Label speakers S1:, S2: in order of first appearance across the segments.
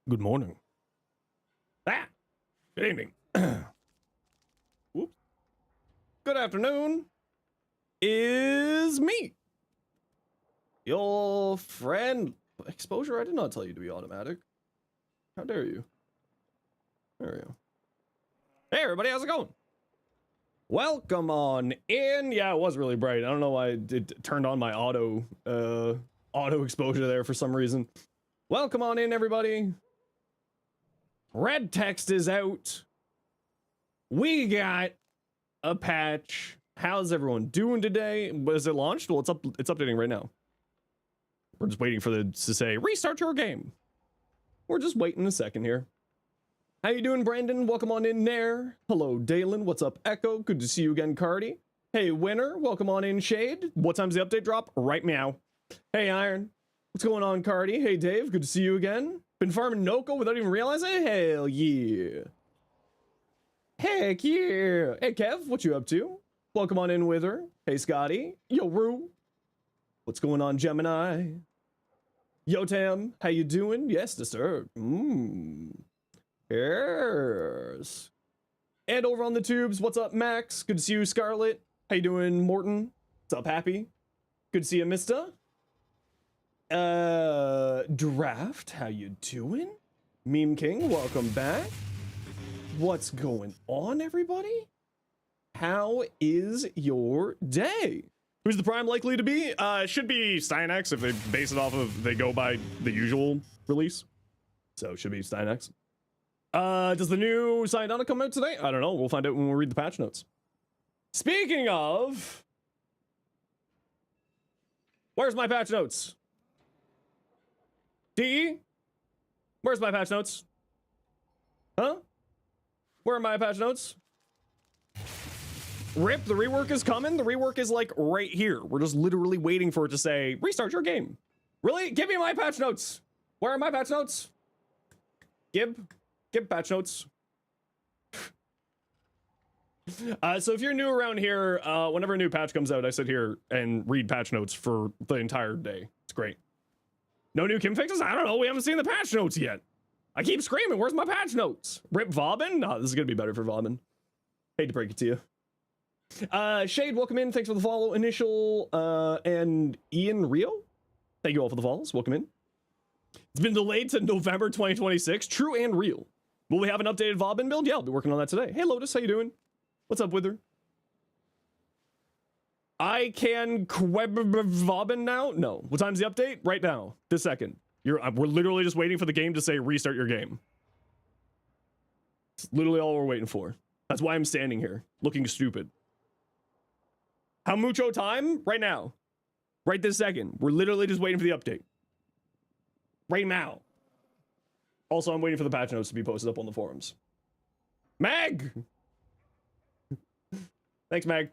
S1: Good morning. Good evening. Whoops. Good afternoon. Is me. Your friend. Exposure, I did not tell you to be automatic. How dare you? There we go. Hey everybody, how's it going? Welcome on in. Yeah, it was really bright. I don't know why it turned on my auto exposure there for some reason. Welcome on in, everybody. Red text is out. We got a patch. How's everyone doing today? Was it launched? Well, it's updating right now. We're just waiting for to say restart your game. We're just waiting a second here. How you doing, Brandon? Welcome on in there. Hello, Dalen. What's up, Echo? Good to see you again, Cardi. Hey, Winner. Welcome on in, Shade. What time's the update drop? Right meow. Hey, Iron. What's going on, Cardi? Hey, Dave. Good to see you again. Been farming Noko without even realizing? Hell yeah. Heck yeah. Hey, Kev. What you up to? Welcome on in, Wither. Hey, Scotty. Yo, Rue. What's going on, Gemini? Yo, Tam. How you doing? Yes, disturbed. Yes. And over on the tubes, what's up, Max? Good to see you, Scarlet. How you doing, Morton? What's up, Happy? Good to see you, Mista. Draft, how you doing? Meme King, welcome back. What's going on, everybody? How is your day? Who's the prime likely to be? It should be Steinex if they base it off of, they go by the usual release. So it should be Steinex. Does the new Sayonara come out today? I don't know. We'll find out when we read the patch notes. Speaking of, where's my patch notes? DE? Where's my patch notes? Huh? Where are my patch notes? Rip, the rework is coming. The rework is like right here. We're just literally waiting for it to say, restart your game. Really? Give me my patch notes. Where are my patch notes? Give patch notes. So if you're new around here, whenever a new patch comes out, I sit here and read patch notes for the entire day. It's great. No new Kim fixes? I don't know. We haven't seen the patch notes yet. I keep screaming. Where's my patch notes? Rip Vauban? No, this is going to be better for Vauban. Hate to break it to you. Shade, welcome in. Thanks for the follow. Initial, and Ian Rio. Thank you all for the follows. Welcome in. It's been delayed to November 2026. True and real. Will we have an updated Vauban build? Yeah, I'll be working on that today. Hey, Lotus, how you doing? What's up, Wither? I can Vauban now? No. What time's the update? Right now. This second. We're literally just waiting for the game to say restart your game. It's literally all we're waiting for. That's why I'm standing here, looking stupid. How mucho time? Right now. Right this second. We're literally just waiting for the update. Right now. Also, I'm waiting for the patch notes to be posted up on the forums. Mag! Thanks, Mag.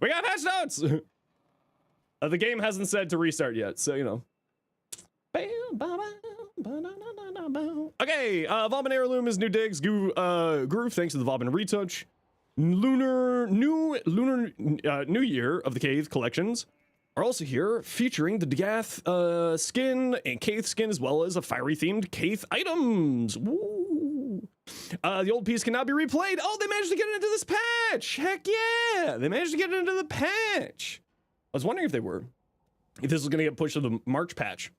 S1: We got patch notes! The game hasn't said to restart yet, so, you know. Okay, Vauban Heirloom is new digs. Groove, thanks to the Vauban retouch. New Year of the Cave collections are also here, featuring the Dagath skin and Kaith skin, as well as a fiery themed Kaith items. Woo. The old piece can now be replayed. Oh, they managed to get it into this patch. Heck yeah, they managed to get it into the patch. I was wondering if this was going to get pushed to the March patch.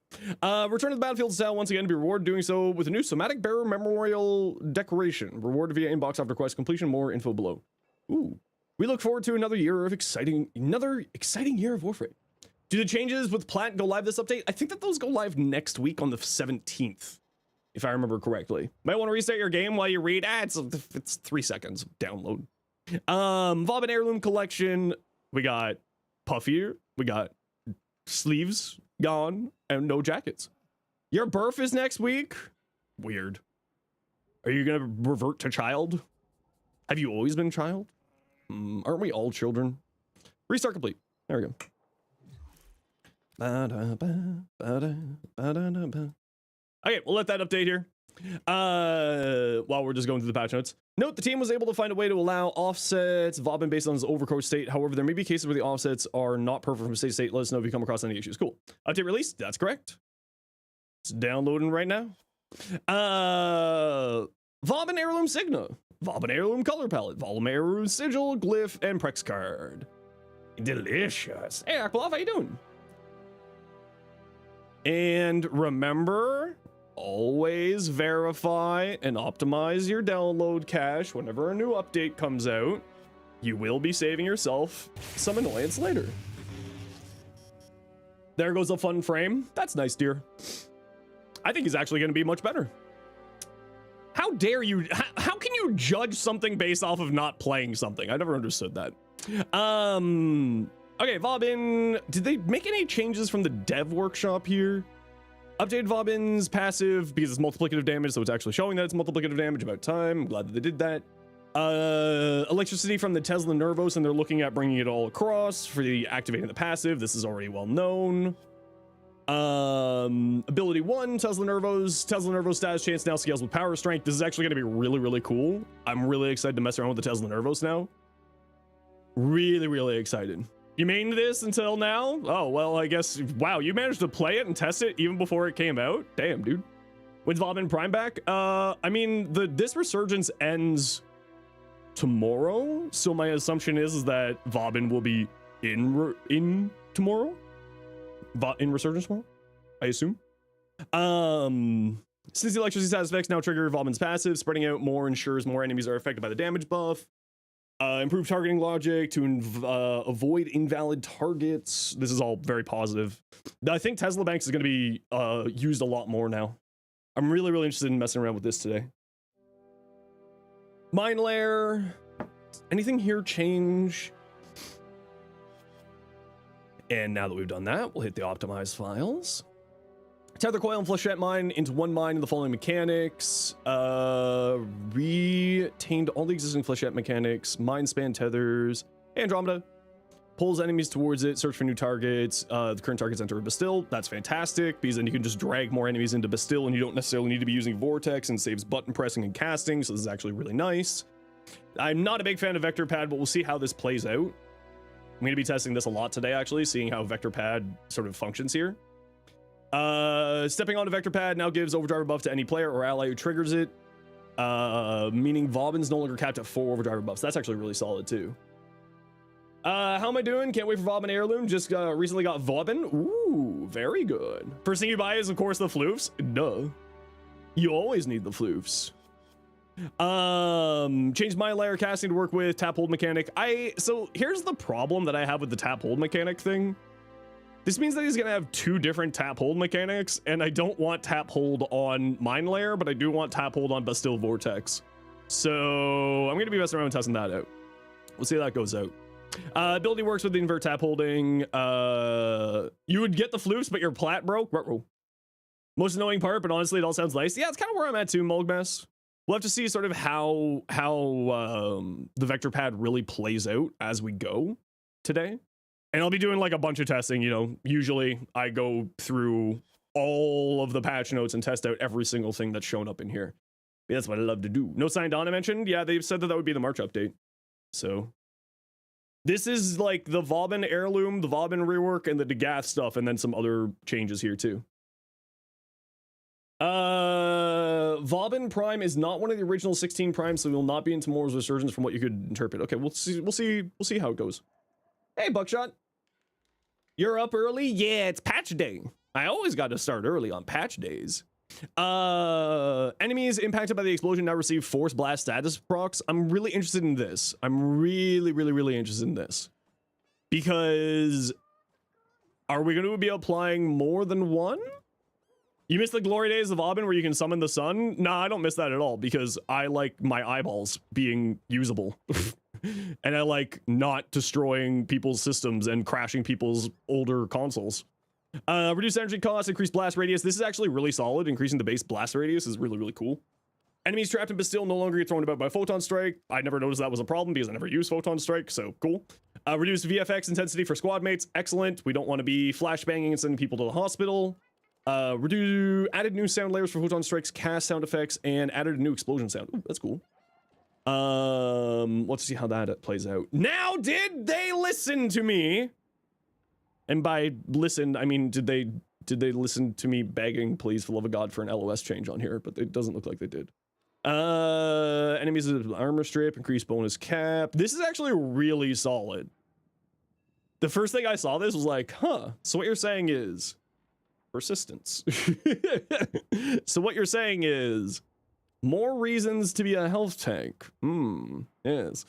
S1: Return to the battlefield style once again to be rewarded, doing so with a new somatic bearer memorial decoration. Rewarded via inbox after quest completion. More info below. Ooh. We look forward to another exciting year of Warframe. Do the changes with Plant go live this update? I think that those go live next week on the 17th, if I remember correctly. Might want to restart your game while you read. It's 3 seconds download. Vauban Heirloom collection. We got puffier. We got sleeves gone and no jackets. Your birth is next week. Weird. Are you gonna revert to child? Have you always been child? Aren't we all children? Restart complete. There we go. Okay, we'll let that update here. While we're just going through the patch notes. Note, the team was able to find a way to allow offsets Vauban based on his overcoat state. However, there may be cases where the offsets are not perfect from state to state. Let us know if you come across any issues. Cool. Update release. That's correct. It's downloading right now. Vauban Heirloom Signa, Vauban Heirloom Color Palette, Vauban Heirloom Sigil, Glyph, and Prex Card. Delicious. Hey, Aqualoff, how you doing? And remember, always verify and optimize your download cache whenever a new update comes out. You will be saving yourself some annoyance later. There goes a fun frame. That's nice, dear. I think he's actually going to be much better. How dare you? How can you judge something based off of not playing something? I never understood that. Okay, Vauban. Did they make any changes from the dev workshop here? Updated Vauban's passive because it's multiplicative damage, so it's actually showing that it's multiplicative damage. About time. I'm glad that they did that. Electricity from the Tesla Nervos, and they're looking at bringing it all across for the activating the passive. This is already well known. Ability 1, Tesla Nervos status chance now scales with power strength. This is actually going to be really, really cool. I'm really excited to mess around with the Tesla Nervos now. Really, really excited. You mained this until now? Oh, well, I guess, wow, you managed to play it and test it even before it came out? Damn, dude. When's Vauban Prime back? I mean, this resurgence ends tomorrow, so my assumption is that Vauban will be in tomorrow? In resurgence tomorrow, I assume. Since the electricity status effects now trigger Vauban's passive, spreading out more ensures more enemies are affected by the damage buff. Improved targeting logic to avoid invalid targets. This is all very positive. I think Tesla Banks is going to be used a lot more now. I'm really, really interested in messing around with this today. Mine layer. Anything here change? And now that we've done that, we'll hit the optimize files. Tether coil and flechette mine into one mine in the following mechanics. Retained all the existing flechette mechanics. Mine span tethers. Andromeda. Pulls enemies towards it. Search for new targets. The current targets enter a Bastille. That's fantastic because then you can just drag more enemies into Bastille and you don't necessarily need to be using Vortex, and saves button pressing and casting. So this is actually really nice. I'm not a big fan of Vector Pad, but we'll see how this plays out. I'm going to be testing this a lot today, actually, seeing how Vector Pad sort of functions here. Stepping onto Vector Pad now gives overdrive buff to any player or ally who triggers it, meaning Vauban's no longer capped at 4 overdrive buffs. That's actually really solid, too. How am I doing? Can't wait for Vauban Heirloom. Just recently got Vauban. Ooh, very good. First thing you buy is, of course, the floofs. Duh. You always need the floofs. Changed my layer casting to work with tap hold mechanic. So here's the problem that I have with the tap hold mechanic thing. This means that he's gonna have 2 different tap hold mechanics, and I don't want tap hold on mine layer, but I do want tap hold on Bastille Vortex. So I'm gonna be messing around and testing that out. We'll see how that goes out. Ability works with the invert tap holding. You would get the floofs, but your plat broke. Most annoying part, but honestly, it all sounds nice. Yeah, it's kind of where I'm at too, Mulgmess. We'll have to see sort of how the Vector Pad really plays out as we go today. And I'll be doing like a bunch of testing, you know. Usually I go through all of the patch notes and test out every single thing that's shown up in here. But that's what I love to do. No Sign Dawn I mentioned. Yeah, they've said that that would be the March update. So this is like the Vauban Heirloom, the Vauban rework, and the Dagath stuff, and then some other changes here too. Vauban Prime is not one of the original 16 primes, so will not be in tomorrow's resurgence from what you could interpret. Okay, we'll see how it goes. Hey, Buckshot. You're up early? Yeah, it's patch day. I always got to start early on patch days. Enemies impacted by the explosion now receive force blast status procs. I'm really interested in this. I'm really interested in this. Because are we going to be applying more than one? You miss the glory days of Vauban where you can summon the sun? Nah, I don't miss that at all because I like my eyeballs being usable. And I like not destroying people's systems and crashing people's older consoles. Reduce energy cost, increase blast radius. This is actually really solid. Increasing the base blast radius is really cool. Enemies trapped in Bastille no longer get thrown about by Photon Strike. I never noticed that was a problem because I never used Photon Strike, so cool. Reduce VFX intensity for squad mates. Excellent. We don't want to be flashbanging and sending people to the hospital. Added new sound layers for Photon Strike's cast sound effects and added a new explosion sound. Ooh, that's cool. Let's see how that plays out. Now, did they listen to me? And by listen, I mean, did did they listen to me begging, please, for love of God, for an LOS change on here? But it doesn't look like they did. Enemies with armor strip, increased bonus cap. This is actually really solid. The first thing I saw this was like, huh, so what you're saying is persistence. So what you're saying is more reasons to be a health tank. Yes.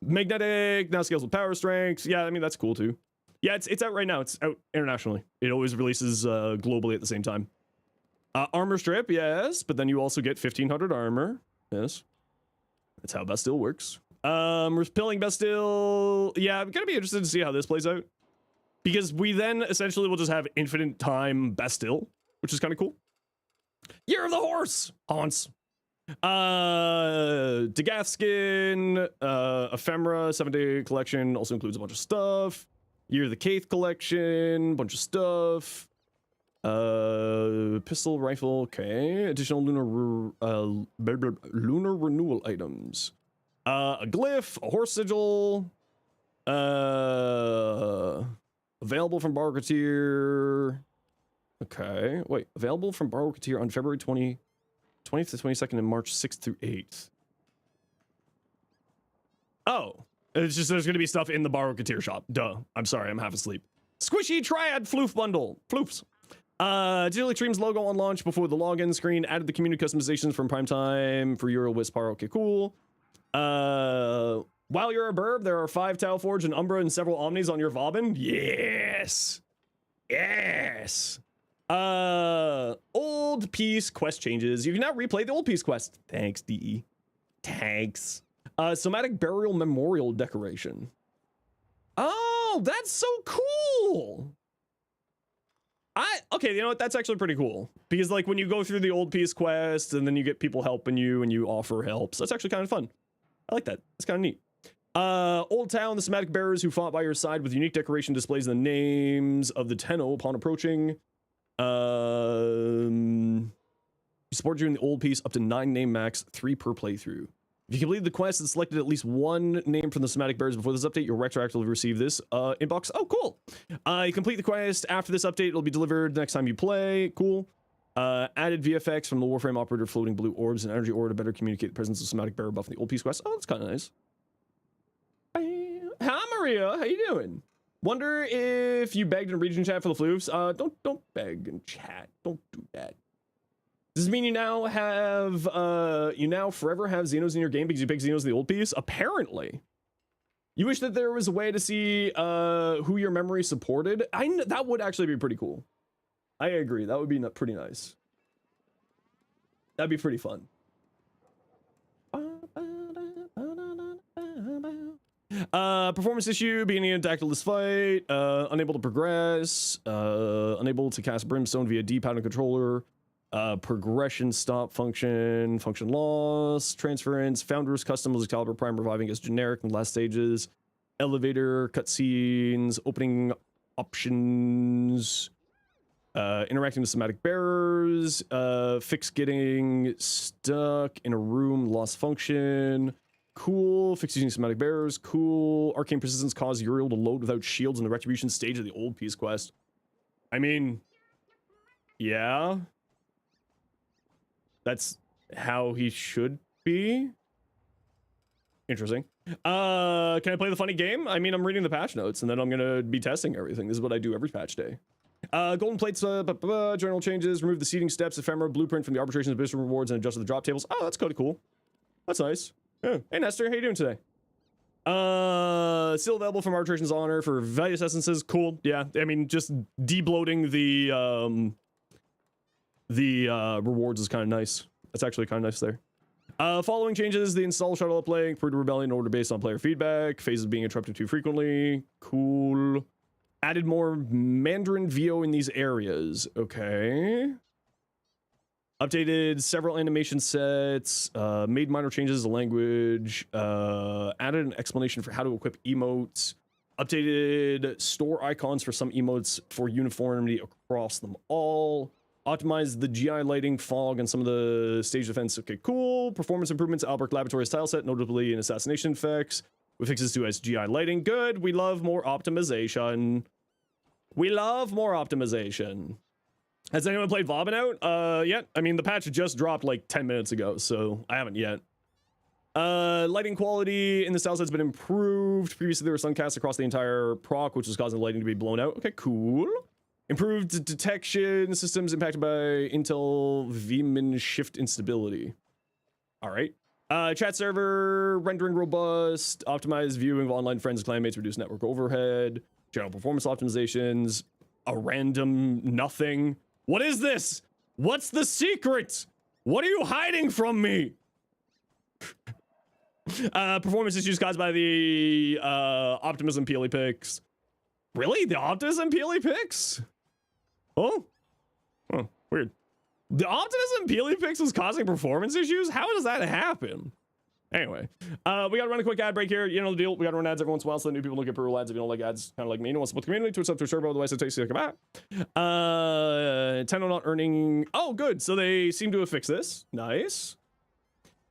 S1: Magnetic, now scales with power strength. Yeah, I mean, that's cool too. Yeah, it's out right now. It's out internationally. It always releases globally at the same time. Armor strip, yes, but then you also get 1500 armor. Yes. That's how Bastille works. Repelling Bastille. Yeah, I'm gonna be interested to see how this plays out. Because we then essentially will just have infinite time Bastille, which is kind of cool. Year of the Horse! Haunts. Dagath skin, Ephemera, 7-day collection, also includes a bunch of stuff. Year of the Caith collection, bunch of stuff. Pistol, rifle, okay. Additional lunar renewal items. A glyph, a horse sigil. Available from Barketeer. Okay, wait. Available from Barketeer on February 20th to 22nd and March 6th through 8th. Oh, it's just there's going to be stuff in the Barketeer shop. Duh. I'm sorry, I'm half asleep. Squishy Triad Floof Bundle. Floofs. Digital Extremes logo on launch before the login screen. Added the community customizations from Primetime for Euro Wispar. Okay, cool. While you're a burb, there are 5 Tau Forge and Umbra and several Omnis on your Vauban. Yes. Yes. Old piece quest changes. You can now replay the old piece quest. Thanks, DE. Thanks. Somatic Burial Memorial Decoration. Oh, that's so cool. Okay, you know what? That's actually pretty cool. Because, like, when you go through the old piece quest and then you get people helping you and you offer help, so that's actually kind of fun. I like that. It's kind of neat. Old Town, the Somatic Bearers who fought by your side with unique decoration displays the names of the Tenno upon approaching. You support you in the old piece up to 9 name max, 3 per playthrough. If you completed the quest and selected at least 1 name from the Somatic Bearers before this update, you'll retroactively receive this inbox. Oh, cool. You complete the quest after this update, it'll be delivered the next time you play. Cool. Added VFX from the Warframe operator, floating blue orbs and energy ore to better communicate the presence of Somatic Bearer buff in the old piece quest. Oh, that's kind of nice. Hi, Maria. How you doing? Wonder if you begged in region chat for the floofs. Don't beg in chat. Don't do that. Does this mean you now have, you now forever have Xenos in your game because you picked Xenos in the old piece? Apparently. You wish that there was a way to see, who your memory supported? That would actually be pretty cool. I agree. That would be pretty nice. That'd be pretty fun. Performance issue, beginning of Dactylus fight, unable to progress, unable to cast Brimstone via D-pad and controller, progression stop function, function loss, transference, Founder's Custom was Caliber Prime reviving as generic in the last stages, elevator, cutscenes, opening options, interacting with Somatic Bearers, fix getting stuck in a room, lost function, cool, fix using Somatic Bearers, cool, arcane persistence cause Uriel to load without shields in the retribution stage of the old piece quest. I mean, yeah. That's how he should be. Interesting. Can I play the funny game? I mean, I'm reading the patch notes and then I'm gonna be testing everything. This is what I do every patch day. Golden plates, journal changes, remove the seating steps, ephemera, blueprint from the arbitration of bishop rewards, and adjusted the drop tables. Oh, that's kind of cool. That's nice. Yeah. Hey, Nestor, how you doing today? Still available from Arbitration's Honor for various essences. Cool. Yeah, I mean, just debloating the rewards is kind of nice. That's actually kind of nice there. Following changes, the install shuttle uplink, Purdue Rebellion order based on player feedback, phases being interrupted too frequently. Cool. Added more Mandarin VO in these areas. Okay. Updated several animation sets, made minor changes to language, added an explanation for how to equip emotes, updated store icons for some emotes for uniformity across them all, optimized the GI lighting, fog, and some of the stage defense. Okay, cool. Performance improvements, Albert Laboratories tile set, notably in assassination effects, with fixes to SGI lighting. Good. We love more optimization. We love more optimization. Has anyone played Vauban out yet? I mean, the patch just dropped like 10 minutes ago, so I haven't yet. Lighting quality in the cell has been improved. Previously, there were suncast across the entire proc, which was causing the lighting to be blown out. Okay, cool. Improved detection systems impacted by Intel vmin shift instability. All right. Chat server rendering robust. Optimized viewing of online friends and clanmates. Reduce network overhead. General performance optimizations. A random nothing. What is this? What's the secret? What are you hiding from me? Performance issues caused by the optimism peely picks. Really? The optimism peely picks? Oh, weird. The optimism peely picks was causing performance issues? How does that happen? Anyway, we gotta run a quick ad break here. You know the deal. We gotta run ads every once in a while so that new people don't get pro ads. If you don't like ads, kind of like me, you want to support the community, Twitch up to a server, otherwise it takes you to come back. Tenno not earning. Oh, good. So they seem to have fixed this. Nice.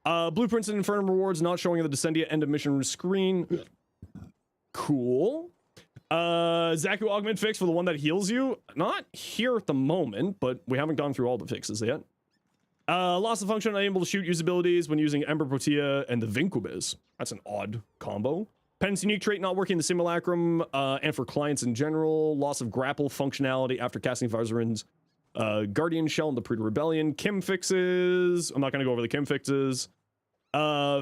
S1: Blueprints and Infernum rewards not showing in the Descendia end of mission screen. Cool. Zaku augment fix for the one that heals you. Not here at the moment, but we haven't gone through all the fixes yet. Loss of function, unable to shoot usabilities when using Ember Protea and the Vincubus. That's an odd combo. Penance unique trait not working in the simulacrum and for clients in general. Loss of grapple functionality after casting Vazarin's Guardian Shell and the Pre-Rebellion. Kim fixes. I'm not going to go over the Kim fixes.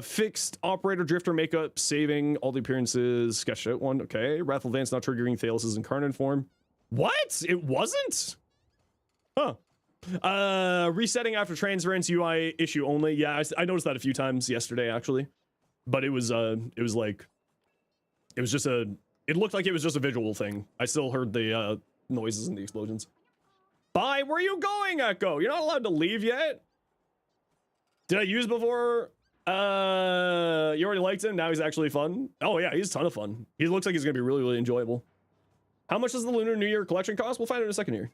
S1: Fixed operator drifter makeup saving all the appearances. Sketched out one. Okay. Wrathful Vance not triggering Thalos' incarnate form. What? It wasn't? Huh. Resetting after transference UI issue only. Yeah, I noticed that a few times yesterday actually, but it was like, it was just it looked like it was just a visual thing. I still heard the noises and the explosions. Bye. Where are you going, Echo? You're not allowed to leave yet. Did I use before? You already liked him. Now he's actually fun. Oh yeah, he's a ton of fun. He looks like he's gonna be really, really enjoyable. How much does the Lunar New Year collection cost? We'll find out in a second here.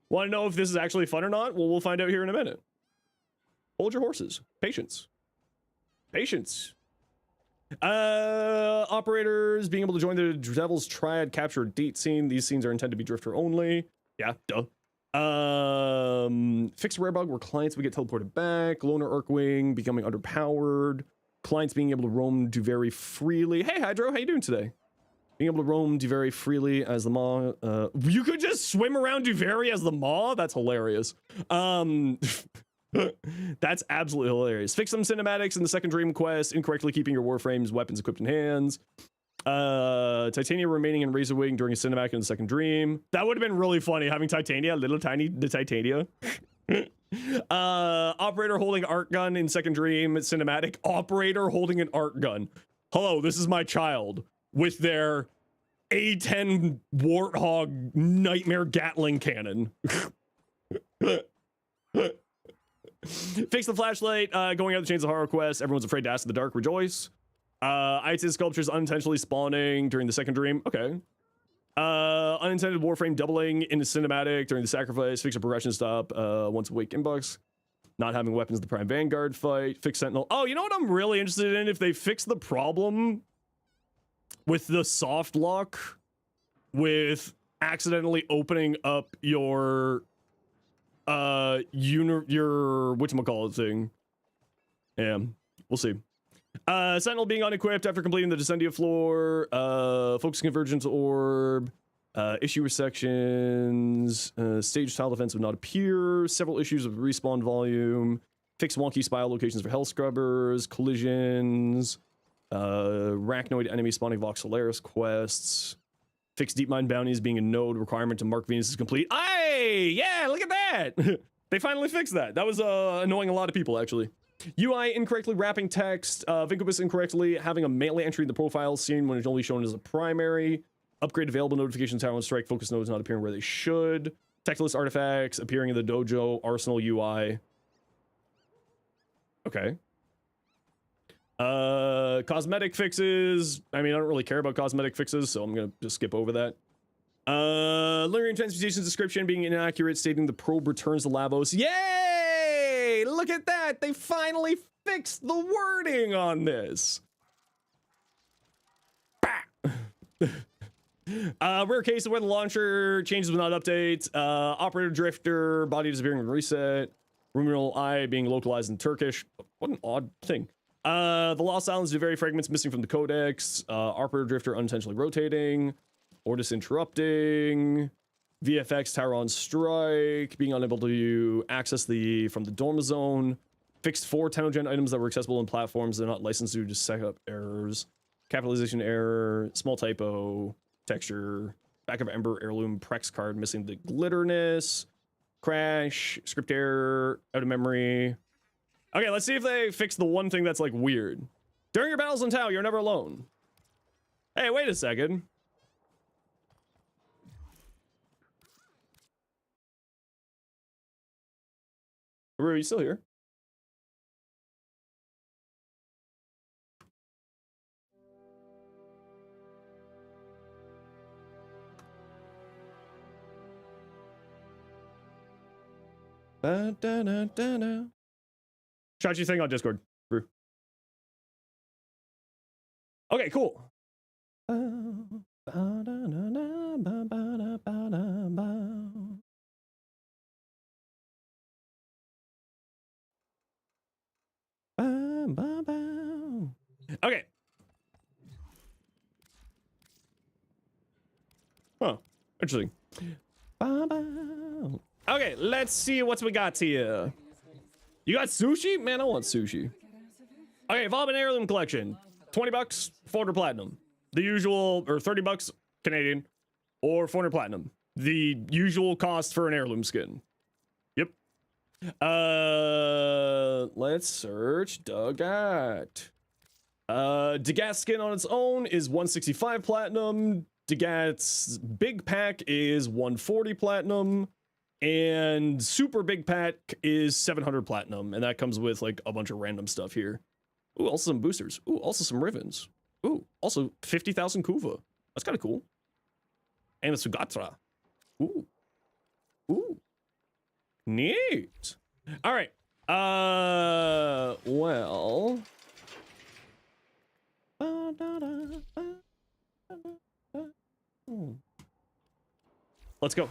S1: Want to know if this is actually fun or not? Well, we'll find out here in a minute. Hold your horses. Patience. Patience. Operators being able to join the Devil's Triad capture date scene. These scenes are intended to be drifter only. Yeah, duh. Fix rare bug where clients would get teleported back. Loner Urkwing becoming underpowered. Clients being able to roam do very freely. Hey, Hydro, how you doing today? Being able to roam do very freely as the Maw. You could just swim around Duvary as the Maw? That's hilarious. That's absolutely hilarious. Fix some cinematics in the second dream quest. Incorrectly keeping your Warframes weapons equipped in hands. Titania remaining in Razorwing during a cinematic in the second dream. That would have been really funny, having Titania, little tiny the Titania. Operator holding art gun in second dream cinematic. Operator holding an art gun. Hello, this is my child with their A10 Warthog Nightmare Gatling cannon. Fix the flashlight, going out the Chains of Horror quest. Everyone's afraid to ask in the dark. Rejoice. Itis sculptures unintentionally spawning during the second dream. Okay. Unintended Warframe doubling in the cinematic during the sacrifice. Fix a progression stop. Once awake inbox. Not having weapons in the Prime Vanguard fight. Fix Sentinel. Oh, you know what I'm really interested in? If they fix the problem with the soft lock with accidentally opening up your your whatchamacallit thing. Yeah, we'll see. Sentinel being unequipped after completing the Descendia floor. Focus Convergence Orb. Issue resections. Stage tile defense would not appear. Several issues of respawn volume. Fix wonky spile locations for Hell Scrubbers. Collisions. Arachnoid enemy spawning Vox Solaris quests. Fix deep mine bounties being a node requirement to mark Venus is complete. Hey, yeah, look at that. They finally fixed that. That was annoying a lot of people actually. UI incorrectly wrapping text. Vincubus incorrectly having a melee entry in the profile scene when it's only shown as a primary. Upgrade available notification tower and strike focus nodes not appearing where they should. Textless artifacts appearing in the dojo arsenal UI. Okay. Cosmetic fixes. I mean, I don't really care about cosmetic fixes, so I'm gonna just skip over that. Lyrian Transmutation's description being inaccurate, stating the probe returns to Lavos. Yay! Look at that! They finally fixed the wording on this. Rare case of where the launcher changes without updates. Operator drifter, body disappearing and reset. Ruminal eye being localized in Turkish. What an odd thing. The lost islands do vary fragments missing from the codex. Operator drifter unintentionally rotating. Ordis interrupting. VFX tower on strike. Being unable to access from the dorm zone. Fixed 4 Technogen items that were accessible on platforms they're not licensed due to setup errors. Capitalization error. Small typo. Texture. Back of Ember Heirloom Prex card missing the glitterness. Crash. Script error. Out of memory. Okay, let's see if they fix the one thing that's like weird. During your battles in Tau, you're never alone. Hey, wait a second. Are you still here? Shot you thing on Discord. Brew. Okay, cool. Okay. Huh. Interesting. Okay, let's see what we got here. You got sushi? Man, I want sushi. Okay, Vauban Heirloom Collection. 20 bucks, 400 platinum. The usual, or 30 bucks Canadian, or 400 platinum. The usual cost for an heirloom skin. Yep. Let's search Dagath. Dagath skin on its own is 165 platinum. Dagath's big pack is 140 platinum. And super big pack is 700 platinum. And that comes with like a bunch of random stuff here. Ooh, also some boosters. Ooh, also some Rivens. Ooh, also 50,000 Kuva. That's kind of cool. And a Sugatra. Ooh. Ooh. Neat. All right. Well. Let's go.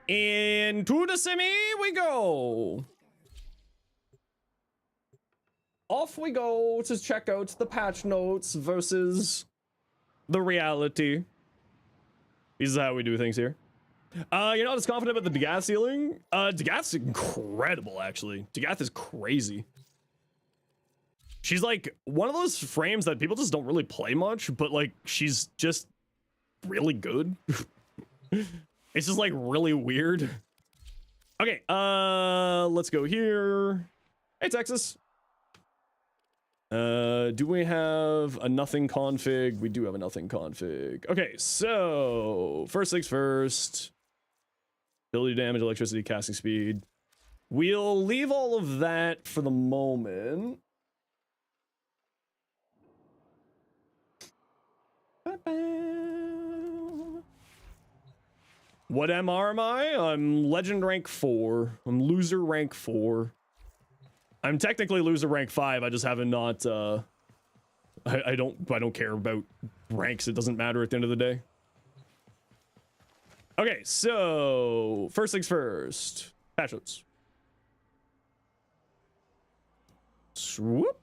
S1: Into the semi we go. Off we go to check out the patch notes versus the reality. This is how we do things here. You're not as confident about the Dagath ceiling? Dagath's incredible, actually. Dagath is crazy. She's like one of those frames that people just don't really play much, but like she's just really good. It's just like really weird. Okay, let's go here. Hey, Texas. Do we have a nothing config? We do have a nothing config. Okay, so first things first. Ability damage, electricity, casting speed. We'll leave all of that for the moment. What MR am I? I'm legend rank 4. I'm loser rank 4. I'm technically loser rank 5. I just haven't not I don't care about ranks. It doesn't matter at the end of the day. Okay, so first things first. Patch notes. Swoop.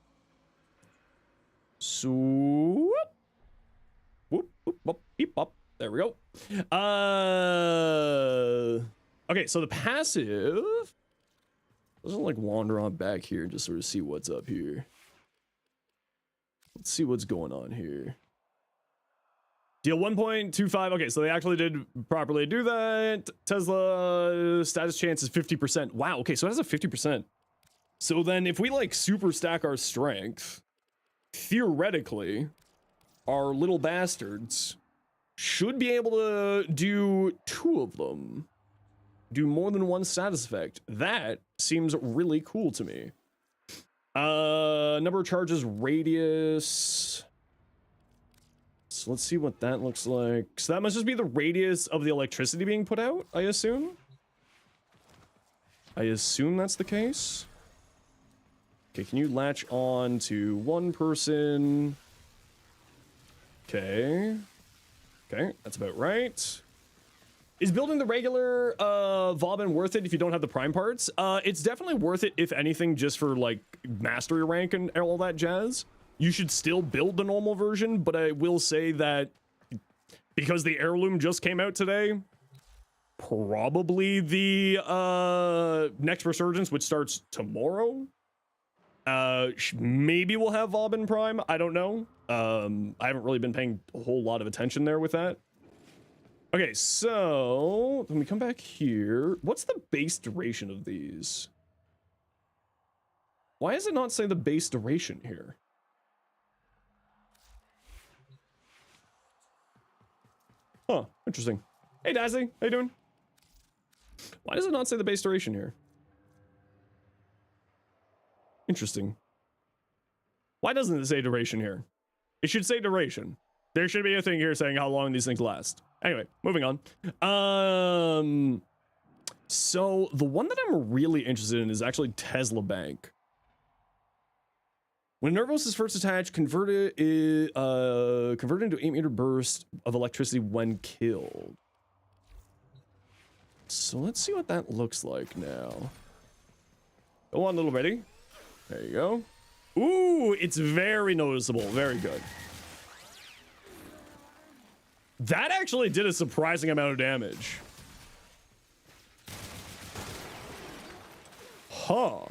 S1: Swoop. Whoop, whoop, whoop, beep, bop. There we go. Okay, so the passive. Let's like wander on back here and just sort of see what's up here. Let's see what's going on here. Deal 1.25. Okay, so they actually did properly do that. Tesla status chance is 50%. Wow, okay, so it has a 50%. So then if we like super stack our strength, theoretically, our little bastards should be able to do 2 of them. Do more than 1 status effect. That seems really cool to me. Number of charges, radius. So let's see what that looks like. So that must just be the radius of the electricity being put out, I assume. I assume that's the case. Okay, can you latch on to one person? Okay. Okay, that's about right. Is building the regular Vauban worth it if you don't have the prime parts? It's definitely worth it, if anything, just for like mastery rank and all that jazz. You should still build the normal version, but I will say that because the Heirloom just came out today, probably the next resurgence, which starts tomorrow, maybe we'll have Vauban Prime. I don't know. I haven't really been paying a whole lot of attention there with that. Okay, so when we come back here, what's the base duration of these? Why does it not say the base duration here? Huh, interesting. Hey, Dazzy, how you doing? Why does it not say the base duration here? Interesting. Why doesn't it say duration here? It should say duration. There should be a thing here saying how long these things last. Anyway, moving on. So the one that I'm really interested in is actually Tesla Bank. When Nervos is first attached, converted into 8-meter burst of electricity when killed. So let's see what that looks like now. Go on, little Betty. There you go. Ooh, it's very noticeable. Very good. That actually did a surprising amount of damage. Huh.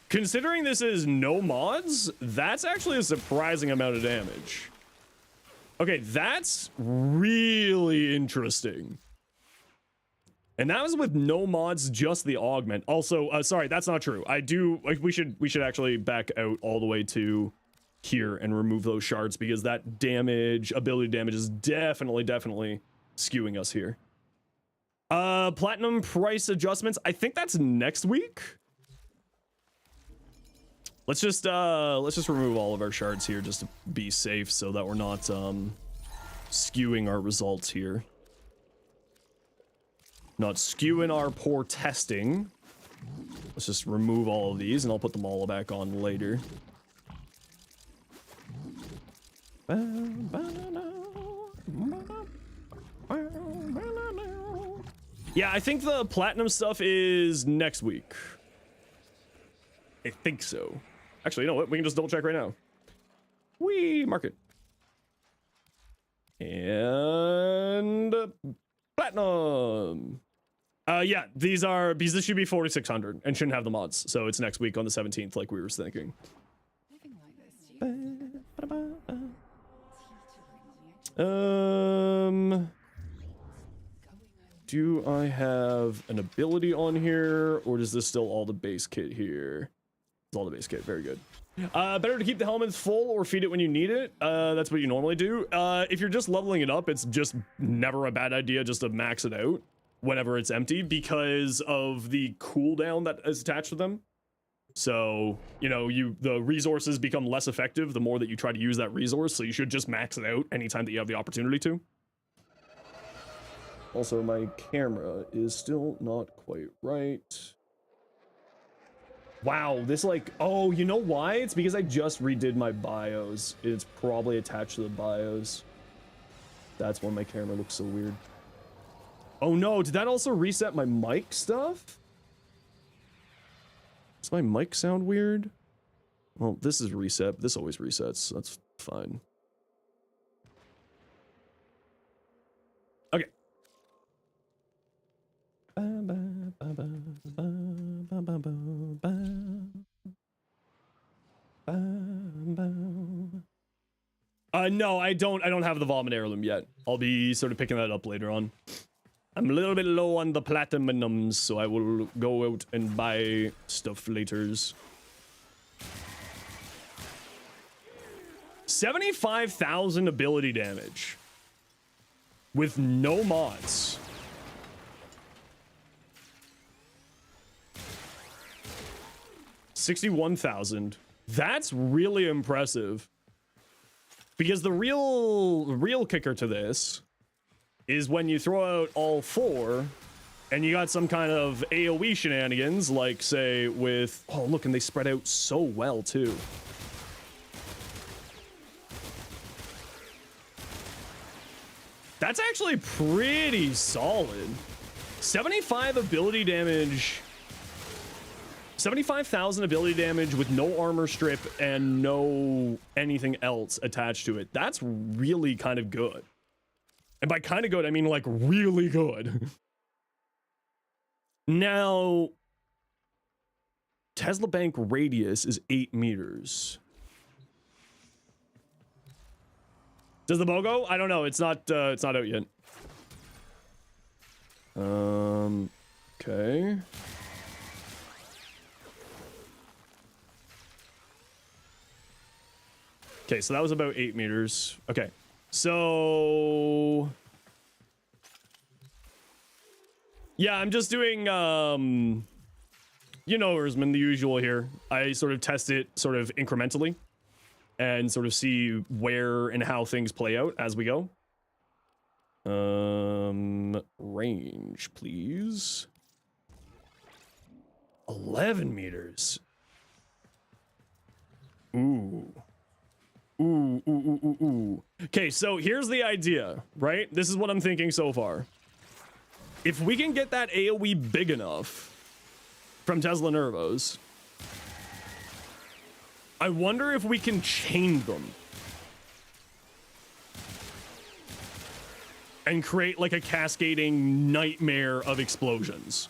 S1: Considering this is no mods, that's actually a surprising amount of damage. Okay, that's really interesting. And that was with no mods, just the augment. Also, sorry, that's not true. I do, like, we should actually back out all the way to here and remove those shards, because that damage, ability damage, is definitely skewing us here. Platinum price adjustments, I think that's next week. Let's just remove all of our shards here just to be safe, so that we're not skewing our results here. Not skewing our poor testing. Let's just remove all of these, and I'll put them all back on later. Yeah, I think the platinum stuff is next week. I think so. Actually, you know what? We can just double check right now. Mark it. And platinum. Yeah, these are, because this should be 4,600 and shouldn't have the mods. So it's next week on the 17th, like we were thinking. Do I have an ability on here, or is this still all the base kit here? It's all the base kit. Very good. Better to keep the helmets full or feed it when you need it. That's what you normally do. If you're just leveling it up, it's just never a bad idea just to max it out whenever it's empty, because of the cooldown that is attached to them. So, you know, the resources become less effective the more that you try to use that resource, so you should just max it out anytime that you have the opportunity to. Also, my camera is still not quite right. Wow, this like, oh, you know why? It's because I just redid my BIOS. It's probably attached to the BIOS. That's why my camera looks so weird. Oh no, did that also reset my mic stuff? Does my mic sound weird? Well, this is reset. This always resets, so that's fine. Okay. No, I don't have the Vauban Heirloom yet. I'll be sort of picking that up later on. I'm a little bit low on the platinums, so I will go out and buy stuff later. 75,000 ability damage with no mods. 61,000. That's really impressive. Because the real kicker to this is when you throw out all four And you got some kind of AoE shenanigans, like, say, with... Oh, look, and they spread out so well, too. That's actually pretty solid. 75 ability damage... 75,000 ability damage with no armor strip and no anything else attached to it. That's really kind of good. And by kind of good, I mean, like, really good. Now, Tesla Bank radius is 8 meters. Does the bow go? I don't know. It's not out yet. Okay. Okay, so that was about 8 meters. Okay, so... Yeah, I'm just doing, you know, Erzman, the usual here. I sort of test it sort of incrementally and sort of see where and how things play out as we go. Range, please. 11 meters. Ooh. Ooh. Okay, so here's the idea, right? This is what I'm thinking so far. If we can get that AoE big enough from Tesla Nervos, I wonder if we can chain them and create like a cascading nightmare of explosions.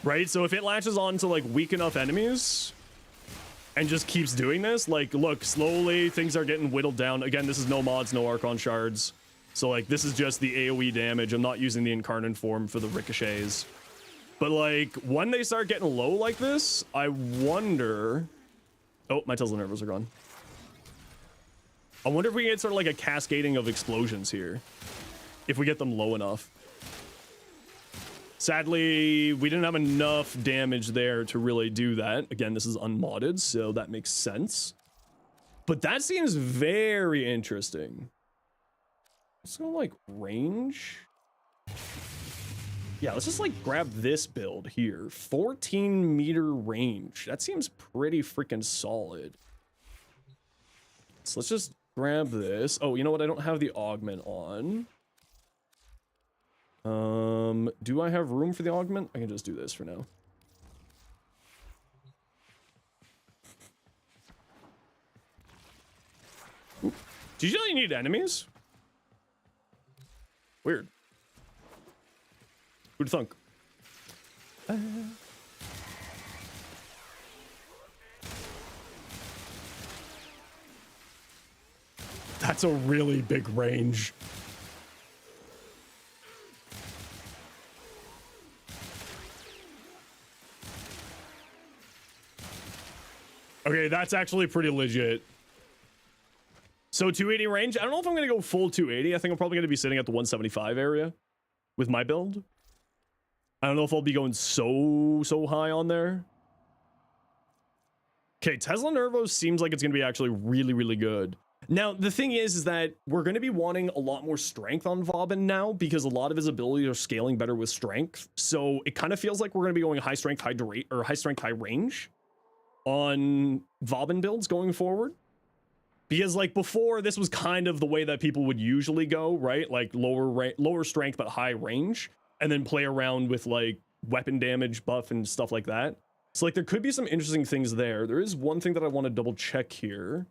S1: Right? So if it latches on to like weak enough enemies and just keeps doing this, like, look, slowly things are getting whittled down. Again, this is no mods, no Archon shards. So, like, this is just the AoE damage. I'm not using the Incarnate form for the ricochets. But, like, when they start getting low like this, I wonder... Oh, my Tesla Nervos are gone. I wonder if we get sort of like a cascading of explosions here. If we get them low enough. Sadly, we didn't have enough damage there to really do that. Again, this is unmodded, so that makes sense. But that seems very interesting. Let's go, like, range. Yeah, let's just, like, grab this build here. 14 meter range. That seems pretty freaking solid. So let's just grab this. Oh, you know what? I don't have the augment on. Do I have room for the augment? I can just do this for now. Ooh. Do you really need enemies? Weird. Who'd thunk? That's a really big range. Okay, that's actually pretty legit. So 280 range. I don't know if I'm going to go full 280. I think I'm probably going to be sitting at the 175 area with my build. I don't know if I'll be going so high on there. Okay, Tesla Nervos seems like it's going to be actually really good. Now, the thing is that we're going to be wanting a lot more strength on Vauban now because a lot of his abilities are scaling better with strength. So it kind of feels like we're going to be going high strength, high range on Vauban builds going forward. Because, like, before, this was kind of the way that people would usually go, right? Like, lower strength, but high range. And then play around with, like, weapon damage buff and stuff like that. So, like, there could be some interesting things there. There is one thing that I want to double check here.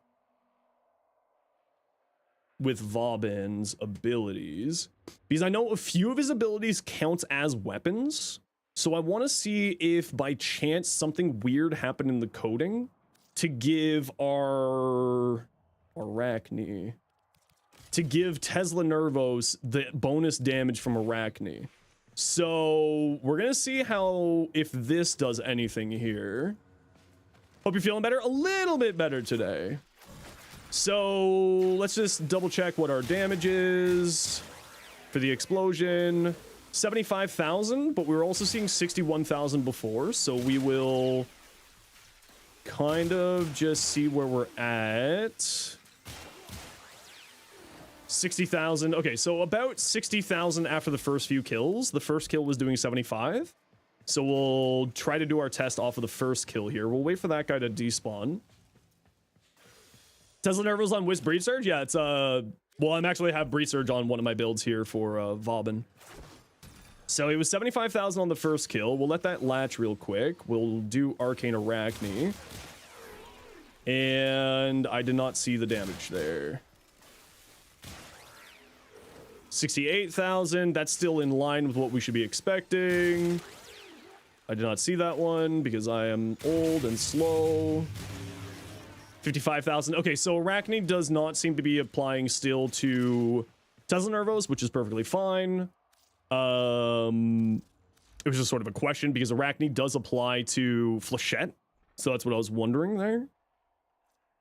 S1: With Vauban's abilities. Because I know a few of his abilities count as weapons. So I want to see if, by chance, something weird happened in the coding to give our... Arachne. To give Tesla Nervos the bonus damage from Arachne. So we're gonna see how if this does anything here. Hope you're feeling better. A little bit better today. So let's just double check what our damage is for the explosion. 75,000, but we were also seeing 61,000 before, so we will kind of just see where we're at. 60,000. Okay, so about 60,000 after the first few kills. The first kill was doing 75. So we'll try to do our test off of the first kill here. We'll wait for that guy to despawn. Tesla Nervals on Wisp Breed Surge? Yeah, it's well, I'm actually have Breed Surge on one of my builds here for Vauban. So it was 75,000 on the first kill. We'll let that latch real quick. We'll do Arcane Arachne. And I did not see the damage there. 68,000. That's still in line with what we should be expecting. I did not see that one because I am old and slow. 55,000. Okay, so Arachne does not seem to be applying still to Tesla Nervos, which is perfectly fine. It was just sort of a question because Arachne does apply to Flechette. So that's what I was wondering there.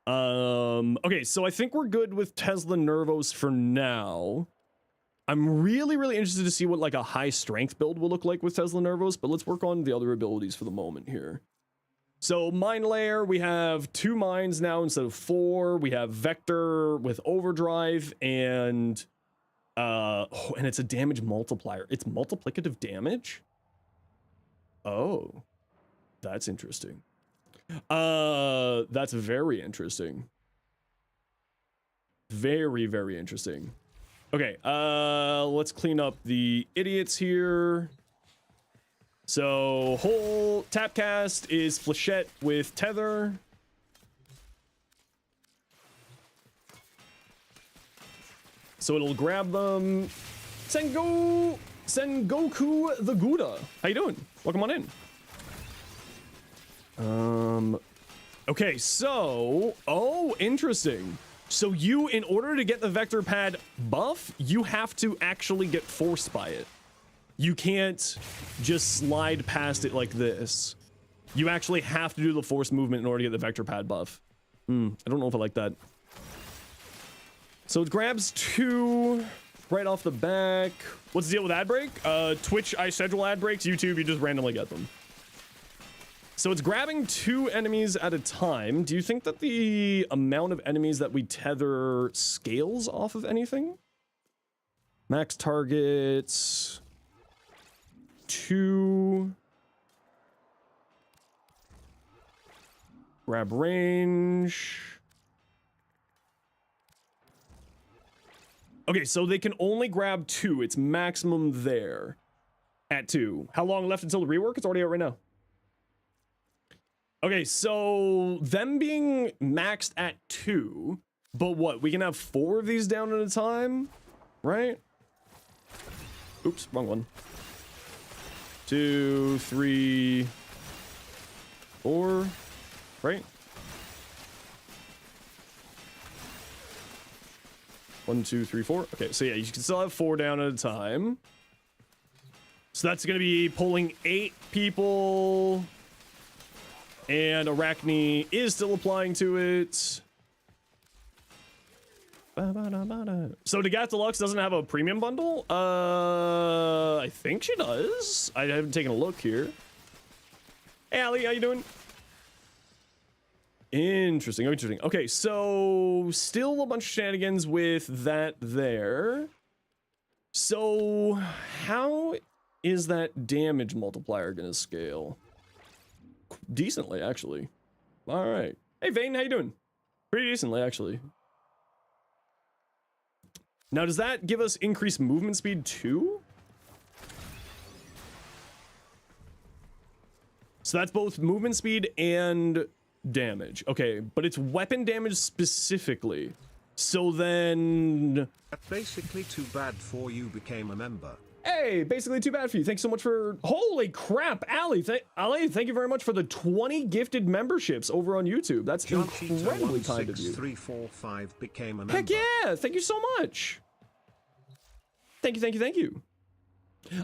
S1: Okay, so I think we're good with Tesla Nervos for now. I'm really interested to see what like a high strength build will look like with Tesla Nervos, but let's work on the other abilities for the moment here. So Mine Layer, we have 2 mines now instead of 4. We have Vector with Overdrive and and it's a damage multiplier. It's multiplicative damage. Oh, that's interesting. That's very interesting. Very interesting. Okay, let's clean up the idiots here. So whole tap cast is Flechette with Tether. So it'll grab them. Sengoku the Gouda. How you doing? Welcome on in. Okay, so, oh, interesting. So you, in order to get the vector pad buff, you have to actually get forced by it. You can't just slide past it like this. You actually have to do the force movement in order to get the vector pad buff. I don't know if I like that. So it grabs 2 right off the back. What's the deal with ad break? Twitch, I schedule ad breaks. YouTube, you just randomly get them. So it's grabbing 2 enemies at a time. Do you think that the amount of enemies that we tether scales off of anything? Max targets 2. Grab range. Okay, so they can only grab 2. It's maximum there at 2. How long left until the rework? It's already out right now. Okay, so them being maxed at 2, but what? We can have 4 of these down at a time, right? Oops, wrong one. 2, 3, 4, right? 1, 2, 3, 4. Okay, so yeah, you can still have 4 down at a time. So that's going to be pulling 8 people. And Arachne is still applying to it. So Dagath Deluxe doesn't have a premium bundle? I think she does. I haven't taken a look here. Hey, Ali, how you doing? Interesting. Okay, so still a bunch of shenanigans with that there. So how is that damage multiplier gonna scale? Decently, actually. All right. Hey, Vane, how you doing? Pretty decently, actually. Now, does that give us increased movement speed too? So that's both movement speed and damage. Okay, but it's weapon damage specifically. So then...
S2: Basically too bad for you became a member.
S1: Hey, basically too bad for you. Thanks so much for... Holy crap, Ali, Ali, thank you very much for the 20 gifted memberships over on YouTube. That's incredibly kind of you.
S2: 345 became a member.
S1: Heck yeah, thank you so much. Thank you.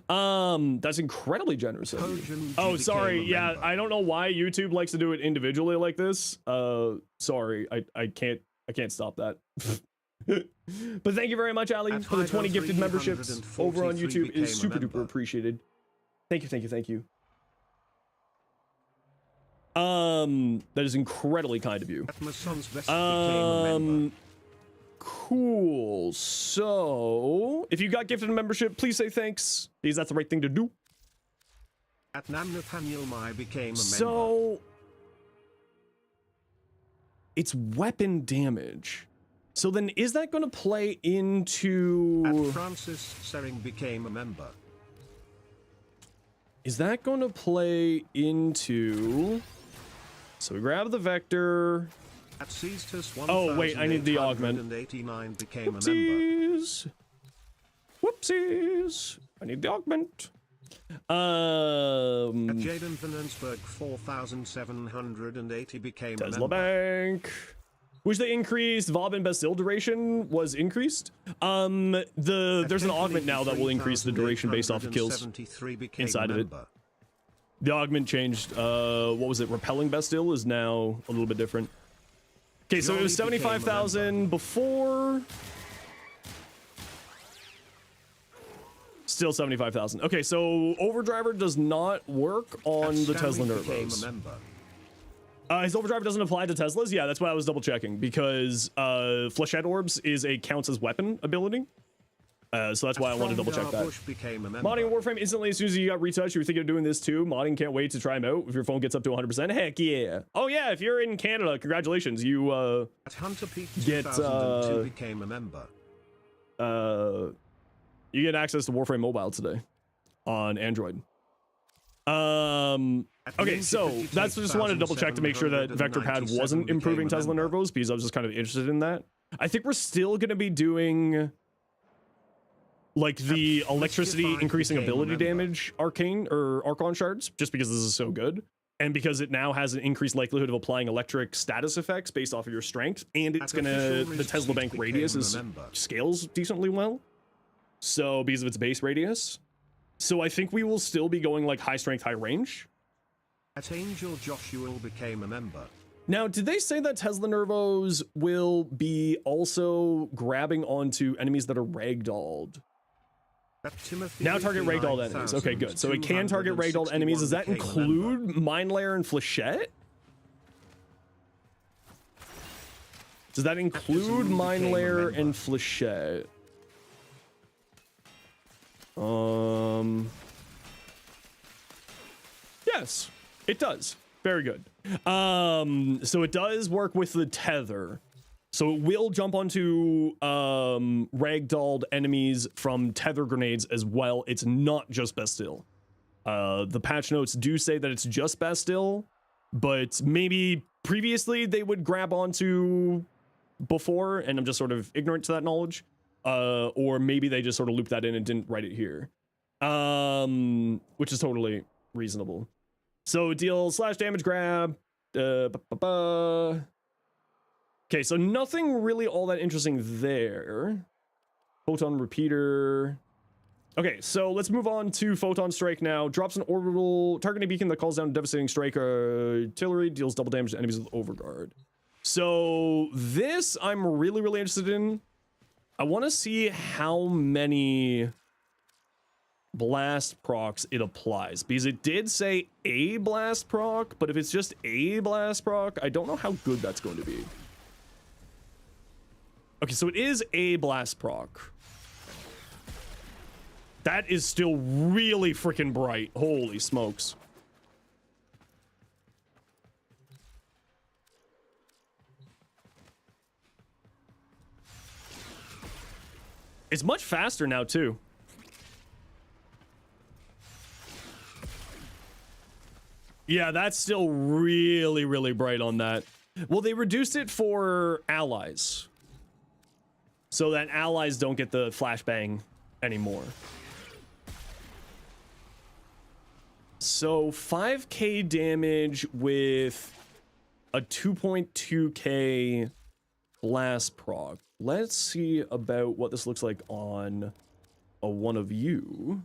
S1: That's incredibly generous of you. Oh, sorry. Yeah, I don't know why YouTube likes to do it individually like this. Sorry, I can't stop that. But thank you very much, Ali, for the 20 gifted memberships over on YouTube. Is super duper appreciated. Thank you. That is incredibly kind of you. Cool. So, if you got gifted a membership, please say thanks, because that's the right thing to do.
S2: At Namnathaniel Mai became a member.
S1: So, it's weapon damage. So then, is that going to play into...
S2: At Francis Sering became a member.
S1: Is that going to play into... So we grab the vector.
S2: At Caestus
S1: Oh, wait, I need the augment.
S2: became a member.
S1: Whoopsies. Whoopsies. I need the augment.
S2: At Jaden Vanensberg 4780 became a
S1: Tesla
S2: member.
S1: Bank. Which they increased. Vauban Bastille duration was increased. There's an augment now that will increase the duration based off of kills inside of it. The augment changed. What was it? Repelling Bastille is now a little bit different. Okay, so it was 75,000 before. Still 75,000. Okay, so Overdriver does not work on the Tesla Nervos. His Overdriver doesn't apply to Teslas? Yeah, that's why I was double checking, because Flechette Orbs counts as weapon ability. So that's why I wanted to double check that. Modding Warframe instantly as soon as you got retouched. You were thinking of doing this too. Modding, can't wait to try them out. If your phone gets up to 100%, heck yeah. Oh yeah, if you're in Canada, congratulations. You
S2: At Hunter Peak
S1: get
S2: 2002 became a member.
S1: You get access to Warframe Mobile today on Android. Okay, so that's just wanted to double check to make sure that VectorPad wasn't improving Tesla Nervos, because I was just kind of interested in that. I think we're still going to be doing like the electricity increasing ability damage arcane or Archon shards, just because this is so good. And because it now has an increased likelihood of applying electric status effects based off of your strength, and it's gonna, the Tesla Bank radius scales decently well. So because of its base radius. So I think we will still be going like high strength, high range.
S2: At Angel Joshua became a member.
S1: Now, did they say that Tesla Nervos will be also grabbing onto enemies that are ragdolled? Now target ragdolled enemies. Okay, good. So it can target ragdolled enemies. Does that include Mine Layer and Flechette? Does that include Mine Layer and Flechette? Yes, it does. Very good. So it does work with the tether. So it will jump onto ragdolled enemies from tether grenades as well. It's not just Bastille. The patch notes do say that it's just Bastille, but maybe previously they would grab onto before, and I'm just sort of ignorant to that knowledge. Or maybe they just sort of looped that in and didn't write it here. Which is totally reasonable. So deal slash damage grab. Okay, so nothing really all that interesting there. Photon repeater. Okay, so let's move on to Photon Strike now. Drops an orbital targeting beacon that calls down a devastating strike. Artillery deals double damage to enemies with overguard. So this I'm really, really interested in. I want to see how many blast procs it applies, because it did say a blast proc, but if it's just a blast proc, I don't know how good that's going to be. Okay, so it is a blast proc. That is still really freaking bright. Holy smokes. It's much faster now, too. Yeah, that's still really, really bright on that. Well, they reduced it for allies, so that allies don't get the flashbang anymore. So 5k damage with a 2.2k blast proc. Let's see about what this looks like on a one of you.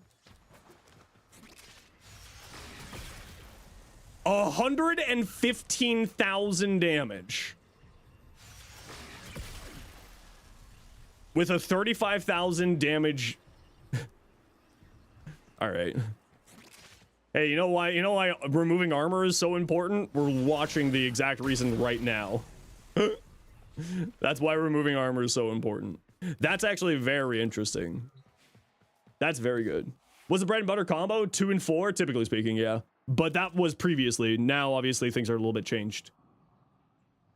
S1: 115,000 damage. With a 35,000 damage. All right. Hey, you know why removing armor is so important? We're watching the exact reason right now. That's why removing armor is so important. That's actually very interesting. That's very good. Was the bread and butter combo 2 and 4? Typically speaking, yeah. But that was previously. Now, obviously, things are a little bit changed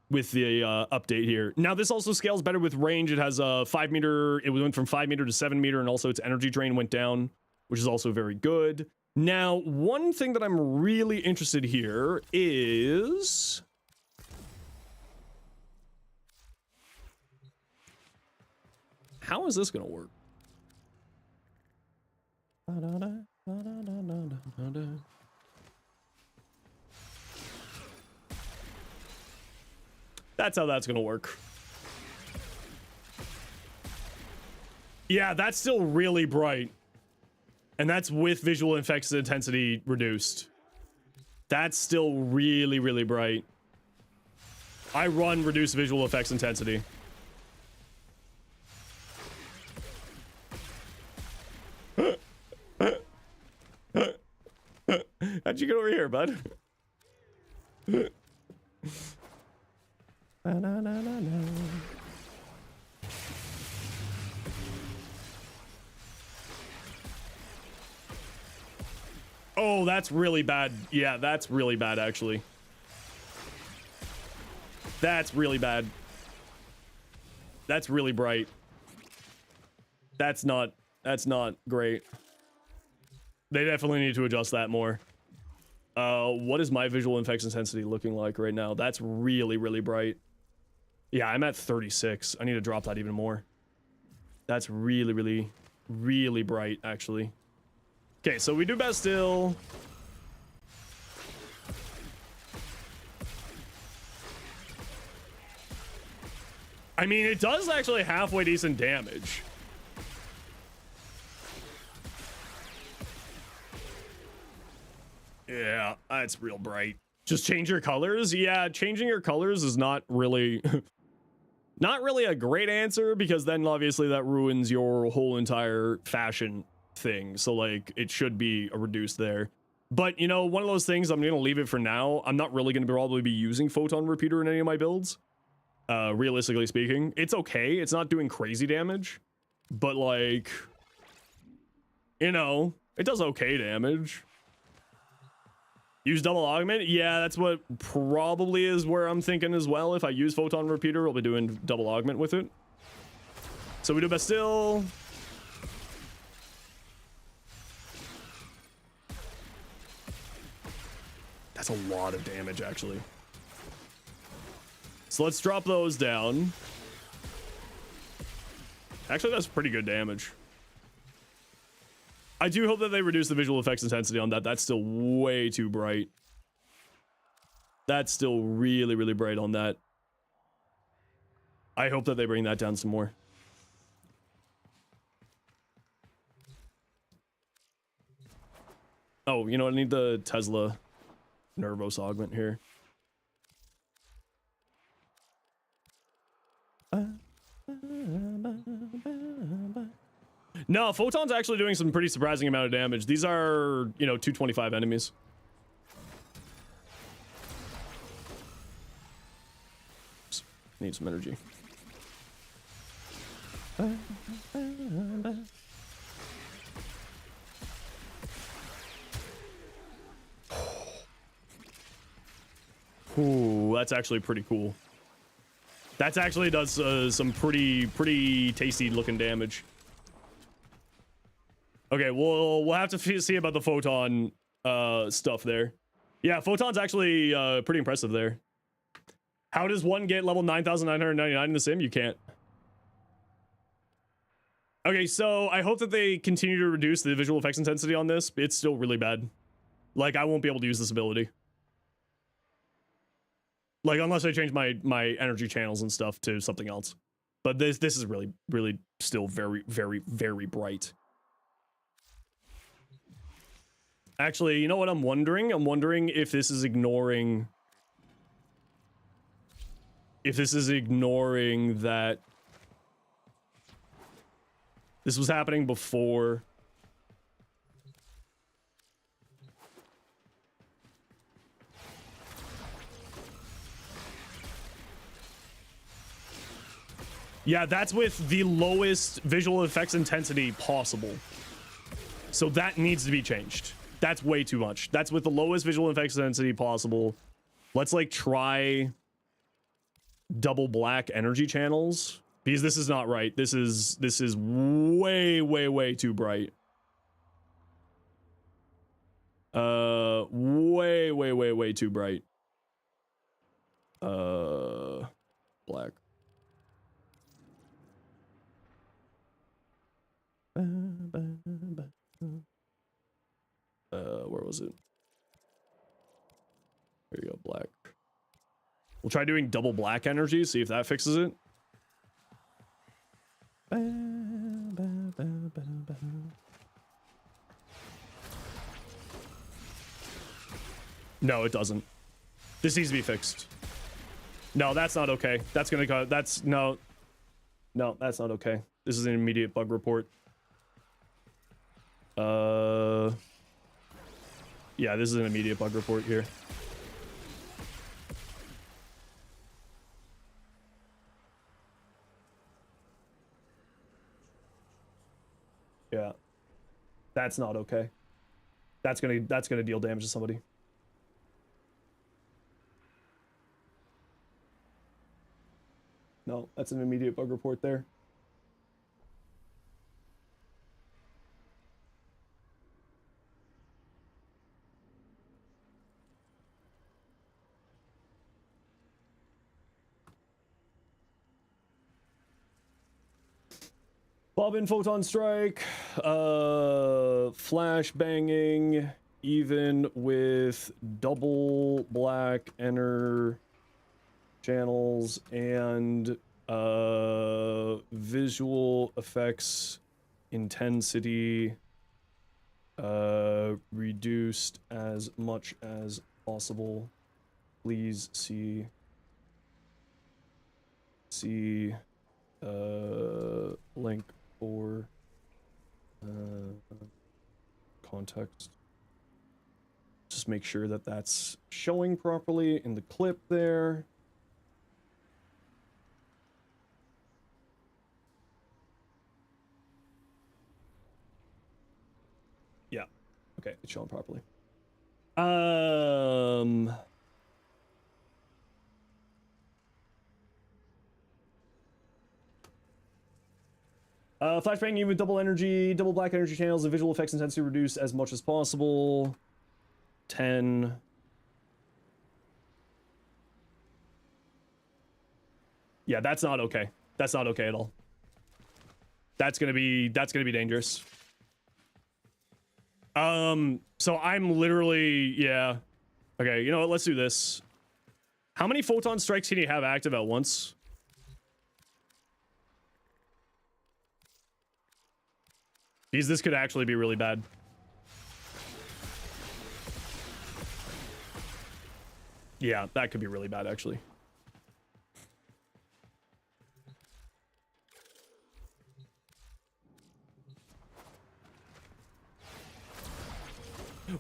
S1: with the update here. Now, this also scales better with range. It has a 5 meter. It went from 5 meter to 7 meter, and also its energy drain went down, which is also very good. Now, one thing that I'm really interested here is... how is this going to work? That's how that's going to work. Yeah, that's still really bright. And that's with visual effects intensity reduced. That's still really, really bright. I run reduced visual effects intensity. How'd you get over here, bud? Oh, that's really bad. Yeah, that's really bad, actually. That's really bad. That's really bright. That's not great. They definitely need to adjust that more. What is my visual effects intensity looking like right now? That's really, really bright. Yeah, I'm at 36. I need to drop that even more. That's really, really, really bright, actually. Okay, so we do Bastille. I mean, it does actually halfway decent damage. Yeah, that's real bright. Just change your colors? Yeah, changing your colors is not really... not really a great answer, because then obviously that ruins your whole entire fashion thing. So, like, it should be a reduce there. But, you know, one of those things, I'm going to leave it for now. I'm not really going to probably be using Photon Repeater in any of my builds. Realistically speaking. It's okay. It's not doing crazy damage. But, like... you know, it does okay damage. Use double augment? Yeah, that's what probably is where I'm thinking as well. If I use Photon Repeater, I'll be doing double augment with it. So we do Bastille. That's a lot of damage, actually. So let's drop those down. Actually, that's pretty good damage. I do hope that they reduce the visual effects intensity on that. That's still way too bright. That's still really, really bright on that. I hope that they bring that down some more. Oh, you know what? I need the Tesla Nervos augment here. No, Photon's actually doing some pretty surprising amount of damage. These are, you know, 225 enemies. Oops. Need some energy. Ooh, that's actually pretty cool. That actually does some pretty tasty looking damage. Okay, we'll have to see about the Photon stuff there. Yeah, Photon's actually pretty impressive there. How does one get level 9,999 in the sim? You can't. Okay, so I hope that they continue to reduce the visual effects intensity on this. It's still really bad. Like, I won't be able to use this ability. Like, unless I change my energy channels and stuff to something else. But this is really, really still very, very, very bright. Actually, you know what I'm wondering? I'm wondering if this is ignoring... if this is ignoring that... this was happening before... Yeah, that's with the lowest visual effects intensity possible. So that needs to be changed. That's way too much. That's with the lowest visual effects intensity possible. Let's like try double black energy channels, because this is not right. This is way too bright. Way too bright. Black. Where was it? There you go, black. We'll try doing double black energy, see if that fixes it. No, it doesn't. This needs to be fixed. No, that's not okay. That's gonna go. That's no, that's not okay. This is an immediate bug report. Yeah, this is an immediate bug report here. Yeah, that's not okay. That's gonna deal damage to somebody. No, that's an immediate bug report there. Bobbin photon strike, flash banging, even with double black enter channels and visual effects intensity reduced as much as possible. Please see link for context. Just make sure that that's showing properly in the clip there. Yeah. Okay, it's showing properly. Flashbang with double energy, double black energy channels, the visual effects intensity reduced as much as possible. 10. Yeah, that's not okay. That's not okay at all. That's gonna be dangerous. So I'm literally, yeah. Okay, you know what? Let's do this. How many photon strikes can you have active at once? Because this could actually be really bad. Yeah, that could be really bad, actually.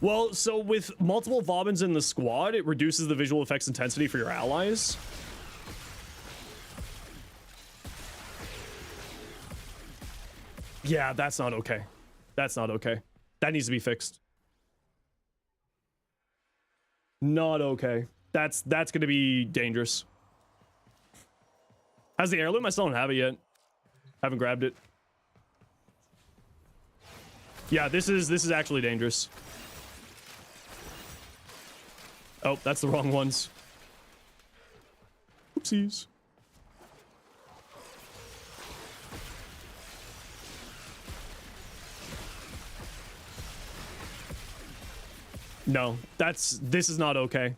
S1: Well, so with multiple Vaubans in the squad, it reduces the visual effects intensity for your allies. Yeah, that's not okay. That's not okay. That needs to be fixed. Not okay. That's gonna be dangerous. How's the heirloom? I still don't have it yet. Haven't grabbed it. Yeah, this is actually dangerous. Oh, that's the wrong ones. Oopsies. No, this is not okay.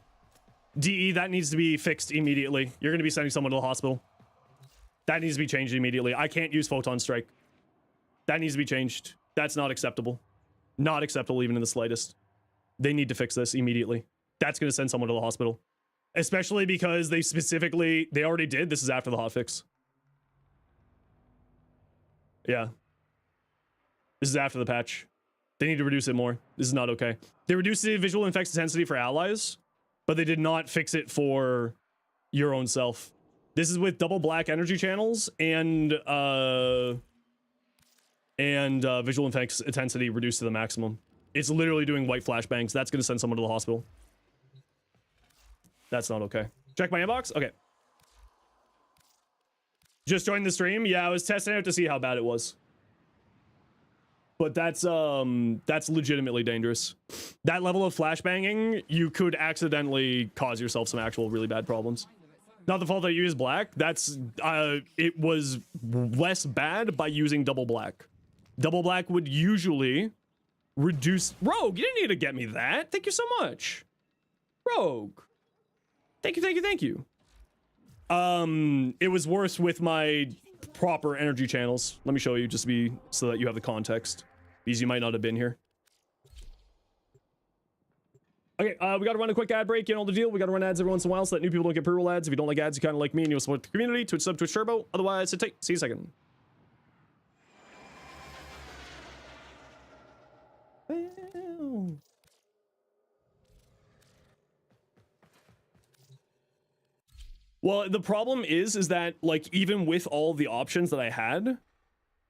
S1: DE, that needs to be fixed immediately. You're going to be sending someone to the hospital. That needs to be changed immediately. I can't use Photon Strike. That needs to be changed. That's not acceptable. Not acceptable even in the slightest. They need to fix this immediately. That's going to send someone to the hospital. Especially because they already did. This is after the hotfix. Yeah. This is after the patch. They need to reduce it more. This is not okay. They reduced the visual effects intensity for allies, but they did not fix it for your own self. This is with double black energy channels and visual effects intensity reduced to the maximum. It's literally doing white flashbangs. That's gonna send someone to the hospital. That's not okay. Check my inbox. Okay. Just joined the stream. Yeah, I was testing out to see how bad it was. But that's legitimately dangerous. That level of flashbanging, you could accidentally cause yourself some actual really bad problems. Not the fault that you use black. That's it was less bad by using double black. Double black would usually reduce. Rogue, you didn't need to get me that. Thank you so much. Rogue. Thank you, thank you, thank you. It was worse with my proper energy channels. Let me show you just to be so that you have the context. Because you might not have been here. Okay, we gotta run a quick ad break. You know the deal. We gotta run ads every once in a while so that new people don't get pre-roll ads. If you don't like ads, you kind of like me and you'll support the community. Twitch sub, Twitch Turbo. Otherwise, sit tight. See you in a second. Well, the problem is that, like, even with all the options that I had,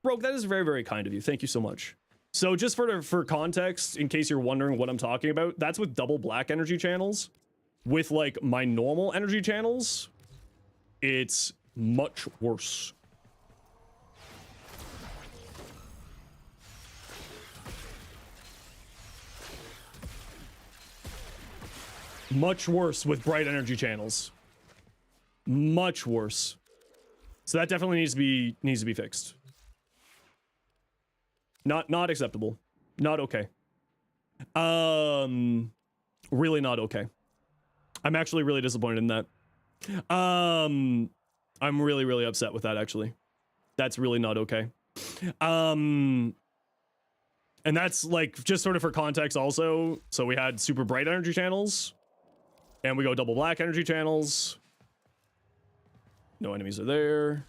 S1: Rogue, that is very, very kind of you. Thank you so much. So just for context, in case you're wondering what I'm talking about, that's with double black energy channels. With, like, my normal energy channels, it's much worse. Much worse with bright energy channels. Much worse. So that definitely needs to be fixed. Not acceptable. Not okay. Really not okay. I'm actually really disappointed in that. I'm really, really upset with that, actually. That's really not okay. And that's, like, just sort of for context also. So we had super bright energy channels. And we go double black energy channels. No enemies are there.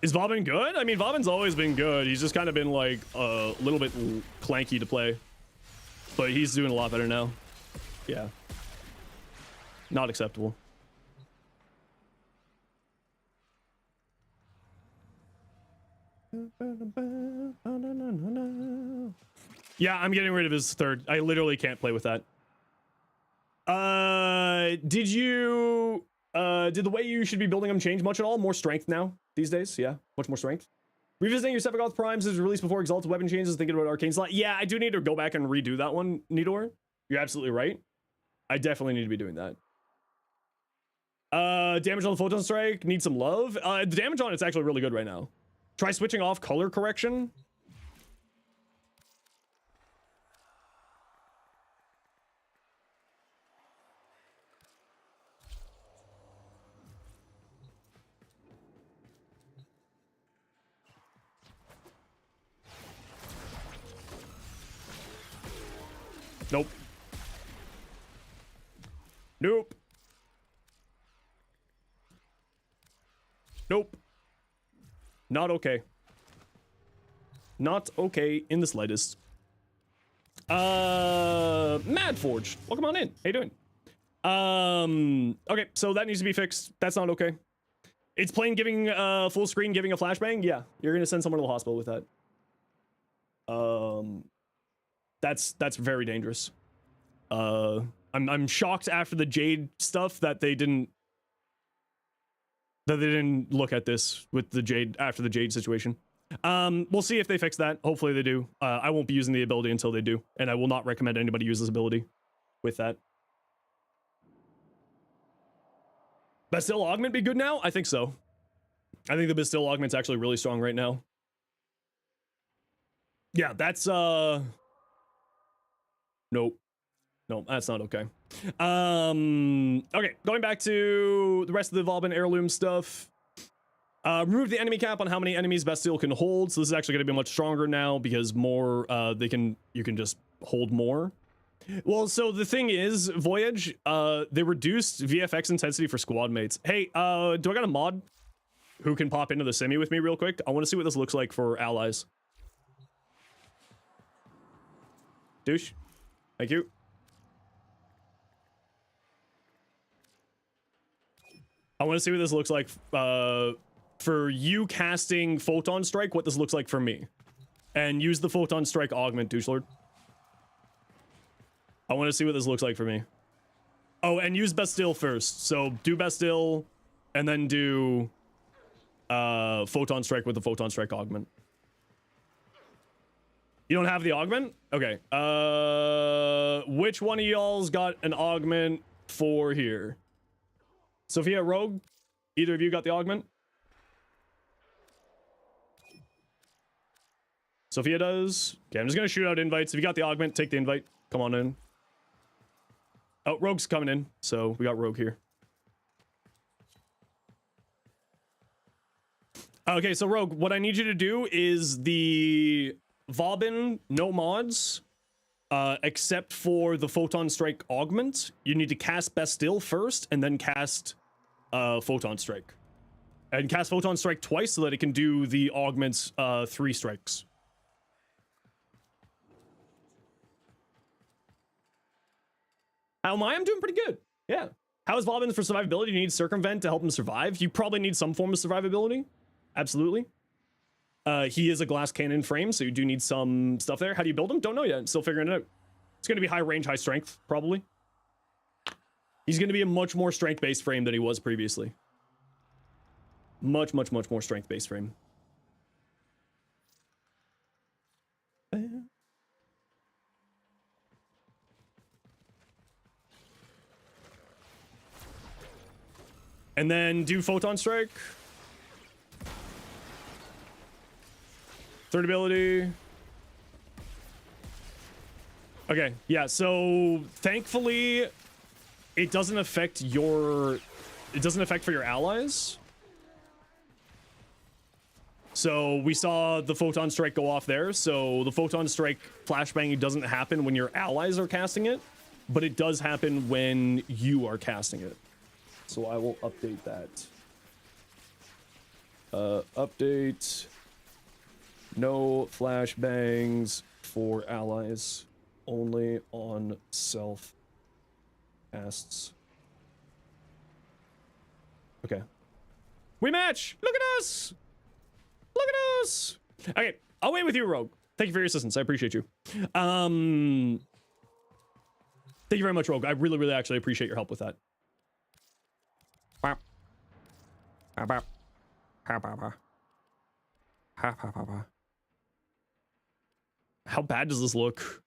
S1: Is Vauban good? I mean, Vauban's always been good. He's just kind of been, like, a little bit clanky to play. But he's doing a lot better now. Yeah. Not acceptable. Yeah, I'm getting rid of his third. I literally can't play with that. Did the way you should be building them change much at all? More strength now these days? Yeah, much more strength. Revisiting your Sephiroth Primes is released before Exalted Weapon changes. Thinking about Arcane Slot. Yeah, I do need to go back and redo that one, Nidor. You're absolutely right. I definitely need to be doing that. Damage on the Photon Strike needs some love. The damage on it's actually really good right now. Try switching off color correction. Nope. Nope. Nope. Not okay. Not okay in the slightest. Madforge, welcome on in. How you doing? Okay, so that needs to be fixed. That's not okay. It's plain giving full screen, giving a flashbang. Yeah, you're gonna send someone to the hospital with that. That's very dangerous. I'm shocked after the Jade stuff that they didn't look at this with the Jade after the Jade situation. We'll see if they fix that. Hopefully they do. I won't be using the ability until they do, and I will not recommend anybody use this ability with that. Bastille Augment be good now? I think so. I think the Bastille Augment's actually really strong right now. Yeah, that's nope. No, that's not okay. Okay, going back to the rest of the Vauban Heirloom stuff. Remove the enemy cap on how many enemies Bastille can hold. So this is actually going to be much stronger now because more you can just hold more. Well, so the thing is, Voyage, they reduced VFX intensity for squad mates. Hey, do I got a mod who can pop into the semi with me real quick? I want to see what this looks like for allies. Douche. Thank you. I want to see what this looks like for you casting Photon Strike, what this looks like for me. And use the Photon Strike augment, Douchelord. I want to see what this looks like for me. Oh, and use Bastille first. So do Bastille, and then do Photon Strike with the Photon Strike augment. You don't have the augment? Okay. Which one of y'all's got an augment for here? Sophia, Rogue? Either of you got the augment? Sophia does. Okay, I'm just gonna shoot out invites. If you got the augment, take the invite. Come on in. Oh, Rogue's coming in, so we got Rogue here. Okay, so Rogue, what I need you to do is the Vauban, no mods, except for the Photon Strike augment. You need to cast Bastille first, and then cast Photon Strike. And cast Photon Strike twice so that it can do the augment's 3 strikes. How am I? I'm doing pretty good. Yeah. How is Vauban for survivability? You need Circumvent to help him survive. You probably need some form of survivability. Absolutely. He is a glass cannon frame, so you do need some stuff there. How do you build him? Don't know yet. Still figuring it out. It's going to be high range, high strength, probably. He's going to be a much more strength-based frame than he was previously. Much, much, much more strength-based frame. And then do Photon Strike. Third ability. Okay, yeah, so thankfully it doesn't affect your... It doesn't affect for your allies. So we saw the Photon Strike go off there. So the Photon Strike flashbang doesn't happen when your allies are casting it, but it does happen when you are casting it. So I will update that. Update. No flashbangs for allies. Only on self casts. Okay. We match! Look at us! Look at us! Okay, I'll wait with you, Rogue. Thank you for your assistance. I appreciate you. Thank you very much, Rogue. I really, really actually appreciate your help with that. How bad does this look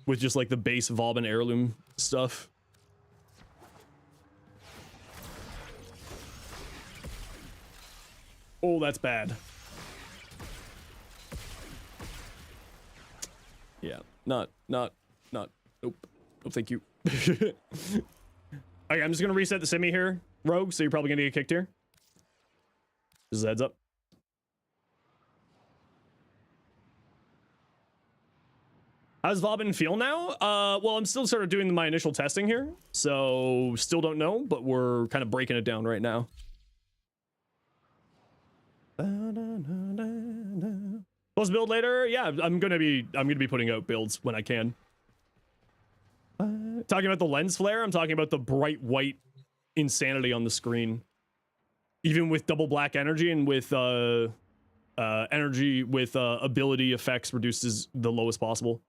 S1: with just like the base Vauban Heirloom stuff? Oh, that's bad. Yeah, nope. Nope, thank you. Okay, I'm just gonna reset the semi here, Rogue, so you're probably gonna get kicked here. Just a heads up. How's Vauban feel now? Well, I'm still sort of doing my initial testing here, so still don't know, but we're kind of breaking it down right now. Post build later? Yeah, I'm gonna be putting out builds when I can. Talking about the lens flare, I'm talking about the bright white insanity on the screen. Even with double black energy and with energy with ability effects reduced as the lowest possible.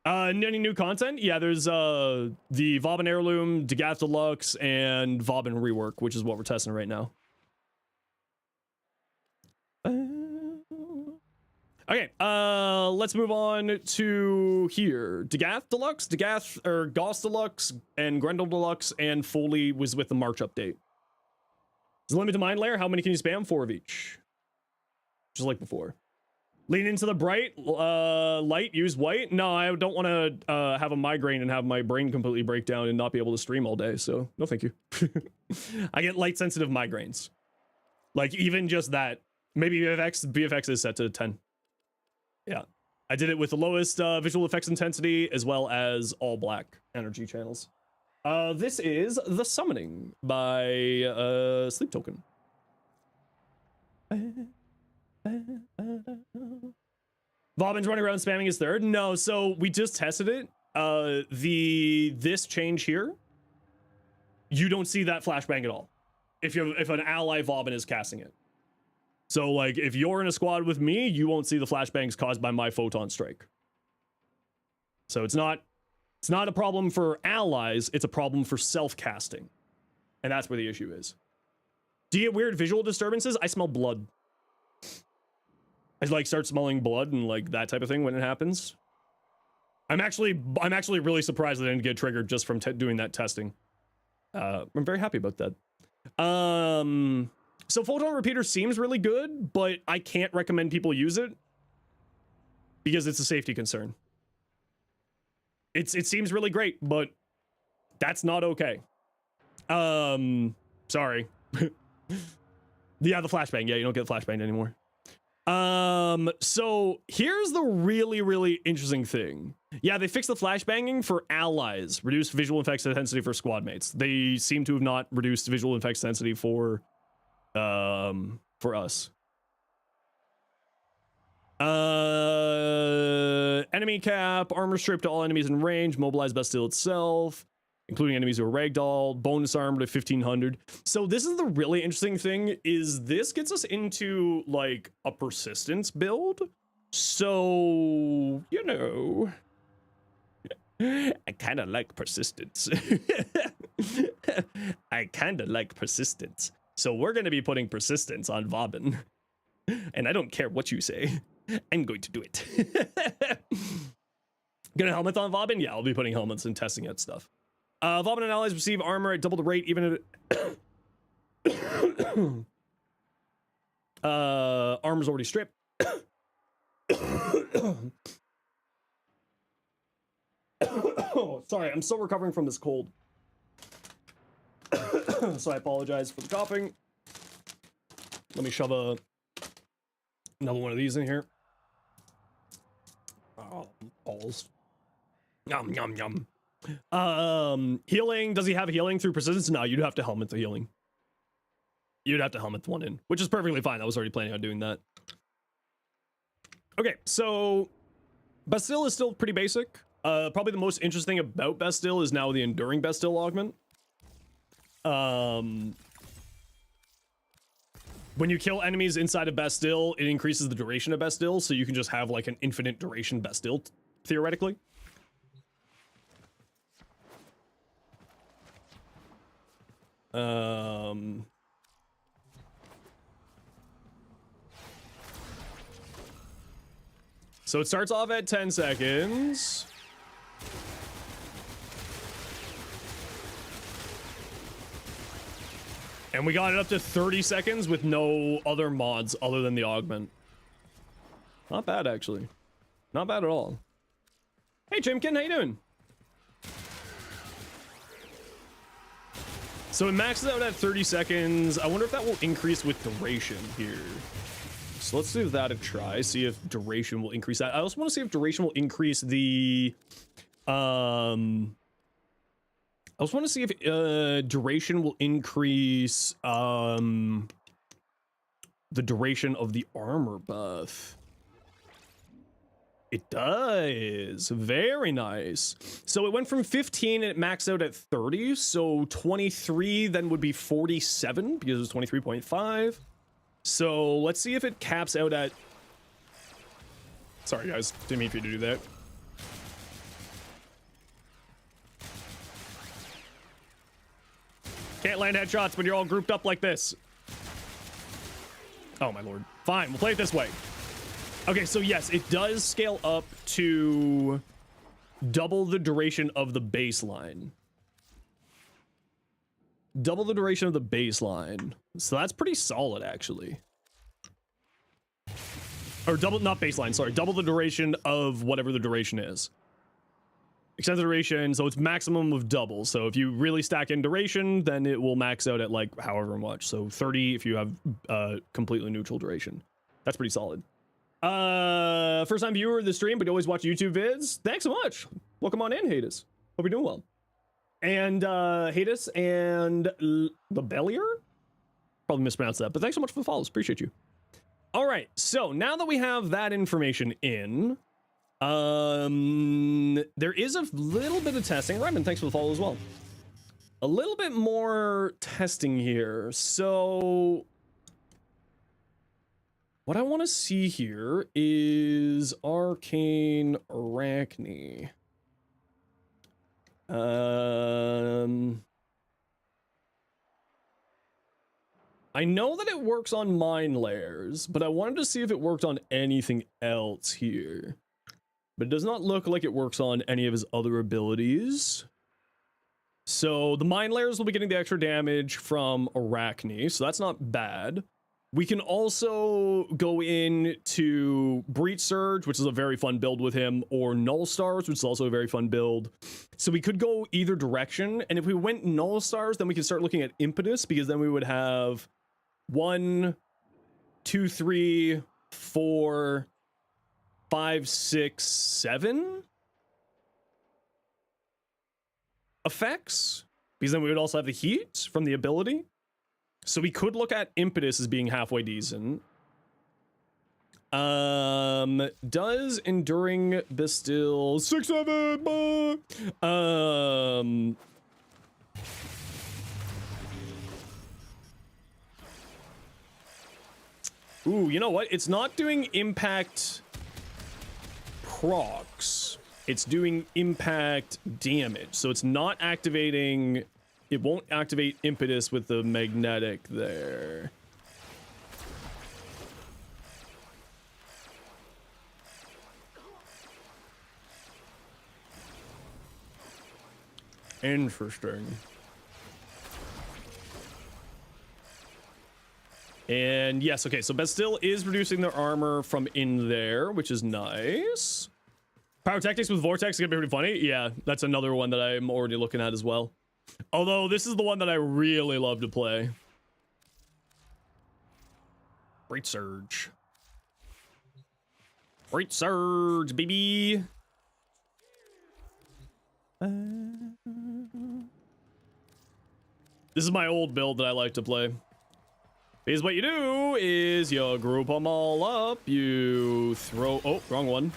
S1: Any new content? Yeah, there's the Vauban Heirloom, Dagath Deluxe, and Vauban Rework, which is what we're testing right now. Okay, let's move on to here. Dagath Deluxe, Goss Deluxe, and Grendel Deluxe, and Foley was with the March update. Is limited mind layer? How many can you spam? 4 of each. Just like before. Lean into the bright, light, use white. No, I don't want to have a migraine and have my brain completely break down and not be able to stream all day, so no thank you. I get light sensitive migraines. Like even just that. Maybe VFX is set to 10. Yeah. I did it with the lowest visual effects intensity as well as all black energy channels. This is The Summoning by Sleep Token. Vauban's running around spamming his third. No, so we just tested it. This change here you don't see that flashbang at all if an ally Vauban is casting it. So like if you're in a squad with me, you won't see the flashbangs caused by my photon strike. So it's not a problem for allies, it's a problem for self-casting. And that's where the issue is. Do you get weird visual disturbances? I smell blood. I like start smelling blood and like that type of thing when it happens. I'm actually really surprised that I didn't get triggered just from doing that testing. I'm very happy about that. So photon repeater seems really good, but I can't recommend people use it because it's a safety concern. It seems really great, but that's not okay. Sorry. Yeah, the flashbang. Yeah, you don't get flashbang anymore. So here's the really, really interesting thing. Yeah, they fixed the flashbanging for allies, reduced visual effects intensity for squad mates. They seem to have not reduced visual effects intensity for us. Enemy cap, armor strip to all enemies in range, mobilize Bastille itself, including enemies who are ragdoll, bonus armor to 1500. So this is the really interesting thing, is this gets us into like a persistence build. So, you know, I kind of like persistence. I kind of like persistence. So we're going to be putting persistence on Vauban. And I don't care what you say. I'm going to do it. Gonna helmet on Vauban? Yeah, I'll be putting helmets and testing out stuff. Vauban and allies receive armor at double the rate, even if armor's already stripped. Sorry, I'm still recovering from this cold. So I apologize for the coughing. Let me shove another one of these in here. Oh, balls. Yum, yum, yum. Healing. Does he have healing through persistence? No, you'd have to helmet the healing. You'd have to helmet the one in, which is perfectly fine. I was already planning on doing that. Okay, so Bastille is still pretty basic. Probably the most interesting about Bastille is now the Enduring Bastille augment. When you kill enemies inside of Bastille, it increases the duration of Bastille, so you can just have like an infinite duration Bastille, theoretically. So it starts off at 10 seconds. And we got it up to 30 seconds with no other mods other than the augment. Not bad, actually. Not bad at all. Hey, Chimkin, how you doing? So it maxes out at 30 seconds. I wonder if that will increase with duration here. So let's give that a try. See if duration will increase that. I also want to see if duration will increase the... I also want to see if duration will increase the duration of the armor buff. It does. Very nice. So it went from 15 and it maxed out at 30. So 23 then would be 47 because it's 23.5. So let's see if it caps out at... Sorry guys, didn't mean for you to do that. Can't land headshots when you're all grouped up like this. Oh my lord. Fine, we'll play it this way. Okay, so yes, it does scale up to double the duration of the baseline. Double the duration of the baseline. So that's pretty solid, actually. Or double, not baseline, sorry. Double the duration of whatever the duration is. Extend the duration, so it's maximum of double. So if you really stack in duration, then it will max out at like however much. So 30 if you have completely neutral duration. That's pretty solid. First time viewer of the stream, but you always watch YouTube vids. Thanks so much. Welcome on in, Hades. Hope you're doing well. And Hades and the Bellier? Probably mispronounced that, but thanks so much for the follows. Appreciate you. All right, so now that we have that information in, there is a little bit of testing. Ryman, thanks for the follow as well. a little bit more testing here. So what I want to see here is Arcane Arachne. I know that it works on mine layers, but I wanted to see if it worked on anything else here. But it does not look like it works on any of his other abilities. So the mine layers will be getting the extra damage from Arachne, so that's not bad. We can also go into Breach Surge, which is a very fun build with him, or Null Stars, which is also a very fun build. So we could go either direction, and if we went Null Stars, then we could start looking at Impetus, because then we would have 1, 2, 3, 4, 5, 6, 7 effects, because then we would also have the heat from the ability. So we could look at Impetus as being halfway decent. Does Enduring Bastille 6-7? Ooh, you know what? It's not doing impact procs. It's doing impact damage. So it's not activating... It won't activate Impetus with the magnetic there. Interesting. And yes, okay, so Bastille is reducing their armor from in there, which is nice. Pyrotechnics with Vortex is gonna be pretty funny. Yeah, that's another one that I'm already looking at as well. Although this is the one that I really love to play. Great Surge. Great Surge, baby. This is my old build that I like to play. Because what you do is you group them all up, you throw... Oh, wrong one.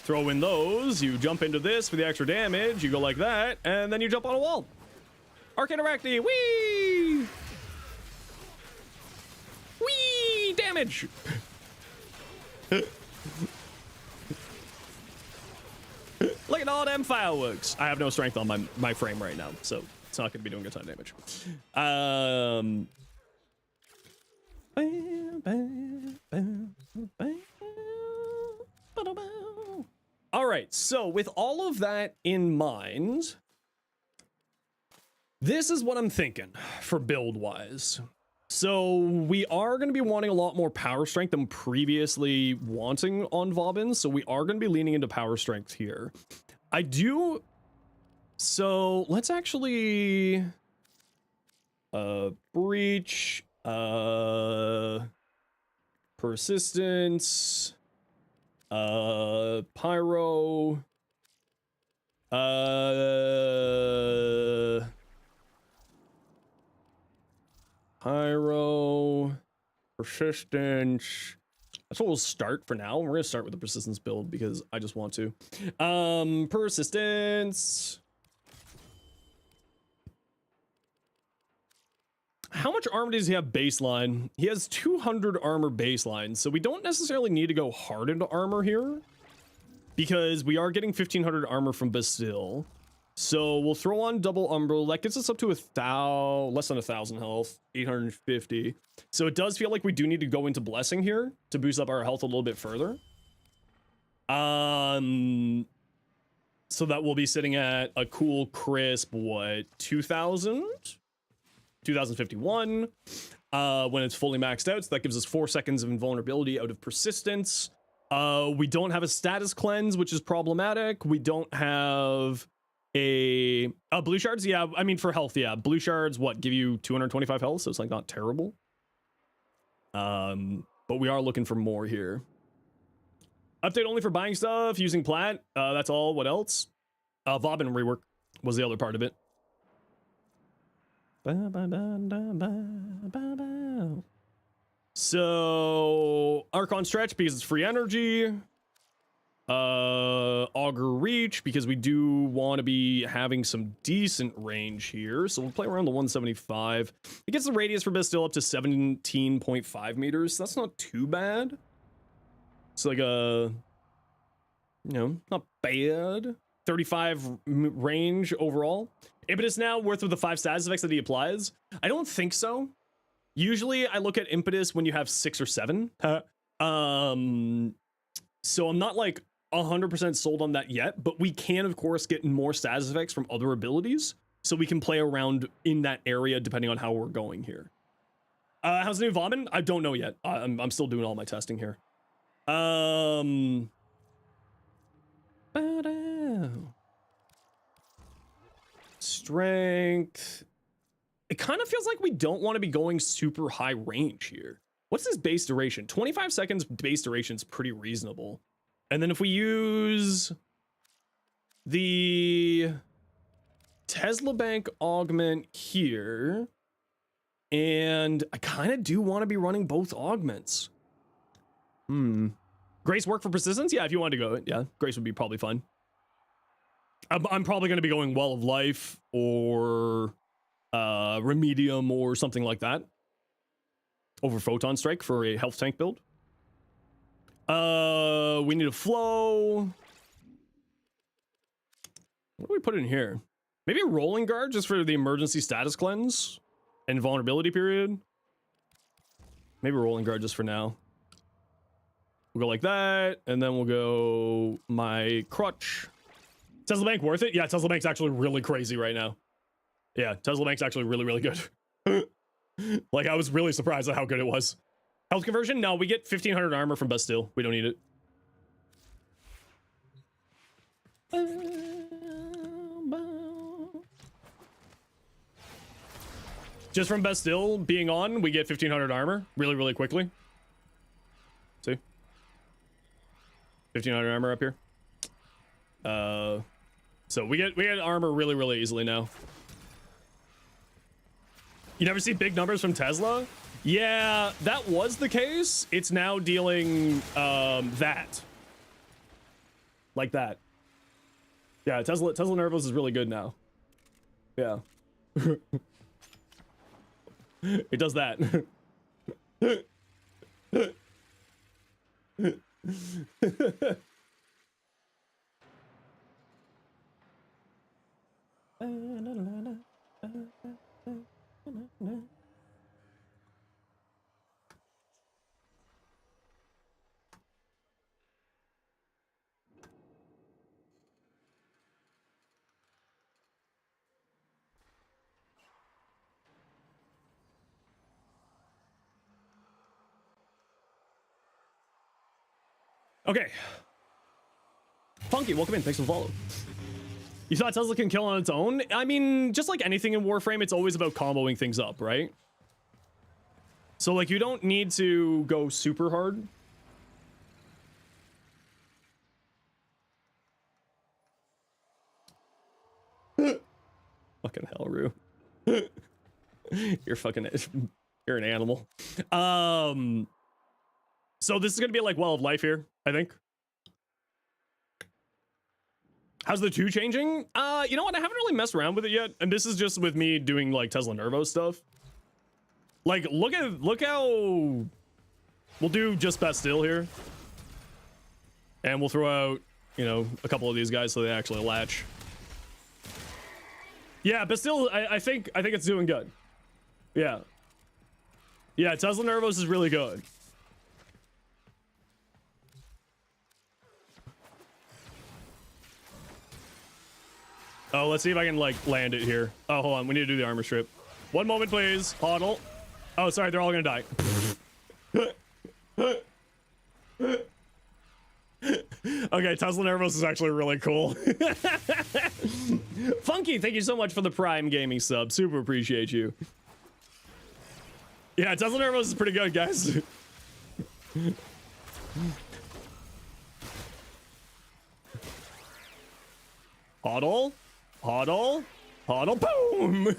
S1: Throw in those, you jump into this for the extra damage, you go like that, and then you jump on a wall. Arcane Arachne, whee! Whee! Damage! Look at all them fireworks. I have no strength on my frame right now, so it's not going to be doing a ton of damage. All right, so with all of that in mind, this is what I'm thinking for build-wise. So we are going to be wanting a lot more power strength than previously wanting on Vauban, so we are going to be leaning into power strength here. I do... So let's actually... Breach... Persistence... Pyro... Pyro... Persistence... That's what we'll start for now. We're going to start with the persistence build because I just want to. Persistence... How much armor does he have baseline? He has 200 armor baseline, so we don't necessarily need to go hard into armor here because we are getting 1500 armor from Bastille. So we'll throw on double umbral. That gets us up to less than 1,000 health, 850. So it does feel like we do need to go into blessing here to boost up our health a little bit further. So that we'll be sitting at a cool crisp, what, 2,000? 2051 when it's fully maxed out, so that gives us 4 seconds of invulnerability out of persistence. We don't have a status cleanse, which is problematic. We don't have a blue shards. Yeah, I mean for health, yeah, blue shards what give you 225 health, so it's like not terrible. But we are looking for more here. Update only for buying stuff using plat. That's all. What else? Vauban rework was the other part of it. So Archon stretch because it's free energy. Augur reach, because we do want to be having some decent range here, so we'll play around the 175. It gets the radius for Bastille up to 17.5 meters. That's not too bad. It's like a, you know, not bad. 35 range overall. Impetus now worth with the 5 status effects that he applies. I don't think so. Usually I look at impetus when you have 6 or 7. So I'm not like 100% sold on that yet, but we can of course get more status effects from other abilities, so we can play around in that area depending on how we're going here. How's the new Vauban? I don't know yet. I'm still doing all my testing here. Strength. It kind of feels like we don't want to be going super high range here. What's this base duration? 25 seconds base duration is pretty reasonable. And then if we use the Tesla Bank augment here, and I kind of do want to be running both augments. Grace work for persistence? Yeah, if you wanted to go, yeah, Grace would be probably fun. I'm probably going to be going Well of Life or Remedium or something like that over Photon Strike for a health tank build. We need a flow. What do we put in here? Maybe a Rolling Guard just for the emergency status cleanse and vulnerability period. Maybe a Rolling Guard just for now. We'll go like that, and then we'll go my crutch. Tesla Bank worth it? Yeah, Tesla Bank's actually really crazy right now. Yeah, Tesla Bank's actually really, really good. Like, I was really surprised at how good it was. Health conversion? No, we get 1500 armor from Bastille. We don't need it. Just from Bastille being on, we get 1500 armor really, really quickly. See? 1500 armor up here. So we get armor really, really easily now. You never see big numbers from Tesla? Yeah, that was the case. It's now dealing that. Like that. Yeah, Tesla Nervos is really good now. Yeah. It does that. Okay. Funky, welcome in. Thanks for the follow. You thought Tesla can kill on its own? I mean, just like anything in Warframe, it's always about comboing things up, right? So, like, you don't need to go super hard. Fucking hell, Rue. You're fucking... You're an animal. So this is gonna be like Well of Life here, I think. How's the 2 changing? You know what? I haven't really messed around with it yet, and this is just with me doing like Tesla Nervo stuff. Like, look how we'll do just Bastille here, and we'll throw out, you know, a couple of these guys so they actually latch. Yeah, Bastille, I think it's doing good. Yeah. Yeah, Tesla Nervos is really good. Oh, let's see if I can, like, land it here. Oh, hold on. We need to do the armor strip. One moment, please. Hodl. Oh, sorry. They're all gonna die. Okay, Tesla Nervos is actually really cool. Funky, thank you so much for the Prime Gaming sub. Super appreciate you. Yeah, Tesla Nervos is pretty good, guys. Hodl. Hodl. Hodl. Boom.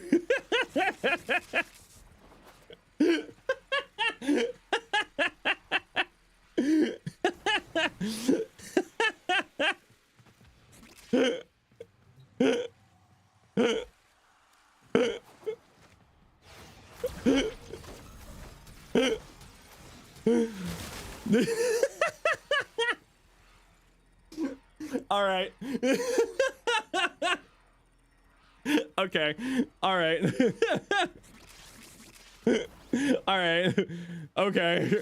S1: All right. Okay. All right. All right. Okay.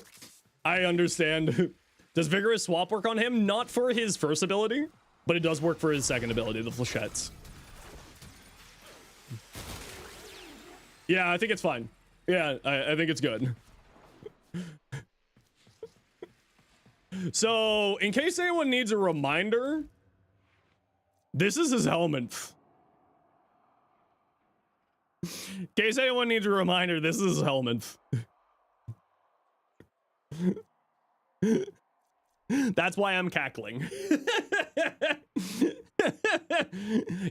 S1: I understand. Does Vigorous Swap work on him? Not for his first ability, but it does work for his second ability, the Flechettes. Yeah, I think it's fine. Yeah, I think it's good. So, in case anyone needs a reminder, this is his helmet. In case anyone needs a reminder, this is his helmet. That's why I'm cackling.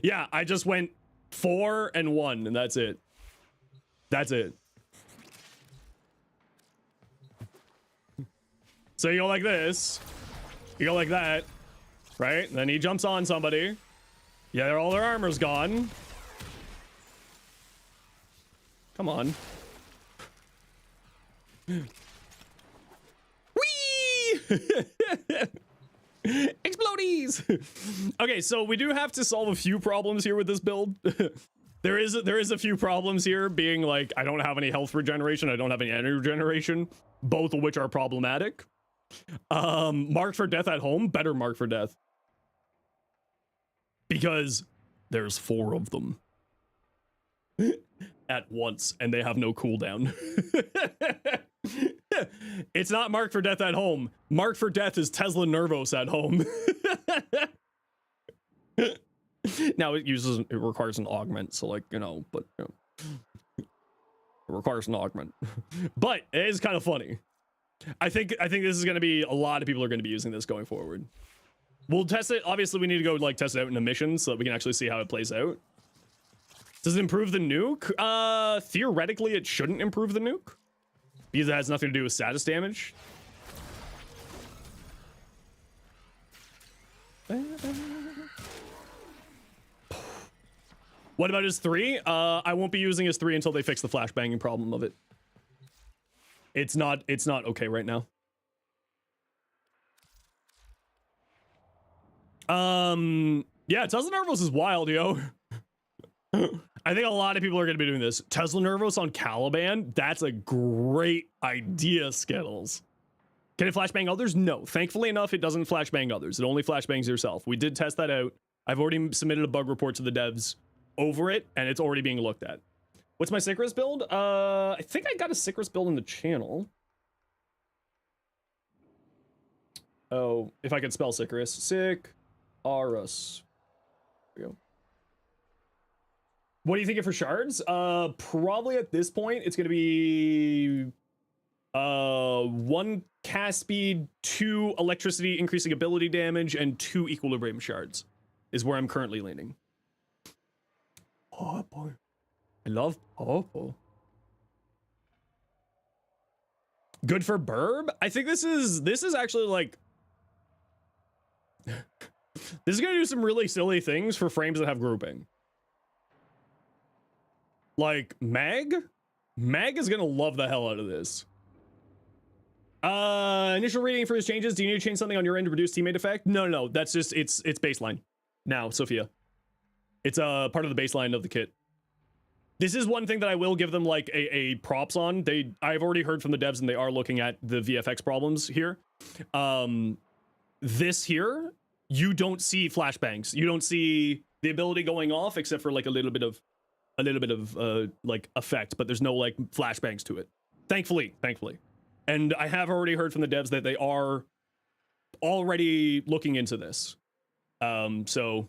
S1: Yeah, I just went 4 and 1, and that's it. That's it. So you go like this. You go like that. Right? And then he jumps on somebody. Yeah, all their armor's gone. Come on. Whee! Explodies! Okay, so we do have to solve a few problems here with this build. There is a few problems here, being like, I don't have any health regeneration, I don't have any energy regeneration, both of which are problematic. Marked for death at home, better mark for death. Because there's 4 of them. At once, and they have no cooldown. It's not marked for death at home. Marked for death is Tesla Nervos at home. Now it requires an augment, so like, you know, but you know, it requires an augment. But it is kind of funny. I think this is going to be, a lot of people are going to be using this going forward. We'll test it. Obviously, we need to go like test it out in a mission so that we can actually see how it plays out. Does it improve the nuke? Theoretically, it shouldn't improve the nuke because it has nothing to do with status damage. What about his 3? I won't be using his 3 until they fix the flashbanging problem of it. It's not okay right now. Yeah, Tesla Nervos is wild, yo. I think a lot of people are going to be doing this. Tesla Nervos on Caliban? That's a great idea, Skittles. Can it flashbang others? No. Thankfully enough, it doesn't flashbang others. It only flashbangs yourself. We did test that out. I've already submitted a bug report to the devs over it, and it's already being looked at. What's my Sickris build? I think I got a Sickris build in the channel. Oh, if I could spell Sickris. Sick-arus. There we go. What do you think for shards? Probably at this point, it's going to be 1 cast speed, 2 electricity increasing ability damage, and 2 equilibrium shards is where I'm currently leaning. Oh boy, I love purple. Good for Burb? I think this is actually like this is gonna do some really silly things for frames that have grouping. Like Mag is gonna love the hell out of this. Initial rating for his changes. Do you need to change something on your end to reduce teammate effect? No, that's just it's baseline now, Sophia. It's a part of the baseline of the kit. This is one thing that I will give them like a props on. I've already heard from the devs and they are looking at the VFX problems here. This here, you don't see flashbangs. You don't see the ability going off except for like a little bit of like effect, but there's no like flashbangs to it. Thankfully. And I have already heard from the devs that they are already looking into this. So,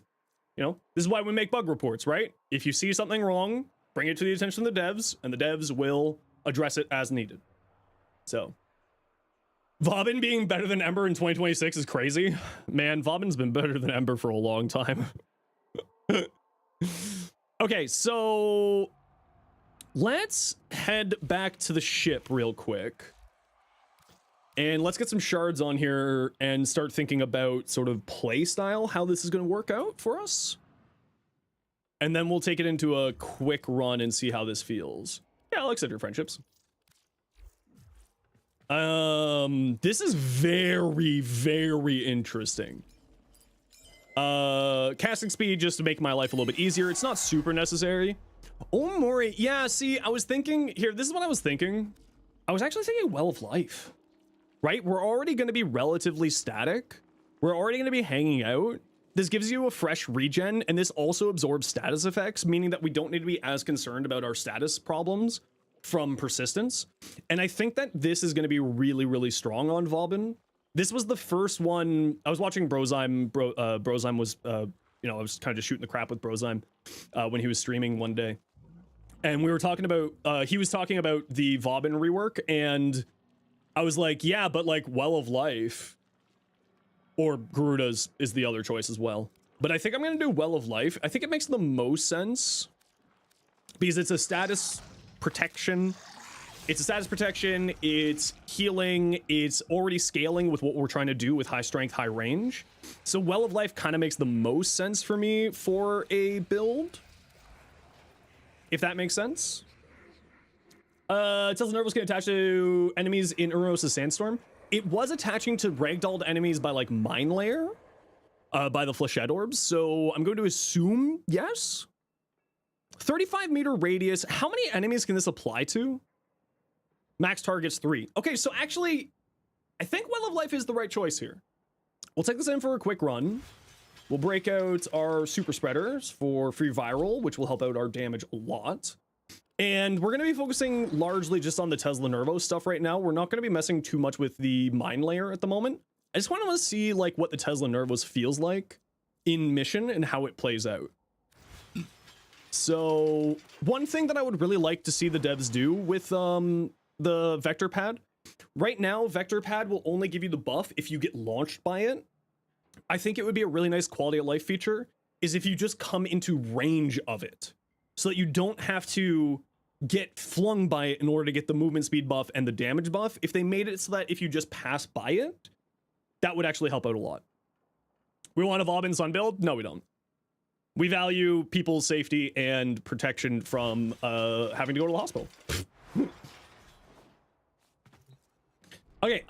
S1: you know, this is why we make bug reports, right? If you see something wrong, bring it to the attention of the devs, and the devs will address it as needed. So, Vauban being better than Ember in 2026 is crazy. Man, Vauban's been better than Ember for a long time. Okay, so let's head back to the ship real quick. And let's get some shards on here and start thinking about sort of play style, how this is going to work out for us. And then we'll take it into a quick run and see how this feels. Yeah, I'll accept your friendships. This is very, very interesting. Casting speed just to make my life a little bit easier. It's not super necessary. Oh, Mori. Yeah, see, I was thinking here. This is what I was thinking. I was actually thinking Well of Life, right? We're already going to be relatively static. We're already going to be hanging out. This gives you a fresh regen, and this also absorbs status effects, meaning that we don't need to be as concerned about our status problems from persistence. And I think that this is going to be really, really strong on Vauban. This was the first one. I was watching Brozyme. Brozyme was, you know, I was kind of just shooting the crap with Brozyme when he was streaming one day. And we were talking about, he was talking about the Vauban rework, and I was like, yeah, but like Well of Life or Garuda's is the other choice as well. But I think I'm going to do Well of Life. I think it makes the most sense because it's a status protection. It's a status protection, it's healing, it's already scaling with what we're trying to do with high strength, high range. So Well of Life kind of makes the most sense for me for a build, if that makes sense. Tesla Nervous can attach to enemies in Uros' Sandstorm. It was attaching to ragdolled enemies by like Mine Layer, by the Flechette Orbs, so I'm going to assume yes. 35-meter radius, how many enemies can this apply to? Max targets 3. Okay, so actually, I think Well of Life is the right choice here. We'll take this in for a quick run. We'll break out our super spreaders for free viral, which will help out our damage a lot. And we're going to be focusing largely just on the Tesla Nervo stuff right now. We're not going to be messing too much with the Mine Layer at the moment. I just want to see like what the Tesla Nervos feels like in mission and how it plays out. So one thing that I would really like to see the devs do with the vector pad. Right now, vector pad will only give you the buff if you get launched by it. I think it would be a really nice quality of life feature is if you just come into range of it so that you don't have to get flung by it in order to get the movement speed buff and the damage buff. If they made it so that if you just pass by it, that would actually help out a lot. We want a Vauban Sun build? No, we don't. We value people's safety and protection from having to go to the hospital. Okay,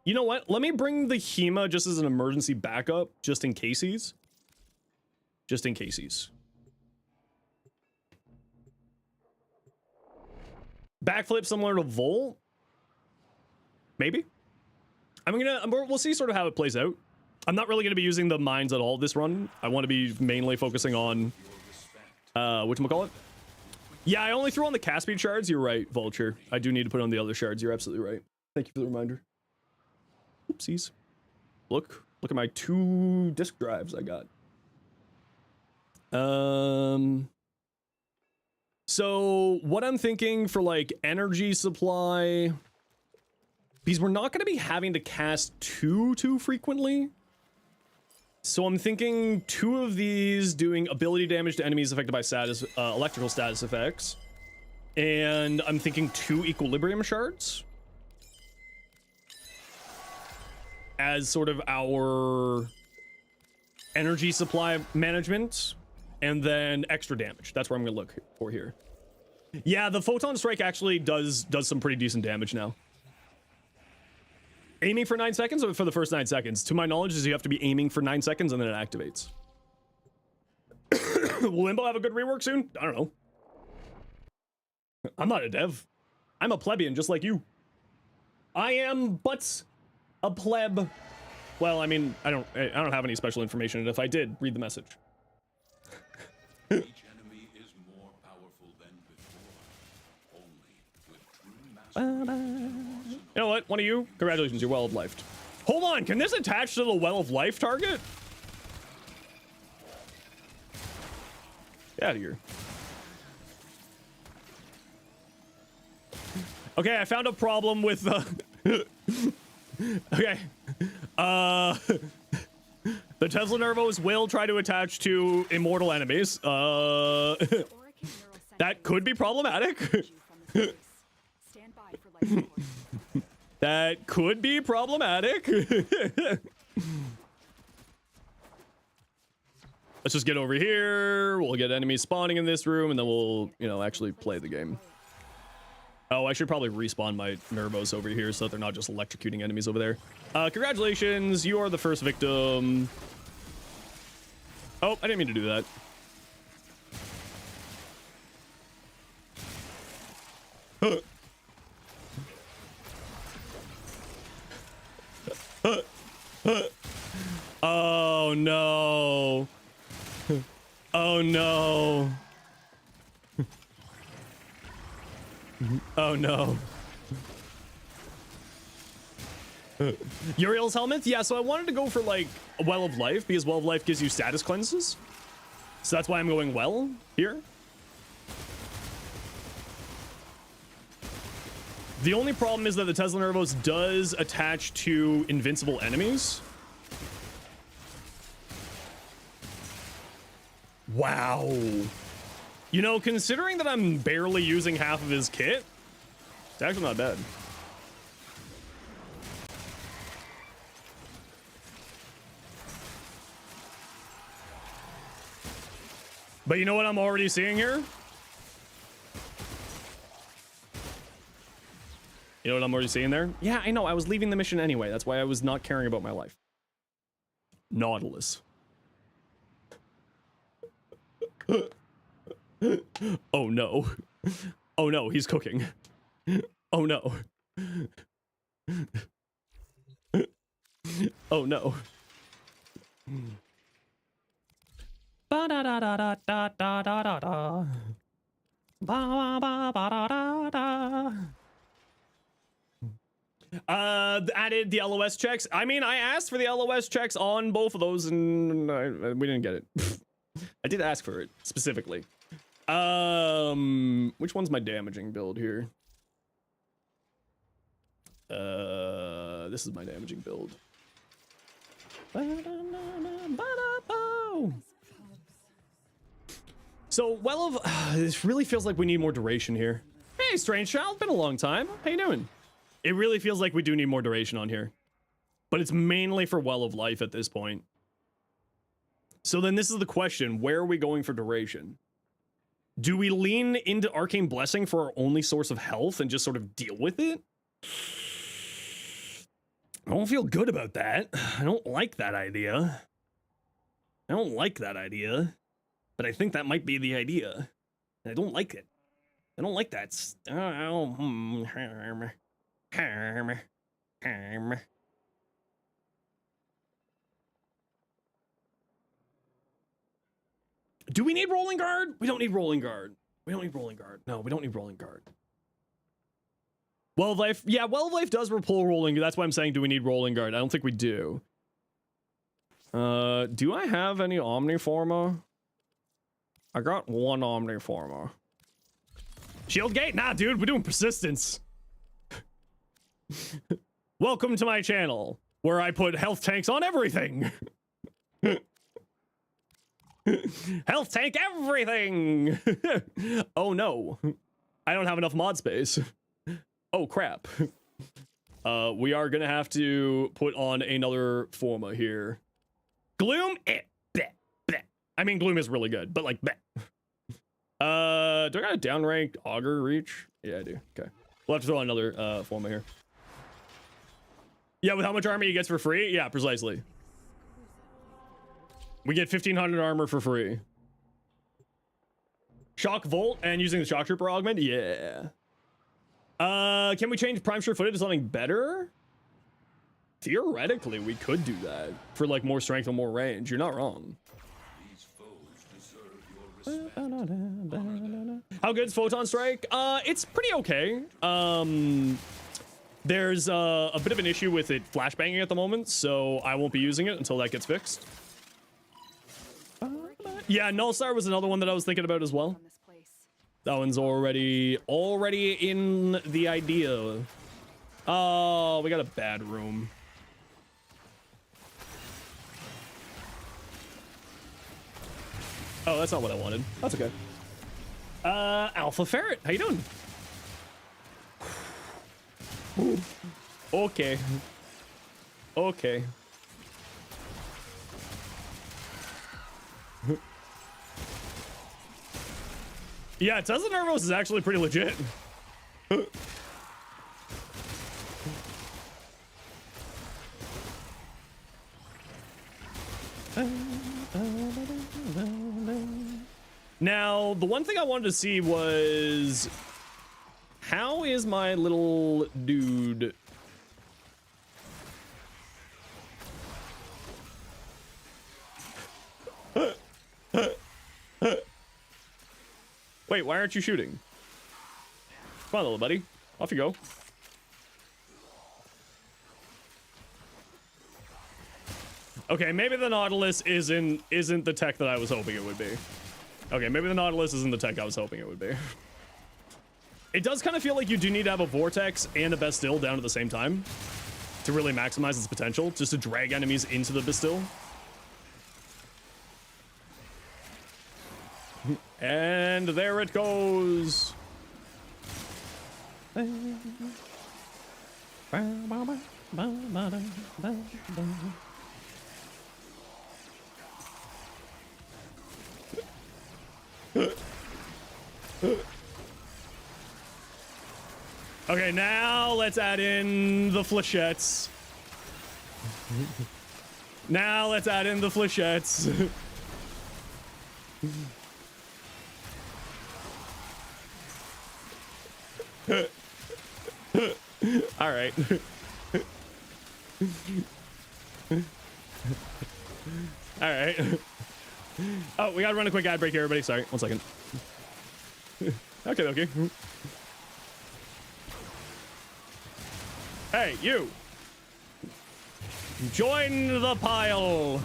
S1: you know what? Let me bring the Hema just as an emergency backup, just in casesies. Just in casesies. Backflip similar to Volt? Maybe. We'll see sort of how it plays out. I'm not really going to be using the mines at all this run. I want to be mainly focusing on, whatchamacallit? Yeah, I only threw on the cast speed shards. You're right, Vulture. I do need to put on the other shards. You're absolutely right. Thank you for the reminder. Oopsies. Look at my 2 disk drives I got. So what I'm thinking for like energy supply, because we're not going to be having to cast too frequently. So I'm thinking 2 of these doing ability damage to enemies affected by status, electrical status effects. And I'm thinking 2 equilibrium shards as sort of our energy supply management, and then extra damage. That's where I'm gonna look for here. Yeah, the photon strike actually does some pretty decent damage now. Aiming for 9 seconds or for the first 9 seconds? To my knowledge is you have to be aiming for 9 seconds and then it activates. Will Limbo have a good rework soon? I don't know. I'm not a dev. I'm a plebeian just like you. I am but a pleb. Well, I mean, I don't have any special information, and if I did, read the message.
S3: Each enemy is more powerful than before. Only with true mastery.
S1: You know what? One of you, congratulations, you're Well of Life. Hold on, can this attach to the Well of Life target? Get out of here. Okay, I found a problem with okay. The Tesla Nervos will try to attach to immortal enemies. That could be problematic. That could be problematic. Let's just get over here. We'll get enemies spawning in this room, and then we'll, you know, actually play the game. Oh, I should probably respawn my Nervos over here so that they're not just electrocuting enemies over there. Congratulations, you are the first victim. Oh, I didn't mean to do that. Oh no. Oh no. Oh no. Uriel's helmet? Yeah, so I wanted to go for like a Well of Life because Well of Life gives you status cleanses. So that's why I'm going well here. The only problem is that the Tesla Nervos does attach to invincible enemies. Wow. You know, considering that I'm barely using half of his kit, it's actually not bad. But you know what I'm already seeing here? You know what I'm already seeing there? Yeah, I know. I was leaving the mission anyway. That's why I was not caring about my life. Nautilus. Oh no. Oh no, he's cooking. Oh no. Oh no. Ba da da da da da da da da da. Ba ba ba da da da. Added the LOS checks. I mean, I asked for the LOS checks on both of those and we didn't get it. I did ask for it specifically. Which one's my damaging build here? This is my damaging build. So, well, this really feels like we need more duration here. Hey, Strange Child, been a long time. How you doing? It really feels like we do need more duration on here. But it's mainly for Well of Life at this point. So then this is the question. Where are we going for duration? Do we lean into Arcane Blessing for our only source of health and just sort of deal with it? I don't feel good about that. I don't like that idea. I don't like that idea. But I think that might be the idea. I don't like it. I don't like that. Do we need Rolling Guard? We don't need Rolling Guard. We don't need Rolling Guard. No, we don't need Rolling Guard. Well of Life. Yeah, Well of Life does pull Rolling. That's why I'm saying, do we need Rolling Guard? I don't think we do. Do I have any Omniforma? I got one Omniforma. Shield Gate? Nah, dude, we're doing Persistence. Welcome to my channel, where I put health tanks on everything. Health tank everything! Oh no. I don't have enough mod space. Oh crap. We are gonna have to put on another Forma here. Gloom? Bleh, bleh. I mean, Gloom is really good, but like, bleh. Do I got a downranked Augur Reach? Yeah, I do. Okay. We'll have to throw on another Forma here. Yeah, with how much armor he gets for free? Yeah, precisely. We get 1500 armor for free. Shock Volt and using the Shock Trooper augment? Yeah. Can we change Prime Sure Footed to something better? Theoretically, we could do that for like more strength and more range. You're not wrong.
S3: These foes deserve your respect.
S1: How good's Photon Strike? It's pretty okay. There's a bit of an issue with it flashbanging at the moment, so I won't be using it until that gets fixed. Yeah, Nullstar was another one that I was thinking about as well. That one's already in the idea. Oh, we got a bad room. Oh, that's not what I wanted. That's okay. Alpha Ferret, how you doing? Okay. Okay. Yeah, Tesla Nervos is actually pretty legit. Now, the one thing I wanted to see was, how is my little dude? Wait, why aren't you shooting? Come on, little buddy. Off you go. Okay, maybe the Nautilus isn't the tech that I was hoping it would be. Okay, maybe the Nautilus isn't the tech I was hoping it would be. It does kind of feel like you do need to have a Vortex and a Bastille down at the same time to really maximize its potential, just to drag enemies into the Bastille. And there it goes. Okay, now let's add in the flechettes. Now let's add in the flechettes. All right. All right. Oh, we gotta run a quick ad break here, everybody. Sorry, 1 second. Okay. Hey, you. Join the pile.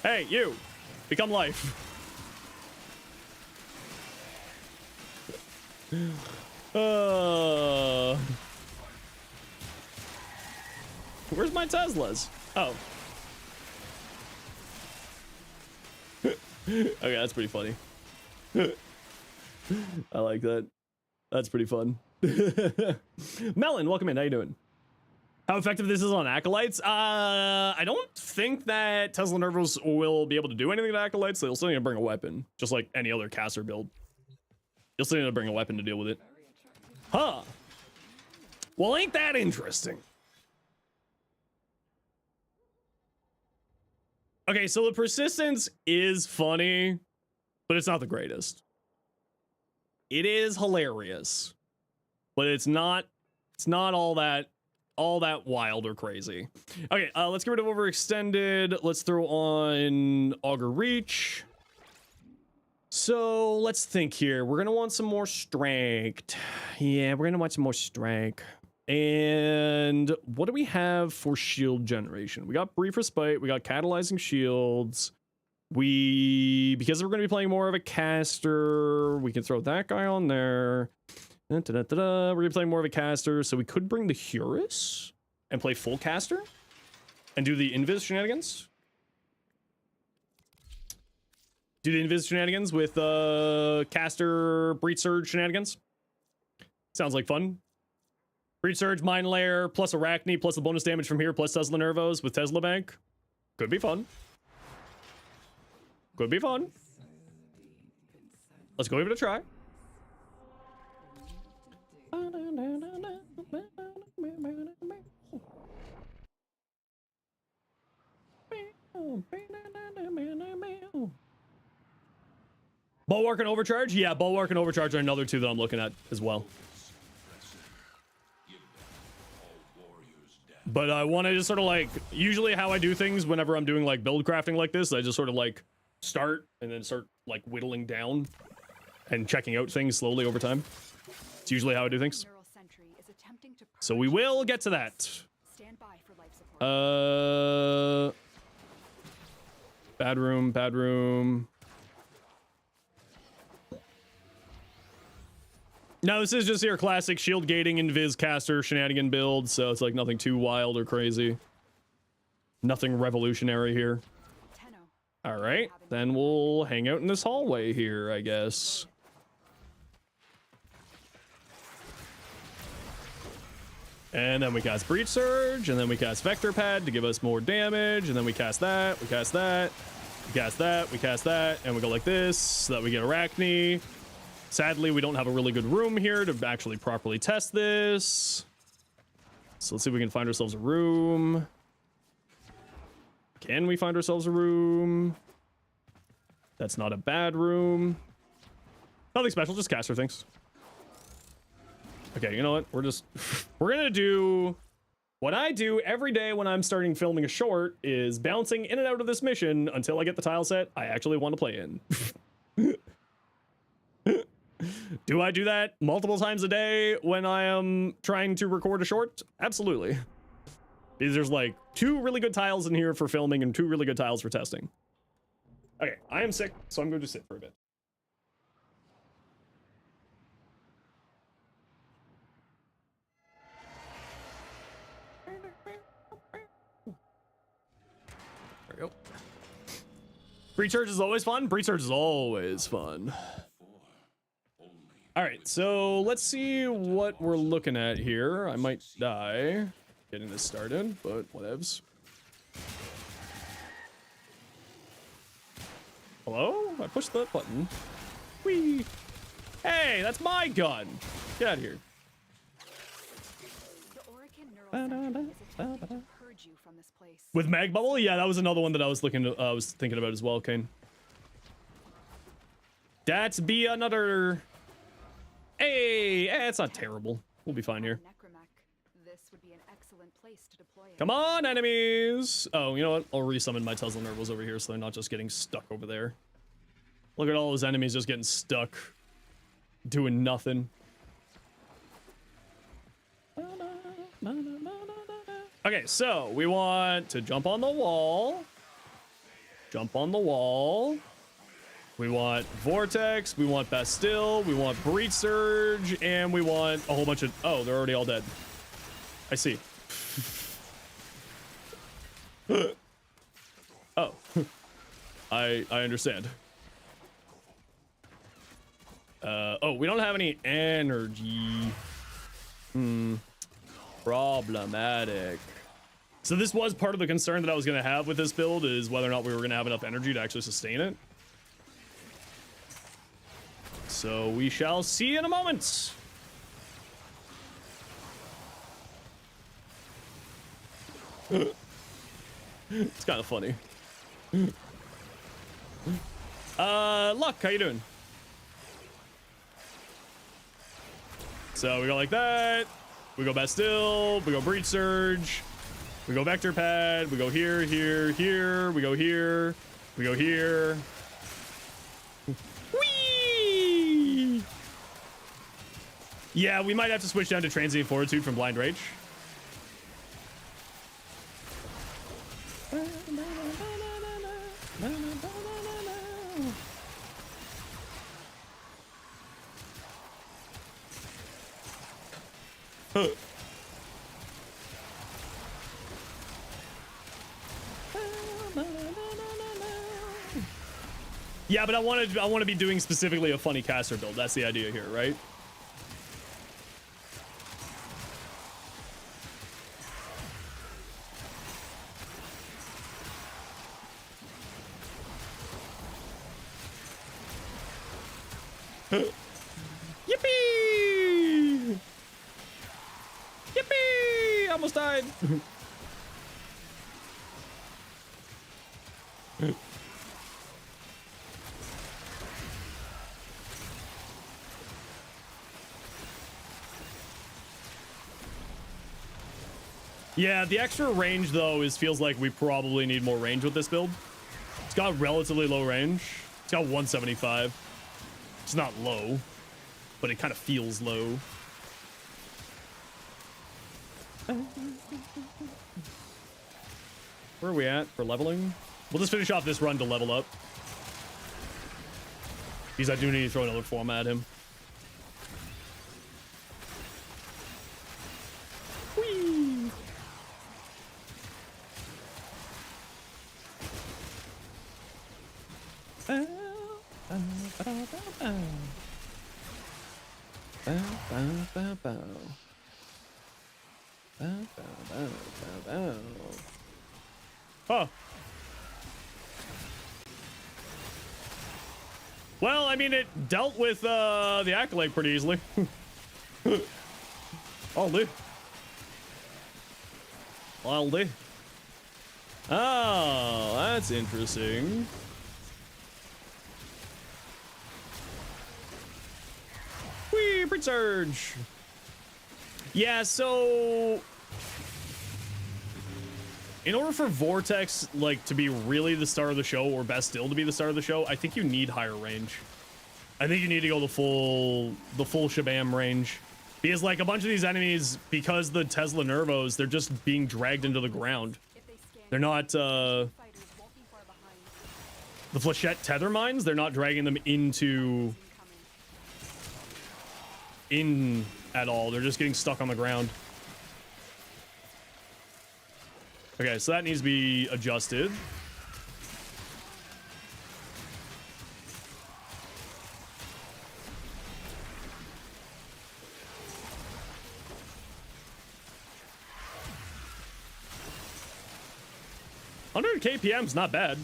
S1: Hey, you. Become life. Where's my Teslas? Oh. Okay, that's pretty funny. I like that. That's pretty fun. Melon, welcome in. How you doing? How effective this is on Acolytes? I don't think that Tesla Nervos will be able to do anything to Acolytes. They'll still need to bring a weapon, just like any other caster build. You'll still need to bring a weapon to deal with it. Huh. Well, ain't that interesting? Okay, so the persistence is funny, but it's not the greatest. It is hilarious, but it's not all that wild or crazy. Okay, let's get rid of overextended. Let's throw on auger reach. So let's think here. We're gonna want some more strength. Yeah, we're gonna want some more strength. And what do we have for shield generation? We got brief respite. We got catalyzing shields. Because we're gonna be playing more of a caster, we can throw that guy on there. We're gonna be playing more of a caster, so we could bring the Hurus and play full caster and do the invis shenanigans. Do the invis shenanigans with caster breach surge shenanigans. Sounds like fun. Breach surge, mine layer, plus Arachne, plus the bonus damage from here, plus Tesla Nervos with Tesla Bank. Could be fun. Could be fun. Let's go give it a try. Bulwark and Overcharge? Yeah, Bulwark and Overcharge are another two that I'm looking at as well. But I want to just sort of like, usually how I do things whenever I'm doing like build crafting like this, I just sort of like start and then start like whittling down and checking out things slowly over time. It's usually how I do things. So we will get to that. Bad room. No, this is just your classic shield gating invis caster shenanigan build, so it's like nothing too wild or crazy. Nothing revolutionary here. All right, then we'll hang out in this hallway here, I guess. And then we cast Breach Surge, and then we cast Vector Pad to give us more damage, and then we cast that, we cast that, we cast that, we cast that, and we go like this so that we get Arachne. Sadly, we don't have a really good room here to actually properly test this. So let's see if we can find ourselves a room. Can we find ourselves a room? That's not a bad room. Nothing special, just caster things. Okay, you know what? We're gonna do what I do every day when I'm starting filming a short is bouncing in and out of this mission until I get the tile set I actually want to play in. Do I do that multiple times a day when I am trying to record a short? Absolutely. Because there's like 2 really good tiles in here for filming and 2 really good tiles for testing. Okay, I am sick, so I'm going to sit for a bit. There we go. Breach Surge is always fun. Breach Surge is always fun. All right, so let's see what we're looking at here. I might die getting this started, but whatevs. Hello? I pushed that button. Whee! Hey, that's my gun! Get out of here. With Mag Bubble? Yeah, that was another one that I was thinking about as well, Kane. That's be another. Hey, it's not terrible. We'll be fine here. Come on, enemies! Oh, you know what? I'll resummon my Tesla Nervals over here so they're not just getting stuck over there. Look at all those enemies just getting stuck. Doing nothing. Okay, so we want to jump on the wall. Jump on the wall. We want Vortex, we want Bastille, we want Breach Surge, and we want a whole bunch of... Oh, they're already all dead. I see. Oh. I understand. Oh, we don't have any energy. Problematic. So this was part of the concern that I was going to have with this build, is whether or not we were going to have enough energy to actually sustain it. So we shall see in a moment. It's kind of funny. Luck, how you doing? So we go like that. We go Bastille. We go Breach Surge. We go Vector Pad. We go here, here, here. We go here. We go here. Whee! Yeah, we might have to switch down to Transient Fortitude from Blind Rage. Yeah, but I want to be doing specifically a funny caster build. That's the idea here, right? Yippee! Yippee! Almost died. Yeah, the extra range though feels like we probably need more range with this build. It's got relatively low range. It's got 175. It's not low, but it kind of feels low. Where are we at for leveling? We'll just finish off this run to level up. Because I do need to throw another form at him. Whee! Huh. Well, I mean, it dealt with the Acolyte pretty easily. Aldi. Aldi. Oh, that's interesting. Whee, Prince Surge. Yeah, so in order for Vortex like to be really the star of the show, or best still to be the star of the show, I think you need higher range. I think you need to go the full shabam range. Because like a bunch of these enemies, because the Tesla Nervos, they're just being dragged into the ground. They're not the Flechette tether mines, they're not dragging them in at all. They're just getting stuck on the ground. Okay, so that needs to be adjusted. KPM's not bad,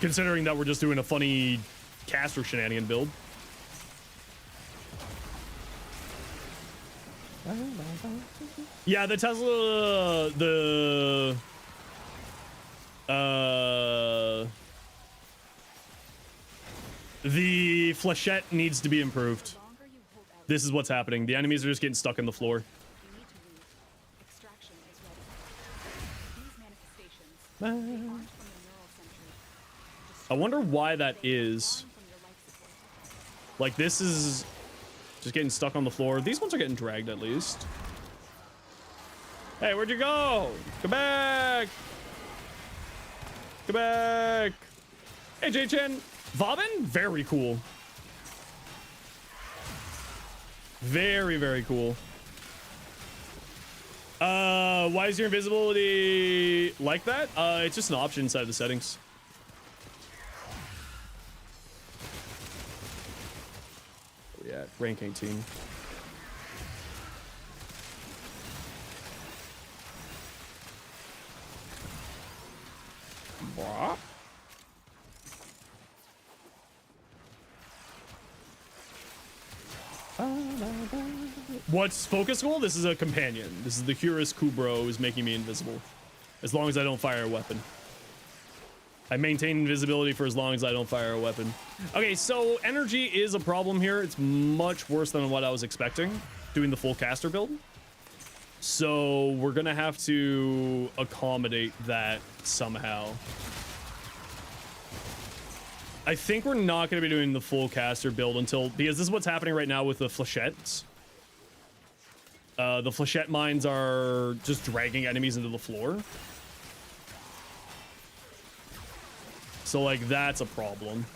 S1: considering that we're just doing a funny caster shenanigan build. Yeah, the Tesla, the Flechette needs to be improved. This is what's happening. The enemies are just getting stuck in the floor. I wonder why that is. Like, this is just getting stuck on the floor. These ones are getting dragged at least. Hey, where'd you go? Come back. Come back. Hey, J-Chen. Vauban? Very cool. Very, very cool. Why is your invisibility like that? It's just an option inside the settings. Oh yeah, rank 18. What? What's focus goal? This is a companion. This is the Hurus Kubro is making me invisible. As long as I don't fire a weapon. I maintain invisibility for as long as I don't fire a weapon. Okay, so energy is a problem here. It's much worse than what I was expecting doing the full caster build. So we're gonna have to accommodate that somehow. I think we're not going to be doing the full caster build until, because this is what's happening right now with the Flechettes. The Flechette mines are just dragging enemies into the floor. So, like, that's a problem.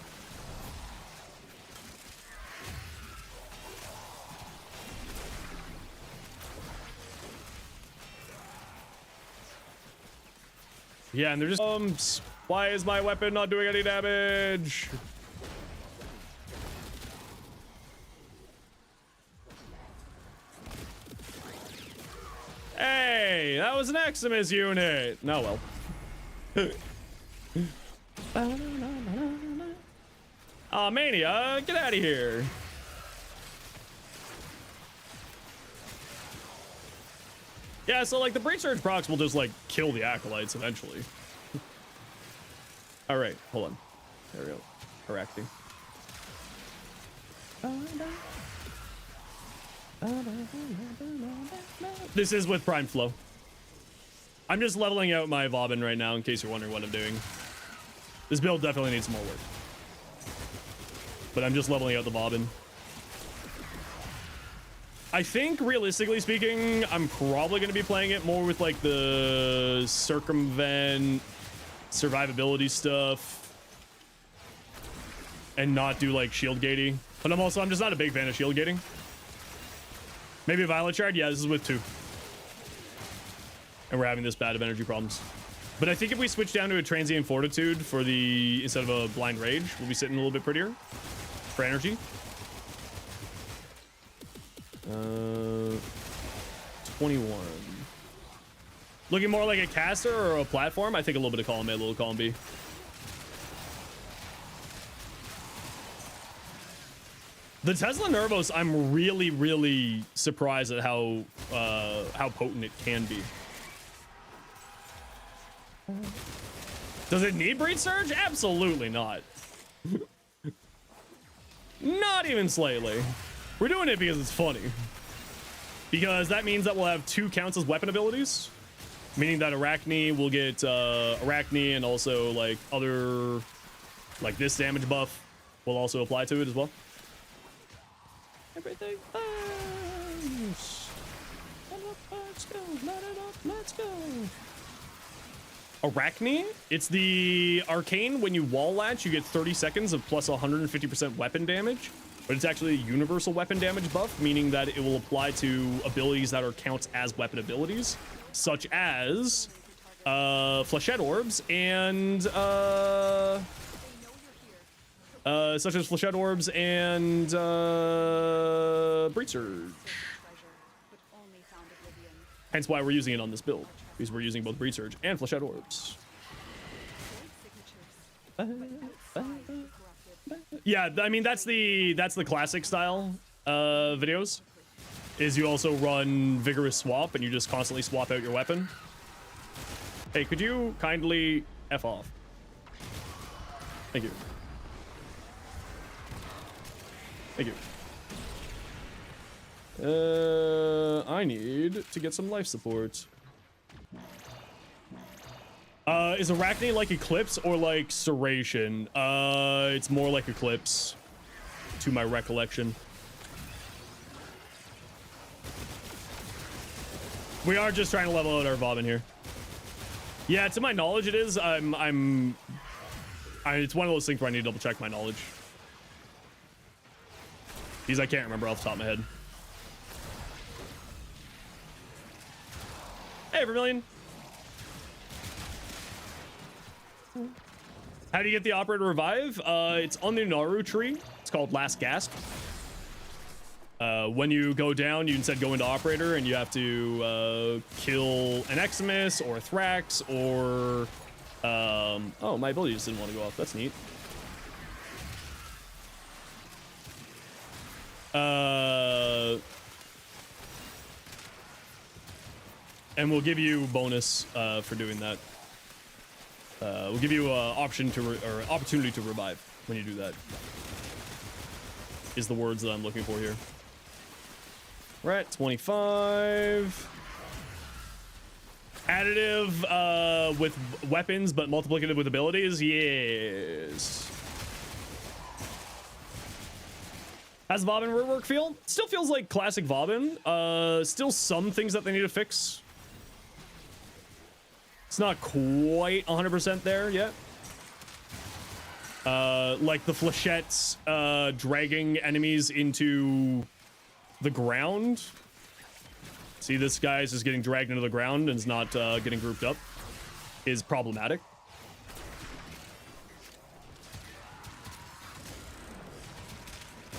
S1: Yeah, and they're just, why is my weapon not doing any damage? Hey, that was an Eximus unit. No, well. Aw, Mania, get out of here. Yeah, so like the Breach Surge procs will just like kill the Acolytes eventually. All right, hold on. There we go. Correcting. This is with Prime Flow. I'm just leveling out my Vauban right now in case you're wondering what I'm doing. This build definitely needs more work. But I'm just leveling out the Vauban. I think, realistically speaking, I'm probably going to be playing it more with like the circumvent survivability stuff and not do like shield gating. But I'm just not a big fan of shield gating. Maybe a Violet Shard? Yeah, this is with 2. And we're having this bad of energy problems. But I think if we switch down to a Transient Fortitude for the, instead of a Blind Rage, we'll be sitting a little bit prettier for energy. 21. Looking more like a caster or a platform? I think a little bit of column A, a little column B. The Tesla Nervos, I'm really, really surprised at how potent it can be. Does it need Breed Surge? Absolutely not. Not even slightly. We're doing it because it's funny. Because that means that we'll have 2 counts as weapon abilities. Meaning that Arachne will get Arachne, and also like other, like this damage buff will also apply to it as well. Everything burns. Let's go. Let it up. Let's go. Arachne, it's the arcane. When you wall latch, you get 30 seconds of plus 150% weapon damage, but it's actually a universal weapon damage buff, meaning that it will apply to abilities that are counts as weapon abilities, such as flechette orbs and Breed Surge. Hence why we're using it on this build, because we're using both Breed Surge and flechette orbs. Yeah, I mean that's the classic style videos. Is you also run vigorous swap and you just constantly swap out your weapon. Hey, could you kindly F off? Thank you. Thank you. I need to get some life support. Is Arachne like Eclipse or like Serration? It's more like Eclipse, to my recollection. We are just trying to level out our Vauban here. Yeah, to my knowledge, it is. It's one of those things where I need to double check my knowledge. These I can't remember off the top of my head. Hey, Vermilion. How do you get the Operator Revive? It's on the Naru tree. It's called Last Gasp. When you go down, you instead go into Operator, and you have to kill an Eximus or a Thrax or... oh, my ability just didn't want to go off. That's neat. And we'll give you bonus for doing that. We'll give you an option to or opportunity to revive when you do that. Is the words that I'm looking for here. We're at 25. Additive with weapons, but multiplicative with abilities. Yes. How's Vauban rework feel? Still feels like classic Vauban. Still some things that they need to fix. It's not quite 100% there yet. Like the flechettes dragging enemies into the ground. See, this guy is just getting dragged into the ground and is not getting grouped up. Is problematic.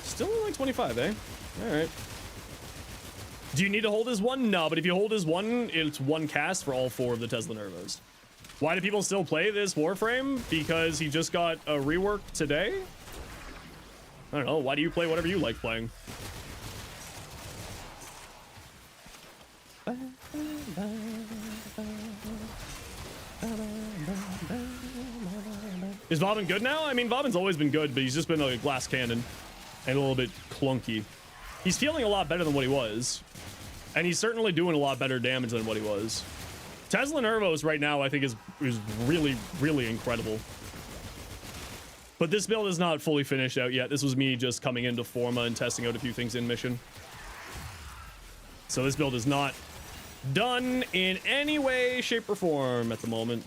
S1: Still only 25, eh? All right. Do you need to hold his one? No, but if you hold his one, it's one cast for all 4 of the Tesla Nervos. Why do people still play this Warframe? Because he just got a rework today? I don't know. Why do you play whatever you like playing? Is Vauban good now? I mean, Vauban's always been good, but he's just been like a glass cannon and a little bit clunky. He's feeling a lot better than what he was. And he's certainly doing a lot better damage than what he was. Tesla Nervos right now, I think, is really, really incredible. But this build is not fully finished out yet. This was me just coming into Forma and testing out a few things in mission. So this build is not done in any way, shape, or form at the moment.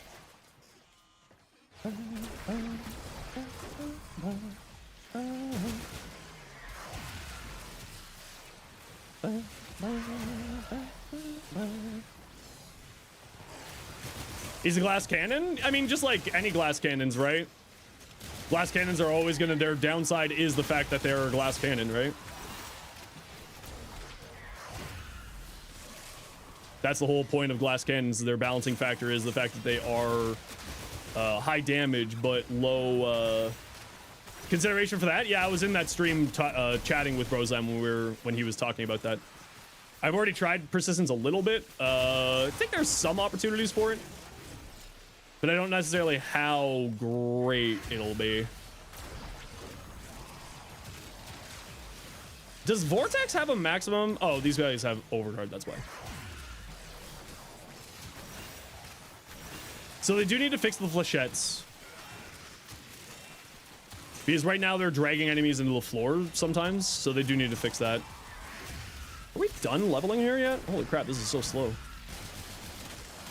S1: He's a glass cannon? I mean, just like any glass cannons, right? Glass cannons are always gonna, their downside is the fact that they're a glass cannon, right? That's the whole point of glass cannons. Their balancing factor is the fact that they are high damage but low consideration for that. Yeah, I was in that stream chatting with Brozan when he was talking about that. I've already tried persistence a little bit. I think there's some opportunities for it, but I don't necessarily how great it'll be. Does Vortex have a maximum? Oh, these guys have overguard, that's why. So they do need to fix the flechettes. Because right now they're dragging enemies into the floor sometimes, so they do need to fix that. Are we done leveling here yet? Holy crap, this is so slow.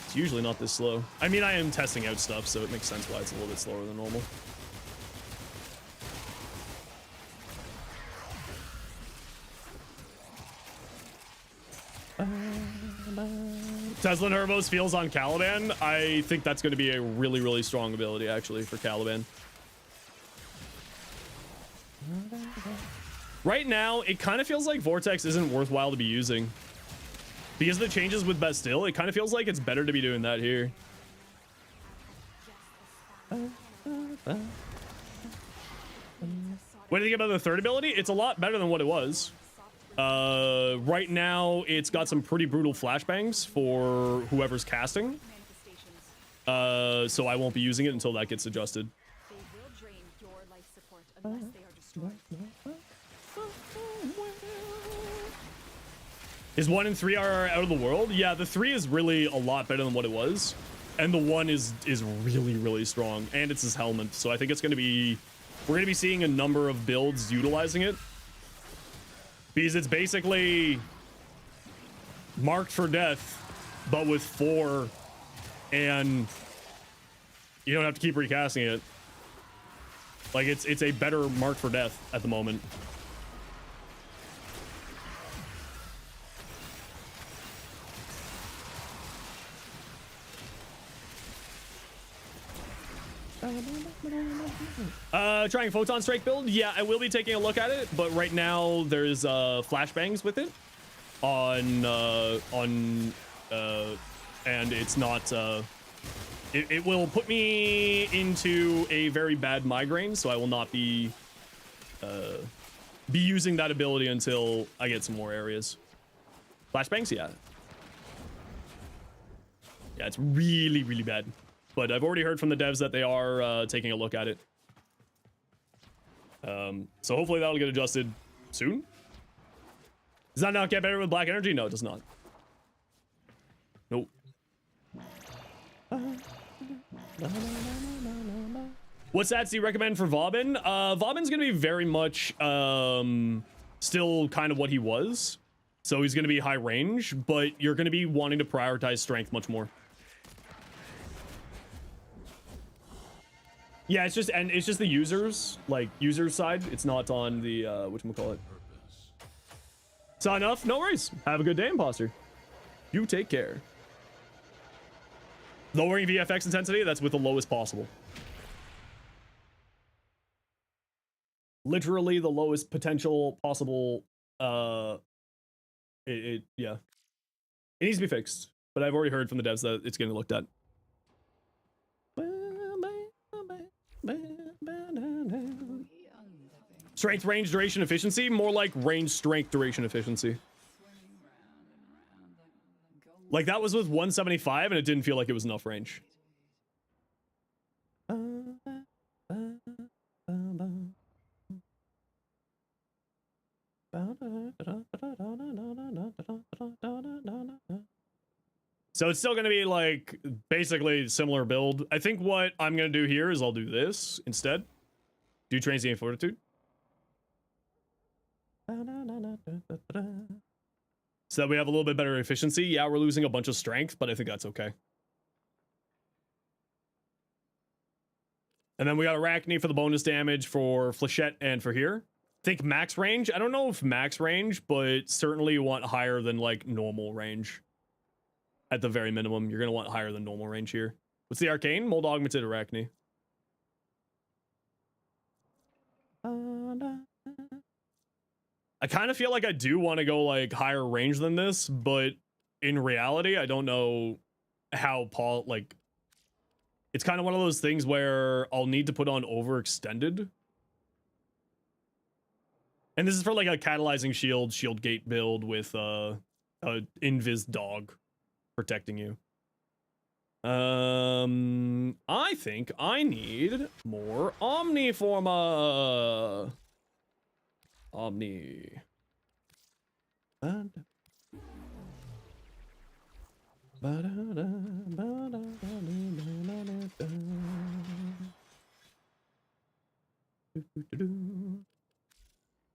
S1: It's usually not this slow. I mean, I am testing out stuff, so it makes sense why it's a little bit slower than normal. Tesla Nervos feels on Caliban. I think that's going to be a really, really strong ability, actually, for Caliban. Right now, it kind of feels like Vortex isn't worthwhile to be using. Because of the changes with Bastille, it kind of feels like it's better to be doing that here. What do you think about the third ability? It's a lot better than what it was. Right now, it's got some pretty brutal flashbangs for whoever's casting. So I won't be using it until that gets adjusted.
S4: They will drain your life support unless they are destroyed.
S1: Is 1 and 3 are out of the world? Yeah, the 3 is really a lot better than what it was. And the 1 is really, really strong. And it's his helmet. So I think it's going to be... We're going to be seeing a number of builds utilizing it. Because it's basically marked for death, but with 4, and you don't have to keep recasting it. Like, it's a better mark for death at the moment. Trying Photon Strike build? Yeah, I will be taking a look at it, but right now there's flashbangs with it and it's not it will put me into a very bad migraine, so I will not be using that ability until I get some more areas. Flashbangs, yeah, it's really, really bad. But I've already heard from the devs that they are taking a look at it. So hopefully that'll get adjusted soon. Does that not get better with Black Energy? No, it does not. Nope. What stats do you recommend for Vauban? Vauban's going to be very much still kind of what he was. So he's going to be high range, but you're going to be wanting to prioritize strength much more. Yeah, it's just the users, like user side. It's not on the whatchamacallit. Saw enough? No worries. Have a good day, imposter. You take care. Lowering VFX intensity, that's with the lowest possible. Literally the lowest potential possible. Yeah. It needs to be fixed, but I've already heard from the devs that it's getting looked at. Strength, range, duration, efficiency. More like range, strength, duration, efficiency. Like that was with 175 and it didn't feel like it was enough range. So it's still going to be like basically similar build. I think what I'm going to do here is I'll do this instead. Do transient fortitude. So that we have a little bit better efficiency. Yeah, we're losing a bunch of strength, but I think that's okay. And then we got Arachne for the bonus damage for Flechette and for here. Think max range. I don't know if max range, but certainly you want higher than like normal range. At the very minimum, you're going to want higher than normal range here. What's the arcane? Mold augmented Arachne. I kind of feel like I do want to go like higher range than this, but in reality, I don't know how Paul, like, it's kind of one of those things where I'll need to put on overextended. And this is for like a catalyzing shield gate build with a invis dog protecting you. I think I need more Omniforma. Omni. And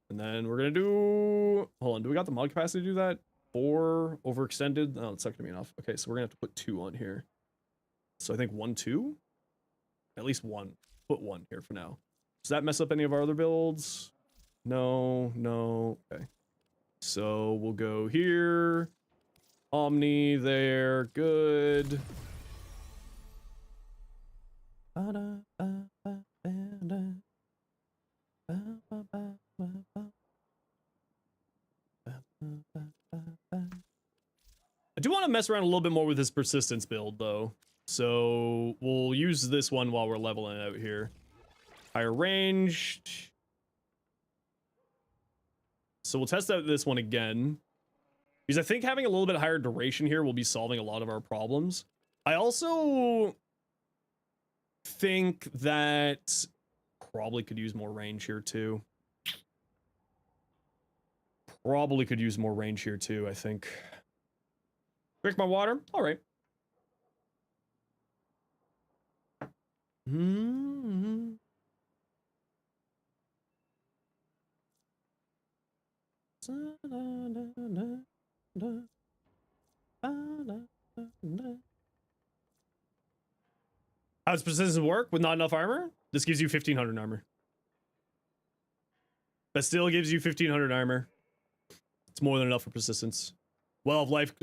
S1: then we're gonna do, hold on, do we got the mod capacity to do that? 4 overextended? Oh, it's not gonna be enough. Okay, so we're gonna have to put 2 on here. So I think 1, 2? At least 1. Put 1 here for now. Does that mess up any of our other builds? No, no. Okay. So we'll go here. Omni there. Good. I do want to mess around a little bit more with this persistence build, though. So we'll use this one while we're leveling out here. Higher ranged. So we'll test out this one again. Because I think having a little bit higher duration here will be solving a lot of our problems. I also think that probably could use more range here too. Probably could use more range here too, I think. Drink my water. All right. How does persistence work with not enough armor? This gives you 1500 armor. That still gives you 1500 armor. It's more than enough for persistence. Well of life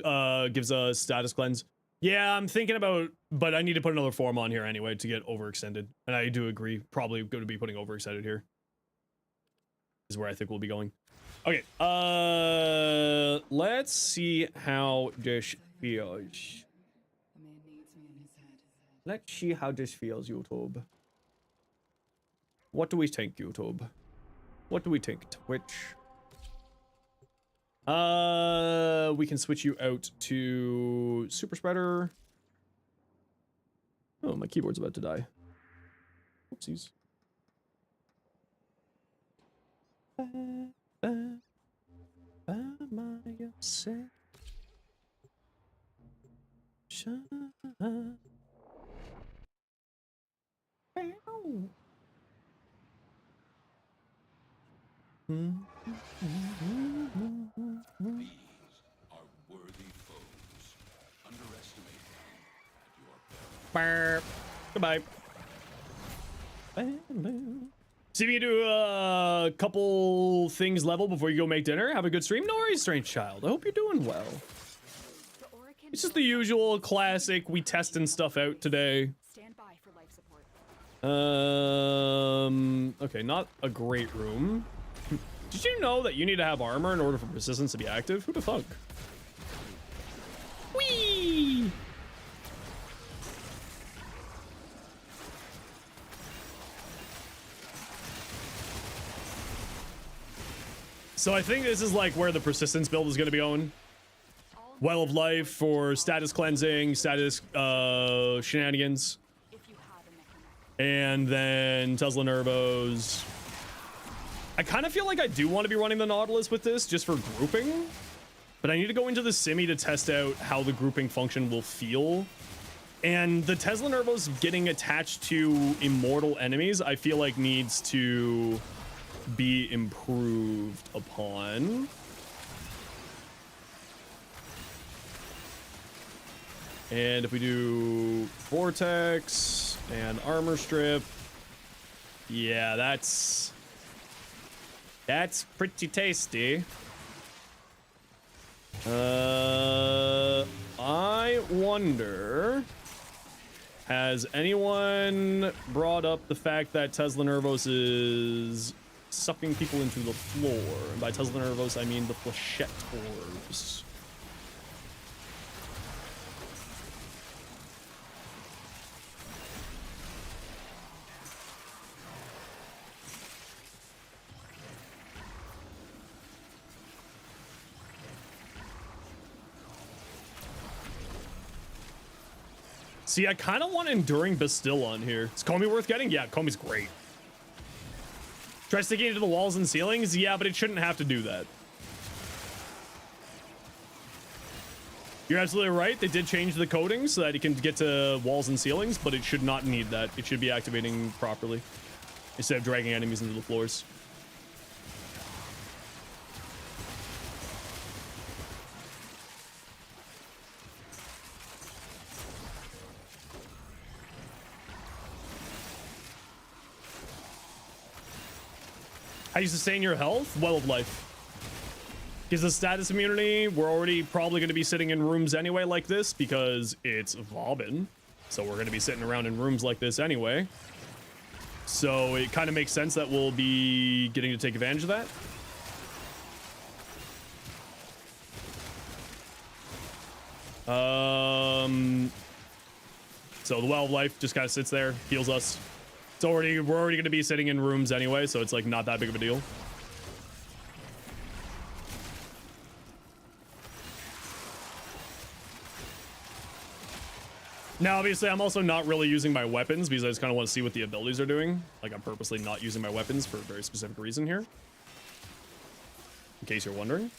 S1: gives a status cleanse. Yeah, I'm thinking about, but I need to put another form on here anyway to get overextended. And I do agree, probably going to be putting overextended here. Is where I think we'll be going. Okay, let's see how this feels. Let's see how this feels, YouTube. What do we think, YouTube? What do we think, Twitch? We can switch you out to Super Spreader. Oh, my keyboard's about to die. Oopsies.
S3: These are worthy foes. Underestimate them at your peril.
S1: Goodbye. See if you can do a couple things level before you go make dinner. Have a good stream. No worries, strange child. I hope you're doing well. It's just the usual classic. We testing stuff out today.
S4: Stand by for life support.
S1: Okay, not a great room. Did you know that you need to have armor in order for persistence to be active? Who the fuck? Whee! So I think this is like where the persistence build is going to be going. Well of life for status cleansing, status shenanigans.
S4: If you have a
S1: And
S4: necromancer.
S1: then Tesla Nervos. I kind of feel like I do want to be running the Nautilus with this just for grouping. But I need to go into the Simi to test out how the grouping function will feel. And the Tesla Nervos getting attached to immortal enemies, I feel like needs to be improved upon. And if we do Vortex and Armor Strip, yeah, that's pretty tasty. I wonder, has anyone brought up the fact that Tesla Nervos is sucking people into the floor? And by Tesla Nervos, I mean the Flechette orbs. See, I kind of want Enduring Bastille on here. Is Comey worth getting? Yeah, Comey's great. Try sticking it to the walls and ceilings? Yeah, but it shouldn't have to do that. You're absolutely right. They did change the coding so that you can get to walls and ceilings, but it should not need that. It should be activating properly instead of dragging enemies into the floors. How you sustain your health? Well of Life. Because the status immunity, we're already probably going to be sitting in rooms anyway like this because it's Vauban. So we're going to be sitting around in rooms like this anyway. So it kind of makes sense that we'll be getting to take advantage of that. So the Well of Life just kind of sits there, heals us. We're already going to be sitting in rooms anyway, so it's like not that big of a deal. Now, obviously, I'm also not really using my weapons because I just kind of want to see what the abilities are doing. Like, I'm purposely not using my weapons for a very specific reason here. In case you're wondering.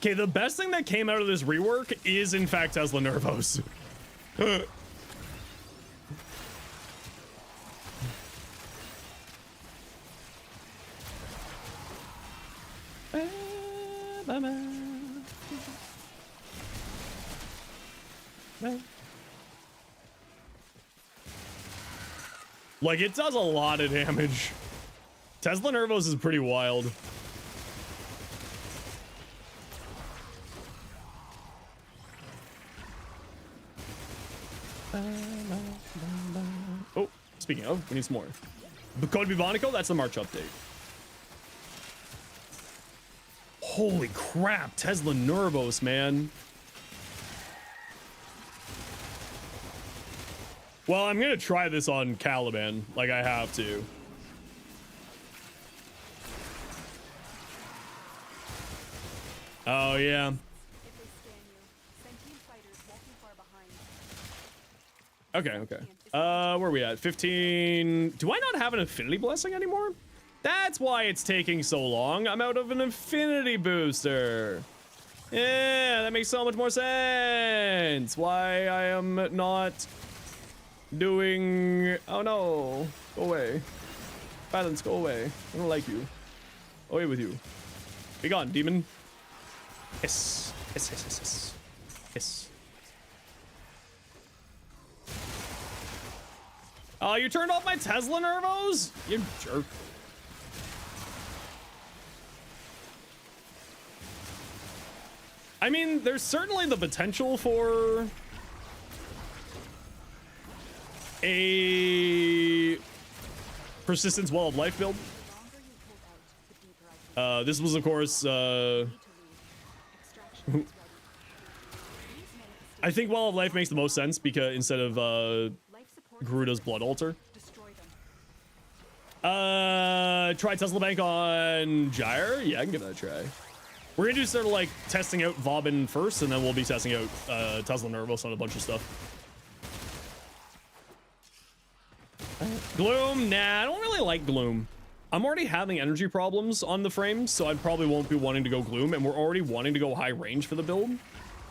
S1: Okay, the best thing that came out of this rework is, in fact, Tesla Nervos. Like, it does a lot of damage. Tesla Nervos is pretty wild. Oh, speaking of, we need some more. Code Bubonico, that's the March update. Holy crap, Tesla Nervos, man. Well, I'm gonna try this on Caliban, like I have to. Oh, yeah. Okay, okay. Where are we at? 15. Do I not have an Affinity Blessing anymore? That's why it's taking so long. I'm out of an Affinity Booster. Yeah, that makes so much more sense. Why I am not doing... Oh no. Go away. Balance, go away. I don't like you. Away with you. Be gone, demon. Yes. Yes, yes, yes, yes. Yes. Oh, you turned off my Tesla Nervos? You jerk. I mean, there's certainly the potential for a Persistence Wall of Life build. This was, of course, I think Wall of Life makes the most sense because instead of Garuda's Blood Altar. Try Tesla Bank on Gyre? Yeah, I can give that a try. We're gonna do sort of like testing out Vauban first, and then we'll be testing out Tesla Nervos on a bunch of stuff. Gloom? Nah, I don't really like Gloom. I'm already having energy problems on the frame, so I probably won't be wanting to go Gloom, and we're already wanting to go high range for the build.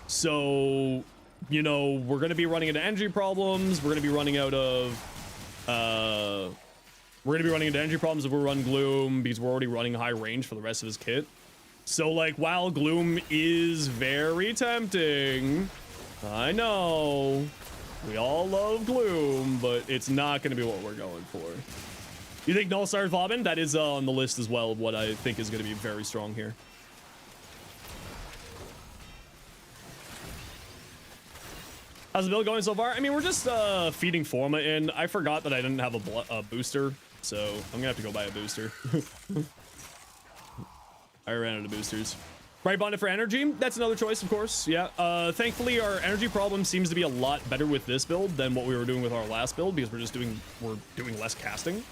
S1: So, you know, we're going to be running into energy problems. We're going to be running out of... we're going to be running into energy problems if we run Gloom, because we're already running high range for the rest of his kit. So, like, while Gloom is very tempting, I know... We all love Gloom, but it's not going to be what we're going for. You think Null Star Vauban? That is on the list as well of what I think is going to be very strong here. How's the build going so far? I mean, we're just feeding Forma in. I forgot that I didn't have a booster, so I'm going to have to go buy a booster. I ran out of boosters. Right bonded for energy, that's another choice, of course. Yeah, thankfully our energy problem seems to be a lot better with this build than what we were doing with our last build, because we're doing less casting.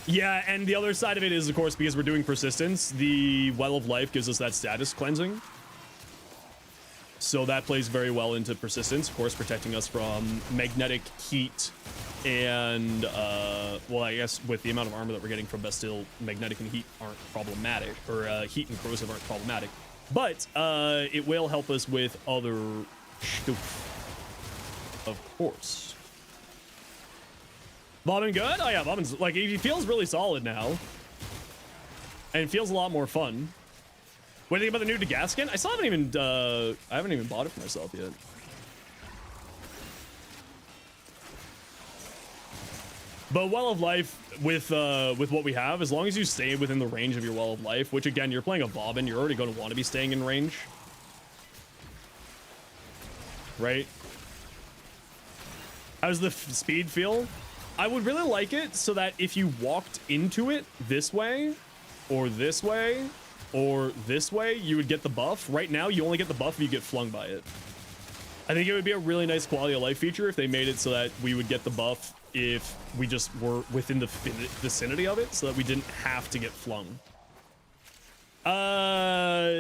S1: Yeah, and the other side of it is, of course, because we're doing persistence, the Well of Life gives us that status cleansing. So that plays very well into persistence, of course, protecting us from magnetic heat and, well, I guess with the amount of armor that we're getting from Bastille, magnetic and heat aren't problematic, or heat and corrosive aren't problematic. But it will help us with other stuff, of course. Vauban good? Oh yeah, Vauban's like, he feels really solid now. And it feels a lot more fun. What do you think about the new Dagath skin? I still haven't even bought it for myself yet. But Well of Life with what we have, as long as you stay within the range of your Well of Life, which again, you're playing a Vauban, you're already going to want to be staying in range. Right? How does the speed feel? I would really like it so that if you walked into it this way, or this way, or this way, you would get the buff. Right now, you only get the buff if you get flung by it. I think it would be a really nice quality of life feature if they made it so that we would get the buff if we just were within the vicinity of it, so that we didn't have to get flung.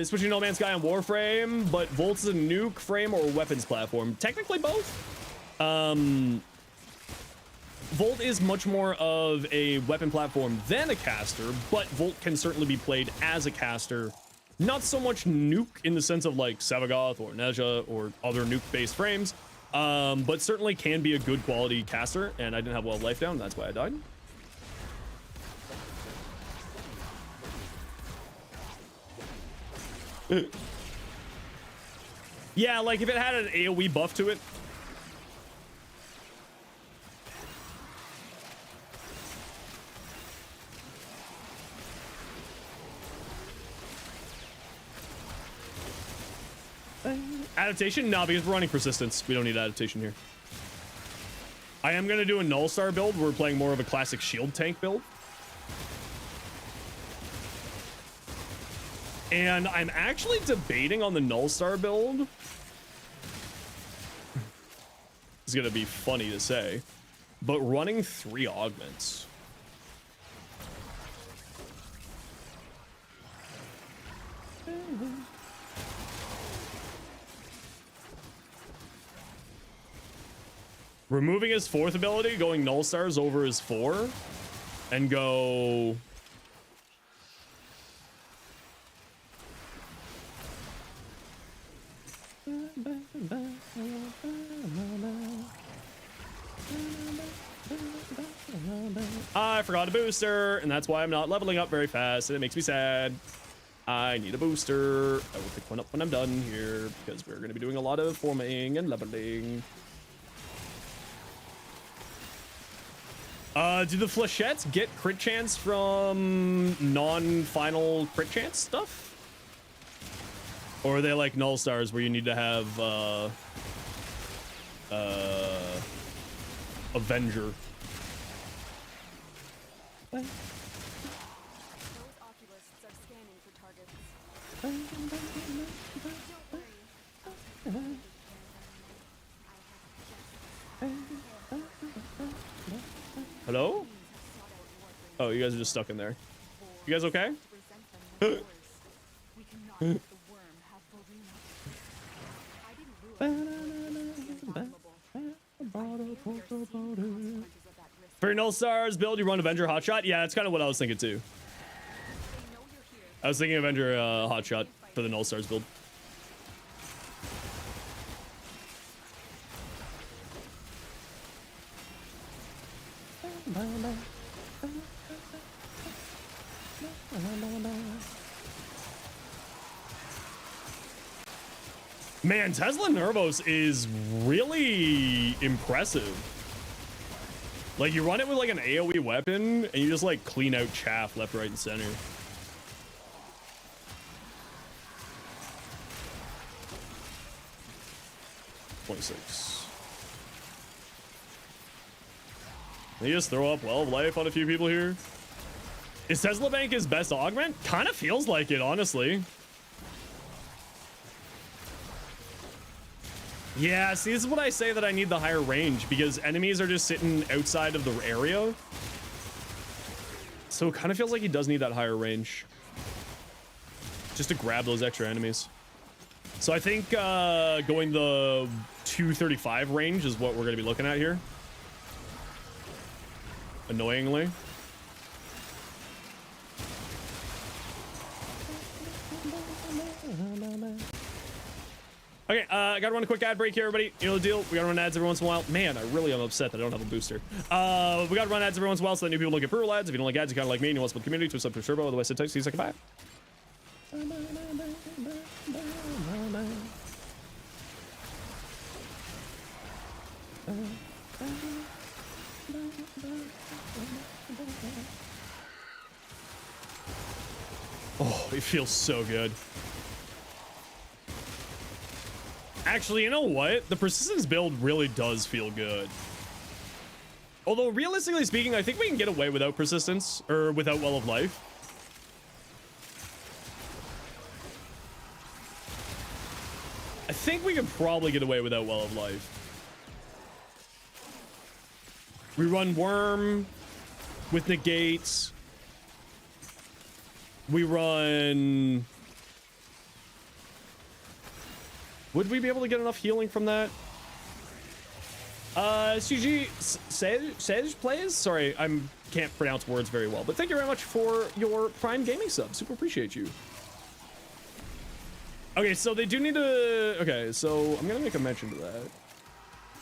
S1: Switching No Man's Sky on Warframe, but Volt's a nuke frame or weapons platform. Technically both. Volt is much more of a weapon platform than a caster, but Volt can certainly be played as a caster. Not so much nuke in the sense of like Savagoth or Neja or other nuke-based frames, but certainly can be a good quality caster, and I didn't have Well of Life down, that's why I died. Yeah, like if it had an AoE buff to it. Adaptation? No, because we're running persistence. We don't need adaptation here. I am going to do a Null Star build. We're playing more of a classic shield tank build. And I'm actually debating on the Null Star build. It's going to be funny to say, but running 3 augments. Removing his 4th ability, going Null Stars over his 4, and go... I forgot a booster, and that's why I'm not leveling up very fast, and it makes me sad. I need a booster. I will pick one up when I'm done here, because we're going to be doing a lot of forming and leveling. Do the flechettes get crit chance from non-final crit chance stuff? Or are they like Null Stars where you need to have, Avenger?
S4: Those oculists are scanning for targets. Don't worry.
S1: Hello? Oh, you guys are just stuck in there. You guys okay? For Null Stars build, you run Avenger Hotshot? Yeah, that's kind of what I was thinking too. I was thinking Avenger Hotshot for the Null Stars build. Man, Tesla Nervos is really impressive. Like, you run it with like an AoE weapon and you just like clean out chaff left, right, and center. They just throw up Well of Life on a few people here. Is Tesla Bank his best augment? Kind of feels like it, honestly. Yeah, see, this is what I say that I need the higher range, because enemies are just sitting outside of the area. So it kind of feels like he does need that higher range just to grab those extra enemies. So I think going the 235 range is what we're going to be looking at here. Annoyingly. Okay, I gotta run a quick ad break here, everybody. You know the deal. We gotta run ads every once in a while. Man, I really am upset that I don't have a booster. We gotta run ads every once in a while so that new people don't get brutal ads. If you don't like ads, you kind of like me and you want to split the community to a sub to turbo. Otherwise, sit tight. See you second. Bye. Oh, it feels so good. Actually, you know what? The persistence build really does feel good. Although, realistically speaking, I think we can get away without persistence, or without Well of Life. I think we could probably get away without Well of Life. We run Worm with negates. We run... Would we be able to get enough healing from that? CG Sage plays? Sorry, I can't pronounce words very well, but thank you very much for your Prime Gaming sub. Super appreciate you. Okay, so they do need to... Okay, so I'm gonna make a mention to that.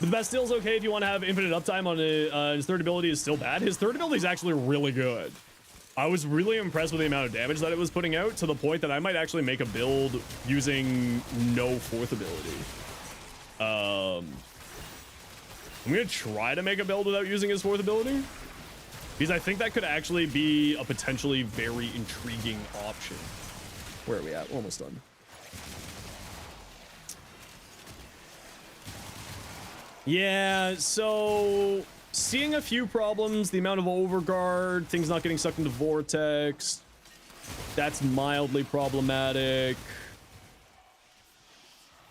S1: The Bastille's okay if you want to have infinite uptime on it. His third ability is still bad. His third ability is actually really good. I was really impressed with the amount of damage that it was putting out, to the point that I might actually make a build using no fourth ability. I'm gonna try to make a build without using his fourth ability, because I think that could actually be a potentially very intriguing option. Where are we at? We're almost done. Yeah, so seeing a few problems, the amount of overguard, things not getting sucked into vortex, that's mildly problematic.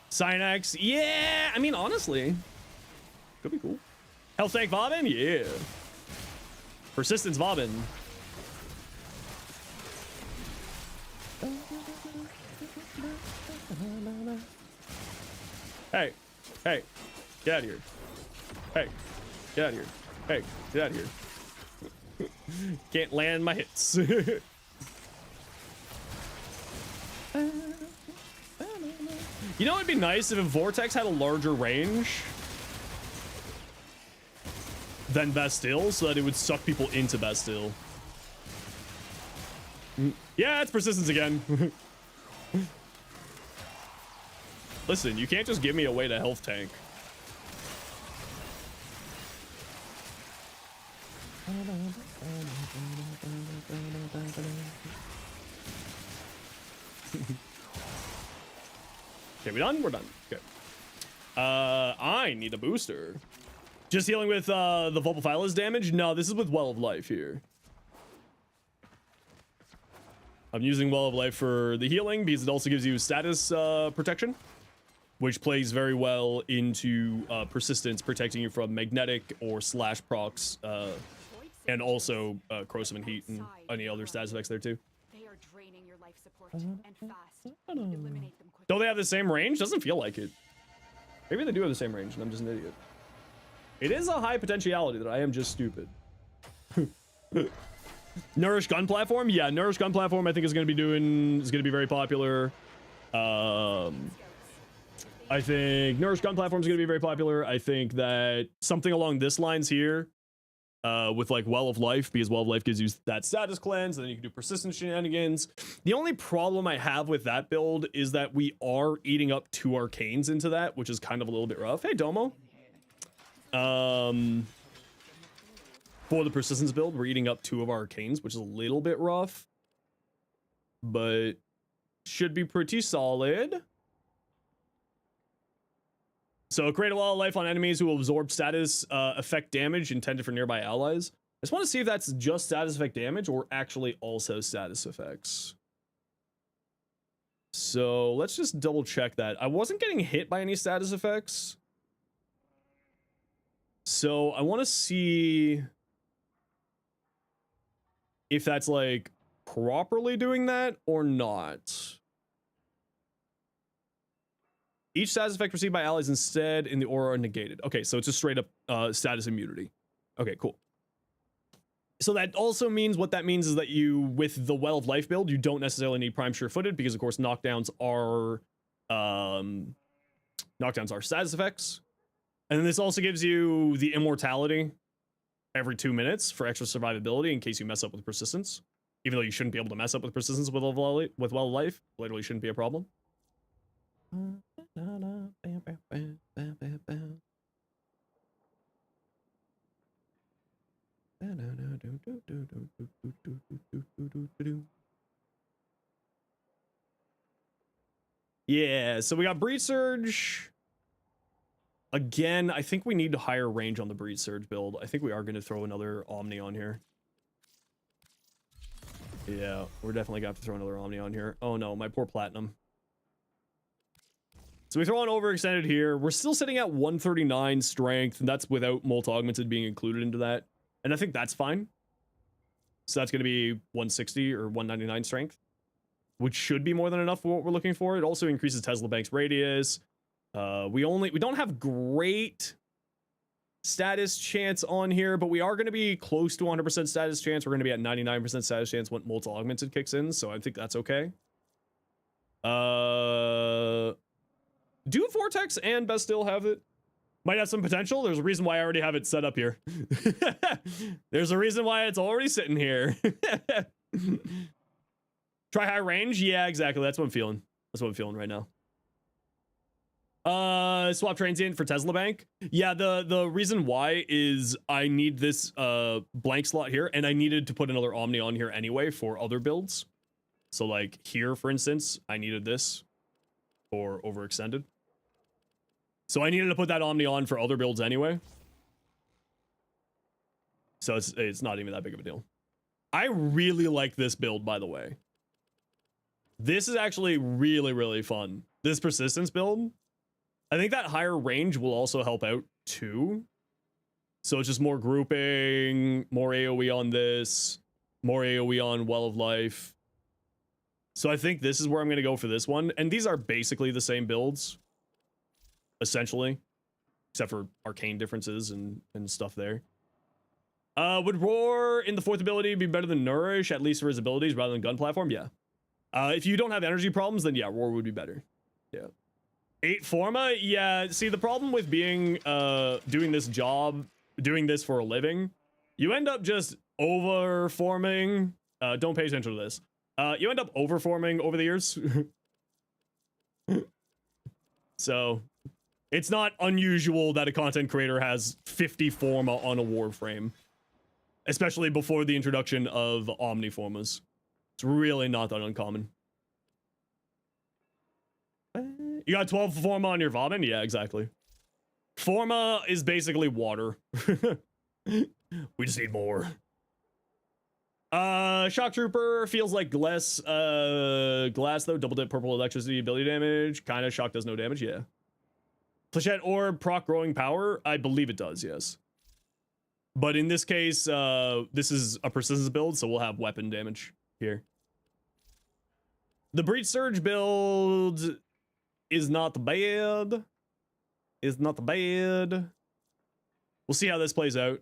S1: Synax, yeah, I mean, honestly, could be cool. Health tank Vauban, yeah. Persistence Vauban. Hey, hey, get out of here. Hey, get out of here. Hey, get out of here. Can't land my hits. You know, it'd be nice if a Vortex had a larger range than Bastille, so that it would suck people into Bastille. Yeah, it's persistence again. Listen, you can't just give me a way to health tank. Okay, we done? We're done. Okay. I need a booster. Just healing with the Vulpaphila's damage? No, this is with Well of Life here. I'm using Well of Life for the healing because it also gives you status protection, which plays very well into persistence, protecting you from magnetic or slash procs, and also corrosive and heat and any other status effects there too.
S4: They are draining your life support and fast. Eliminate them quickly.
S1: Don't they have the same range? Doesn't feel like it. Maybe they do have the same range and I'm just an idiot. It is a high potentiality that I am just stupid. Nourish Gun Platform? Yeah, Nourish Gun Platform I think is going to be very popular. I think Nourish Gun Platform is going to be very popular. I think that something along this lines here, with like Well of Life, because Well of Life gives you that status cleanse, and then you can do persistent shenanigans. The only problem I have with that build is that we are eating up 2 arcanes into that, which is kind of a little bit rough. Hey, Domo. For the persistence build, we're eating up 2 of our arcanes, which is a little bit rough, but should be pretty solid. So create a wall of life on enemies who will absorb status effect damage intended for nearby allies. I just want to see if that's just status effect damage or actually also status effects. So let's just double check that. I wasn't getting hit by any status effects. So I want to see if that's like properly doing that or not. Each status effect received by allies instead in the aura are negated. Okay, so it's just straight up status immunity. Okay, cool. So that also means, what that means is that you, with the Well of Life build, you don't necessarily need Prime Sure-Footed because, of course, knockdowns are status effects. And then this also gives you the immortality every 2 minutes for extra survivability in case you mess up with persistence. Even though you shouldn't be able to mess up with persistence with Well of Life, literally shouldn't be a problem. Yeah, so we got Breach Surge. Again, I think we need higher range on the Breach Surge build. I think we are going to throw another Omni on here. Yeah, we're definitely going to have to throw another Omni on here. Oh no, my poor Platinum. So we throw on Overextended here. We're still sitting at 139 strength, and that's without Molt Augmented being included into that. And I think that's fine. So that's going to be 160 or 199 strength, which should be more than enough for what we're looking for. It also increases Tesla Bank's radius. We don't have great status chance on here, but we are going to be close to 100% status chance. We're going to be at 99% status chance when Molt Augmented kicks in, so I think that's okay. Do Vortex and Bastille have it? Might have some potential. There's a reason why I already have it set up here. There's a reason why it's already sitting here. Try high range? Yeah, exactly. That's what I'm feeling. That's what I'm feeling right now. Swap transient for Tesla Bank. Yeah, the reason why is I need this blank slot here, and I needed to put another Omni on here anyway for other builds. So like here, for instance, I needed this for Overextended. So I needed to put that Omni on for other builds anyway. So it's not even that big of a deal. I really like this build, by the way. This is actually really, really fun. This persistence build. I think that higher range will also help out too. So it's just more grouping, more AoE on this, more AoE on Well of Life. So I think this is where I'm going to go for this one. And these are basically the same builds, essentially, except for arcane differences and stuff there. Would Roar in the fourth ability be better than Nourish, at least for his abilities, rather than Gun Platform? Yeah. If you don't have energy problems, then yeah, Roar would be better. Yeah. 8 Forma? Yeah, see, the problem with being, doing this job, doing this for a living, you end up just overforming. Don't pay attention to this. You end up overforming over the years. So, it's not unusual that a content creator has 50 Forma on a Warframe. Especially before the introduction of Omniformas. It's really not that uncommon. You got 12 Forma on your Vauban? Yeah, exactly. Forma is basically water. We just need more. Shock Trooper feels like less glass though. Double dip purple electricity ability damage. Kinda. Shock does no damage, yeah. Flechette Orb proc growing power? I believe it does, yes. But in this case, this is a persistence build, so we'll have weapon damage here. The Breach Surge build is not bad. Is not bad. We'll see how this plays out.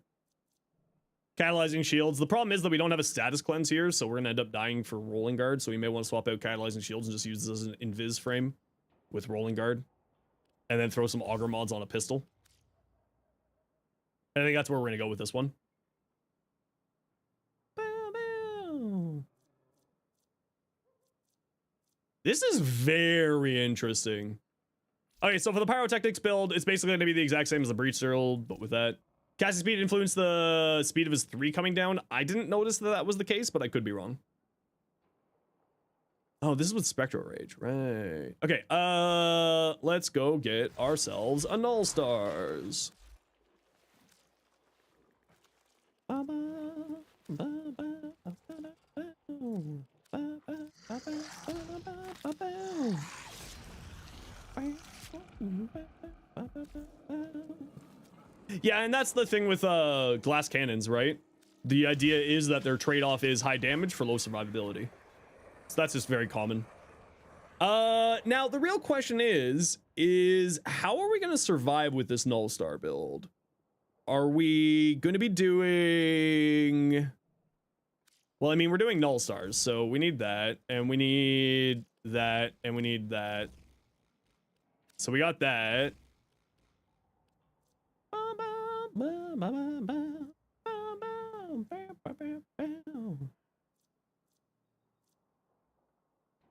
S1: Catalyzing Shields. The problem is that we don't have a status cleanse here, so we're going to end up dying for Rolling Guard, so we may want to swap out Catalyzing Shields and just use this as an invis frame with Rolling Guard. And then throw some Augur mods on a pistol. I think that's where we're going to go with this one. This is very interesting. Okay, so for the Pyrotechnics build, it's basically going to be the exact same as the Breach build, but with that. Casting speed influenced the speed of his 3 coming down. I didn't notice that that was the case, but I could be wrong. Oh, this is with Spectral Rage, right. Okay, let's go get ourselves a Null Stars. Yeah, and that's the thing with glass cannons, right? The idea is that their trade-off is high damage for low survivability. So that's just very common. Now the real question is how are we going to survive with this Null Star build? Are we going to be doing... Well, I mean, we're doing Null Stars, so we need that, and we need that, and we need that. So we got that.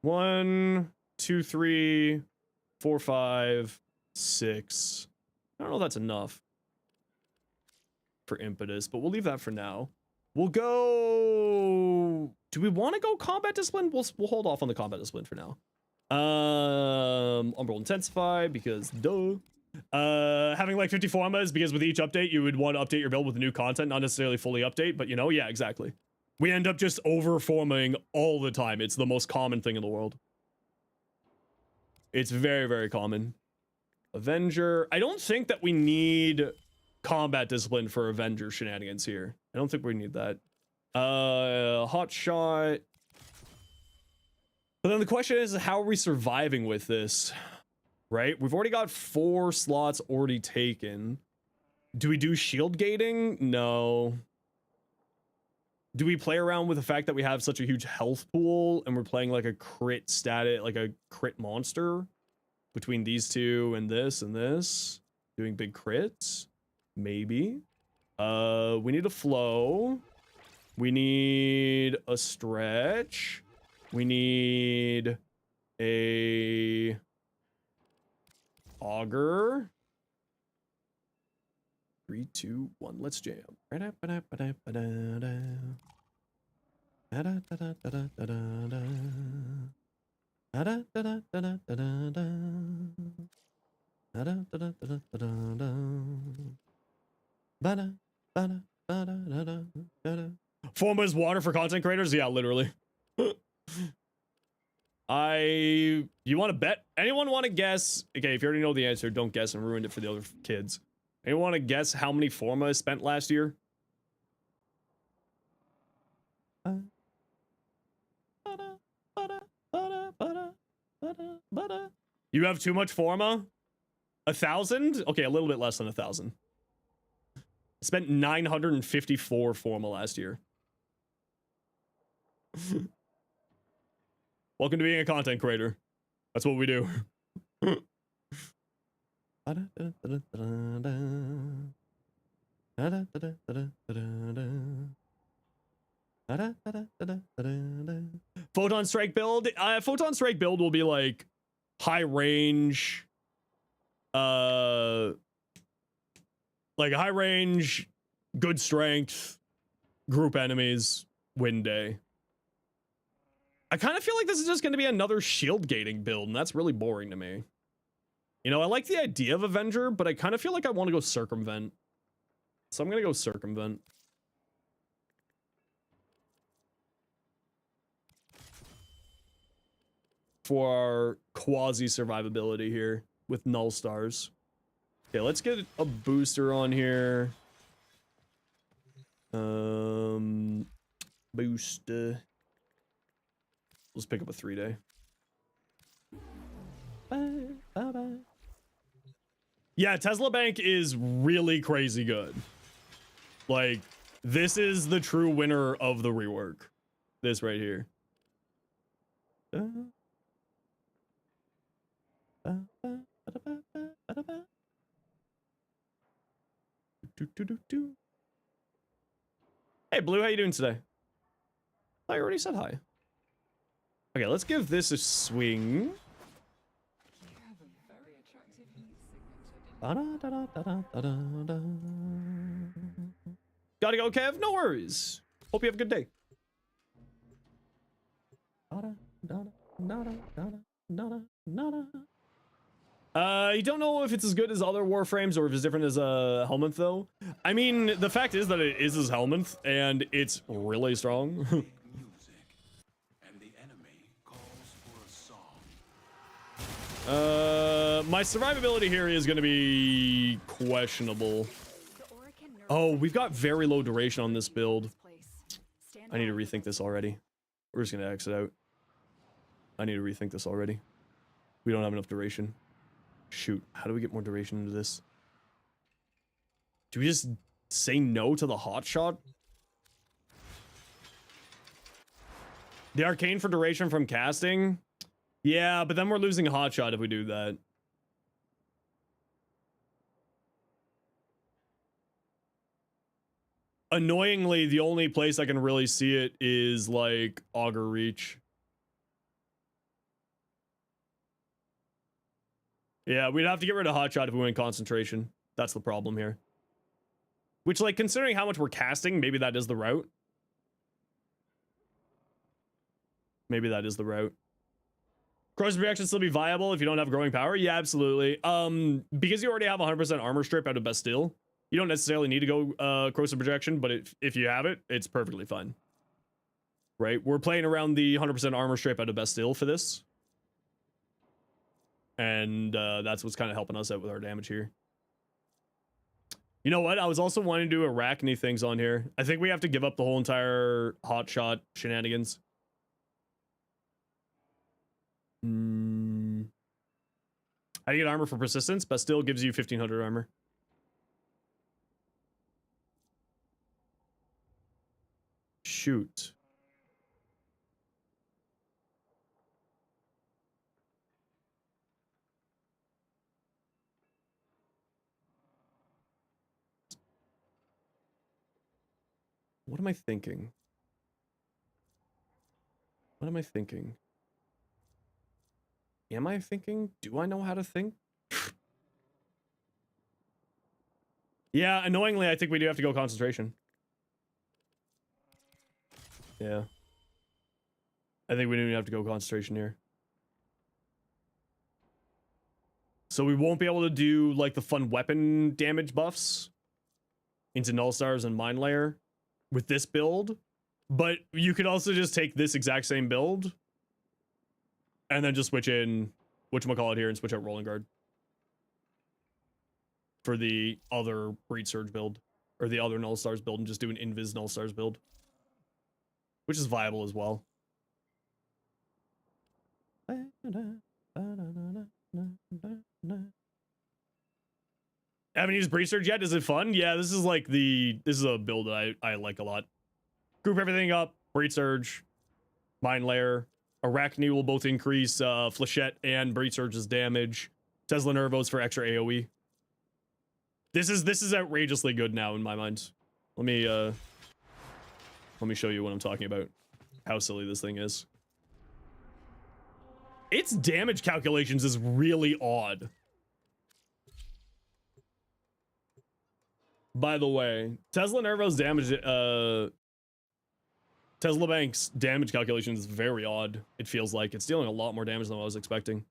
S1: One, two, three, 4, 5, 6. I don't know if that's enough for impetus, but we'll leave that for now. We'll go... Do we want to go combat discipline? We'll hold off on the combat discipline for now. Umbral Intensify, because duh. Having like 50 formas, because with each update, you would want to update your build with new content, not necessarily fully update, but you know, yeah, exactly. We end up just over-forming all the time. It's the most common thing in the world. It's very, very common. Avenger. I don't think that we need combat discipline for Avenger shenanigans here. I don't think we need that. Hot shot. But then the question is, how are we surviving with this? Right? We've already got 4 slots already taken. Do we do shield gating? No. Do we play around with the fact that we have such a huge health pool and we're playing like a crit static, like a crit monster between these two and this, doing big crits? Maybe. We need a flow. We need a stretch. We need a auger. 3, 2, 1, let's jam. Forma is water for content creators? Yeah, literally. You want to bet? Anyone want to guess? Okay, if you already know the answer, don't guess and ruin it for the other kids. Anyone want to guess how many Forma is spent last year? You have too much Forma? 1,000? Okay, a little bit less than 1,000. Spent 954 Forma last year. Welcome to being a content creator. That's what we do. Photon Strike build? Photon Strike build will be like high range. Like high range, good strength, group enemies, win day. I kind of feel like this is just going to be another shield gating build, and that's really boring to me. You know, I like the idea of Avenger, but I kind of feel like I want to go circumvent. So I'm going to go circumvent. For our quasi-survivability here with Null Stars. Okay, let's get a booster on here. Booster. Let's pick up a 3-day. Yeah, Tesla Bank is really crazy good. Like, this is the true winner of the rework. This right here. Hey, Blue, how you doing today? I already said hi. Okay, let's give this a swing. Gotta go, Kev? No worries. Hope you have a good day. You don't know if it's as good as other Warframes or if it's different as Helminth, though. I mean, the fact is that it is as Helminth, and it's really strong. My survivability here is going to be questionable. Oh, we've got very low duration on this build. I need to rethink this already. We're just gonna exit out. I need to rethink this already. We don't have enough duration. Shoot, how do we get more duration into this? Do we just say no to the hot shot? The arcane for duration from casting? Yeah, but then we're losing a hot shot if we do that. Annoyingly, the only place I can really see it is like Augur Reach. Yeah, we'd have to get rid of hotshot if we went concentration. That's the problem here. Which, like, considering how much we're casting, maybe that is the route. Maybe that is the route. Corrosive reaction still be viable if you don't have growing power? Yeah, absolutely. Because you already have 100% armor strip out of Bastille, you don't necessarily need to go corrosive projection, but if you have it, it's perfectly fine. Right? We're playing around the 100% armor strip out of Bastille for this. And that's what's kind of helping us out with our damage here. You know what? I was also wanting to do Arachne things on here. I think we have to give up the whole entire hotshot shenanigans. How do you get armor for persistence? Bastille gives you 1500 armor. Shoot. What am I thinking? What am I thinking? Am I thinking? Do I know how to think? Yeah, annoyingly, I think we do have to go concentration. Yeah. I think we do have to go concentration here. So we won't be able to do, like, the fun weapon damage buffs into Null Stars and Mind Layer with this build. But you could also just take this exact same build and then just switch in whatchamacallit here and switch out Rolling Guard for the other Breed Surge build, or the other Null Stars build, and just do an Invis Null Stars build, which is viable as well. Haven't used Breed Surge yet? Is it fun? Yeah, this is like this is a build that I like a lot. Group everything up, Breed Surge, Mind Layer. Arachne will both increase Flechette and Breed Surge's damage. Tesla Nervos for extra AoE. This is outrageously good now in my mind. Let me show you what I'm talking about. How silly this thing is. Its damage calculations is really odd. By the way, Tesla Nervo's damage Tesla Bank's damage calculation is very odd. It feels like it's dealing a lot more damage than I was expecting.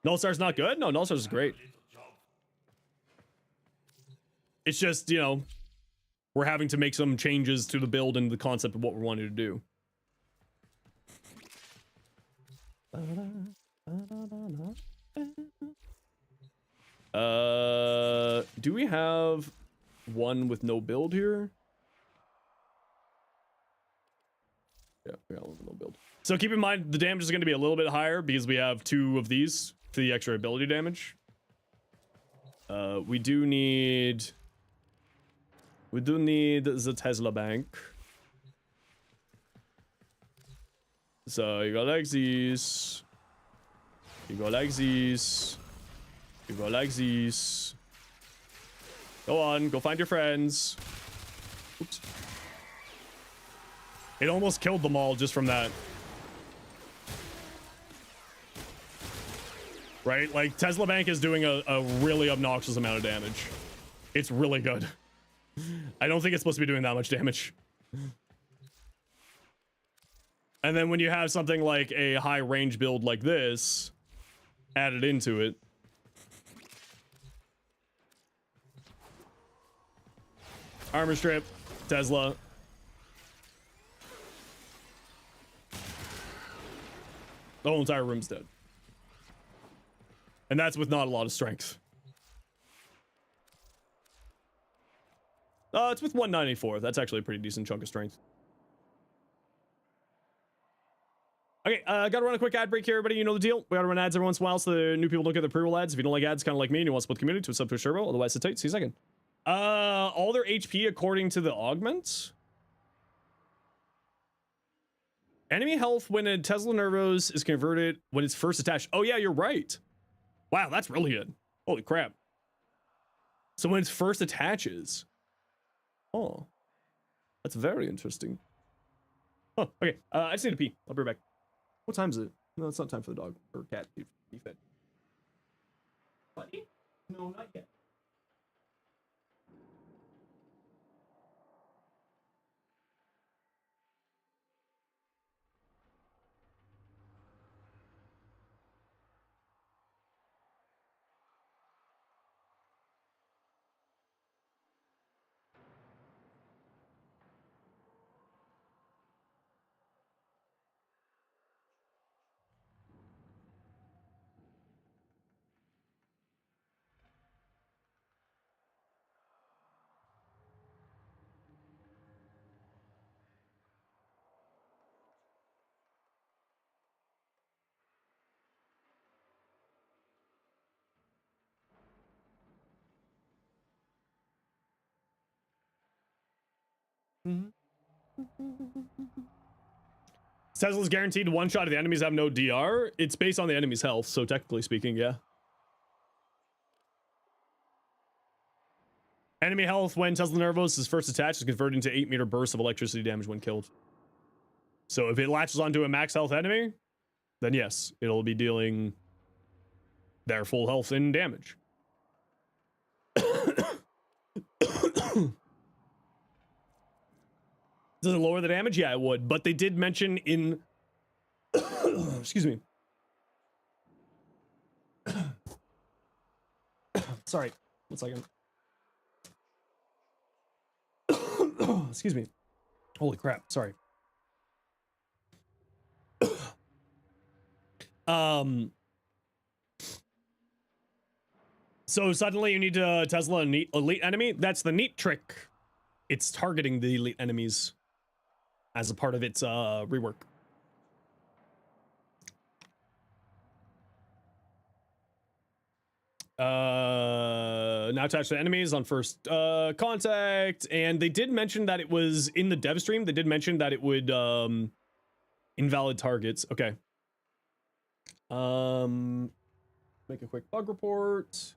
S1: Null Star's not good? No, Null Star's is great. It's just, you know, we're having to make some changes to the build and the concept of what we're wanting to do. Do we have one with no build here? Yeah, we got one with no build. So keep in mind, the damage is going to be a little bit higher because we have 2 of these for the extra ability damage. We do need the Tesla Bank. So you go like these. You go like these. You go like these. Go on, go find your friends. Oops. It almost killed them all just from that. Right? Like, Tesla Bank is doing a really obnoxious amount of damage. It's really good. I don't think it's supposed to be doing that much damage. And then when you have something like a high range build like this added into it, armor strip, Tesla. The whole entire room's dead. And that's with not a lot of strength. It's with 194. That's actually a pretty decent chunk of strength. Okay, gotta run a quick ad break here, everybody. You know the deal. We gotta run ads every once in a while so the new people don't get the pre-roll ads. If you don't like ads, kind of like me, and you want to split the community to a sub to a turbo, otherwise sit tight. See you second. All their HP according to the augment. Enemy health when a Tesla Nervos is converted when it's first attached. Oh yeah, you're right. Wow, that's really good. Holy crap. So when it's first attaches. Oh, that's very interesting. Oh, okay. I just need to pee. I'll be right back. What time is it? No, it's not time for the dog or cat to be fed. Buddy? No, not yet. Tesla's guaranteed one shot if the enemies have no DR. It's based on the enemy's health, so technically speaking, yeah. Enemy health when Tesla Nervos is first attached is converted into 8-meter bursts of electricity damage when killed. So if it latches onto a max health enemy, then yes, it'll be dealing their full health and damage. Does it lower the damage? Yeah, it would. But they did mention in... Excuse me. Sorry. 1 second. Excuse me. Holy crap. Sorry. So suddenly you need to Tesla an elite enemy. That's the neat trick. It's targeting the elite enemies as a part of its rework. Now attached to enemies on first contact, and they did mention that it was in the dev stream. They did mention that it would invalid targets. Okay. Make a quick bug report.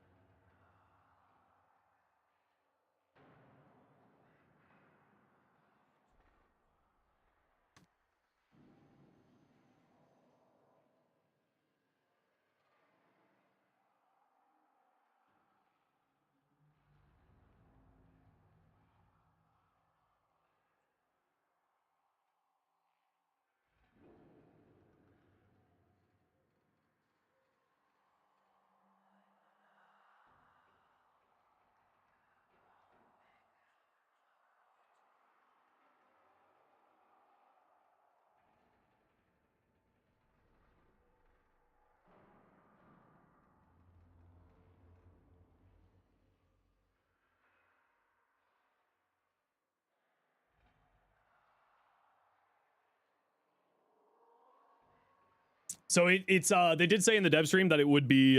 S1: So it's they did say in the dev stream that it would be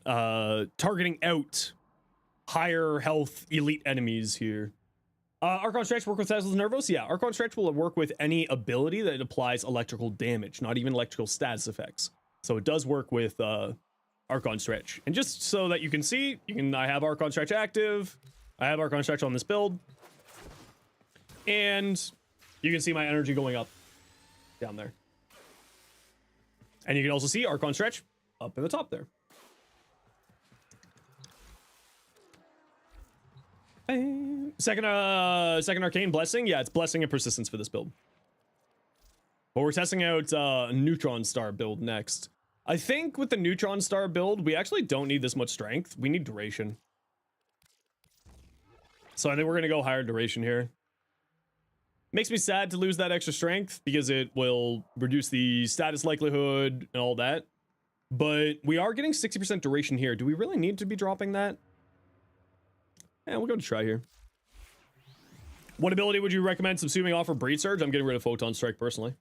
S1: targeting out higher health elite enemies here. Archon Stretch work with Tesla's Nervos? Yeah, Archon Stretch will work with any ability that applies electrical damage, not even electrical status effects. So it does work with Archon Stretch. And just so that you can see, I have Archon Stretch active. I have Archon Stretch on this build. And you can see my energy going up down there. And you can also see Archon Stretch up in the top there. Second Arcane Blessing. Yeah, it's Blessing and Persistence for this build. But we're testing out Neutron Star build next. I think with the Neutron Star build, we actually don't need this much strength. We need duration. So I think we're going to go higher duration here. Makes me sad to lose that extra strength because it will reduce the status likelihood and all that. But we are getting 60% duration here. Do we really need to be dropping that? Yeah, we'll go to try here. What ability would you recommend subsuming off for Breed Surge? I'm getting rid of Photon Strike personally.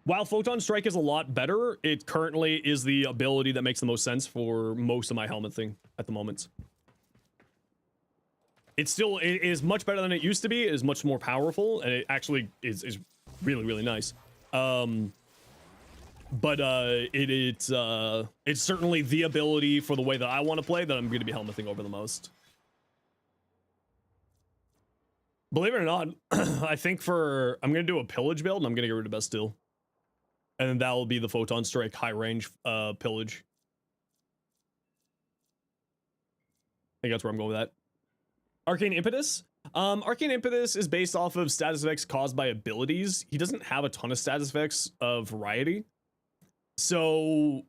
S1: While Photon Strike is a lot better, it currently is the ability that makes the most sense for most of my helmet thing at the moment. It is much better than it used to be. It is much more powerful, and it actually is really, really nice. But it's certainly the ability for the way that I want to play that I'm going to be helmeting over the most. Believe it or not, I think I'm going to do a pillage build, and I'm going to get rid of Bastille. And then that will be the Photon Strike high range pillage. I think that's where I'm going with that. Arcane Impetus. Arcane Impetus is based off of status effects caused by abilities. He doesn't have a ton of status effects of variety. So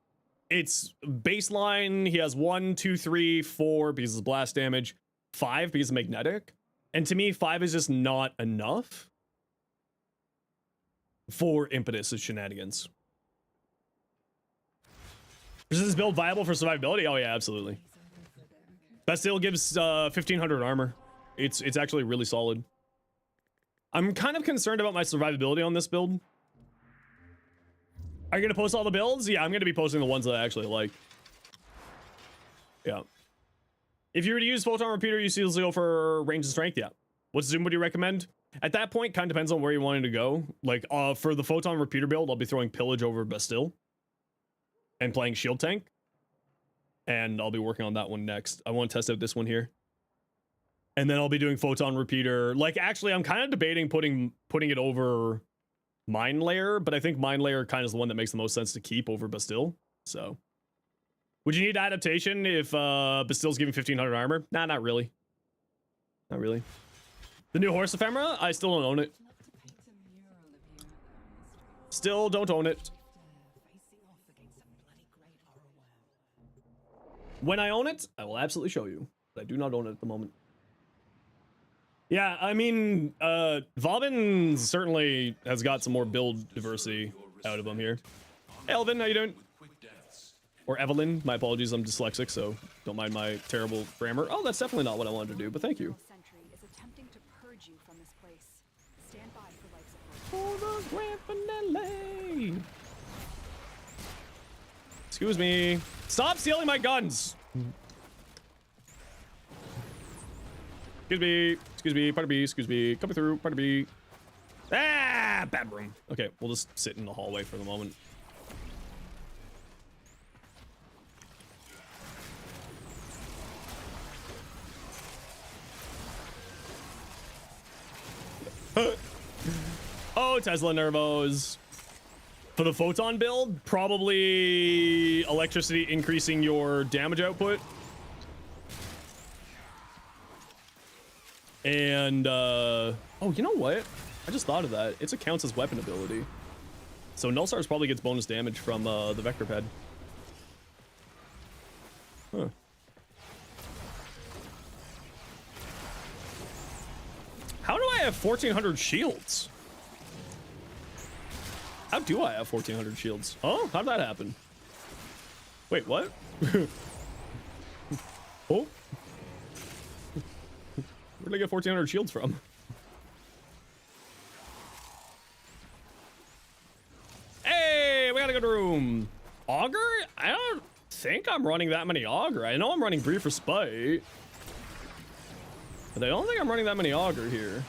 S1: it's baseline. He has 1, 2, 3, 4 pieces of blast damage, 5 pieces of magnetic. And to me, 5 is just not enough for Impetus' shenanigans. Is this build viable for survivability? Oh yeah, absolutely. Bastille gives 1500 armor. It's actually really solid. I'm kind of concerned about my survivability on this build. Are you gonna post all the builds? Yeah, I'm gonna be posting the ones that I actually like. Yeah. If you were to use Photon Repeater, you usually go for range and strength. Yeah. What zoom would you recommend? At that point, kind of depends on where you wanted to go. Like, for the Photon Repeater build, I'll be throwing Pillage over Bastille and playing Shield Tank. And I'll be working on that one next. I want to test out this one here. And then I'll be doing Photon Repeater. Like, actually, I'm kind of debating putting it over Mind Layer, but I think Mind Layer kind of is the one that makes the most sense to keep over Bastille. So, would you need adaptation if Bastille's giving 1500 armor? Nah, not really. Not really. The new Horse Ephemera? I still don't own it. Still don't own it. When I own it, I will absolutely show you. But I do not own it at the moment. Yeah, I mean, Vauban certainly has got some more build diversity out of him here. Hey, Elvin, how you doing? Or Evelyn, my apologies, I'm dyslexic, so don't mind my terrible grammar. Oh, that's definitely not what I wanted to do, but thank you. Excuse me. Stop stealing my guns. Excuse me, pardon me, excuse me. Coming through, pardon me. Ah, bad room. Okay, we'll just sit in the hallway for the moment. Oh, Tesla Nervos. For the Photon build, probably electricity increasing your damage output. And, oh, you know what? I just thought of that. It counts as weapon ability. So Nullstars probably gets bonus damage from the Vector Ped. Huh. How do I have 1400 shields? How do I have 1400 shields? Oh, how did that happen? Wait, what? Oh. Where did I get 1400 shields from? Hey, we got a good room. Augur? I don't think I'm running that many Augur. I know I'm running Bree for Spite. But I don't think I'm running that many Augur here.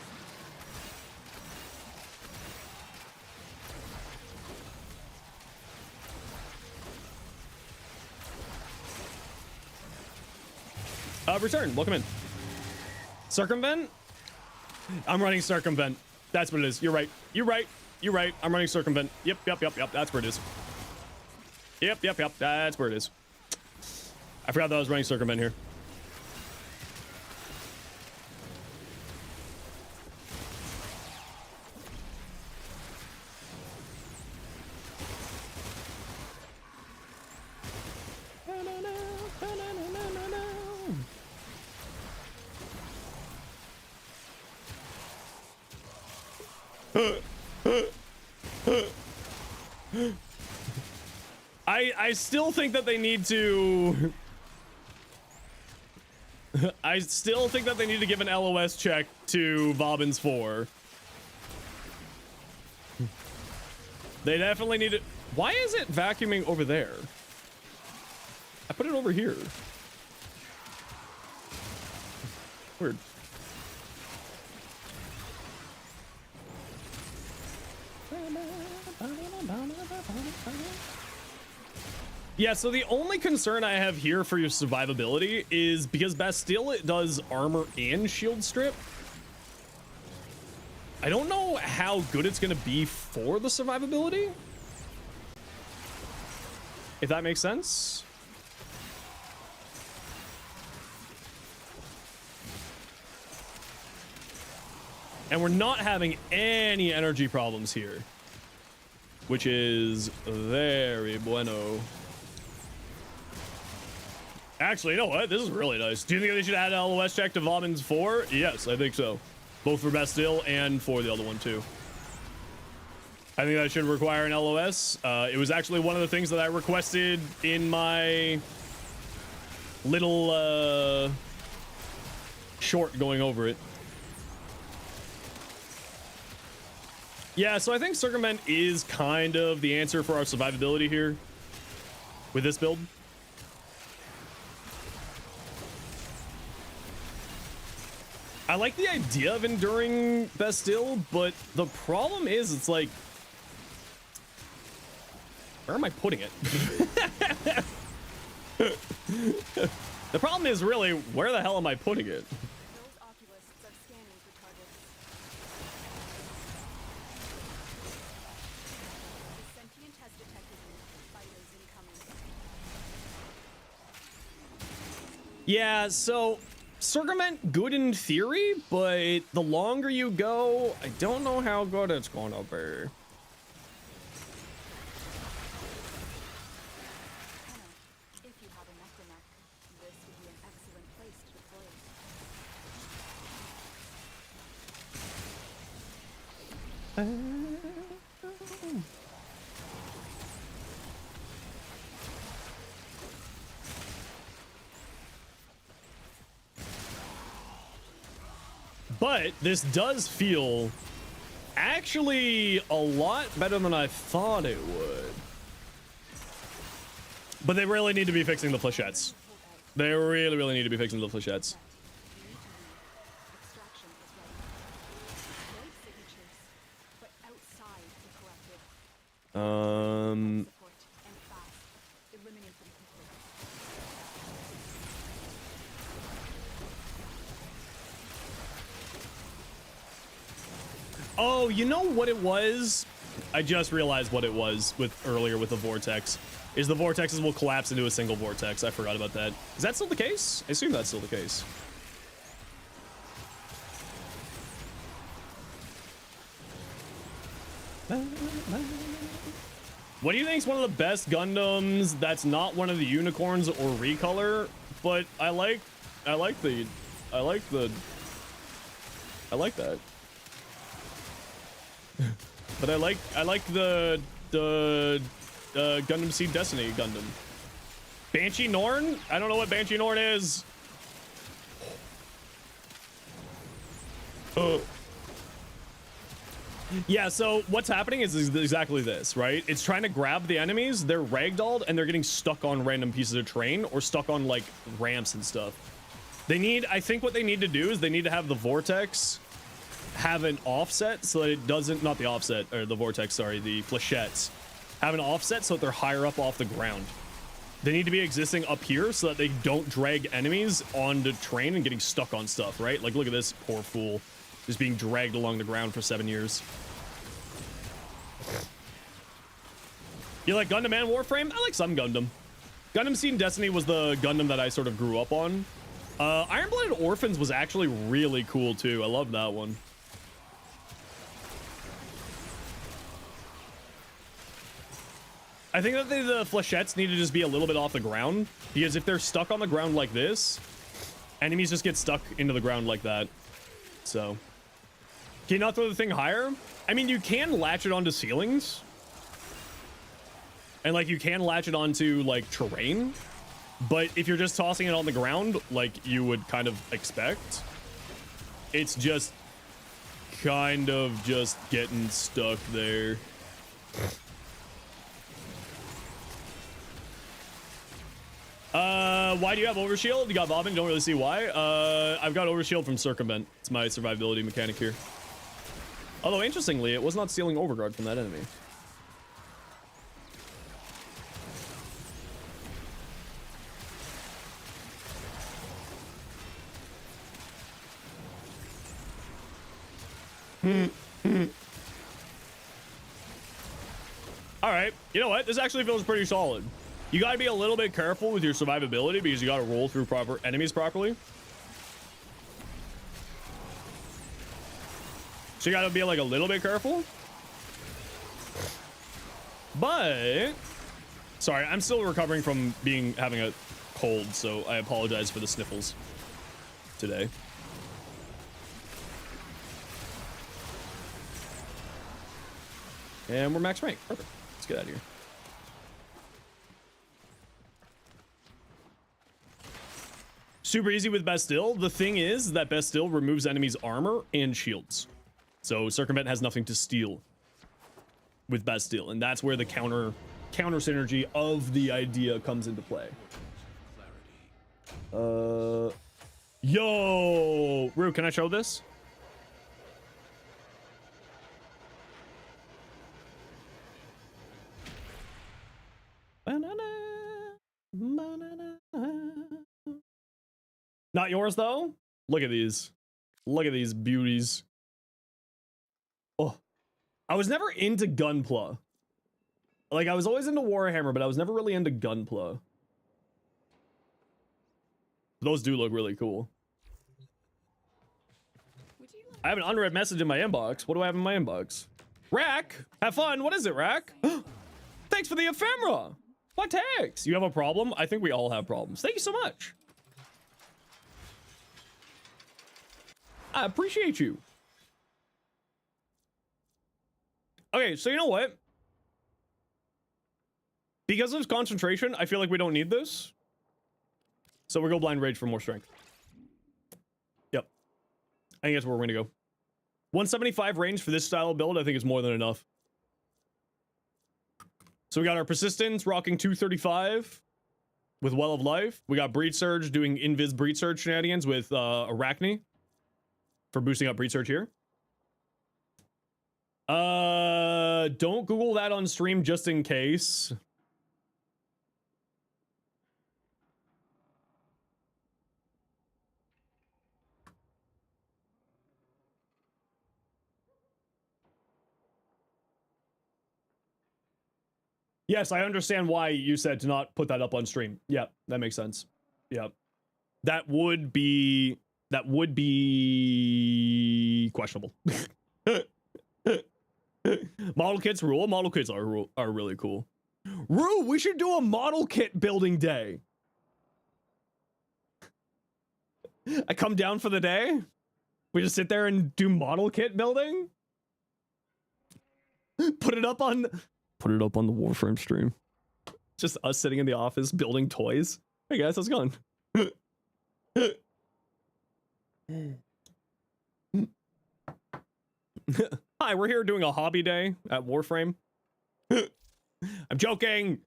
S1: Return, welcome in. Circumvent? I'm running Circumvent. That's what it is. You're right. You're right. You're right. I'm running Circumvent. Yep. That's where it is. Yep. That's where it is. I forgot that I was running Circumvent here. I still think that they need to I still think that they need to give an LOS check to Vauban's 4. They definitely need it. Why is it vacuuming over there? I put it over here. Weird. Yeah, so the only concern I have here for your survivability is because Bastille, it does armor and shield strip. I don't know how good it's going to be for the survivability. If that makes sense. And we're not having any energy problems here, which is very bueno. Actually, you know what? This is really nice. Do you think they should add an LOS check to Vauban's 4? Yes, I think so. Both for Bastille and for the other one, too. I think that should require an LOS. It was actually one of the things that I requested in my little short going over it. Yeah, so I think Circumvent is kind of the answer for our survivability here with this build. I like the idea of enduring Bastille, but the problem is it's like, where am I putting it? The problem is really, where the hell am I putting it?
S4: Those oculists are scanning for targets. The sentient has detected you. Fighters incoming.
S1: Yeah, so Circumvent, good in theory, but the longer you go, I don't know how good it's going to be.
S4: If you have a necromac, this would be an excellent place to deploy it.
S1: But this does feel actually a lot better than I thought it would. But they really need to be fixing the flechettes. They really, really need to be fixing the flechettes.
S4: Extraction is ready. Great signatures, but outside the corrupted. Support and fast. Eliminate them quickly.
S1: Oh, you know what it was? I just realized what it was with earlier with the vortex. Is the vortexes will collapse into a single vortex. I forgot about that. Is that still the case? I assume that's still the case. What do you think is one of the best Gundams that's not one of the unicorns or recolor? But I like that. But I like the Gundam Seed Destiny Gundam. Banshee Norn? I don't know what Banshee Norn is. Yeah, so what's happening is exactly this, right? It's trying to grab the enemies, they're ragdolled, and they're getting stuck on random pieces of terrain or stuck on, like, ramps and stuff. I think what they need to do is they need to have the vortex have an offset so that it doesn't, not the offset, or the vortex, sorry, the flechettes have an offset so that they're higher up off the ground. They need to be existing up here so that they don't drag enemies onto terrain and getting stuck on stuff, right? Like, look at this poor fool just being dragged along the ground for 7 years. You like Gundam and Warframe? I like some Gundam. Gundam Seed Destiny was the Gundam that I sort of grew up on. Iron-Blooded Orphans was actually really cool too. I love that one. I think that the flechettes need to just be a little bit off the ground, because if they're stuck on the ground like this, enemies just get stuck into the ground like that. So, can you not throw the thing higher? I mean, you can latch it onto ceilings, and like you can latch it onto like terrain, But if you're just tossing it on the ground, like you would kind of expect, it's just kind of just getting stuck there. Why do you have overshield? You got Vauban, don't really see why. I've got overshield from circumvent. It's my survivability mechanic here. Although interestingly, it was not stealing overguard from that enemy. All right, you know what? This actually feels pretty solid. You gotta be a little bit careful with your survivability because you gotta roll through proper enemies properly. So you gotta be like a little bit careful. But sorry, I'm still recovering from having a cold, so I apologize for the sniffles today. And we're max rank. Perfect. Let's get out of here. Super easy with Bastille. The thing is that Bastille removes enemies' armor and shields. So Circumvent has nothing to steal with Bastille. And that's where the counter synergy of the idea comes into play. Yo! Rue, can I show this? Not yours though. Look at these. Look at these beauties. Oh, I was never into Gunpla. Like I was always into Warhammer, but I was never really into Gunpla. Those do look really cool. I have an unread message in my inbox. What do I have in my inbox? Rack, have fun. What is it, Rack? Thanks for the ephemera. What takes? You have a problem? I think we all have problems. Thank you so much. I appreciate you. Okay, so you know what? Because of concentration, I feel like we don't need this. So we'll go Blind Rage for more strength. Yep. I think that's where we're gonna go. 175 range for this style of build, I think is more than enough. So we got our Persistence rocking 235 with Well of Life. We got Breed Surge doing Invis Breed Surge shenanigans with Arachne for boosting up Breed Surge here. Don't Google that on stream just in case. Yes, I understand why you said to not put that up on stream. Yep, that makes sense. Yep. That would be questionable. Model kits rule. Model kits are really cool. Rue, we should do a model kit building day. I come down for the day. We just sit there and do model kit building. Put it up on the Warframe stream. Just us sitting in the office building toys. Hey guys, how's it going? Hi, we're here doing a hobby day at Warframe. I'm joking.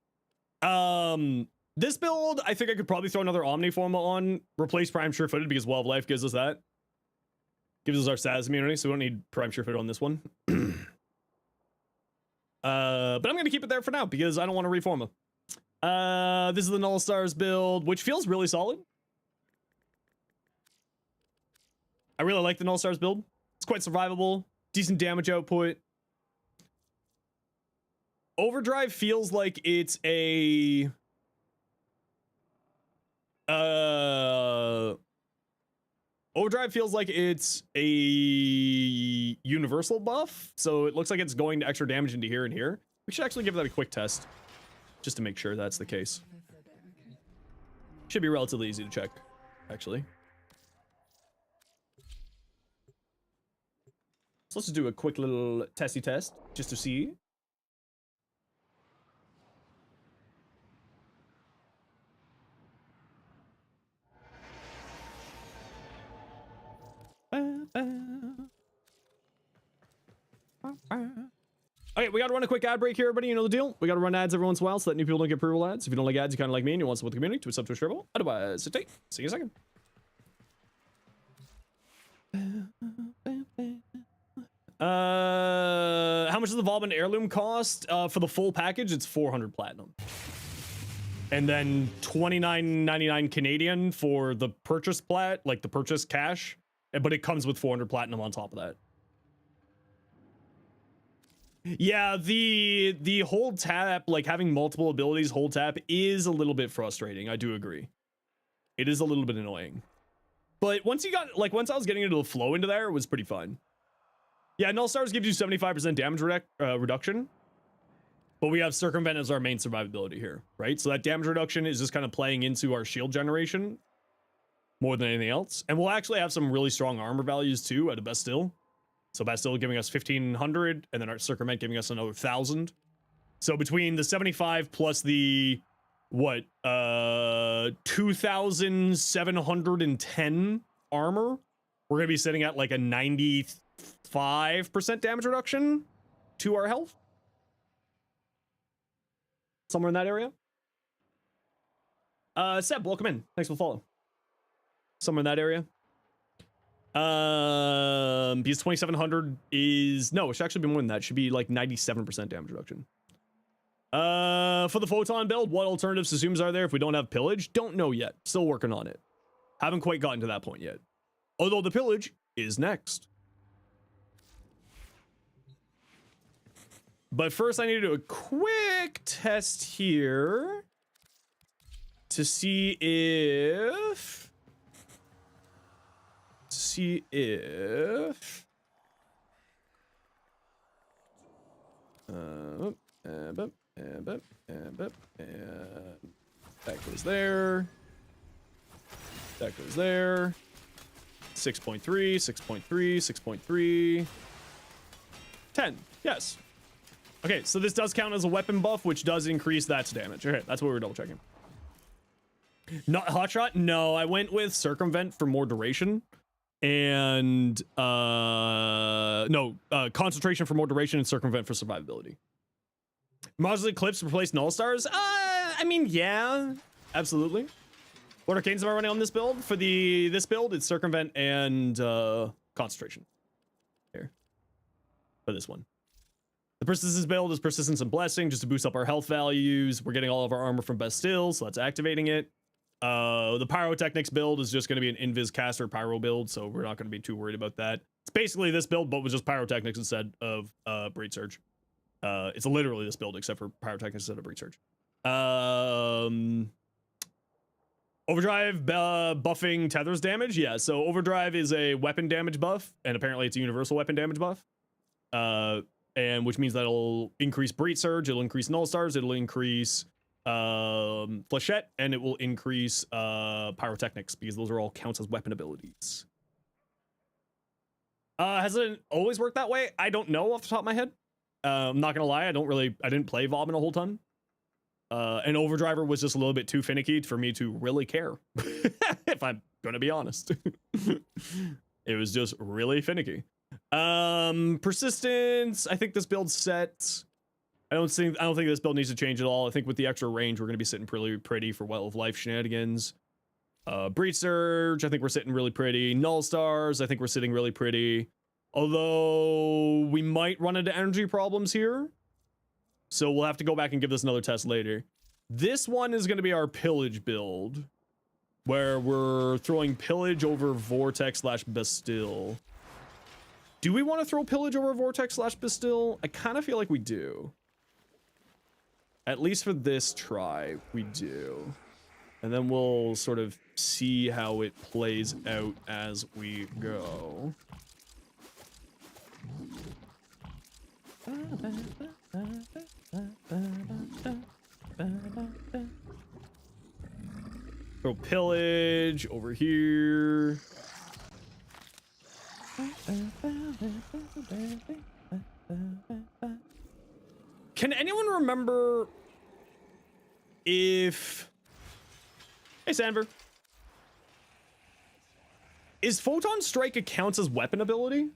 S1: This build, I think I could probably throw another Omniforma on, replace Prime Sure-Footed because Well of Life gives us that. Gives us our SAS immunity, so we don't need Prime Sure-Footed on this one. But I'm gonna keep it there for now because I don't want to reform them. This is the Null Stars build, which feels really solid. I really like the Null Stars build. It's quite survivable, decent damage output. Overdrive feels like it's a Overdrive feels like it's a universal buff, so it looks like it's going to extra damage into here and here. We should actually give that a quick test, just to make sure that's the case. Should be relatively easy to check, actually. So let's just do a quick little testy test, just to see. Okay, we gotta run a quick ad break here, everybody. You know the deal. We gotta run ads every once in a while so that new people don't get pre-roll ads. If you don't like ads, you kind of like me and you want to support the community, twitch up to a share. Otherwise, sit tight. See you in a second. How much does the Vauban Heirloom cost? For the full package, it's 400 platinum. And then 29.99 Canadian for the purchase like the purchase cash. But it comes with 400 platinum on top of that. Yeah, the hold tap, like having multiple abilities, hold tap is a little bit frustrating. I do agree. It is a little bit annoying. But once I was getting into the flow into there, it was pretty fun. Yeah, Null Stars gives you 75% damage reduction. But we have Circumvent as our main survivability here, right? So that damage reduction is just kind of playing into our shield generation more than anything else. And we'll actually have some really strong armor values too out of Bastille. So Bastille giving us 1,500, and then our Circumvent giving us another 1,000. So between the 75 plus the, 2,710 armor, we're going to be sitting at like a 95% damage reduction to our health. Somewhere in that area. Seb, welcome in. Thanks for the follow. Somewhere in that area. Because 2,700 is... No, it should actually be more than that. It should be like 97% damage reduction. For the Photon build, what alternatives to Zooms are there if we don't have Pillage? Don't know yet. Still working on it. Haven't quite gotten to that point yet. Although the Pillage is next. But first I need to do a quick test here to see if... that goes there. That goes there. 6.3, 6.3, 6.3. 10. Yes. Okay, so this does count as a weapon buff, which does increase that's damage. Okay, that's what we were double checking. Not Hotshot? No, I went with Circumvent for more duration. And concentration for more duration and Circumvent for survivability. Modular Eclipse replaced Null Stars? I mean, yeah, absolutely. What arcanes am I running on this build? For this build, it's Circumvent and concentration. Here. For this one. The Persistence build is Persistence and Blessing, just to boost up our health values. We're getting all of our armor from Bastille, so that's activating it. The Pyrotechnics build is just going to be an Invis caster pyro build, so we're not going to be too worried about that. It's basically this build, but with just Pyrotechnics instead of Breed Surge. It's literally this build, except for Pyrotechnics instead of Breed Surge. Overdrive buffing Tether's damage. Yeah, so Overdrive is a weapon damage buff, and apparently it's a universal weapon damage buff. And which means that it'll increase Breed Surge, it'll increase Null Stars, it'll increase Flechette, and it will increase Pyrotechnics, because those are all counts as weapon abilities. Has it always worked that way? I don't know off the top of my head. I'm not gonna lie, I didn't play Vauban a whole ton. And Overdriver was just a little bit too finicky for me to really care. If I'm gonna be honest. It was just really finicky. Persistence, I think this build's set. I don't think this build needs to change at all. I think with the extra range, we're going to be sitting pretty for Well of Life shenanigans. Breed Surge, I think we're sitting really pretty. Null Stars, I think we're sitting really pretty. Although we might run into energy problems here. So we'll have to go back and give this another test later. This one is going to be our Pillage build, where we're throwing Pillage over Vortex / Bastille. Do we want to throw Pillage over Vortex / Bastille? I kind of feel like we do. At least for this try, we do. And then we'll sort of see how it plays out as we go. Throw Pillage over here. Can anyone remember if... Hey, Sandver. Is Photon Strike a counts as weapon ability?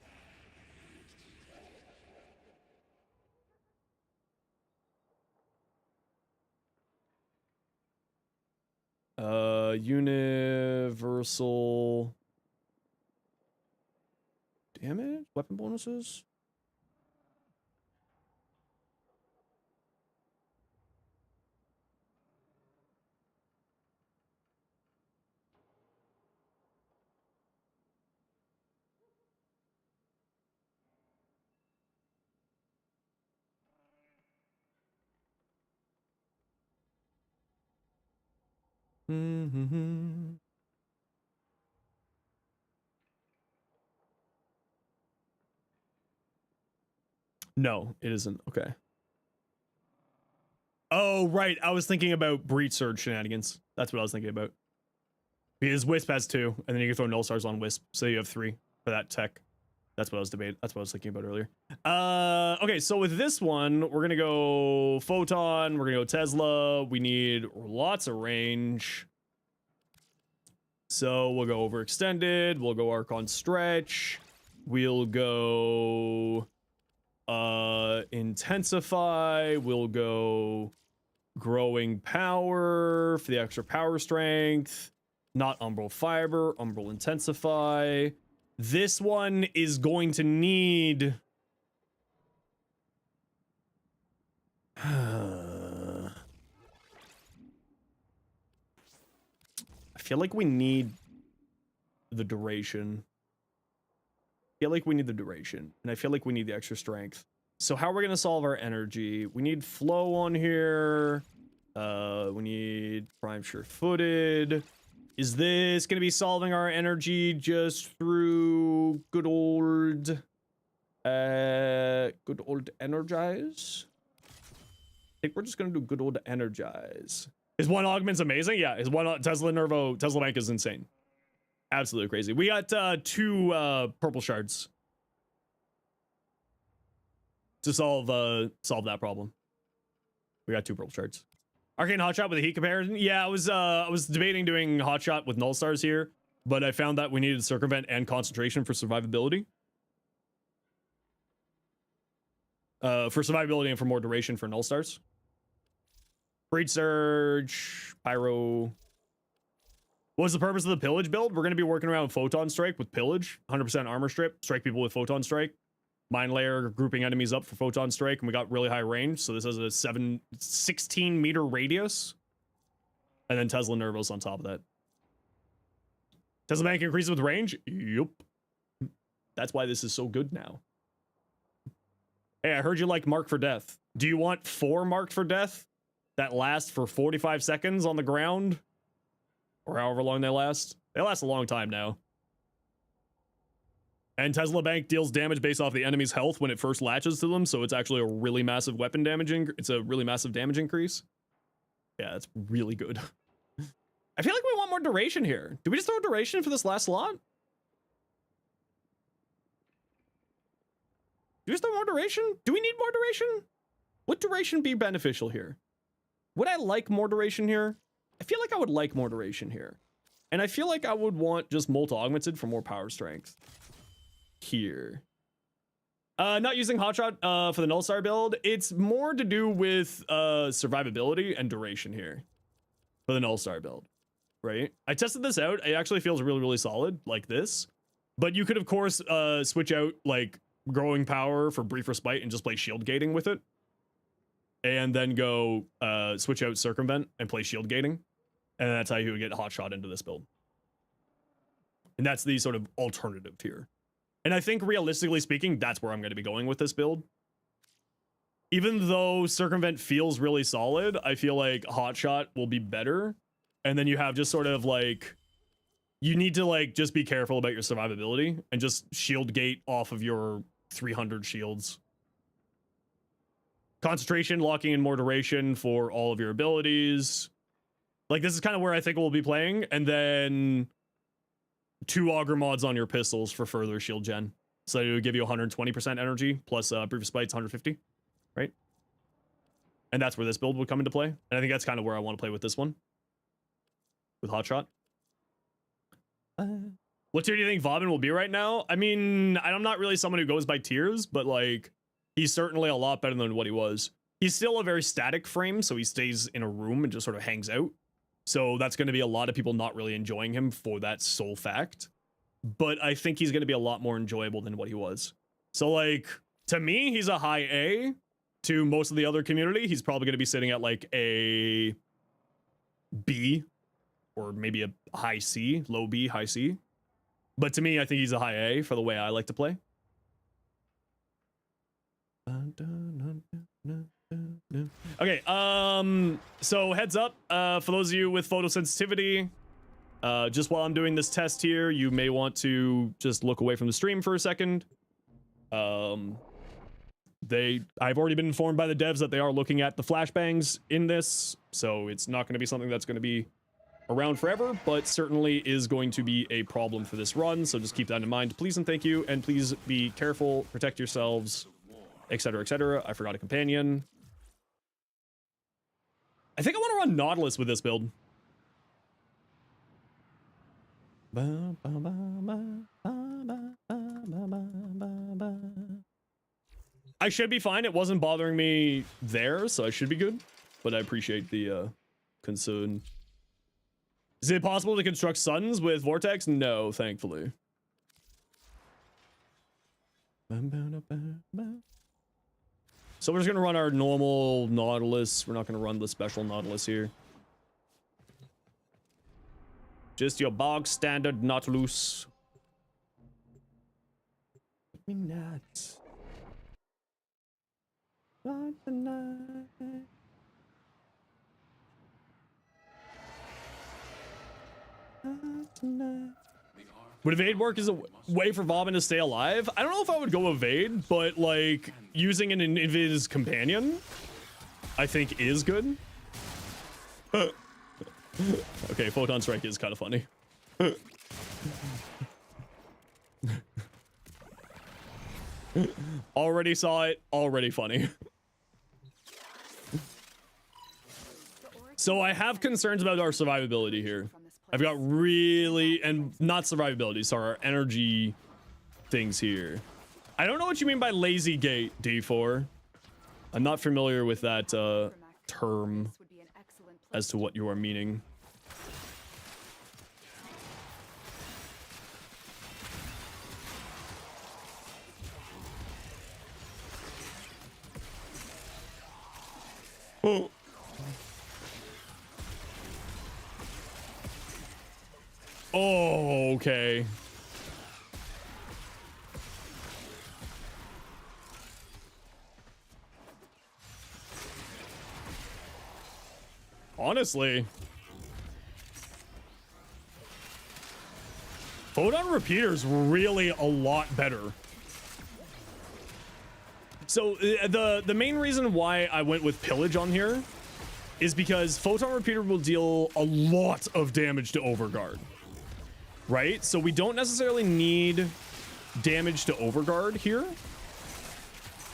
S1: Universal damage, weapon bonuses. Mm-hmm. No, it isn't. Okay. Oh, right. I was thinking about Breach Surge shenanigans. That's what I was thinking about. Because Wisp has 2, and then you can throw Null Stars on Wisp, so you have 3 for that tech. That's what I was debating. That's what I was thinking about earlier. Okay, so with this one, we're gonna go Photon. We're gonna go Tesla. We need lots of range. So we'll go Overextended. We'll go Archon Stretch. We'll go Intensify. We'll go Growing Power for the extra power strength. Not Umbral Fiber. Umbral Intensify. This one is going to need... I feel like we need the duration. I feel like we need the duration. And I feel like we need the extra strength. So how are we going to solve our energy? We need flow on here. We need prime sure-footed. Is this going to be solving our energy just through good old energize? I think we're just going to do good old energize. Is one augment's amazing? Yeah, is one Tesla Bank is insane. Absolutely crazy. We got 2 purple shards to solve that problem. We got 2 purple shards. Arcane Hotshot with a heat comparison. Yeah, I was debating doing Hotshot with Null Stars here, but I found that we needed Circumvent and Concentration for survivability. For survivability and for more duration for Null Stars. Breach Surge, Pyro. What's the purpose of the Pillage build? We're going to be working around Photon Strike with Pillage. 100% armor strip. Strike people with Photon Strike. Mind Layer, grouping enemies up for Photon Strike. And we got really high range. So this has a 16 meter radius. And then Tesla Nervos on top of that. Tesla Bank increases with range? Yup. That's why this is so good now. Hey, I heard you like Mark for Death. Do you want 4 Marked for Death that last for 45 seconds on the ground? Or however long they last? They last a long time now. And Tesla Bank deals damage based off the enemy's health when it first latches to them, so it's actually a really massive weapon damage. It's a really massive damage increase. Yeah, that's really good. I feel like we want more duration here. Do we just throw duration for this last slot? Do we just throw more duration? Do we need more duration? Would duration be beneficial here? Would I like more duration here? I feel like I would like more duration here. And I feel like I would want just Molta Augmented for more power strength. Here. Not using Hotshot for the Null Star build. It's more to do with survivability and duration here. For the Null Star build. Right? I tested this out. It actually feels really, really solid, like this. But you could, of course, switch out, like, Growing Power for Brief Respite and just play Shield Gating with it. And then go switch out Circumvent and play Shield Gating. And that's how you would get Hotshot into this build. And that's the sort of alternative here. And I think, realistically speaking, that's where I'm going to be going with this build. Even though Circumvent feels really solid, I feel like Hotshot will be better. And then you have just sort of like... You need to like just be careful about your survivability and just shield gate off of your 300 shields. Concentration, locking in more duration for all of your abilities. Like, this is kind of where I think we'll be playing. And then 2 Augur mods on your pistols for further shield gen. So it would give you 120% energy plus Brief Respite's 150, right? And that's where this build would come into play. And I think that's kind of where I want to play with this one. With Hotshot. What tier do you think Vauban will be right now? I mean, I'm not really someone who goes by tiers, but like, he's certainly a lot better than what he was. He's still a very static frame, so he stays in a room and just sort of hangs out. So that's going to be a lot of people not really enjoying him for that sole fact. But I think he's going to be a lot more enjoyable than what he was. So like, to me, he's a high A. To most of the other community, he's probably going to be sitting at like a B, or maybe a high C, low B, high C. But to me, I think he's a high A for the way I like to play. Okay, so heads up, for those of you with photosensitivity, just while I'm doing this test here, you may want to just look away from the stream for a second. I've already been informed by the devs that they are looking at the flashbangs in this, so it's not going to be something that's going to be around forever, but certainly is going to be a problem for this run, so just keep that in mind, please and thank you, and please be careful, protect yourselves, etc, etc. I forgot a companion. I think I want to run Nautilus with this build. I should be fine. It wasn't bothering me there, so I should be good. But I appreciate the concern. Is it possible to construct suns with Vortex? No, thankfully. So we're just going to run our normal Nautilus. We're not going to run the special Nautilus here. Just your bog standard Nautilus. Let me not. Would evade work as a way for Vauban to stay alive? I don't know if I would go evade, but like using an invis companion, I think is good. Okay, Photon Strike is kind of funny. Already saw it, already funny. So I have concerns about our survivability here. I've got really, and not survivability, sorry, our energy things here. I don't know what you mean by lazy gate, D4. I'm not familiar with that term as to what you are meaning. Oh. Oh, okay. Honestly, photon repeater's really a lot better. So the main reason why I went with pillage on here is because photon repeater will deal a lot of damage to overguard, right? So we don't necessarily need damage to overguard here.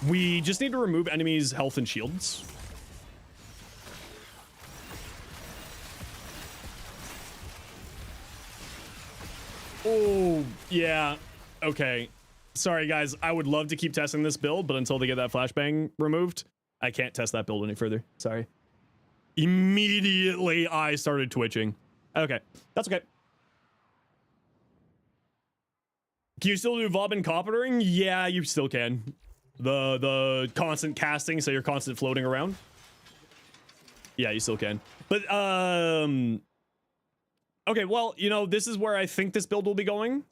S1: We just need to remove enemies' health and shields. Oh, yeah. Okay. Sorry, guys. I would love to keep testing this build, but until they get that flashbang removed, I can't test that build any further. Sorry. Immediately, I started twitching. Okay. That's okay. Can you still do Vauban coppering? Yeah, you still can. The constant casting, so you're constant floating around. Yeah, you still can. But, okay, well, you know, this is where I think this build will be going.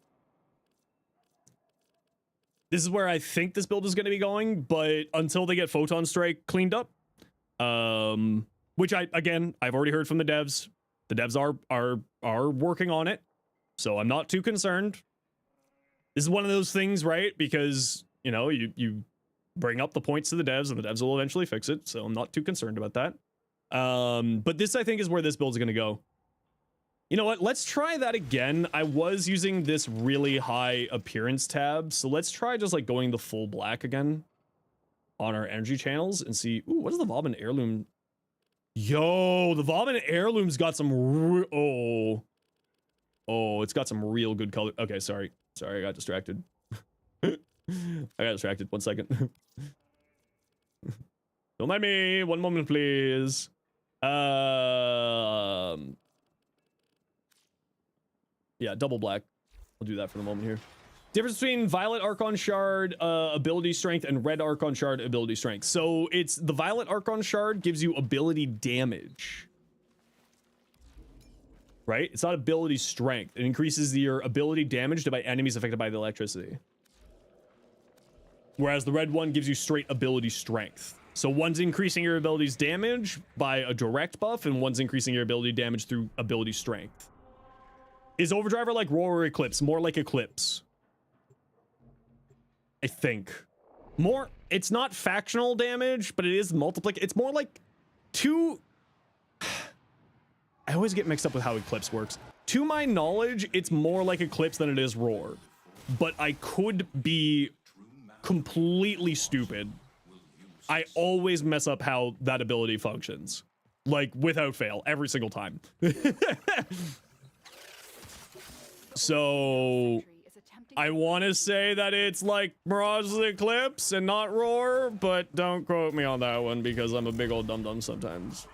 S1: This is where I think this build is going to be going, but until they get Photon Strike cleaned up, which I've already heard from the devs. The devs are working on it, so I'm not too concerned. This is one of those things, right? Because, you know, you bring up the points to the devs, and the devs will eventually fix it, so I'm not too concerned about that. But this, I think, is where this build is going to go. You know what? Let's try that again. I was using this really high appearance tab, so let's try just like going the full black again on our energy channels and see. Ooh, what is the Vauban Heirloom? Yo, the Vauban Heirloom's got some. Oh, Oh, it's got some real good color. Okay, sorry. Sorry, I got distracted. I got distracted. 1 second. Don't mind me. 1 moment, please. Yeah, double black. I'll do that for the moment here. Difference between Violet Archon Shard ability strength and Red Archon Shard ability strength. So it's the Violet Archon Shard gives you ability damage. Right? It's not ability strength. It increases your ability damage by enemies affected by the electricity. Whereas the red one gives you straight ability strength. So one's increasing your ability's damage by a direct buff, and one's increasing your ability damage through ability strength. Is Overdriver like Roar or Eclipse? More like Eclipse. I think. More, it's not factional damage, but it is multiplic. It's more like two... I always get mixed up with how Eclipse works. To my knowledge, it's more like Eclipse than it is Roar. But I could be completely stupid. I always mess up how that ability functions. Like, without fail, every single time. So... I want to say that it's like Mirage's Eclipse and not Roar, but don't quote me on that one because I'm a big old dum-dum sometimes.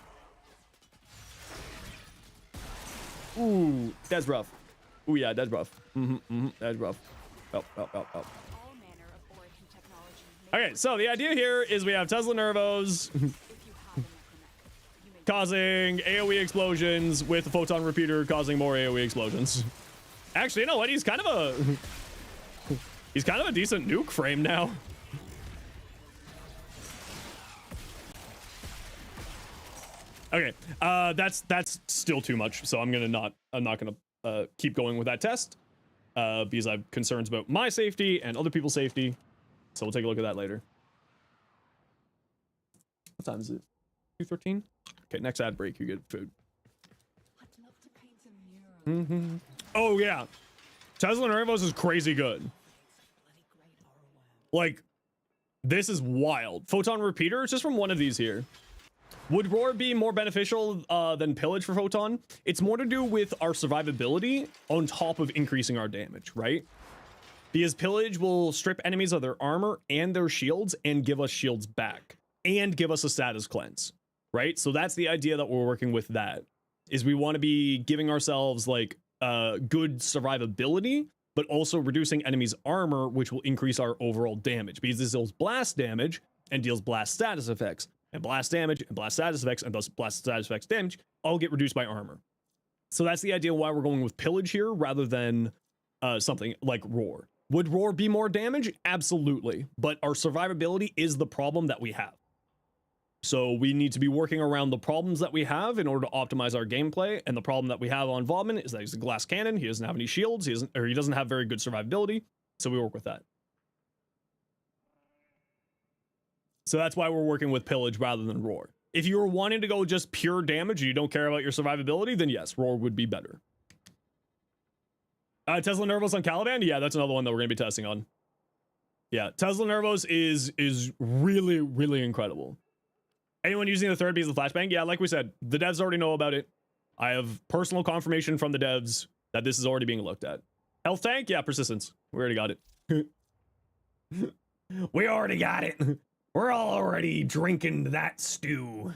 S1: Ooh, that's rough. Ooh, yeah, that's rough. That's rough. Oh. Okay, so the idea here is we have Tesla Nervos causing AoE explosions with the photon repeater causing more AoE explosions. Actually, you know what? He's kind of a decent nuke frame now. Okay, that's still too much, so I'm not gonna keep going with that test because I have concerns about my safety and other people's safety. So we'll take a look at that later. What time is it? 2:13. Okay, next ad break. You get food.
S4: I'd love to paint a mural.
S1: Oh yeah, Tesla Nervos is crazy good. Like, this is wild. Photon repeater, just from one of these here. Would Roar be more beneficial than Pillage for Photon? It's more to do with our survivability on top of increasing our damage, right? Because Pillage will strip enemies of their armor and their shields and give us shields back and give us a status cleanse, right? So that's the idea that we're working with. That is, we want to be giving ourselves like good survivability, but also reducing enemies' armor, which will increase our overall damage, because this deals blast damage and deals blast status effects, and blast damage and blast status effects and thus blast status effects damage all get reduced by armor. So that's the idea why we're going with Pillage here rather than something like Roar. Would Roar be more damage? Absolutely, but our survivability is the problem that we have. So we need to be working around the problems that we have in order to optimize our gameplay. And the problem that we have on Vauban is that he's a glass cannon. He doesn't have any shields. He doesn't have very good survivability. So we work with that. So that's why we're working with Pillage rather than Roar. If you were wanting to go just pure damage and you don't care about your survivability, then yes, Roar would be better. Tesla Nervos on Caliban? Yeah, that's another one that we're going to be testing on. Yeah, Tesla Nervos is really, really incredible. Anyone using the third piece of the flashbang? Yeah, like we said, the devs already know about it. I have personal confirmation from the devs that this is already being looked at. Health tank? Yeah, persistence. We already got it. We already got it. We're all already drinking that stew.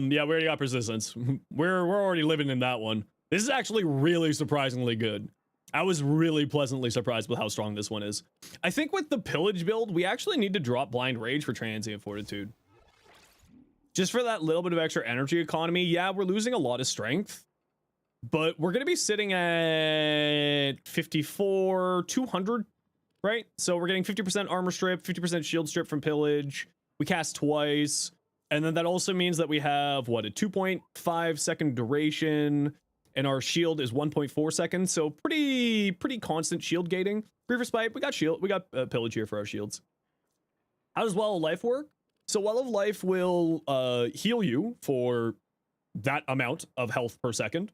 S1: Yeah, we already got persistence. We're already living in that one. This is actually really surprisingly good. I was really pleasantly surprised with how strong this one is. I think with the Pillage build, we actually need to drop Blind Rage for Transient Fortitude. Just for that little bit of extra energy economy. Yeah, we're losing a lot of strength, but we're going to be sitting at 54, 200, right? So we're getting 50% armor strip, 50% shield strip from Pillage. We cast twice. And then that also means that we have, what, a 2.5 second duration, and our shield is 1.4 seconds. So pretty constant shield gating. Reaver Spite, we got Pillage here for our shields. How does Well of Life work? So Well of Life will heal you for that amount of health per second.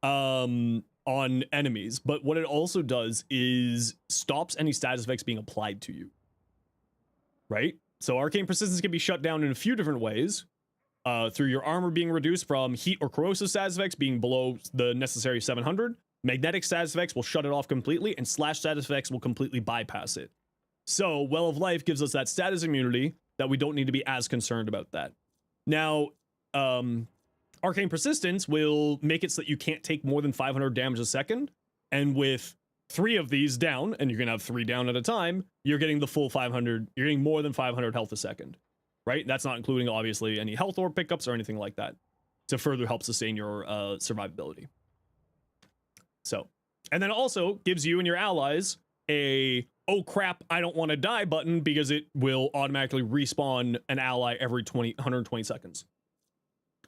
S1: on enemies, but what it also does is stops any status effects being applied to you, right? So arcane persistence can be shut down in a few different ways, through your armor being reduced from heat or corrosive status effects being below the necessary 700. Magnetic status effects will shut it off completely, and slash status effects will completely bypass it. So Well of Life gives us that status immunity that we don't need to be as concerned about that. Now, arcane persistence will make it so that you can't take more than 500 damage a second, and with 3 of these down, and you can have 3 down at a time, you're getting the full 500, you're getting more than 500 health a second, right? That's not including, obviously, any health orb pickups or anything like that to further help sustain your survivability. So, and then it also gives you and your allies a, oh crap, I don't want to die button, because it will automatically respawn an ally every 120 seconds.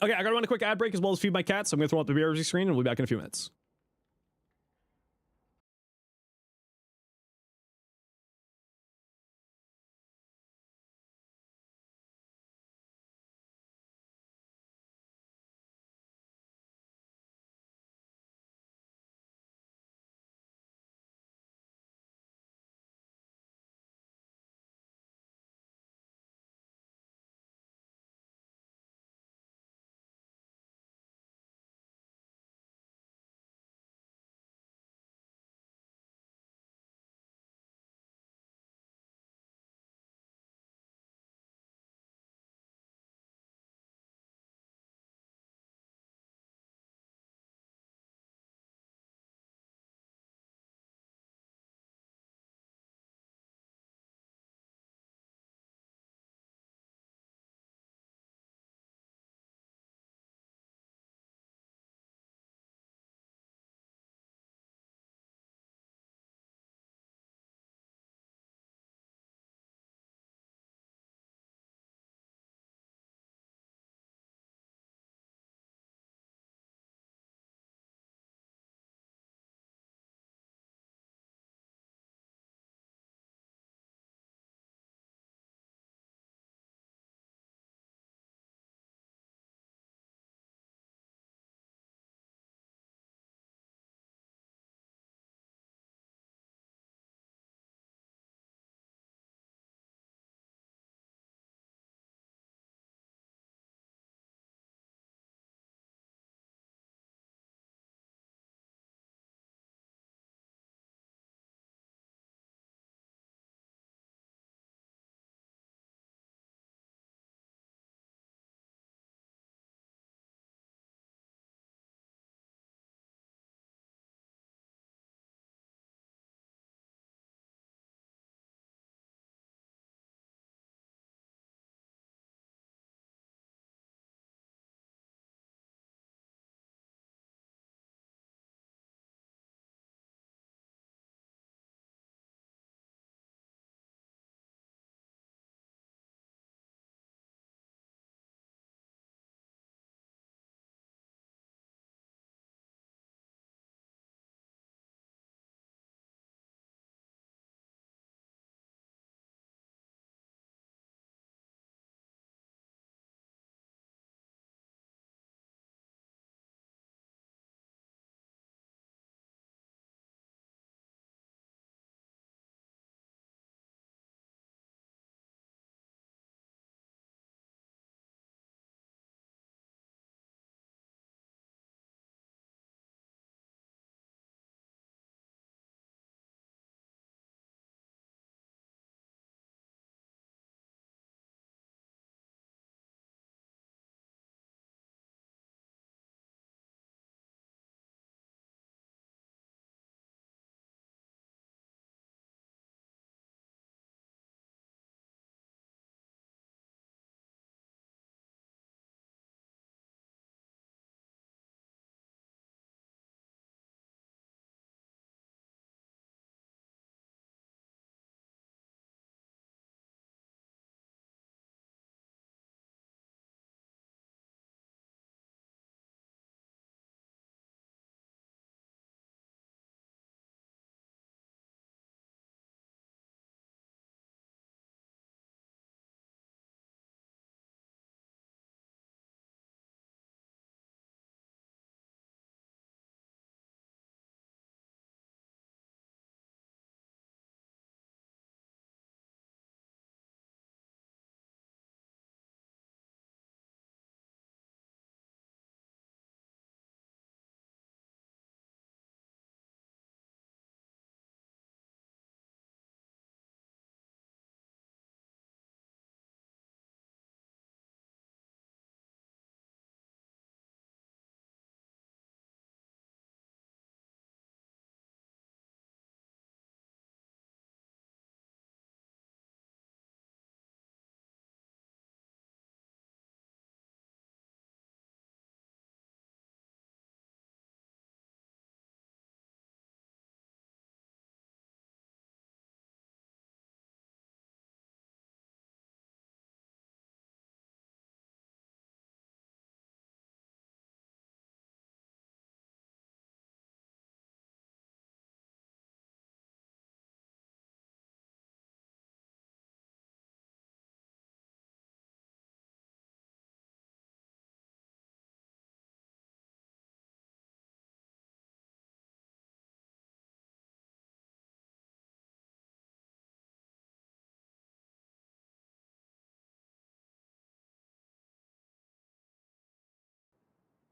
S1: Okay, I gotta run a quick ad break as well as feed my cat, so I'm gonna throw up the BRG screen and we'll be back in a few minutes.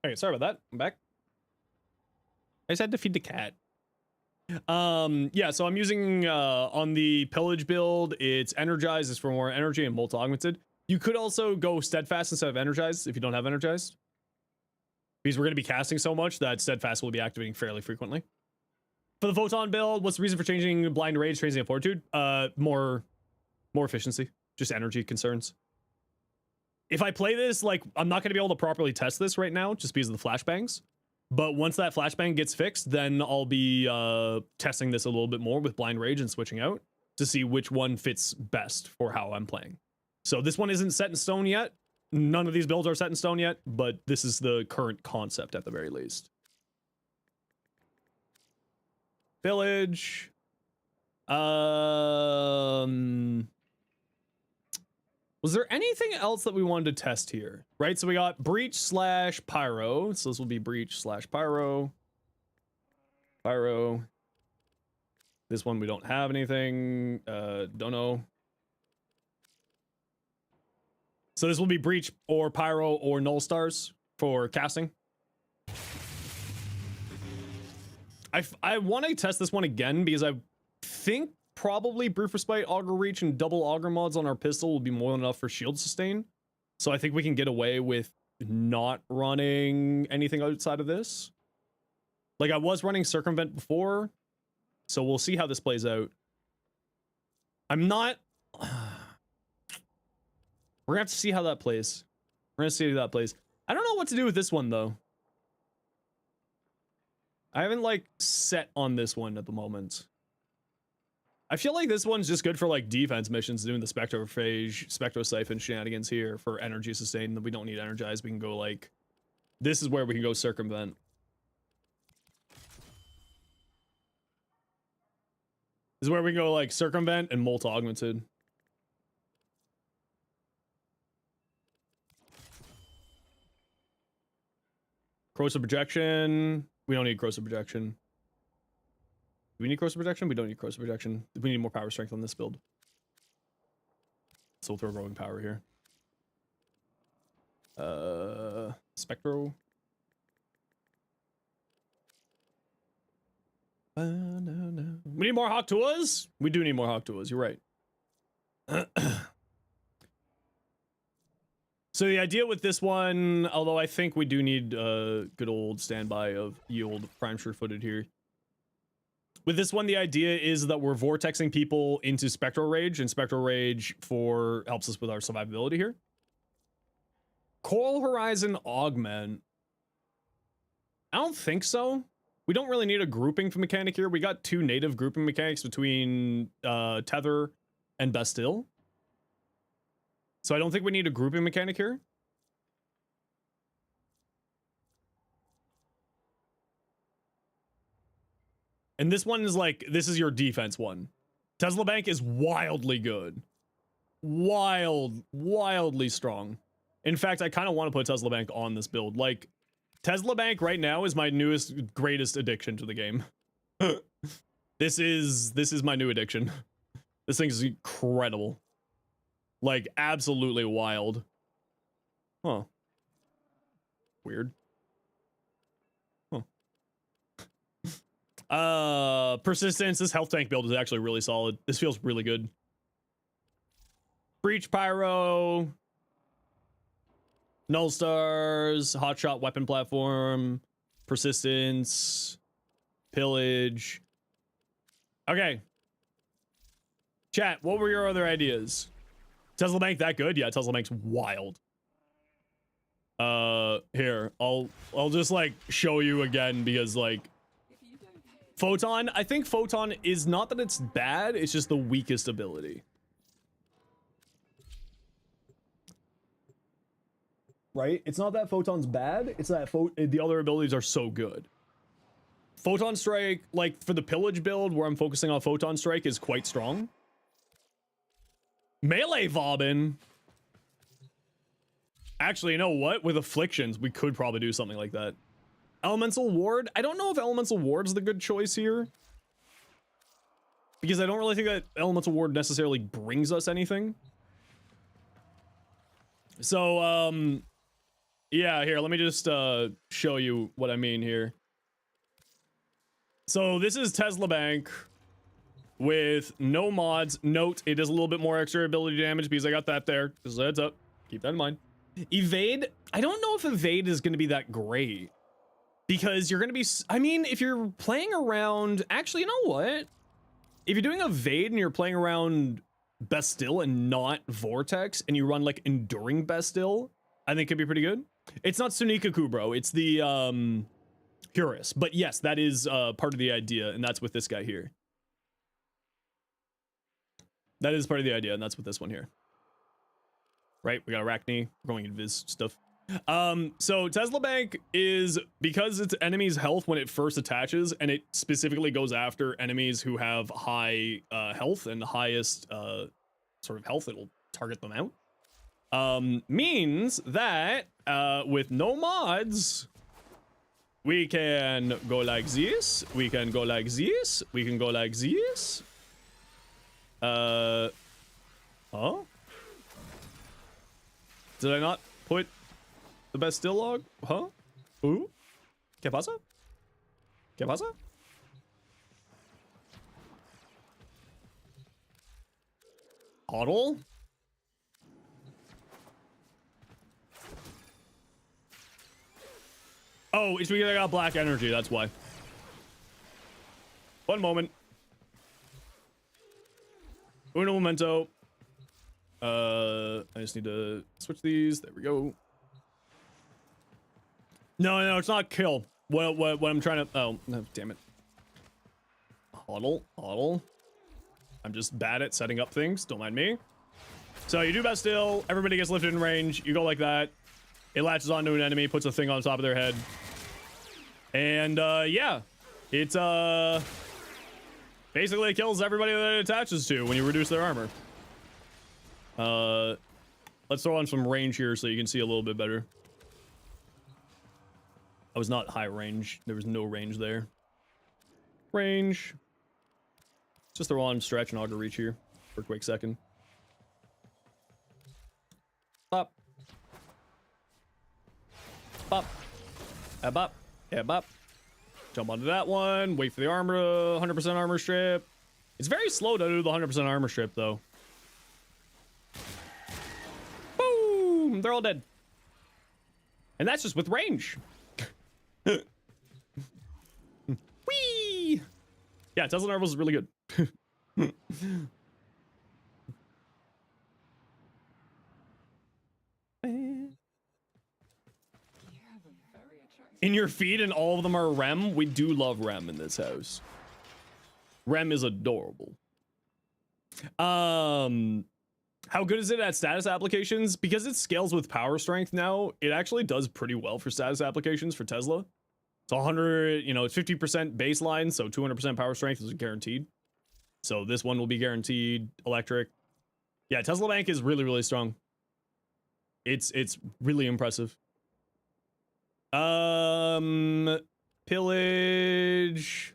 S1: Okay, sorry about that. I'm back. I just had to feed the cat. Yeah, so I'm using on the pillage build, it's energized is for more energy and multi augmented. You could also go steadfast instead of energized if you don't have energized, because we're going to be casting so much that steadfast will be activating fairly frequently. For the photon build, what's the reason for changing blind rage, transient fortitude? More efficiency, just energy concerns. If I play this, like, I'm not going to be able to properly test this right now just because of the flashbangs. But once that flashbang gets fixed, then I'll be testing this a little bit more with blind rage and switching out to see which one fits best for how I'm playing. So this one isn't set in stone yet. None of these builds are set in stone yet, but this is the current concept at the very least. Village. Was there anything else that we wanted to test here? Right, so we got breach / pyro. So this will be breach / pyro. Pyro. This one we don't have anything. Don't know. So this will be breach or pyro or null stars for casting. I want to test this one again because I think probably Brute Respite, Augur Reach, and double Augur mods on our pistol will be more than enough for shield sustain. So I think we can get away with not running anything outside of this. Like, I was running Circumvent before, so we'll see how this plays out. I'm not... We're gonna have to see how that plays. We're gonna see how that plays. I don't know what to do with this one, though. I haven't, like, set on this one at the moment. I feel like this one's just good for, like, defense missions, doing the Spectrophage, Spectrosiphon shenanigans here for energy sustain. That we don't need energized. We can go, like... This is where we can go Circumvent. This is where we can go, like, Circumvent and Molt Augmented. Corrosive Projection. We don't need Corrosive Projection. Do we need Corrosive Projection? We don't need Corrosive Projection. We need more power strength on this build. So we'll throw growing power here. Spectro. We need more Hawk Tuas? We do need more Hawk Tuas, you're right. So the idea with this one, although I think we do need a good old standby of yield prime sure-footed here. With this one, the idea is that we're vortexing people into Spectral Rage, and Spectral Rage helps us with our survivability here. Coral Horizon Augment. I don't think so. We don't really need a grouping mechanic here. We got two native grouping mechanics between Tether and Bastille. So I don't think we need a grouping mechanic here. And this one is like, this is your defense one. Tesla Bank is wildly good. Wildly strong. In fact, I kind of want to put Tesla Bank on this build. Like, Tesla Bank right now is my newest, greatest addiction to the game. This is my new addiction. This thing is incredible. Like, absolutely wild. Huh. Weird. Huh. Persistence. This health tank build is actually really solid. This feels really good. Breach Pyro. Null Stars. Hotshot weapon platform. Persistence. Pillage. Okay. Chat, what were your other ideas? Tesla Bank that good? Yeah, Tesla Bank's wild. Here, I'll just like show you again because like Photon, I think Photon is not that it's bad, it's just the weakest ability. Right? It's not that Photon's bad, it's that the other abilities are so good. Photon Strike, like for the pillage build where I'm focusing on Photon Strike, is quite strong. Melee Vauban. Actually, you know what? With Afflictions, we could probably do something like that. Elemental Ward. I don't know if Elemental Ward's the good choice here. Because I don't really think that Elemental Ward necessarily brings us anything. So, Yeah, here, let me just show you what I mean here. So this is Tesla Bank with no mods. Note, it does a little bit more extra ability damage because I got that there. Just a heads up. Keep that in mind. Evade, I don't know if evade is going to be that great because you're going to be, I mean, if you're playing around, actually, you know what? If you're doing evade and you're playing around Bastille and not Vortex and you run like Enduring Bastille, I think could be pretty good. It's not Sunikaku, bro. It's the Hurus. But yes, that is part of the idea, and that's with this guy here. That is part of the idea, and that's with this one here. Right? We got Arachne, we're going invis stuff. So Tesla Bank is, because it's enemies' health when it first attaches, and it specifically goes after enemies who have high health and the highest sort of health, it'll target them out. Means that with no mods, we can go like this, we can go like this, we can go like this. Huh? Did I not put the Bastille log? Huh? Ooh? ¿Qué pasa? ¿Qué pasa? Huddle? Oh, it's because I got black energy, that's why. One moment. Uno momento. I just need to switch these. There we go. No, it's not kill. What I'm trying to, oh, no, damn it. Huddle. I'm just bad at setting up things, don't mind me. So you do Bastille, everybody gets lifted in range, you go like that. It latches onto an enemy, puts a thing on top of their head. And yeah, it's basically kills everybody that it attaches to when you reduce their armor. Let's throw on some range here so you can see a little bit better. I was not high range. There was no range there. Range. Just throw on stretch and auto reach here for a quick second. Bop. Bop. Bop. Yeah, bop. Jump onto that one. Wait for the armor, 100% armor strip. It's very slow to do the 100% armor strip, though. Boom! They're all dead. And that's just with range. Whee! Yeah, Tesla Narvals is really good. In your feed, and all of them are Rem. We do love Rem in this house. Rem is adorable. How good is it at status applications? Because it scales with power strength now, it actually does pretty well for status applications for Tesla. It's 100, you know, it's 50% baseline, so 200% power strength is guaranteed. So this one will be guaranteed electric. Yeah, Tesla Bank is really, really strong. It's really impressive. Pillage.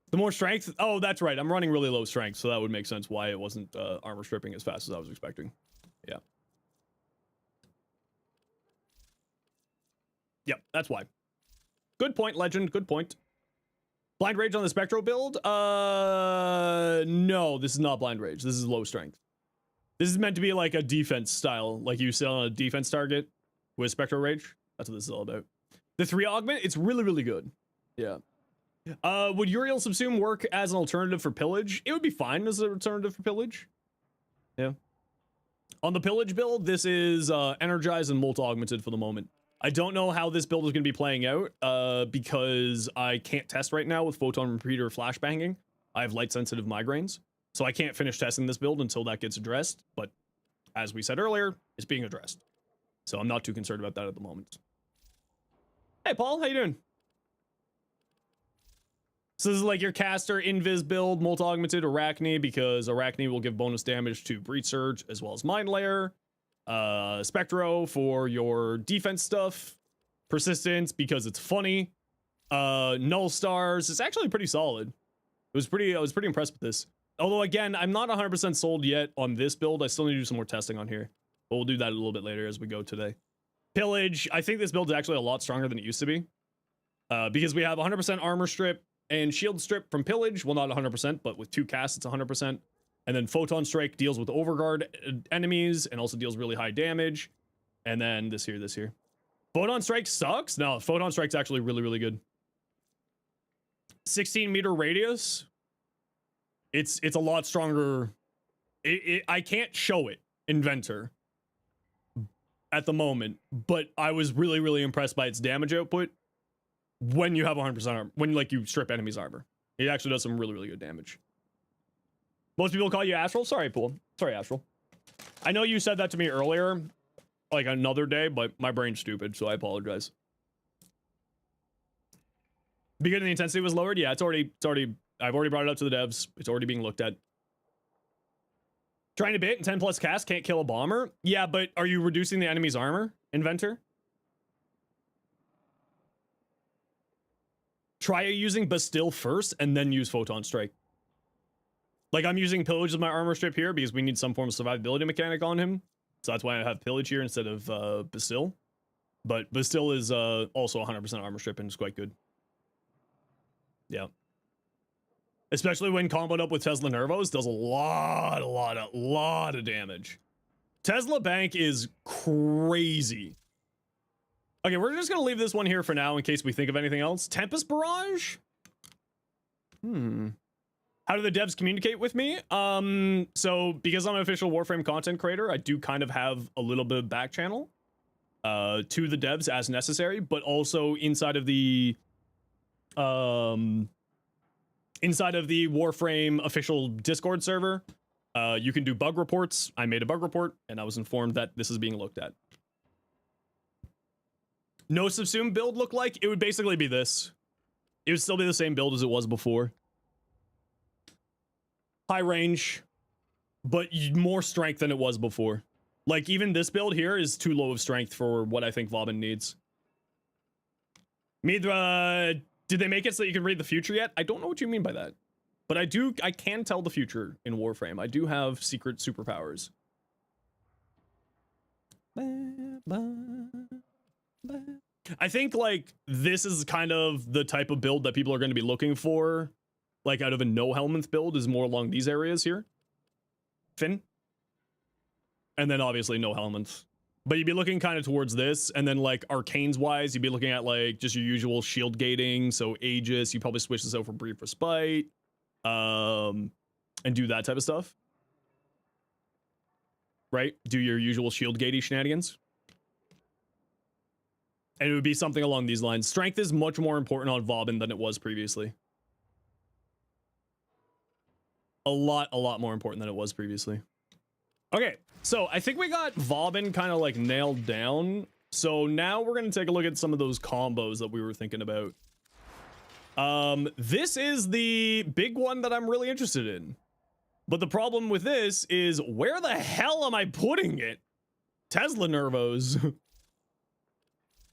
S1: The more strength. Oh, that's right. I'm running really low strength, so that would make sense why it wasn't armor stripping as fast as I was expecting. Yeah. Yep, that's why. Good point, Legend. Good point. Blind Rage on the Spectro build? No, this is not Blind Rage. This is low strength. This is meant to be like a defense style, like you sit on a defense target with Spectro Rage. That's what this is all about. The 3 augment, it's really, really good. Yeah. Would Uriel Subsume work as an alternative for Pillage? It would be fine as an alternative for Pillage. Yeah. On the Pillage build, this is energized and multi-augmented for the moment. I don't know how this build is going to be playing out because I can't test right now with photon repeater flashbanging. I have light sensitive migraines, so I can't finish testing this build until that gets addressed. But as we said earlier, it's being addressed, so I'm not too concerned about that at the moment. Hey Paul, how you doing? So this is like your caster invis build, multi-augmented Arachne, because Arachne will give bonus damage to Breach Surge as well as Mind Layer. Spectro for your defense stuff. Persistence because it's funny. Null Stars. It's actually pretty solid. I was pretty impressed with this. Although again, I'm not 100% sold yet on this build. I still need to do some more testing on here. But we'll do that a little bit later as we go today. Pillage. I think this build is actually a lot stronger than it used to be. Because we have 100% armor strip and shield strip from Pillage. Well, not 100%, but with 2 casts, it's 100%. And then Photon Strike deals with overguard enemies and also deals really high damage. And then this here. Photon Strike sucks? No, Photon Strike's actually really, really good. 16-meter radius. It's a lot stronger. I can't show it, Inventor, at the moment, but I was really, really impressed by its damage output when you have 100% armor, when like you strip enemies armor. It actually does some really, really good damage. Most people call you Astral. Sorry, Pool. Sorry, Astral. I know you said that to me earlier, like another day, but my brain's stupid, so I apologize. Because the intensity was lowered. Yeah, it's already. I've already brought it up to the devs. It's already being looked at. Trying to bait and 10 plus cast can't kill a bomber. Yeah, but are you reducing the enemy's armor, Inventor? Try using Bastille first and then use Photon Strike. Like, I'm using Pillage as my armor strip here because we need some form of survivability mechanic on him. So that's why I have Pillage here instead of Bastille. But Bastille is also 100% armor strip and it's quite good. Yeah. Especially when comboed up with Tesla Nervos, does a lot of damage. Tesla Bank is crazy. Okay, we're just gonna leave this one here for now in case we think of anything else. Tempest Barrage? How do the devs communicate with me? So because I'm an official Warframe content creator, I do kind of have a little bit of back channel to the devs as necessary, but also inside of the Warframe official Discord server, you can do bug reports. I made a bug report and I was informed that this is being looked at. No subsume build look like? It would basically be this. It would still be the same build as it was before. High range, but more strength than it was before. Like, even this build here is too low of strength for what I think Vauban needs. Midra, did they make it so you can read the future yet? I don't know what you mean by that. But I can tell the future in Warframe. I do have secret superpowers. I think, like, this is kind of the type of build that people are going to be looking for. Like, out of a no Helminth build is more along these areas here. Finn. And then, obviously, no Helminth. But you'd be looking kind of towards this. And then, like, arcanes-wise, you'd be looking at, like, just your usual shield gating. So, Aegis, you probably switch this out for Brief Respite. And do that type of stuff. Right? Do your usual shield gating shenanigans. And it would be something along these lines. Strength is much more important on Vauban than it was previously. A lot more important than it was previously. Okay, so I think we got Vauban kind of like nailed down. So now we're going to take a look at some of those combos that we were thinking about. This is the big one that I'm really interested in. But the problem with this is, where the hell am I putting it? Tesla Nervos.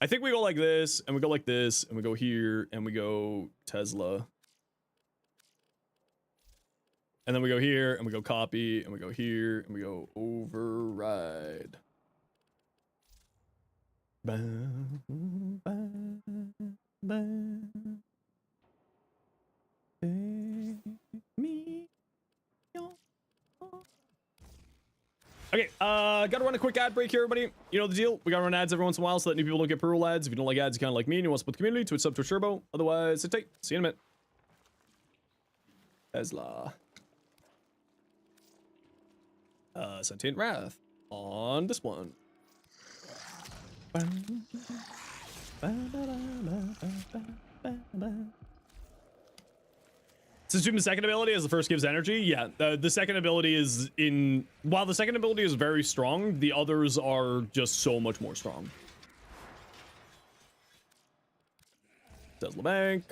S1: I think we go like this, and we go like this, and we go here, and we go Tesla. And then we go here, and we go copy, and we go here, and we go override. Okay, gotta run a quick ad break here, everybody. You know the deal. We gotta run ads every once in a while so that new people don't get pre-roll ads. If you don't like ads, you kind of like me and you want to support the community, Twitch sub to Turbo. Otherwise, sit tight. See you in a minute. Tesla. Sentient Wrath on this one. Subsume the second ability as the first gives energy. Yeah, the second ability is in... While the second ability is very strong, the others are just so much more strong. Tesla Bank.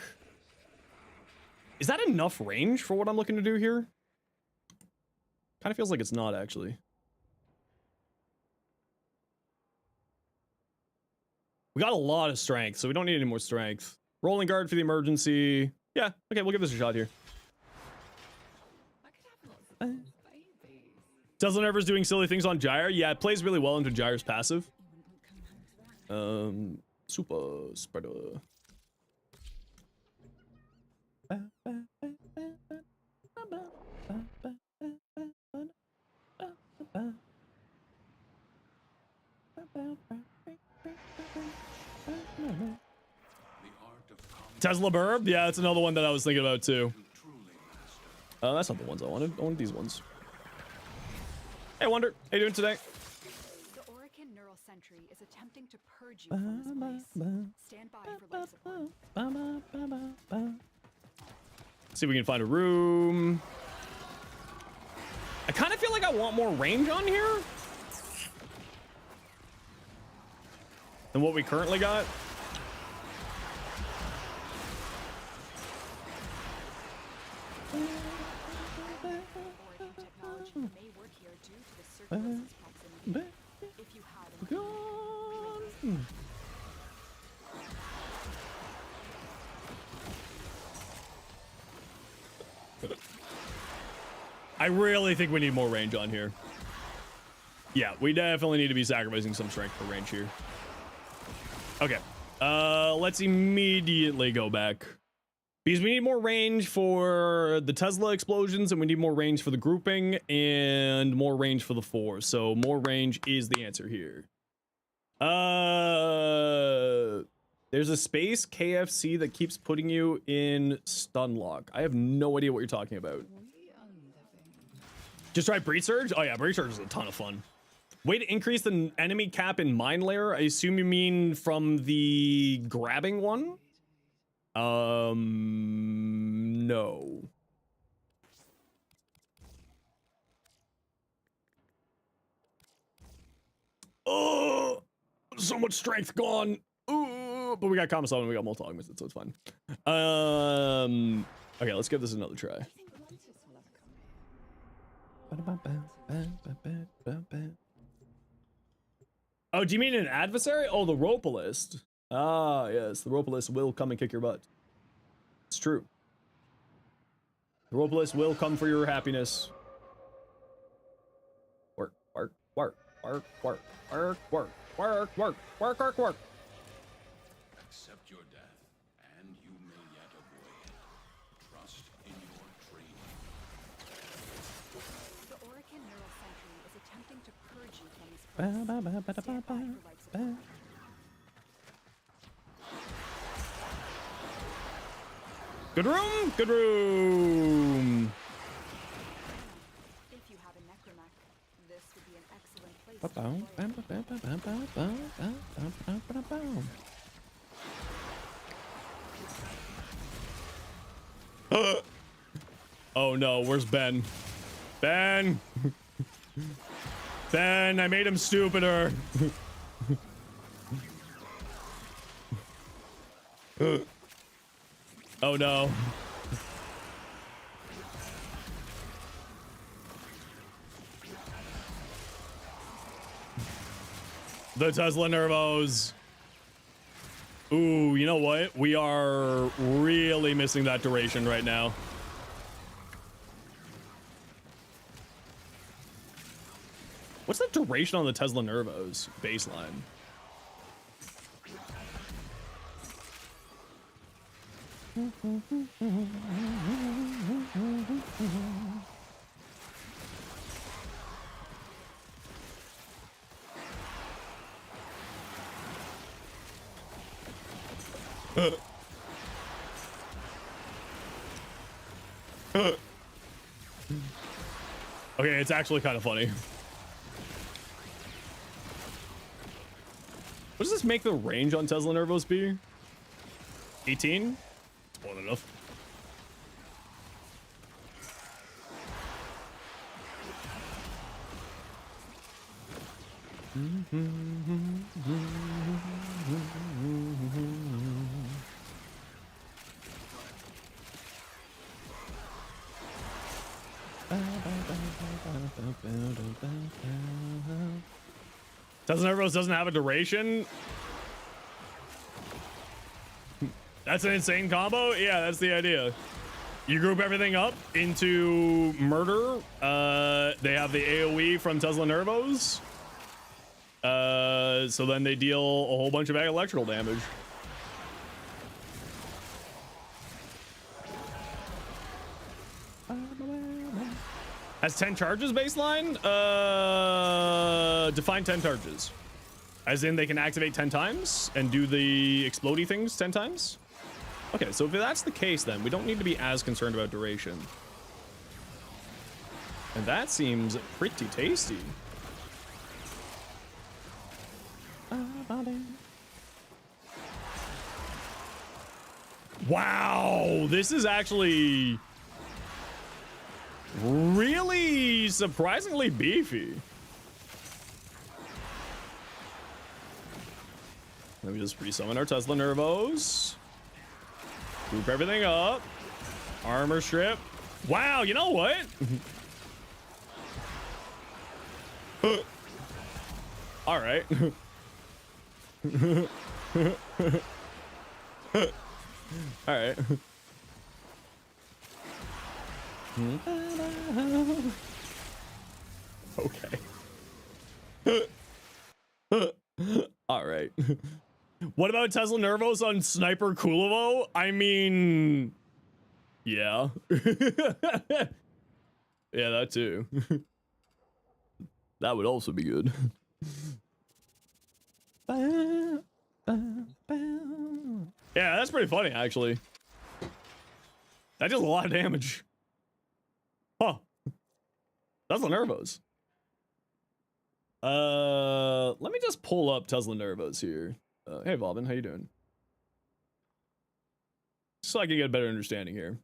S1: Is that enough range for what I'm looking to do here? Kind of feels like it's not, actually. We got a lot of strength, so we don't need any more strength. Rolling guard for the emergency. Yeah, okay, we'll give this a shot here. Tesla Nerva's doing silly things on Gyre. Yeah, it plays really well into Gyre's passive. Super spreader. Tesla Burb? Yeah, that's another one that I was thinking about too. That's not the ones I wanted. I wanted these ones. Hey, Wonder. How you doing today?
S4: The Orican Neural Sentry is attempting to purge you from this place. Stand by for life support.
S1: See if we can find a room. I kind of feel like I want more range on here than what we currently got.
S4: Orican technology may work here due to the circulation's proximity. If you had
S1: I really think we need more range on here. Yeah, we definitely need to be sacrificing some strength for range here. Okay, let's immediately go back. Because we need more range for the Tesla explosions, and we need more range for the grouping, and more range for the 4. So more range is the answer here. There's a space KFC that keeps putting you in stun lock. I have no idea what you're talking about. Just try Breach Surge? Oh yeah, Breach Surge is a ton of fun. Way to increase the enemy cap in Mine Layer. I assume you mean from the grabbing one? No. Oh, so much strength gone. Ooh, but we got Kamisama and we got multi augmented, so it's fine. Okay, let's give this another try. Oh, do you mean an adversary? Oh, the Ropalist. Ah, yes, the Ropalist will come and kick your butt. It's true. The Ropalist will come for your happiness. Work, work, work, work, work, work, work, work, work, work, work, work.
S3: Accept your death, and you may yet avoid it. Trust in your training.
S4: The Orican Neural Sentry is attempting to purge you from this place. Stand by for life support.
S1: Good room, good room.
S4: If you have a necromech, this would be an excellent place to deploy it.
S1: Oh no, where's Ben? Ben! Ben, I made him stupider. Oh no. The Tesla Nervos. Ooh, you know what? We are really missing that duration right now. What's the duration on the Tesla Nervos baseline? Okay, it's actually kind of funny. What does this make the range on Tesla Nervos be? 18? It's more than enough. Tesla Nervos doesn't have a duration? That's an insane combo? Yeah, that's the idea. You group everything up into murder. They have the AoE from Tesla Nervos. So then they deal a whole bunch of electrical damage. Has 10 charges baseline? Define 10 charges. As in they can activate 10 times and do the explodey things 10 times? Okay, so if that's the case, then we don't need to be as concerned about duration. And that seems pretty tasty. Wow, this is actually really surprisingly beefy. Let me just resummon our Tesla Nervos. Group everything up. Armor strip. Wow, you know what? All right. All right. Okay. All right. What about Tesla Nervos on Sniper Kulovo? I mean, yeah. Yeah, that too. That would also be good. Yeah, that's pretty funny, actually. That does a lot of damage. Huh. Tesla Nervos. Let me just pull up Tesla Nervos here. Hey, Vauban, how you doing? So I can get a better understanding here.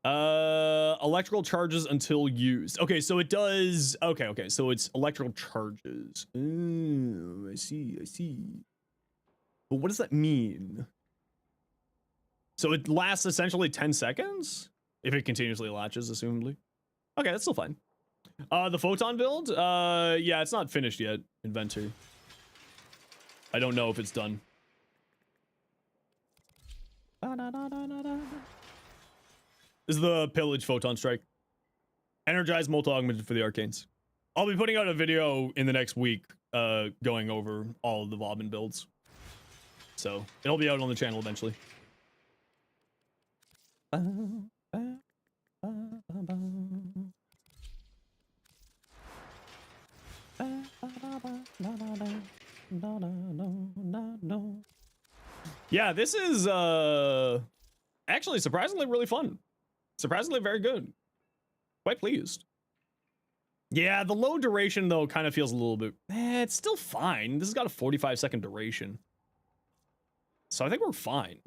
S1: Electrical charges until used. Okay, so it does. Okay, so it's electrical charges. Oh, I see. But what does that mean? So it lasts essentially 10 seconds if it continuously latches, assumably. Okay, that's still fine. The photon build. Yeah, it's not finished yet. Inventor. I don't know if it's done. This is the pillage photon strike. Energized multi-augmented for the arcanes. I'll be putting out a video in the next week going over all of the Vauban builds. So it'll be out on the channel eventually. Yeah, this is actually surprisingly really fun. Surprisingly very good. Quite pleased. Yeah, the low duration though kind of feels a little bit, it's still fine. This has got a 45-second duration. So I think we're fine.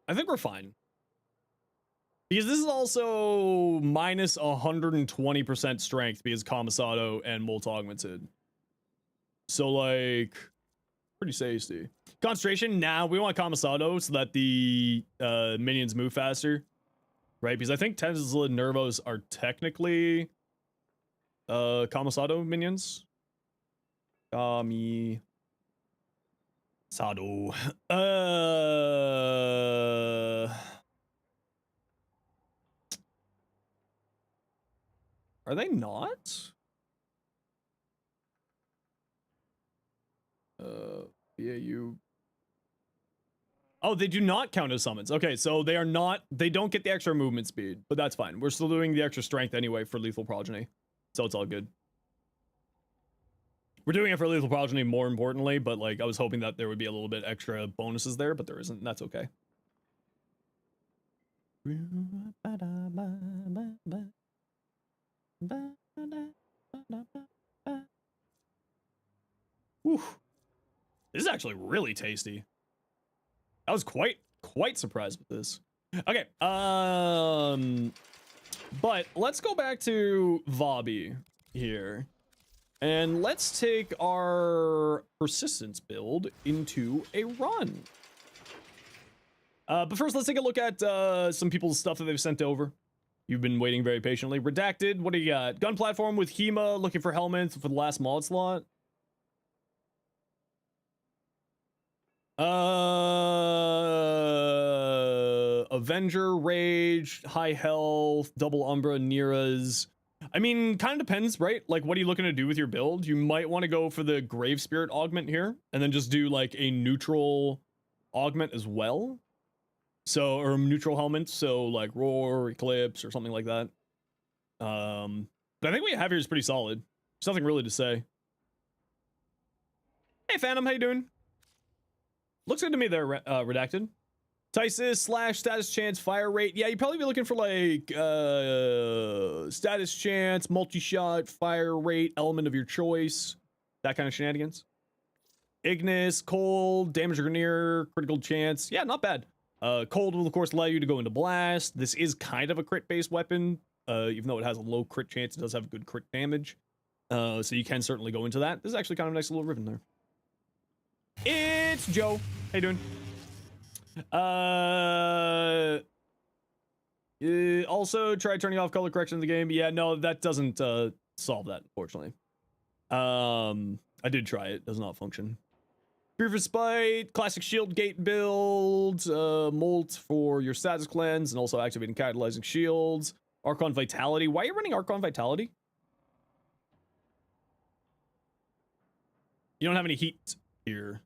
S1: I think we're fine. Because this is also minus 120% strength because Kamisado and Molt Augmented. So like, pretty tasty. Concentration, now we want Kamisado so that the minions move faster. Right, because I think Tesla Nervos are technically Kamisado minions. Kamisado. Are they not? Yeah, you. Oh, they do not count as summons. Okay, so they are not. They don't get the extra movement speed, but that's fine. We're still doing the extra strength anyway for Lethal Progeny, so it's all good. We're doing it for Lethal Progeny more importantly, but like I was hoping that there would be a little bit extra bonuses there, but there isn't. And that's okay. Whew. This is actually really tasty. I was quite surprised with this. Okay, but let's go back to Vobby here. And let's take our persistence build into a run. But first, let's take a look at some people's stuff that they've sent over. You've been waiting very patiently. Redacted, what do you got? Gun platform with Hema, looking for helmets for the last mod slot. Avenger, Rage, High Health, Double Umbra, Nira's. I mean, kind of depends, right? Like, what are you looking to do with your build? You might want to go for the Grave Spirit augment here, and then just do like a neutral augment as well. So, or neutral helmet, so like Roar, Eclipse, or something like that. But I think what you have here is pretty solid. There's nothing really to say. Hey, Phantom, how you doing? Looks good to me there, Redacted. Tysis / status chance fire rate. Yeah, you'd probably be looking for like status chance, multi-shot, fire rate, element of your choice, that kind of shenanigans. Ignis, cold, damage or near, critical chance. Yeah, not bad. Cold will of course allow you to go into blast. This is kind of a crit-based weapon, even though it has a low crit chance. It does have good crit damage, so you can certainly go into that. This is actually kind of a nice little ribbon there. It's Joe. How you doing? Also try turning off color correction in the game. Yeah, no, that doesn't solve that, unfortunately. I did try it. Does not function. Fear for Spite, classic shield gate build, molt for your status cleanse, and also activating catalyzing shields. Archon Vitality. Why are you running Archon Vitality? You don't have any heat here.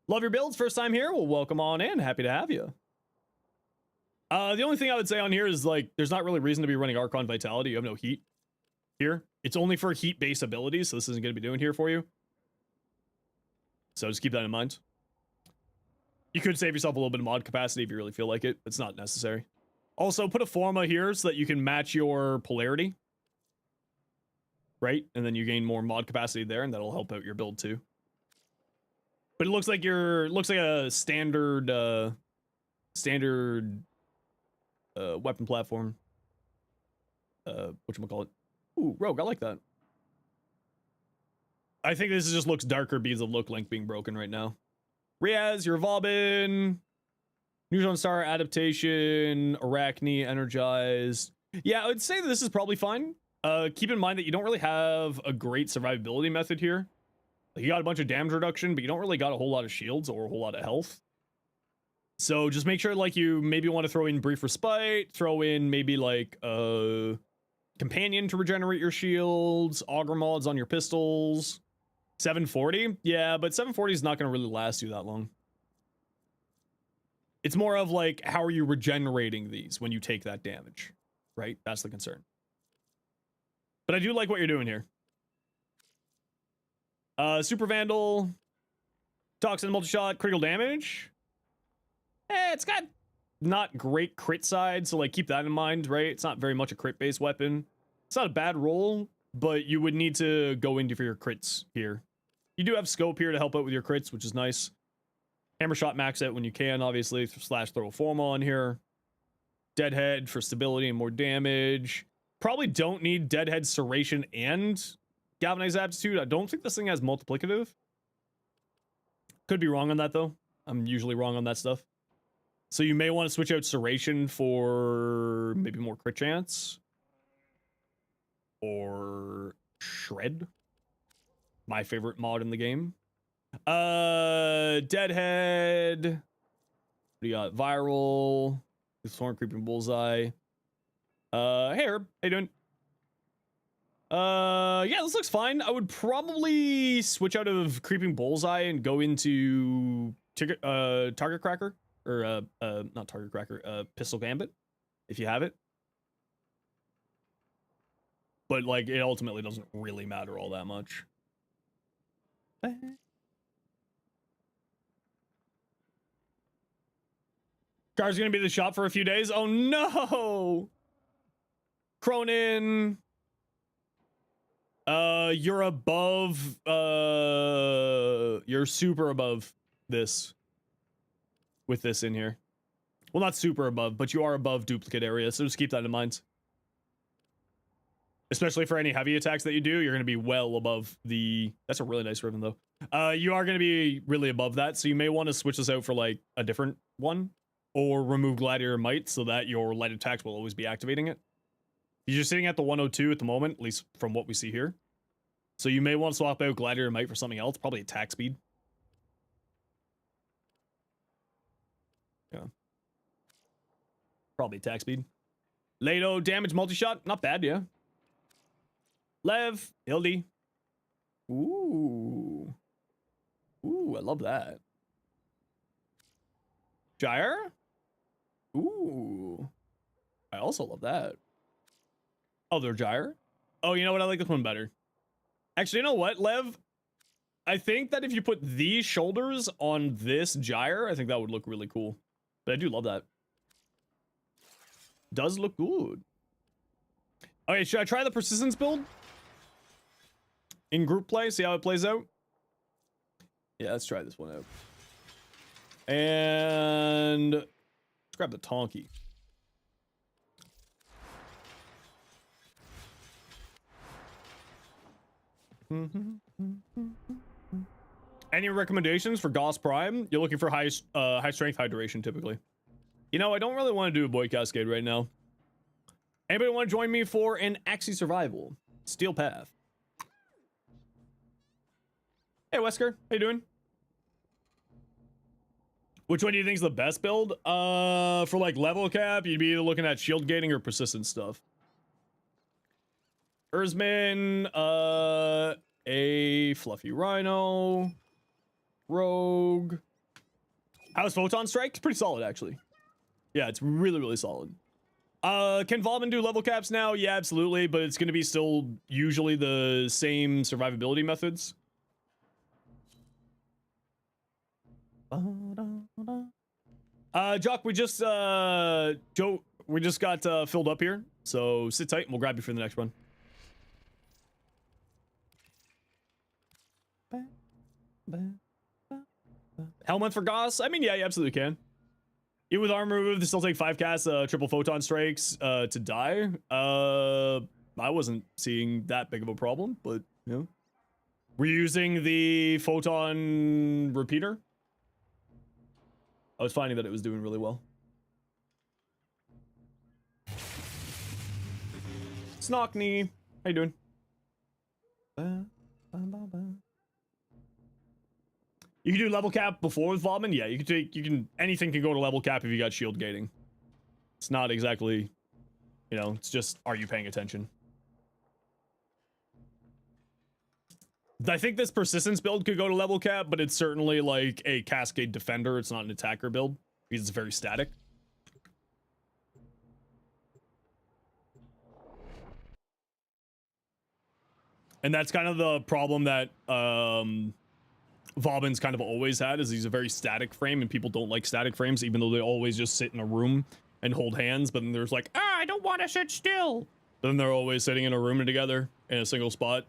S1: Love your builds. First time here? Well, welcome on in. Happy to have you. The only thing I would say on here is, like, there's not really reason to be running Archon Vitality. You have no heat here. It's only for heat-based abilities, so this isn't going to be doing here for you. So just keep that in mind. You could save yourself a little bit of mod capacity if you really feel like it. It's not necessary. Also, put a Forma here so that you can match your polarity. Right? And then you gain more mod capacity there, and that'll help out your build too. But it looks like a standard weapon platform. Whatchamacallit? Ooh, Rogue, I like that. I think this just looks darker because of look link being broken right now. Riaz, you're Vauban. Neutron Star adaptation, Arachne, energized. Yeah, I would say that this is probably fine. Keep in mind that you don't really have a great survivability method here. Like, you got a bunch of damage reduction, but you don't really got a whole lot of shields or a whole lot of health. So just make sure, like, you maybe want to throw in Brief Respite, throw in maybe like a companion to regenerate your shields, auger mods on your pistols. 740? Yeah, but 740 is not going to really last you that long. It's more of like, how are you regenerating these when you take that damage, right? That's the concern. But I do like what you're doing here. Super Vandal, Toxin multi-shot, critical damage. It's got not great crit side, so like keep that in mind, right? It's not very much a crit-based weapon. It's not a bad roll, but you would need to go into for your crits here. You do have scope here to help out with your crits, which is nice. Hammer shot max out when you can, obviously. Slash throw a form on here. Deadhead for stability and more damage. Probably don't need Deadhead Serration and Galvanized Aptitude. I don't think this thing has multiplicative. Could be wrong on that, though. I'm usually wrong on that stuff. So you may want to switch out Serration for maybe more crit chance. Or Shred. My favorite mod in the game. Deadhead. What do you got? Viral. Thorn Creeping Bullseye. Hey Herb, how you doing? Yeah, this looks fine. I would probably switch out of Creeping Bullseye and go into Target Cracker. Or, not Target Cracker, Pistol Gambit. If you have it. But, like, it ultimately doesn't really matter all that much. Car's gonna be in the shop for a few days. Oh no! Cronin. You're above, you're super above this. With this in here. Well, not super above, but you are above duplicate area, so just keep that in mind. Especially for any heavy attacks that you do, you're going to be well above the... That's a really nice ribbon, though. You are going to be really above that, so you may want to switch this out for, like, a different one. Or remove Gladiator Might so that your light attacks will always be activating it. You're sitting at the 102 at the moment, at least from what we see here. So you may want to swap out Gladiator Might for something else, probably attack speed. Yeah. Probably attack speed. Lato, damage, multi-shot. Not bad, yeah. Lev, Hildy. Ooh. Ooh, I love that. Gyre? Ooh. I also love that. Other Gyre? Oh, you know what? I like this one better. Actually, you know what, Lev? I think that if you put these shoulders on this Gyre, I think that would look really cool. But I do love that. Does look good. Okay, should I try the persistence build? In group play, see how it plays out? Yeah, let's try this one out. And let's grab the Tonky. Any recommendations for Gauss Prime? You're looking for high strength, high duration, typically. You know, I don't really want to do a Boy Cascade right now. Anybody want to join me for an Axie Survival? Steel Path. Hey, Wesker. How you doing? Which one do you think is the best build? For like level cap, you'd be either looking at shield gating or persistent stuff. Erzman, a Fluffy Rhino, Rogue. How's Photon Strike? It's pretty solid, actually. Yeah, it's really, really solid. Can Vauban do level caps now? Yeah, absolutely, but it's going to be still usually the same survivability methods. Jock, we just Joe, we just got filled up here, so sit tight and we'll grab you for the next one. Helmet for Goss? I mean, yeah, you absolutely can. Even with armor removed, they still take 5 casts, triple photon strikes to die. I wasn't seeing that big of a problem, but you know, we're using the photon repeater. I was finding that it was doing really well. Snockney, how you doing? You can do level cap before with Vauban. Yeah, anything can go to level cap if you got shield gating. It's not exactly, you know, it's just, are you paying attention? I think this persistence build could go to level cap, but it's certainly like a Cascade defender. It's not an attacker build because it's very static. And that's kind of the problem that Vauban's kind of always had, is he's a very static frame, and people don't like static frames, even though they always just sit in a room and hold hands. But then there's like, I don't want to sit still. Then they're always sitting in a room together in a single spot.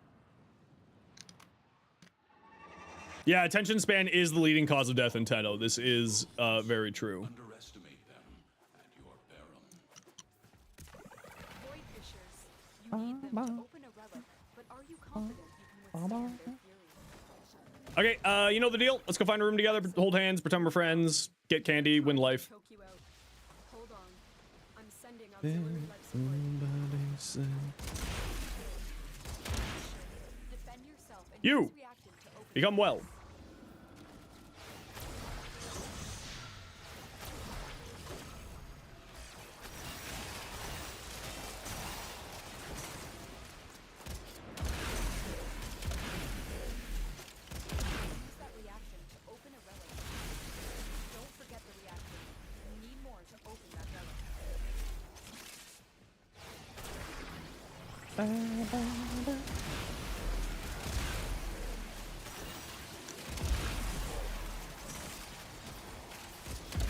S1: Yeah, attention span is the leading cause of death in Tenno. This is very true.
S3: Underestimate them at your peril.
S4: Void fissures. You need them to open a relic, but are you confident you can withstand their fury?
S1: Okay, you know the deal. Let's go find a room together, hold hands, pretend we're friends, get candy, win life.
S4: Choke you out. Hold on. I'm sending auxiliary life support. Defend yourself and
S1: You
S4: use reactant to open
S1: become well.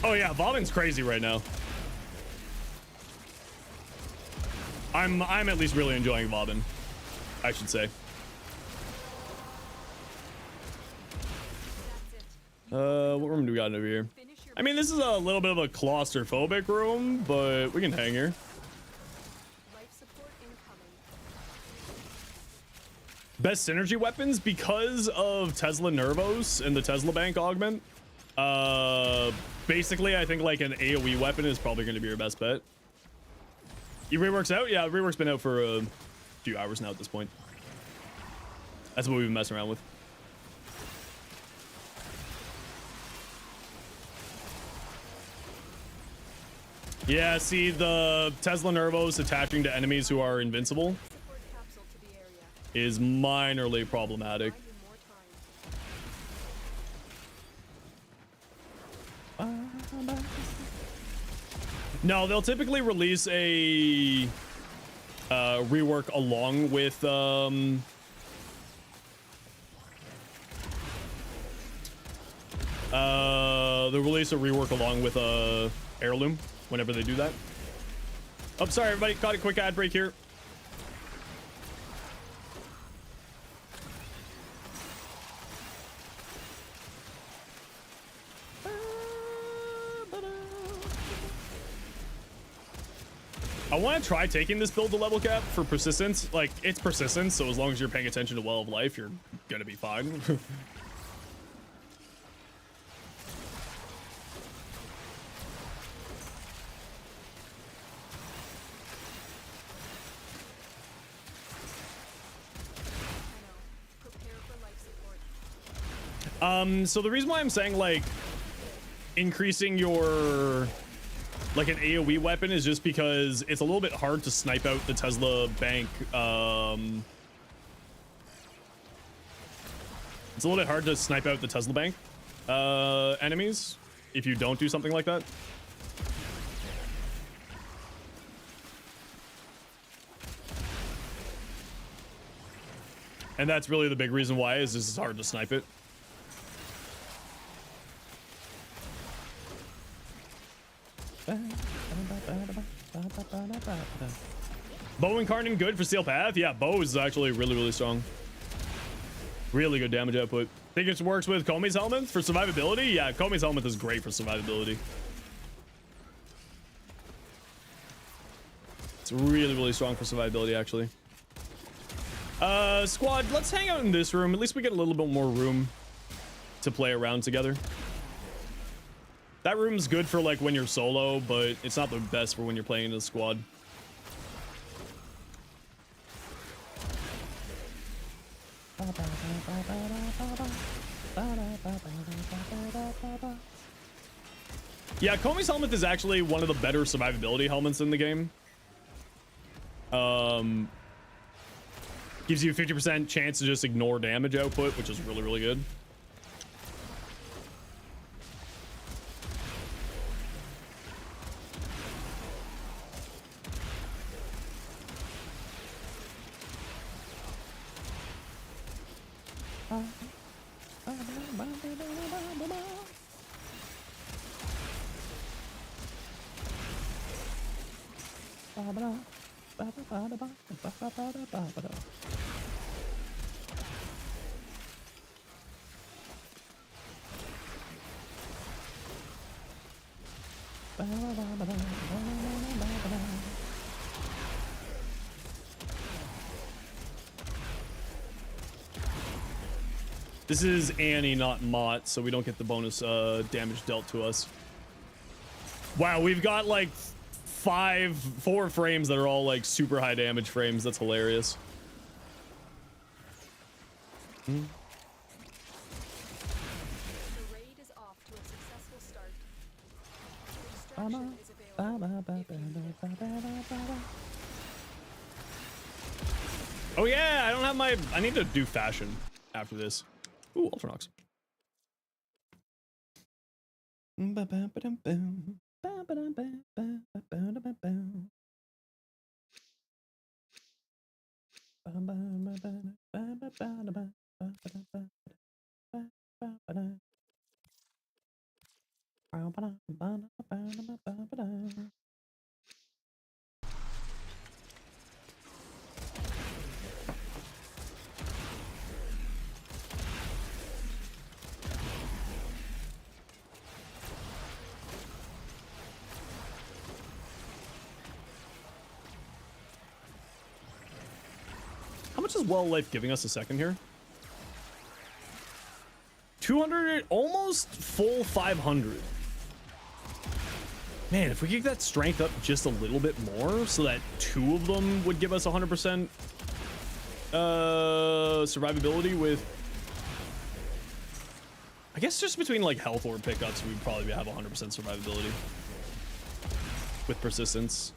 S1: Oh yeah, Vauban's crazy right now. I'm at least really enjoying Vauban, I should say. What room do we got over here? I mean, this is a little bit of a claustrophobic room, but we can hang here.
S4: life support incoming.
S1: Best synergy weapons because of Tesla Nervos and the Tesla Bank augment. Basically, I think like an AoE weapon is probably going to be your best bet. Your Rework's out? Yeah, Rework's been out for a few hours now at this point. That's what we've been messing around with. Yeah, see the Tesla Nervos attaching to enemies who are invincible
S4: Support capsule to the area.
S1: is minorly problematic.
S4: Buy you more time.
S1: No, they'll typically release a rework along with they'll release a rework along with Heirloom whenever they do that. Oh, sorry everybody, got a quick ad break here. I want to try taking this build to level cap for persistence. Like, it's persistence, so as long as you're paying attention to Well of Life, you're gonna be fine.
S4: Prepare for life support.
S1: So the reason why I'm saying, like, increasing your, like, an AoE weapon is just because it's a little bit hard to snipe out the Tesla bank. It's a little bit hard to snipe out the Tesla bank enemies if you don't do something like that. And that's really the big reason why is this is hard to snipe it. Bow Incarnate good for Steel Path? Yeah, Bow is actually really strong. Really good damage output. Think it works with Komi's Helmet for survivability? Yeah, Komi's Helmet is great for survivability. It's really strong for survivability, actually. Squad, let's hang out in this room. At least we get a little bit more room to play around together. That room's good for, like, when you're solo, but it's not the best for when you're playing in a squad. Yeah, Komi's Helmet is actually one of the better survivability helmets in the game. Gives you a 50% chance to just ignore damage output, which is really good. This is Annie, not Mott, so we don't get the bonus damage dealt to us. Wow, we've got like 4 frames that are all like super high damage frames. That's hilarious.
S4: The raid is off to a successful start. Extraction is available.
S1: Oh yeah, I don't have my. I need to do fashion after this. Ooh, Ultranox. How much is Well Life giving us a second here? 200, almost full 500. Man, if we could get that strength up just a little bit more so that 2 of them would give us 100% survivability with, I guess just between like health orb pickups, we'd probably have 100% survivability. with persistence.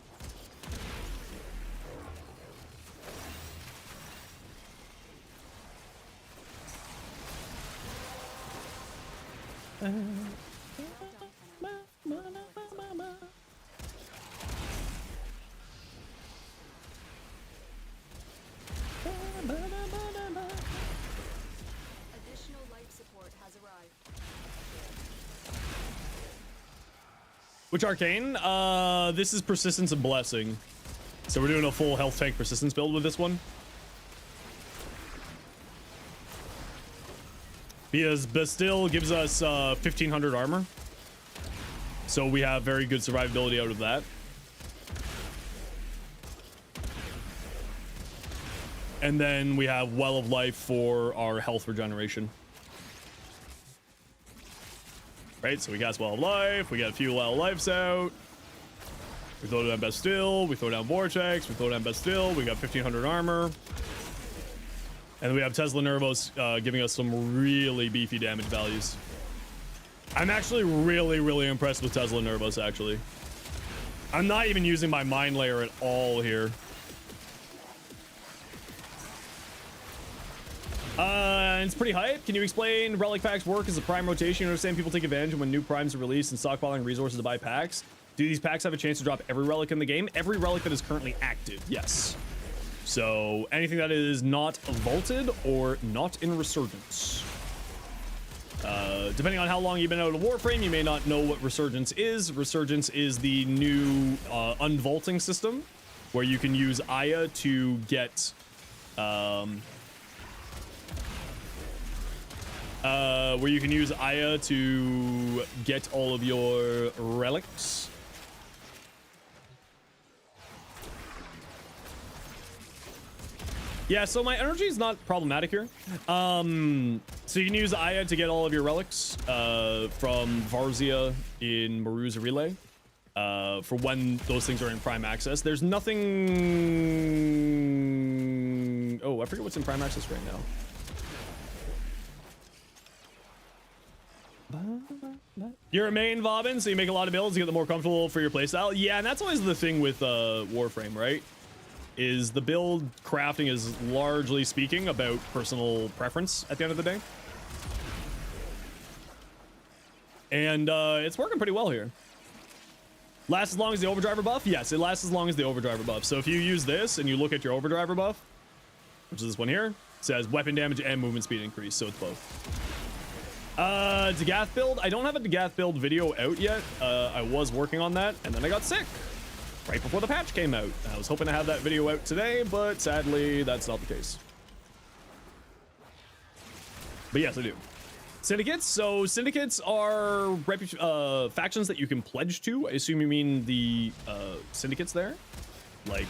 S4: Additional life support has arrived.
S1: Which arcane? This is persistence and blessing. So we're doing a full health tank persistence build with this one. Because Bastille gives us 1500 armor. So we have very good survivability out of that. And then we have Well of Life for our health regeneration. Right, so we got Well of Life, we got a few Well of Lives out. We throw down Bastille, we throw down Vortex, we throw down Bastille, we got 1500 armor. And then we have Tesla Nervos giving us some really beefy damage values. I'm actually really impressed with Tesla Nervos, actually. I'm not even using my Mind Layer at all here. It's pretty hype. Can you explain Relic Packs work as a prime rotation? You understand people take advantage of when new primes are released and stockpiling resources to buy packs. Do these packs have a chance to drop every relic in the game? Every relic that is currently active, yes. So anything that is not vaulted or not in Resurgence. Depending on how long you've been out of Warframe, you may not know what Resurgence is. Resurgence is the new unvaulting system where you can use Aya to get where you can use Aya to get all of your relics. Yeah, so my energy is not problematic here. So you can use Aya to get all of your relics from Varzia in Maruza Relay for when those things are in prime access. There's nothing... Oh, I forget what's in prime access right now. You're a main Vauban, so you make a lot of builds to get them more comfortable for your playstyle. Yeah, and that's always the thing with Warframe, right? Is the build crafting is largely speaking about personal preference at the end of the day. And it's working pretty well here. Lasts as long as the overdriver buff? Yes, it lasts as long as the overdriver buff. So if you use this and you look at your overdriver buff, which is this one here, it says weapon damage and movement speed increase, so it's both. Dagath build. I don't have a Dagath build video out yet. I was working on that, and then I got sick right before the patch came out. I was hoping to have that video out today, but sadly, that's not the case. But yes, I do. Syndicates. So syndicates are factions that you can pledge to. I assume you mean the syndicates there, like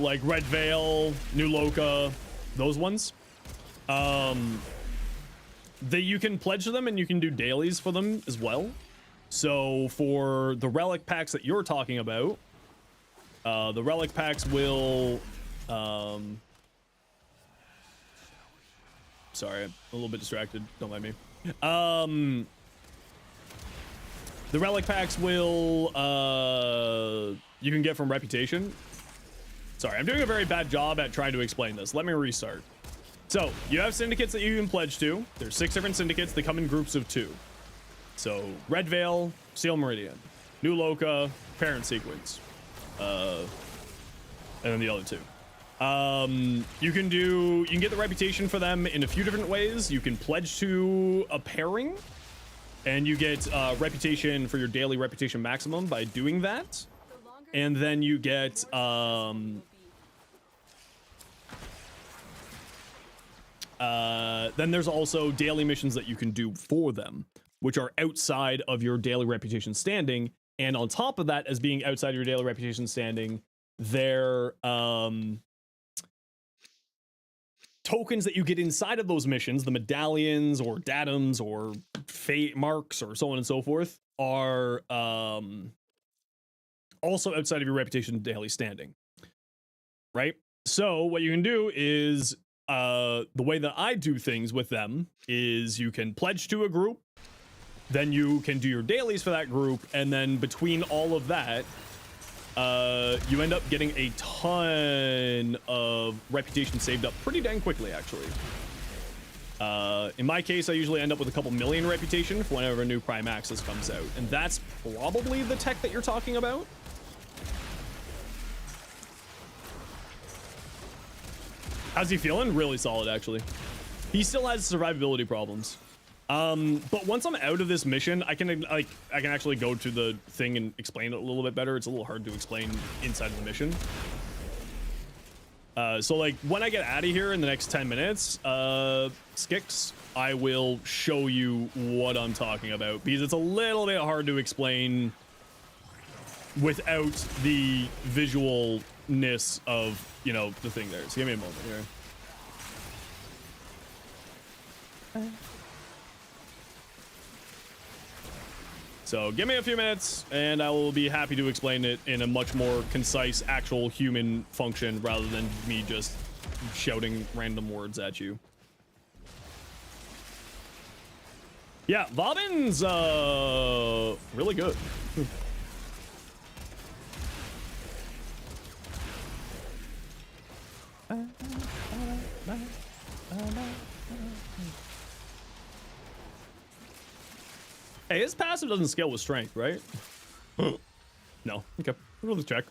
S1: like Red Veil, New Loka, those ones. You can pledge to them and you can do dailies for them as well. So for the relic packs that you're talking about, the relic packs will sorry, I'm a little bit distracted, don't mind me. The relic packs will you can get from reputation. Sorry, I'm doing a very bad job at trying to explain this. Let me restart. So you have syndicates that you can pledge to. There's 6 different syndicates. They come in groups of 2. So Red Veil, Seal Meridian, New Loka, Parent Sequence, and then the other 2. You can get the reputation for them in a few different ways. You can pledge to a pairing, and you get reputation for your daily reputation maximum by doing that. And then you get then there's also daily missions that you can do for them, which are outside of your daily reputation standing. And on top of that, as being outside your daily reputation standing, they're tokens that you get inside of those missions, the medallions or datums or fate marks or so on and so forth, are also outside of your reputation daily standing. right? So what you can do is the way that I do things with them is you can pledge to a group, then you can do your dailies for that group, and then between all of that, you end up getting a ton of reputation saved up pretty dang quickly, actually. In my case, I usually end up with a couple million reputation for whenever a new Prime Access comes out, and that's probably the tech that you're talking about. How's he feeling? Really solid, actually. He still has survivability problems. But once I'm out of this mission, I can actually go to the thing and explain it a little bit better. It's a little hard to explain inside of the mission. So like when I get out of here in the next 10 minutes, Skix, I will show you what I'm talking about, because it's a little bit hard to explain without the visualness of, you know, the thing there. So give me a moment here. So give me a few minutes and I will be happy to explain it in a much more concise, actual human function rather than me just shouting random words at you. Yeah, Vauban's really good. Hey, his passive doesn't scale with strength, right? No. Okay. We'll just check.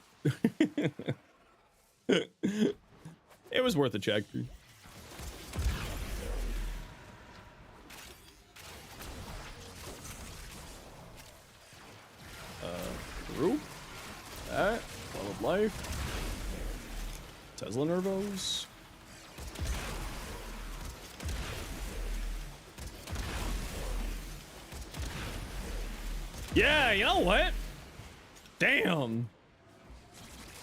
S1: It was worth a check. Through. That. Fall of life. Tesla Nervos. Yeah, you know what? Damn.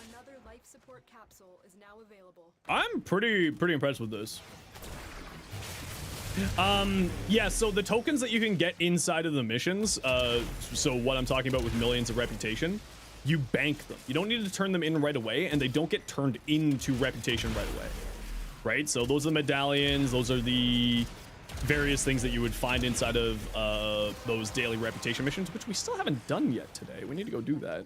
S4: Another life support capsule is now available.
S1: I'm pretty impressed with this. Yeah, so the tokens that you can get inside of the missions, so what I'm talking about with millions of reputation, you bank them. You don't need to turn them in right away, and they don't get turned into reputation right away. Right? So those are the medallions, those are the various things that you would find inside of those daily reputation missions, which we still haven't done yet today. We need to go do that.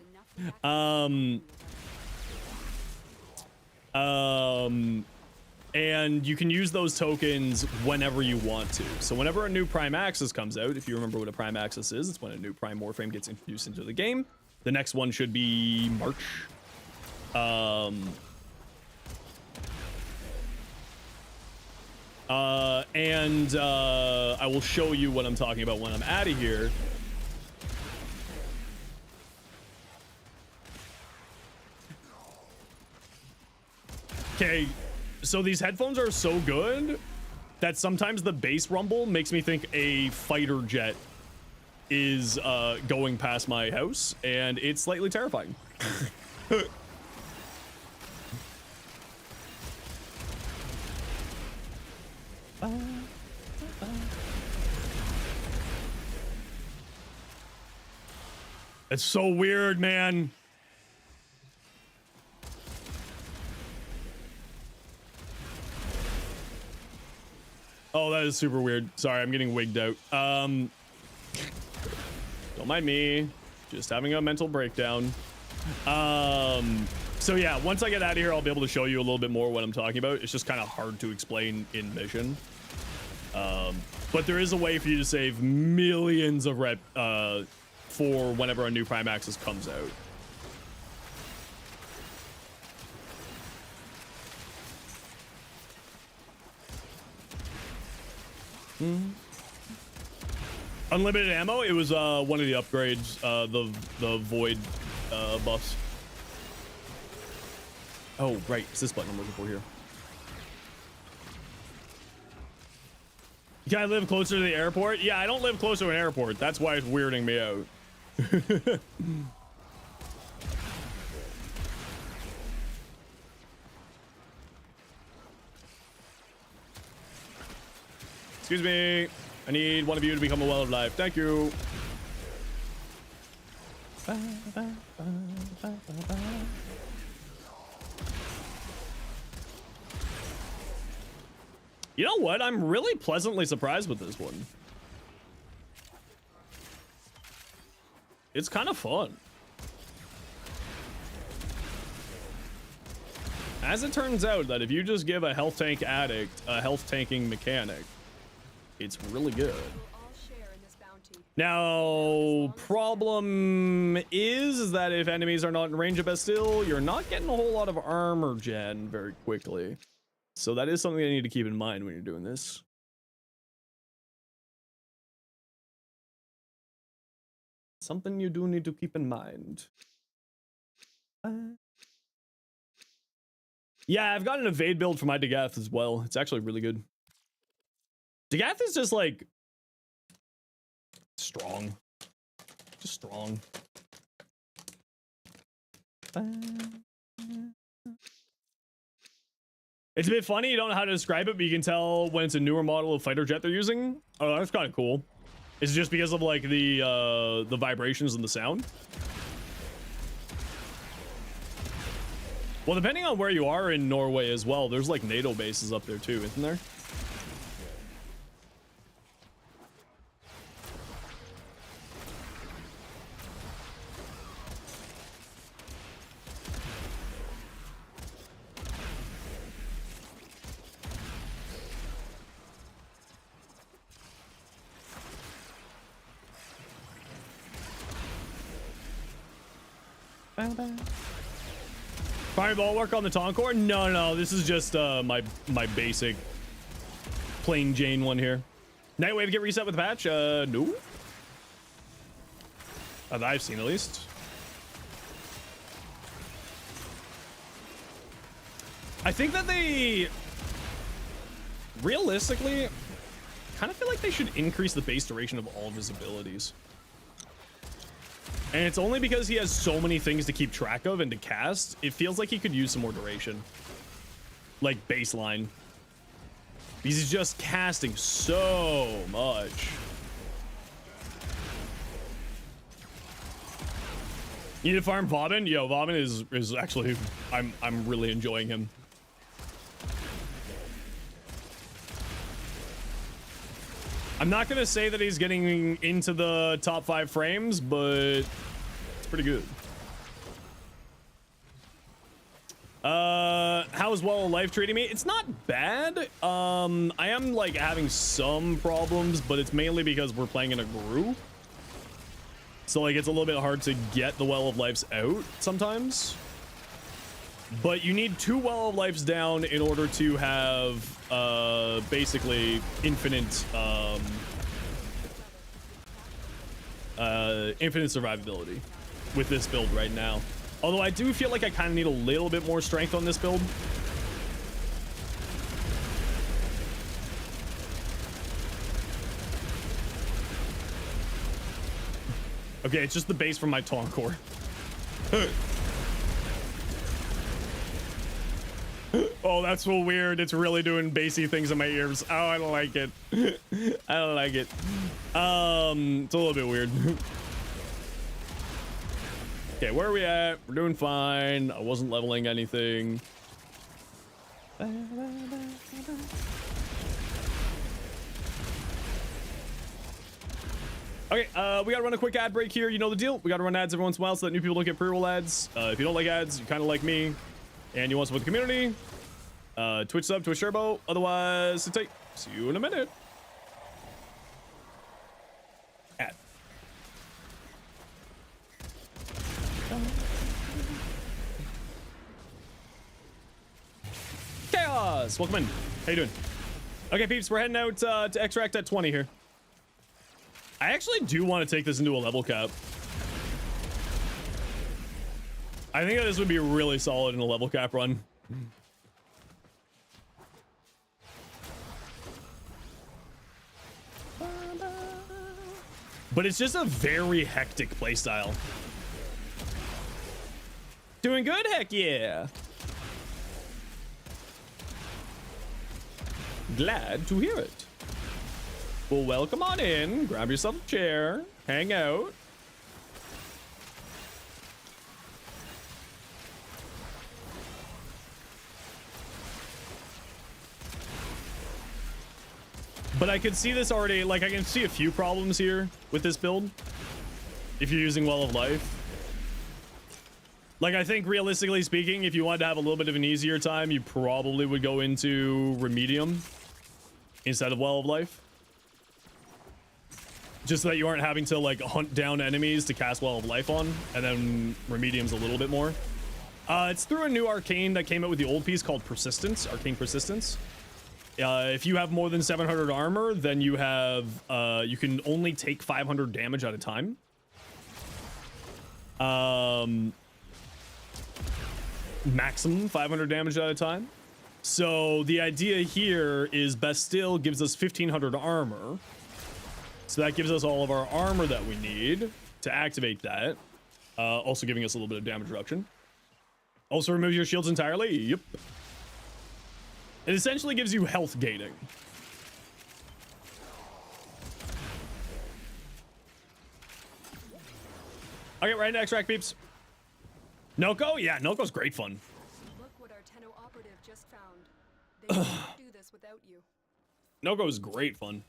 S1: And you can use those tokens whenever you want to. So whenever a new Prime Access comes out, if you remember what a Prime Access is, it's when a new Prime Warframe gets introduced into the game. The next one should be March. I will show you what I'm talking about when I'm out of here. Okay, so these headphones are so good that sometimes the bass rumble makes me think a fighter jet is going past my house, and it's slightly terrifying. It's so weird, man. Oh, that is super weird. Sorry, I'm getting wigged out. Don't mind me. Just having a mental breakdown. So yeah, once I get out of here, I'll be able to show you a little bit more what I'm talking about. It's just kind of hard to explain in mission. But there is a way for you to save millions of rep for whenever a new Prime Access comes out. Unlimited ammo. It was one of the upgrades, the void buffs. Oh right, it's this button I'm looking for here. Can I live closer to the airport? Yeah, I don't live close to an airport. That's why it's weirding me out. Excuse me. I need one of you to become a well of life. Thank you. You know what? I'm really pleasantly surprised with this one. It's kind of fun. As it turns out that if you just give a health tank addict a health tanking mechanic, it's really good. Now, problem is that if enemies are not in range of Bastille, you're not getting a whole lot of armor gen very quickly. So that is something I need to keep in mind when you're doing this. Something you do need to keep in mind. Yeah, I've got an evade build for my Dagath as well. It's actually really good. Dagath is just like strong. Just strong. It's a bit funny, you don't know how to describe it, but you can tell when it's a newer model of fighter jet they're using. Oh, that's kind of cool. It's just because of like the vibrations and the sound. Well, depending on where you are in Norway as well, there's like NATO bases up there too, isn't there? Fireball work on the Toncore? No, this is just my basic plain Jane one here. Nightwave get reset with the patch? No. That I've seen at least. I think that they realistically kind of feel like they should increase the base duration of all of his abilities. And it's only because he has so many things to keep track of and to cast, it feels like he could use some more duration. Like baseline. Because he's just casting so much. You need to farm Vauban? Yo, Vauban is actually, I'm really enjoying him. I'm not gonna say that he's getting into the top 5 frames, but it's pretty good. How's Well Life treating me? It's not bad. I am like having some problems, but it's mainly because we're playing in a group. So like it's a little bit hard to get the Well of Lives out sometimes. But you need 2 Well of Lives down in order to have basically infinite infinite survivability with this build right now. Although I do feel like I kind of need a little bit more strength on this build. Okay, it's just the base from my Toncore. Oh, that's so weird. It's really doing bassy things in my ears. Oh, I don't like it. I don't like it. It's a little bit weird. Okay, where are we at? We're doing fine. I wasn't leveling anything. Okay, we gotta run a quick ad break here. You know the deal. We gotta run ads every once in a while so that new people don't get pre-roll ads. If you don't like ads, you kind of like me, and you want to support the community, Twitch sub, Twitch turbo. Otherwise, sit tight. See you in a minute. Ad. Chaos! Welcome in. How you doing? Okay, peeps, we're heading out to extract at 20 here. I actually do want to take this into a level cap. I think that this would be really solid in a level cap run. But it's just a very hectic playstyle. Doing good? Heck yeah. Glad to hear it. Well, welcome on in. Grab yourself a chair. Hang out. But I could see this already, like I can see a few problems here with this build. If you're using Well of Life. Like I think realistically speaking, if you wanted to have a little bit of an easier time, you probably would go into Remedium instead of Well of Life. Just so that you aren't having to like hunt down enemies to cast Well of Life on, and then Remedium's a little bit more. It's through a new arcane that came out with the old piece called Persistence, Arcane Persistence. If you have more than 700 armor, then you have you can only take 500 damage at a time. Maximum 500 damage at a time. So the idea here is Bastille gives us 1500 armor. So that gives us all of our armor that we need to activate that. Also giving us a little bit of damage reduction. Also removes your shields entirely. Yep. It essentially gives you health gating. Okay, right next track, peeps. Noko? Yeah, Noko's great fun.
S4: Look what our Tenno operative just found. They can't do this without you.
S1: Noko's great fun.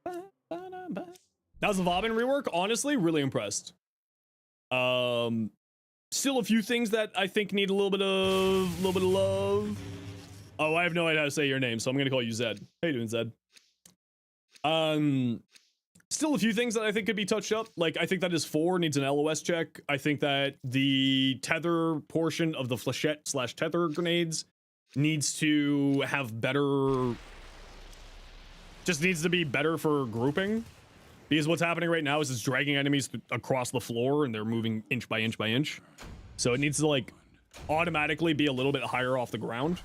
S1: That was the Vauban rework. Honestly, really impressed. Still a few things that I think need a little bit of love. Oh, I have no idea how to say your name, so I'm gonna call you Zed. How you doing, Zed? Still a few things that I think could be touched up. Like, I think that his 4 needs an LOS check. I think that the tether portion of the flechette / tether grenades needs to have better... Just needs to be better for grouping. Because what's happening right now is it's dragging enemies across the floor and they're moving inch by inch by inch. So it needs to, like, automatically be a little bit higher off the ground.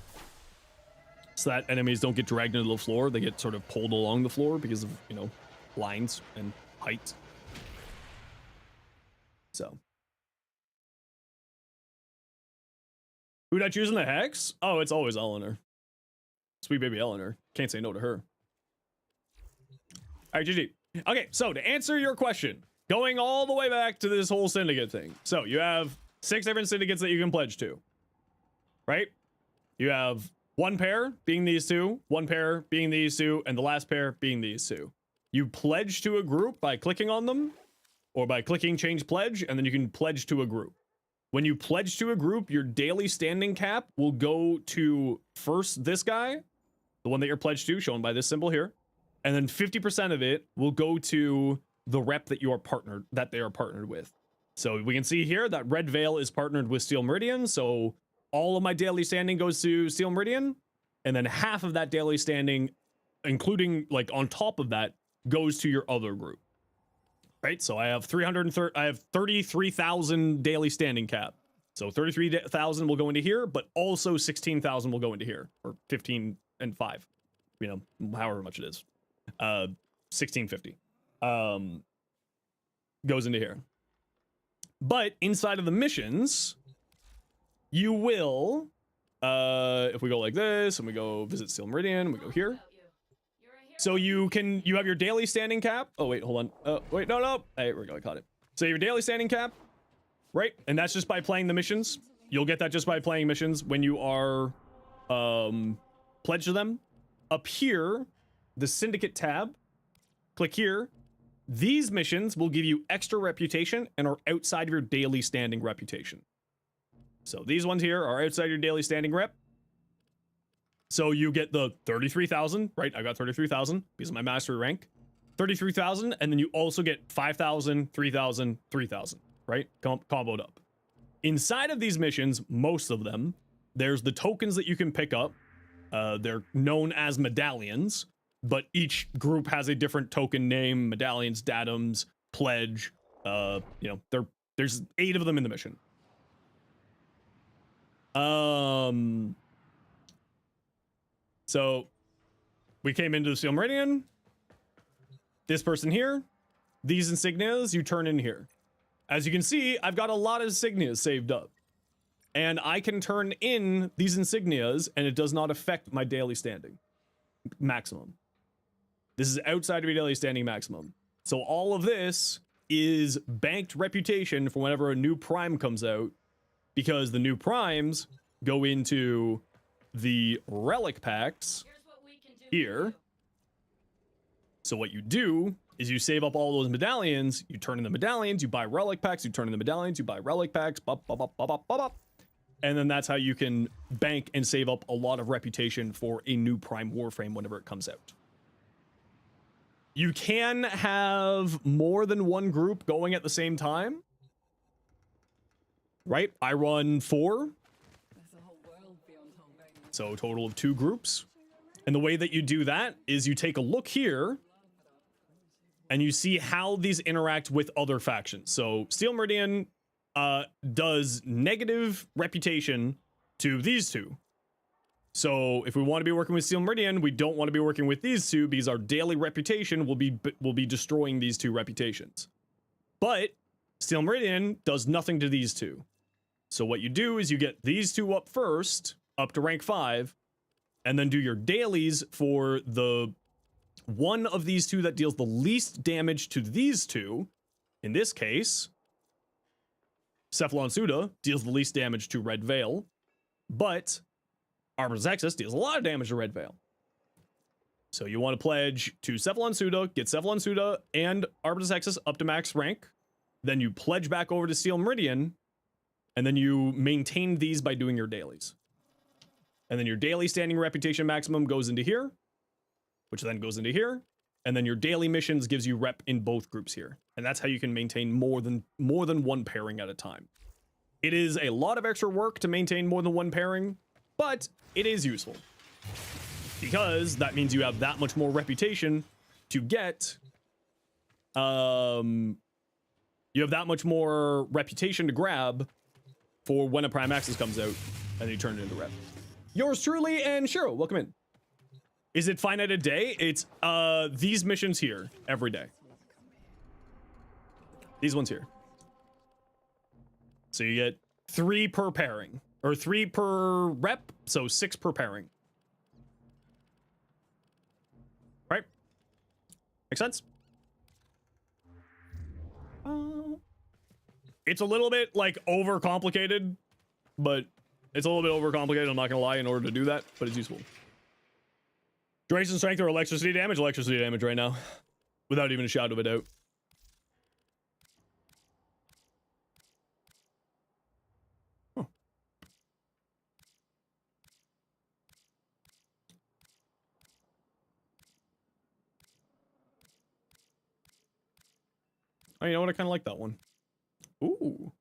S1: So that enemies don't get dragged into the floor. They get sort of pulled along the floor because of, you know, lines and height. So. Who'd I choose in the Hex? Oh, it's always Eleanor. Sweet baby Eleanor. Can't say no to her. All right, GG. Okay, so to answer your question, going all the way back to this whole syndicate thing. So you have 6 different syndicates that you can pledge to, right? You have 1 pair being these 2, 1 pair being these 2, and the last pair being these 2. You pledge to a group by clicking on them, or by clicking change pledge, and then you can pledge to a group. When you pledge to a group, your daily standing cap will go to first this guy, the one that you're pledged to, shown by this symbol here, and then 50% of it will go to the rep that you are partnered, that they are partnered with. So we can see here that Red Veil is partnered with Steel Meridian, so all of my daily standing goes to Steel Meridian, and then half of that daily standing, including like on top of that, goes to your other group. Right? So I have 33,000 daily standing cap. So 33,000 will go into here, but also 16,000 will go into here, or 15 and 5. You know, however much it is. 1650 goes into here. But inside of the missions, you will if we go like this and we go visit Steel Meridian, we go here. So you have your daily standing cap. Oh wait, hold on. Wait, no. Hey, we go, I caught it. So your daily standing cap, right? And that's just by playing the missions. You'll get that just by playing missions when you are pledged to them. Up here, the syndicate tab, click here. These missions will give you extra reputation and are outside of your daily standing reputation. So these ones here are outside your daily standing rep. So you get the 33,000, right? I got 33,000 because of my mastery rank. 33,000, and then you also get 5,000, 3,000, 3,000, right? Comboed up. Inside of these missions, most of them, there's the tokens that you can pick up. They're known as medallions, but each group has a different token name: medallions, datums, pledge. You know, there's 8 of them in the mission. So we came into the Steel Meridian. This person here, these insignias you turn in here. As you can see, I've got a lot of insignias saved up. And I can turn in these insignias and it does not affect my daily standing maximum. This is outside of your daily standing maximum. So all of this is banked reputation for whenever a new prime comes out, because the new primes go into the relic packs.
S5: Here's what we can do
S1: here. So what you do is you save up all those medallions, you turn in the medallions, you buy relic packs, you turn in the medallions, you buy relic packs, bop, bop, bop, bop, bop, bop, bop. And then that's how you can bank and save up a lot of reputation for a new Prime Warframe whenever it comes out. You can have more than one group going at the same time. Right? I run 4. So a total of 2 groups. And the way that you do that is you take a look here and you see how these interact with other factions. So Steel Meridian does negative reputation to these two. So if we want to be working with Steel Meridian, we don't want to be working with these two because our daily reputation will be destroying these two reputations. But Steel Meridian does nothing to these two. So what you do is you get these two up first, up to rank 5, and then do your dailies for the one of these two that deals the least damage to these two. In this case, Cephalon Suda deals the least damage to Red Veil, but Arbitrus Exus deals a lot of damage to Red Veil. So you want to pledge to Cephalon Suda, get Cephalon Suda and Arbitrus Exus up to max rank. Then you pledge back over to Steel Meridian, and then you maintain these by doing your dailies. And then your daily standing reputation maximum goes into here, which then goes into here. And then your daily missions gives you rep in both groups here. And that's how you can maintain more than one pairing at a time. It is a lot of extra work to maintain more than one pairing, but it is useful. Because that means you have that much more reputation to get. You have that much more reputation to grab for when a Prime Access comes out, and you turn it into rep. Yours truly and Shiro, welcome in. Is it finite a day? It's these missions here every day. These ones here. So you get 3 per pairing, or 3 per rep, so 6 per pairing. Right? Make sense? It's a little bit like overcomplicated, but it's a little bit overcomplicated, I'm not gonna lie, in order to do that, but it's useful. Duration strength or electricity damage? Electricity damage right now, without even a shadow of a doubt. Huh. Oh, you know what? I kind of like that one. Ooh.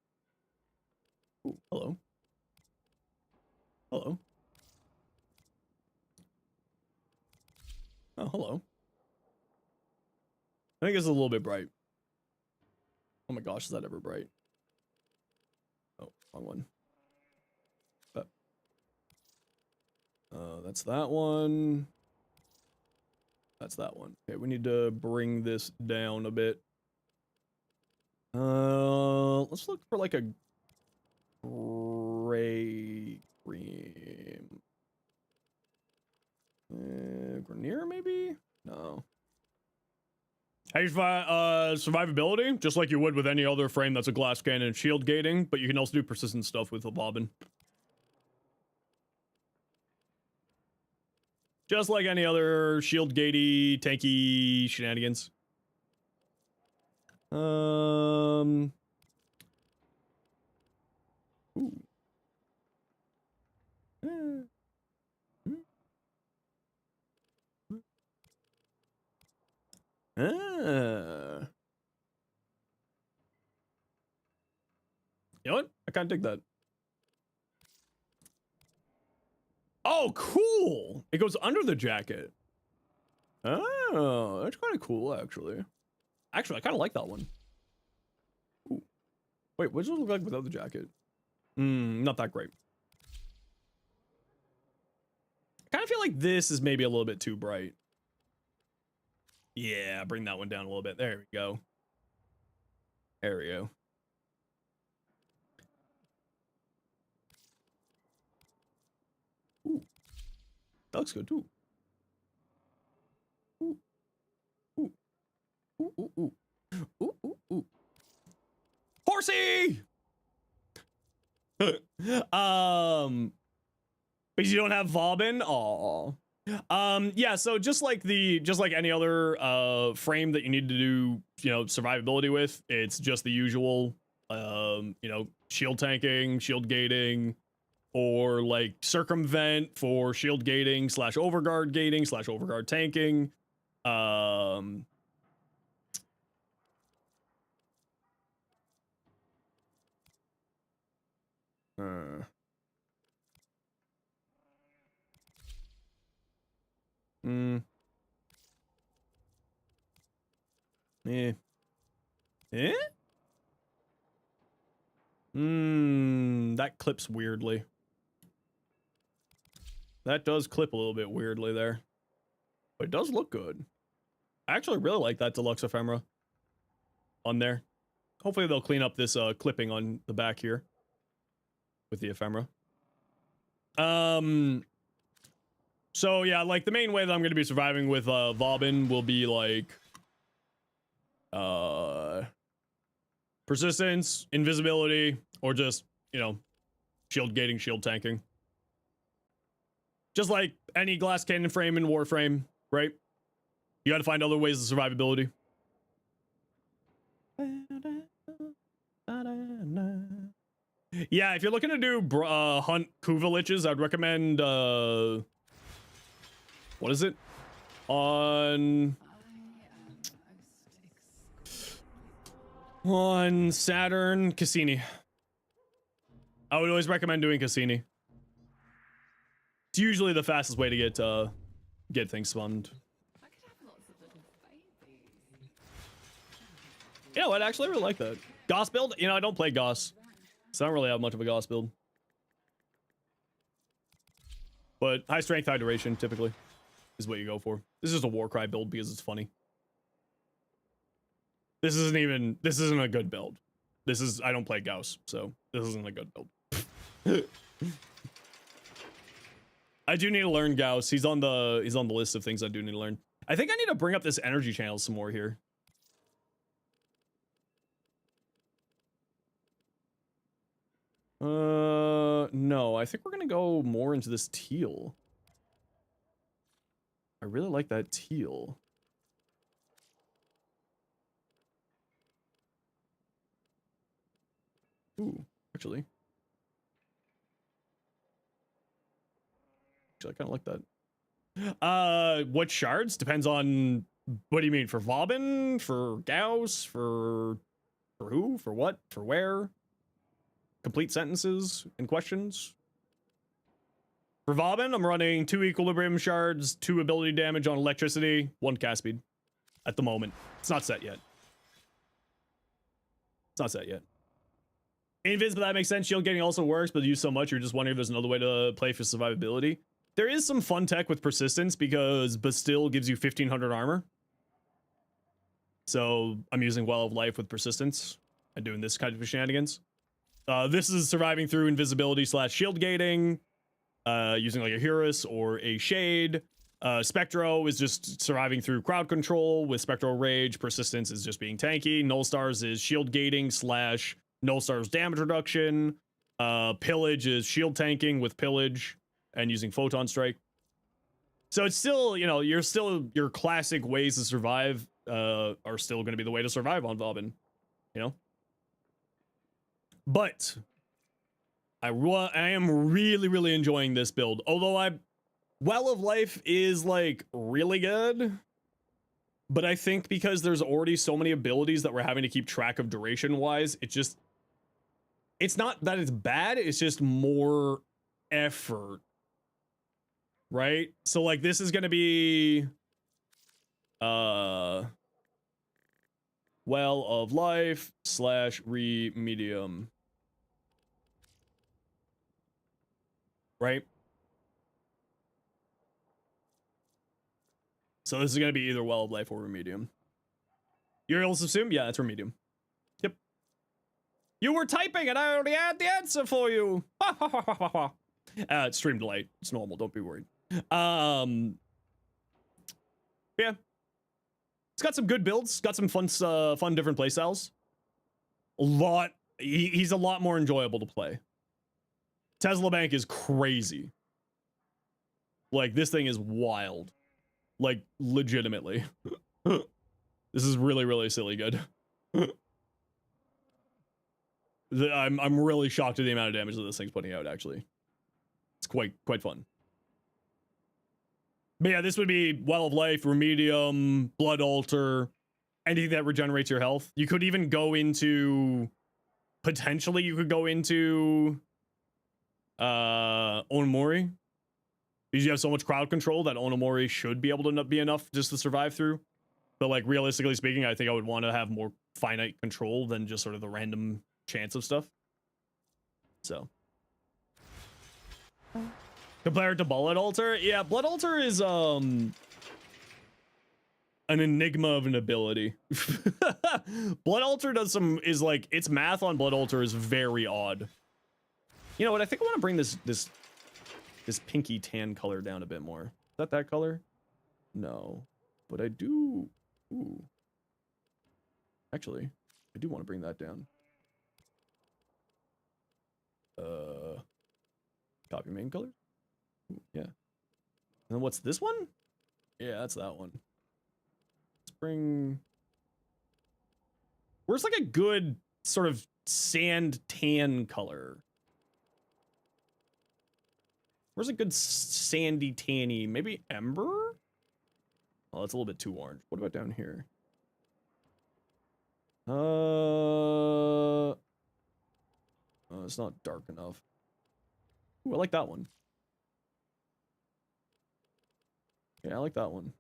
S1: Ooh, hello. Hello. Oh, hello. I think it's a little bit bright. Oh my gosh, is that ever bright? Oh, wrong one. That's that one. That's that one. Okay, we need to bring this down a bit. Let's look for like a gray cream. Grenier maybe? No. How you survivability? Just like you would with any other frame that's a glass cannon and shield gating, but you can also do persistent stuff with the Vauban. Just like any other shield gatey, tanky shenanigans. Ooh. You know what? I kind of dig that. Oh, cool! It goes under the jacket. Oh, that's kind of cool, actually. Actually, I kind of like that one. Ooh. Wait, what does it look like without the jacket? Not that great. I kind of feel like this is maybe a little bit too bright. Yeah, bring that one down a little bit. There we go. There we go. Ooh. That looks good too. Ooh. Ooh. Ooh, ooh, ooh. Ooh, ooh, ooh. Horsey! Because you don't have Vauban? Aw. Yeah, so just like any other frame that you need to do, survivability with, it's just the usual shield tanking, shield gating, or like circumvent for shield gating / overguard gating / overguard tanking. That clips weirdly. That does clip a little bit weirdly there. But it does look good. I actually really like that deluxe ephemera on there. Hopefully they'll clean up this clipping on the back here with the ephemera. So yeah, like the main way that I'm going to be surviving with Vauban will be like persistence, invisibility, or just, shield gating, shield tanking. Just like any glass cannon frame in Warframe, right? You got to find other ways of survivability. Yeah, if you're looking to do hunt Kuvaliches, I'd recommend what is it? On Saturn, Cassini. I would always recommend doing Cassini. It's usually the fastest way to get things spawned. You know what? Actually, I really like that. Goss build? I don't play Goss, so I don't really have much of a Goss build. But high strength, high duration, typically, is what you go for. This is just a Warcry build because it's funny. This isn't a good build. I don't play Gauss, so this isn't a good build. I do need to learn Gauss. He's on the list of things I do need to learn. I think I need to bring up this energy channel some more here. No, I think we're gonna go more into this teal. I really like that teal. Ooh, actually, I kind of like that. What shards? Depends on, what do you mean? For Vauban? For Gauss? For who? For what? For where? Complete sentences and questions. For Vauban, I'm running 2 equilibrium shards, 2 ability damage on electricity, 1 cast speed. At the moment. It's not set yet. Invis, but that makes sense. Shield getting also works, but used so much, you're just wondering if there's another way to play for survivability. There is some fun tech with persistence because Bastille gives you 1500 armor. So I'm using Well of Life with persistence and doing this kind of shenanigans. This is surviving through invisibility / shield gating, using like a Hurus or a Shade. Spectro is just surviving through crowd control with Spectral Rage. Persistence is just being tanky. Null Stars is shield gating / Null Stars damage reduction. Pillage is shield tanking with Pillage and using Photon Strike. So it's still, your classic ways to survive are still going to be the way to survive on Vauban, But I am really, really enjoying this build. Although Well of Life is like really good, but I think because there's already so many abilities that we're having to keep track of duration wise, it's not that it's bad, it's just more effort. Right? So like this is going to be Well of Life / Remedium. Right? So this is going to be either Well of Life or Remedium. You're able to assume? Yeah, that's Remedium. Yep. You were typing and I already had the answer for you. It's stream delay. It's normal. Don't be worried. Yeah. It's got some good builds. Got some fun different playstyles. He's a lot more enjoyable to play. Tesla Bank is crazy. Like, this thing is wild. Like, legitimately. This is really, really silly good. I'm really shocked at the amount of damage that this thing's putting out, actually. It's quite fun. But yeah, this would be Well of Life, Remedium, Blood Altar, anything that regenerates your health. You could even go into... Potentially, you could go into... Onomori. Because you have so much crowd control that Onomori should be able to be enough just to survive through. But like, realistically speaking, I think I would want to have more finite control than just sort of the random chance of stuff. So. Compared to Blood Altar? Yeah, Blood Altar is, an enigma of an ability. Blood Altar does is like, its math on Blood Altar is very odd. You know what, I think I want to bring this pinky tan color down a bit more. Is that color? No. But I do... Ooh. Actually, I do want to bring that down. Copy main color? Ooh, yeah. And then what's this one? Yeah, that's that one. Let's bring... Where's like a good sort of sand tan color? Where's a good sandy tanny? Maybe Ember? Oh, that's a little bit too orange. What about down here? Oh, it's not dark enough. Ooh, I like that one. Yeah, I like that one.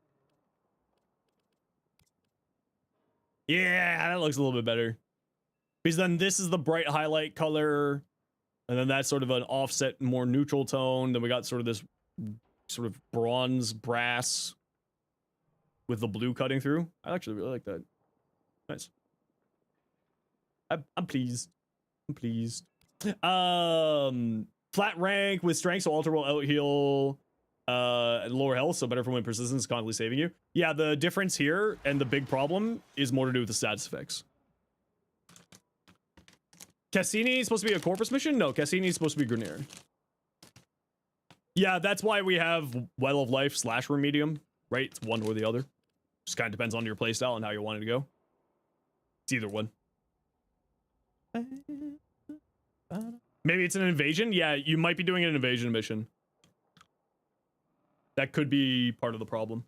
S1: Yeah, that looks a little bit better. Because then this is the bright highlight color. And then that's sort of an offset, more neutral tone. Then we got sort of this sort of bronze brass with the blue cutting through. I actually really like that. Nice. I'm pleased. I'm pleased. Flat rank with strength, so altar will out heal lower health, so better for when persistence is constantly saving you. Yeah, the difference here and the big problem is more to do with the status effects. Cassini is supposed to be a Corpus mission? No, Cassini is supposed to be Grenier. Yeah, that's why we have Well of Life / Remedium, right? It's one or the other. Just kind of depends on your playstyle and how you want it to go. It's either one. Maybe it's an invasion? Yeah, you might be doing an invasion mission. That could be part of the problem.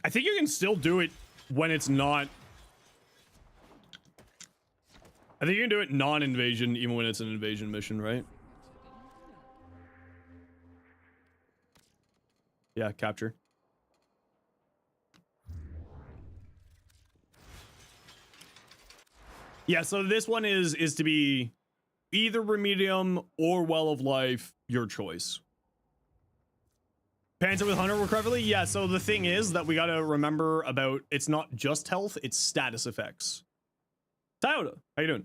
S1: I think you can still do it when it's not... I think you can do it non-invasion even when it's an invasion mission, right? Yeah, capture. Yeah, so this one is to be either Remedium or Well of Life, your choice. Panzer with Hunter recovery? Yeah, so the thing is that we gotta remember about, it's not just health, it's status effects. Toyota, how you doing?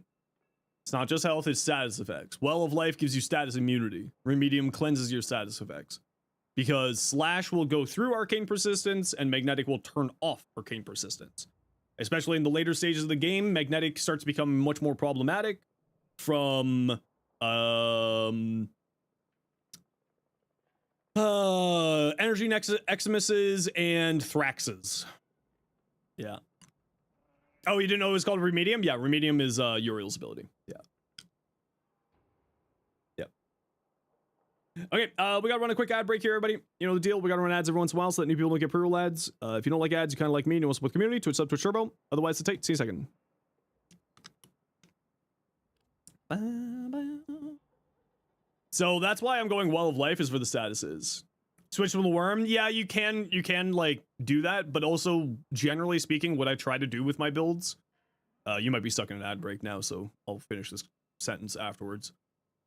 S1: It's not just health, it's status effects. Well of Life gives you status immunity. Remedium cleanses your status effects. Because Slash will go through Arcane Persistence and Magnetic will turn off Arcane Persistence. Especially in the later stages of the game, Magnetic starts to become much more problematic from Energy Eximuses and Thraxes. Yeah. Oh, you didn't know it was called Remedium? Yeah, Remedium is Uriel's ability. Yeah. Yep. Okay, we gotta run a quick ad break here, everybody. You know the deal, we gotta run ads every once in a while so that new people don't get pre-roll ads. If you don't like ads, you kind of like me, you want to support the community, Twitch sub, Twitch Turbo. Otherwise, it's tight. See you in a second. So that's why I'm going Well of Life is for the statuses. Switch from the worm, yeah, you can like do that, but also generally speaking, what I try to do with my builds, you might be stuck in an ad break now, so I'll finish this sentence afterwards.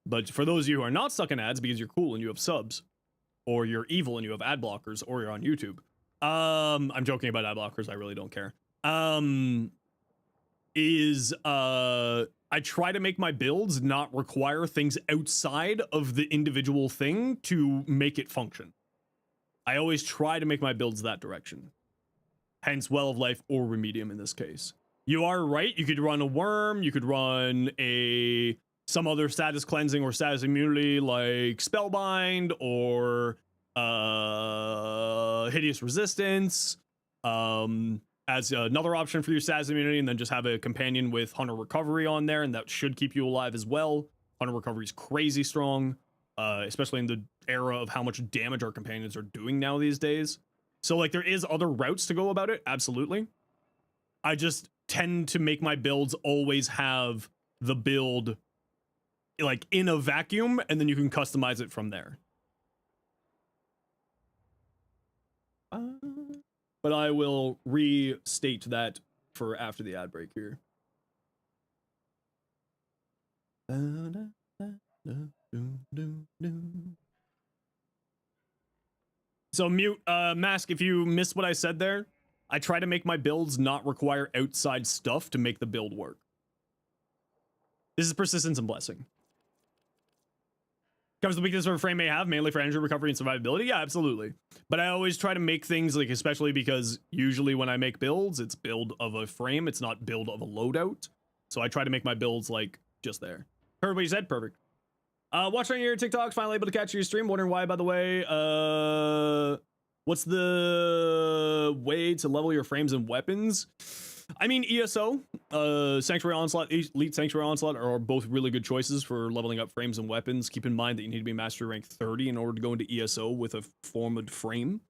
S1: But for those of you who are not stuck in ads because you're cool and you have subs, or you're evil and you have ad blockers, or you're on YouTube, I'm joking about ad blockers, I really don't care. I try to make my builds not require things outside of the individual thing to make it function. I always try to make my builds that direction. Hence Well of Life or Remedium in this case. You are right, you could run a worm, you could run a some other status cleansing or status immunity like Spellbind or Hideous Resistance as another option for your status immunity, and then just have a companion with Hunter Recovery on there, and that should keep you alive as well. Hunter Recovery is crazy strong, especially in the era of how much damage our companions are doing now these days. So like there is other routes to go about it, absolutely. I just tend to make my builds always have the build like in a vacuum, and then you can customize it from there. But I will restate that for after the ad break here. So mute, Mask, if you missed what I said there, I try to make my builds not require outside stuff to make the build work. This is Persistence and Blessing. Covers the weakness of a frame may have, mainly for energy recovery and survivability. Yeah, absolutely. But I always try to make things like, especially because usually when I make builds, it's build of a frame. It's not build of a loadout. So I try to make my builds like just there. Heard what you said. Perfect. Watching your TikToks, finally able to catch your stream. Wondering why, by the way. What's the way to level your frames and weapons? I mean, ESO, Sanctuary Onslaught, Elite Sanctuary Onslaught are both really good choices for leveling up frames and weapons. Keep in mind that you need to be Mastery Rank 30 in order to go into ESO with a formed frame.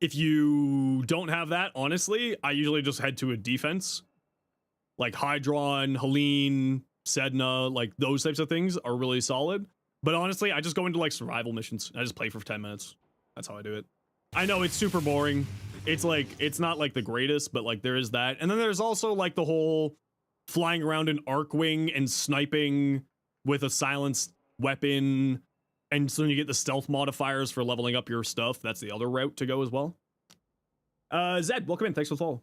S1: If you don't have that, honestly, I usually just head to a defense. Like Hydron, Helene, Sedna, like those types of things are really solid. But honestly, I just go into like survival missions. I just play for 10 minutes. That's how I do it. I know it's super boring. It's like, it's not like the greatest, but like there is that. And then there's also like the whole flying around in Arcwing and sniping with a silenced weapon. And so you get the stealth modifiers for leveling up your stuff. That's the other route to go as well. Zed, welcome in. Thanks for the follow.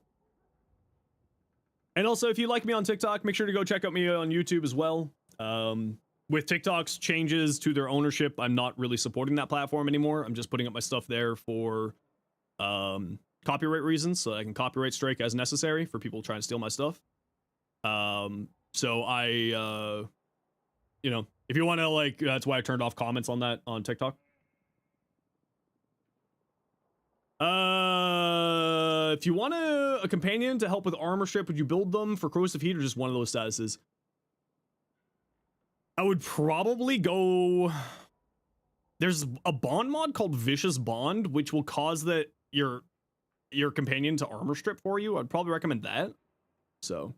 S1: And also, if you like me on TikTok, make sure to go check out me on YouTube as well. With TikTok's changes to their ownership, I'm not really supporting that platform anymore. I'm just putting up my stuff there for copyright reasons, so I can copyright strike as necessary for people trying to steal my stuff. So I, you know, if you want to, like, that's why I turned off comments on that on TikTok. If you want a companion to help with armor strip, would you build them for corrosive heat or just one of those statuses? I would probably go... There's a bond mod called Vicious Bond, which will cause that your companion to armor strip for you. I'd probably recommend that. So.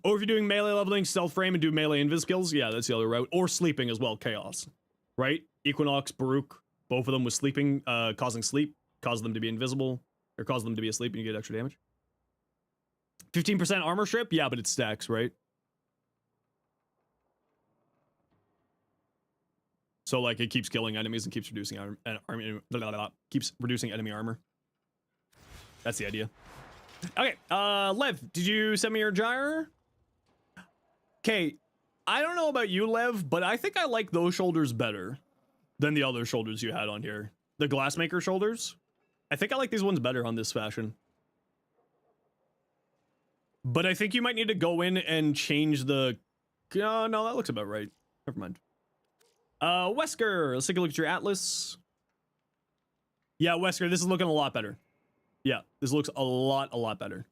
S1: Or if you're doing melee leveling, stealth frame, and do melee invis skills, yeah, that's the other route. Or sleeping as well, chaos. Right? Equinox, Baruch, both of them with sleeping, causing sleep, cause them to be invisible, or cause them to be asleep and you get extra damage. 15% armor strip? Yeah, but it stacks, right? So like it keeps killing enemies and keeps reducing keeps reducing enemy armor. That's the idea. Okay, Lev, did you send me your gyre? Okay, I don't know about you, Lev, but I think I like those shoulders better than the other shoulders you had on here. The Glassmaker shoulders. I think I like these ones better on this fashion. But I think you might need to go in and change the... no, that looks about right. Never mind. Wesker, let's take a look at your Atlas. Yeah, Wesker, this is looking a lot better. Yeah, this looks a lot better.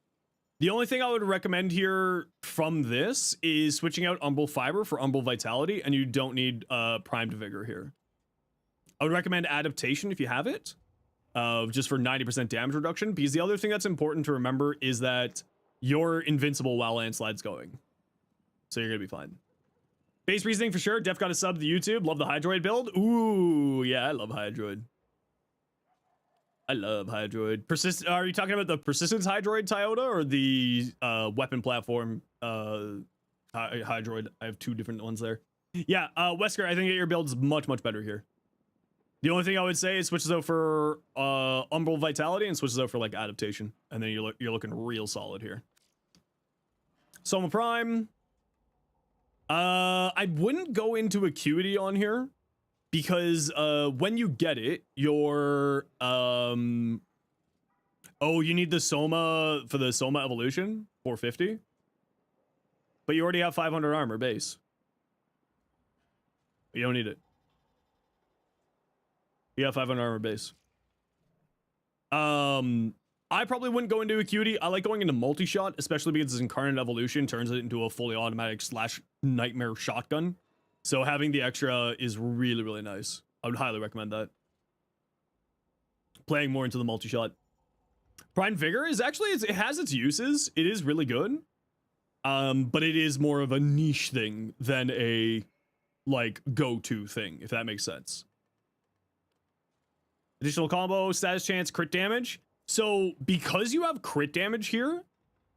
S1: The only thing I would recommend here from this is switching out Umbral Fiber for Umbral Vitality, and you don't need Primed Vigor here. I would recommend Adaptation if you have it, just for 90% damage reduction, because the other thing that's important to remember is that you're invincible while Landslide's going. So you're gonna be fine. Base reasoning for sure. Def got a sub to the YouTube. Love the Hydroid build. Ooh, yeah, I love Hydroid. I love Hydroid. Are you talking about the Persistence Hydroid Toyota or the weapon platform Hydroid? I have two different ones there. Yeah, Wesker, I think your build is much better here. The only thing I would say is switches out for Umbral Vitality and switches out for like Adaptation, and then you're looking real solid here. Soma Prime. I wouldn't go into Acuity on here because when you get it, your oh, you need the Soma for the Soma evolution 450. But you already have 500 armor base. You don't need it. You have 500 armor base. I probably wouldn't go into Acuity. I like going into multi-shot, especially because its Incarnate Evolution turns it into a fully automatic / nightmare shotgun. So having the extra is really, really nice. I would highly recommend that. Playing more into the multi-shot. Prime Vigor is actually, it has its uses. It is really good. But it is more of a niche thing than a, like, go-to thing, if that makes sense. Additional combo, status chance, crit damage. So, because you have crit damage here,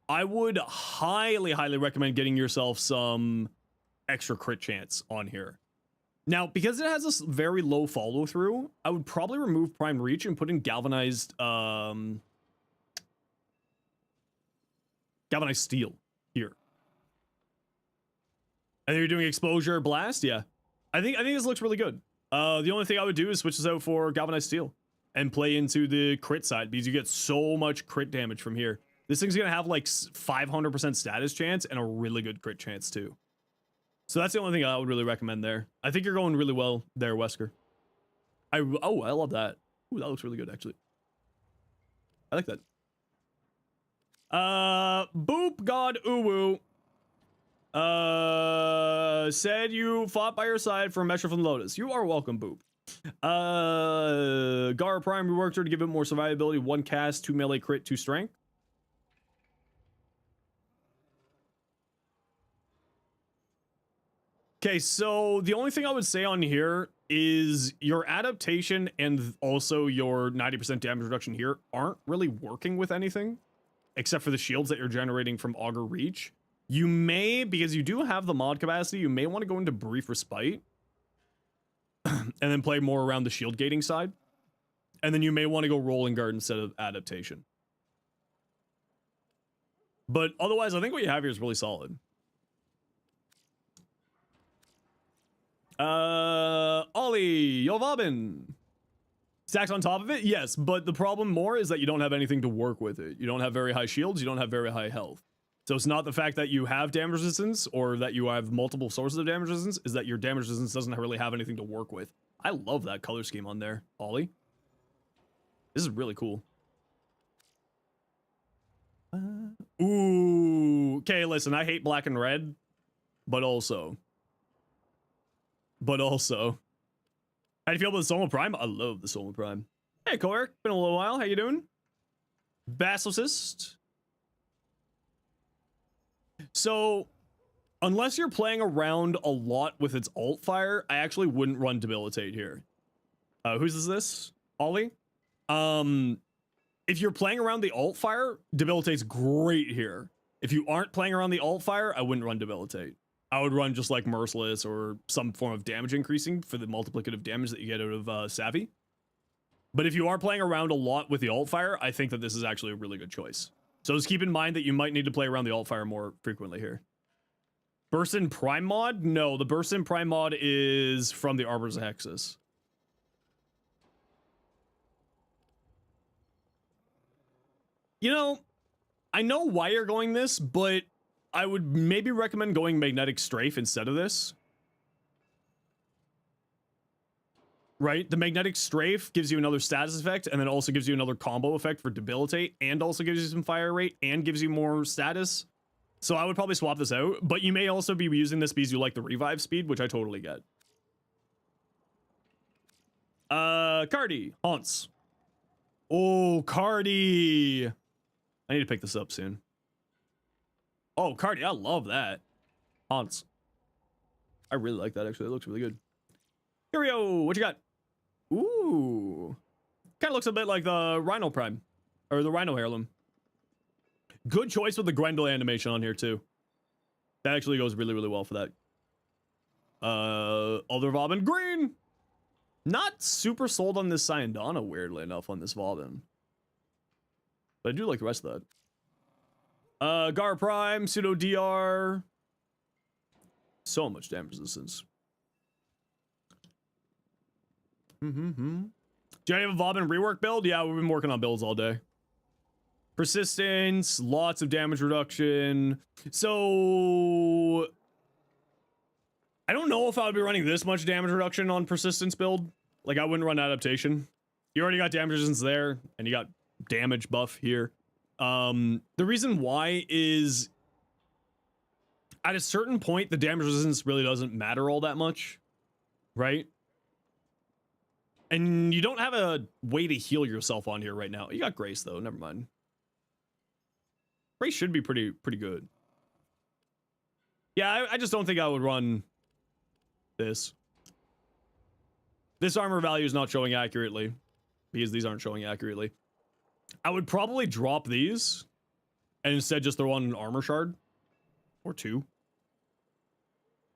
S1: I would highly, highly recommend getting yourself some extra crit chance on here. Now, because it has this very low follow-through, I would probably remove Prime Reach and put in Galvanized, Galvanized Steel here. And then you're doing Exposure, Blast, yeah. I think this looks really good. The only thing I would do is switch this out for Galvanized Steel and play into the crit side because you get so much crit damage from here. This thing's gonna have like 500% status chance and a really good crit chance too. So that's the only thing I would really recommend there. I think you're going really well there, Wesker. I love that. Ooh, that looks really good actually. I like that. Boop God Uwu. Said you fought by your side for a measure from Lotus. You are welcome, Boop. Gara Prime reworked her to give it more survivability, 1 cast, 2 melee crit, 2 strength. Okay, so the only thing I would say on here is your adaptation and also your 90% damage reduction here aren't really working with anything except for the shields that you're generating from Augur Reach. You may, because you do have the mod capacity, you may want to go into Brief Respite and then play more around the shield gating side. And then you may want to go Rolling Guard instead of adaptation. But otherwise, I think what you have here is really solid. Ollie, Vauban. Stacks on top of it? Yes, but the problem more is that you don't have anything to work with it. You don't have very high shields, you don't have very high health. So it's not the fact that you have damage resistance or that you have multiple sources of damage resistance, is that your damage resistance doesn't really have anything to work with. I love that color scheme on there, Ollie. This is really cool. Ooh, okay, listen, I hate black and red, but also. How do you feel about the Soma Prime? I love the Soma Prime. Hey, Korik, been a little while. How you doing? Basilisk. So, unless you're playing around a lot with its alt fire, I actually wouldn't run Debilitate here. Whose is this? Ollie? If you're playing around the alt fire, Debilitate's great here. If you aren't playing around the alt fire, I wouldn't run Debilitate. I would run just like Merciless or some form of damage increasing for the multiplicative damage that you get out of Savvy. But if you are playing around a lot with the alt fire, I think that this is actually a really good choice. So just keep in mind that you might need to play around the alt fire more frequently here. Burst in Prime mod? No, the Burst in Prime mod is from the Arbors of Hexus. You know, I know why you're going this, but I would maybe recommend going Magnetic Strafe instead of this. Right? The Magnetic Strafe gives you another status effect and then also gives you another combo effect for Debilitate and also gives you some fire rate and gives you more status. So I would probably swap this out, but you may also be using this because you like the revive speed, which I totally get. Cardi, Haunts. Oh, Cardi. I need to pick this up soon. Oh, Cardi, I love that. Haunts. I really like that, actually. It looks really good. Here we go. What you got? Ooh. Kind of looks a bit like the Rhino Prime. Or the Rhino Heirloom. Good choice with the Grendel animation on here, too. That actually goes really, really well for that. Other Vauban. Green! Not super sold on this Syandana, weirdly enough, on this Vauban. But I do like the rest of that. Gar Prime, Pseudo DR. So much damage resistance. Do you have a Vauban rework build? Yeah, we've been working on builds all day. Persistence, lots of damage reduction. So I don't know if I would be running this much damage reduction on persistence build. Like, I wouldn't run adaptation. You already got damage resistance there, and you got damage buff here. The reason why is at a certain point, the damage resistance really doesn't matter all that much, right? And you don't have a way to heal yourself on here right now. You got Grace, though. Never mind. Grace should be pretty good. Yeah, I just don't think I would run this. This armor value is not showing accurately because these aren't showing accurately. I would probably drop these and instead just throw on an armor shard or 2.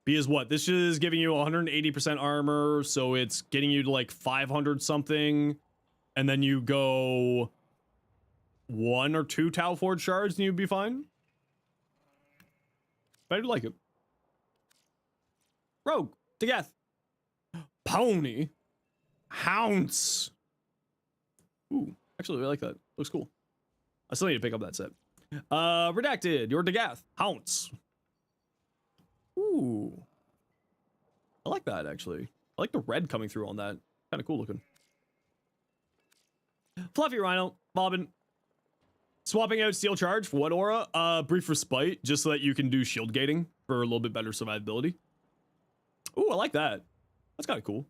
S1: Because what? This is giving you 180% armor, so it's getting you to like 500 something, and then you go 1 or 2 Tau Forge shards and you'd be fine. But I do like it. Rogue, Dagath, Pony, Hounce. Ooh, actually, I like that. Looks cool. I still need to pick up that set. Redacted, your Dagath, Hounce. Ooh. I like that, actually. I like the red coming through on that. Kind of cool looking. Fluffy Rhino, Vauban. Swapping out Steel Charge for what aura? Brief Respite, just so that you can do shield gating for a little bit better survivability. Ooh, I like that. That's kind of cool.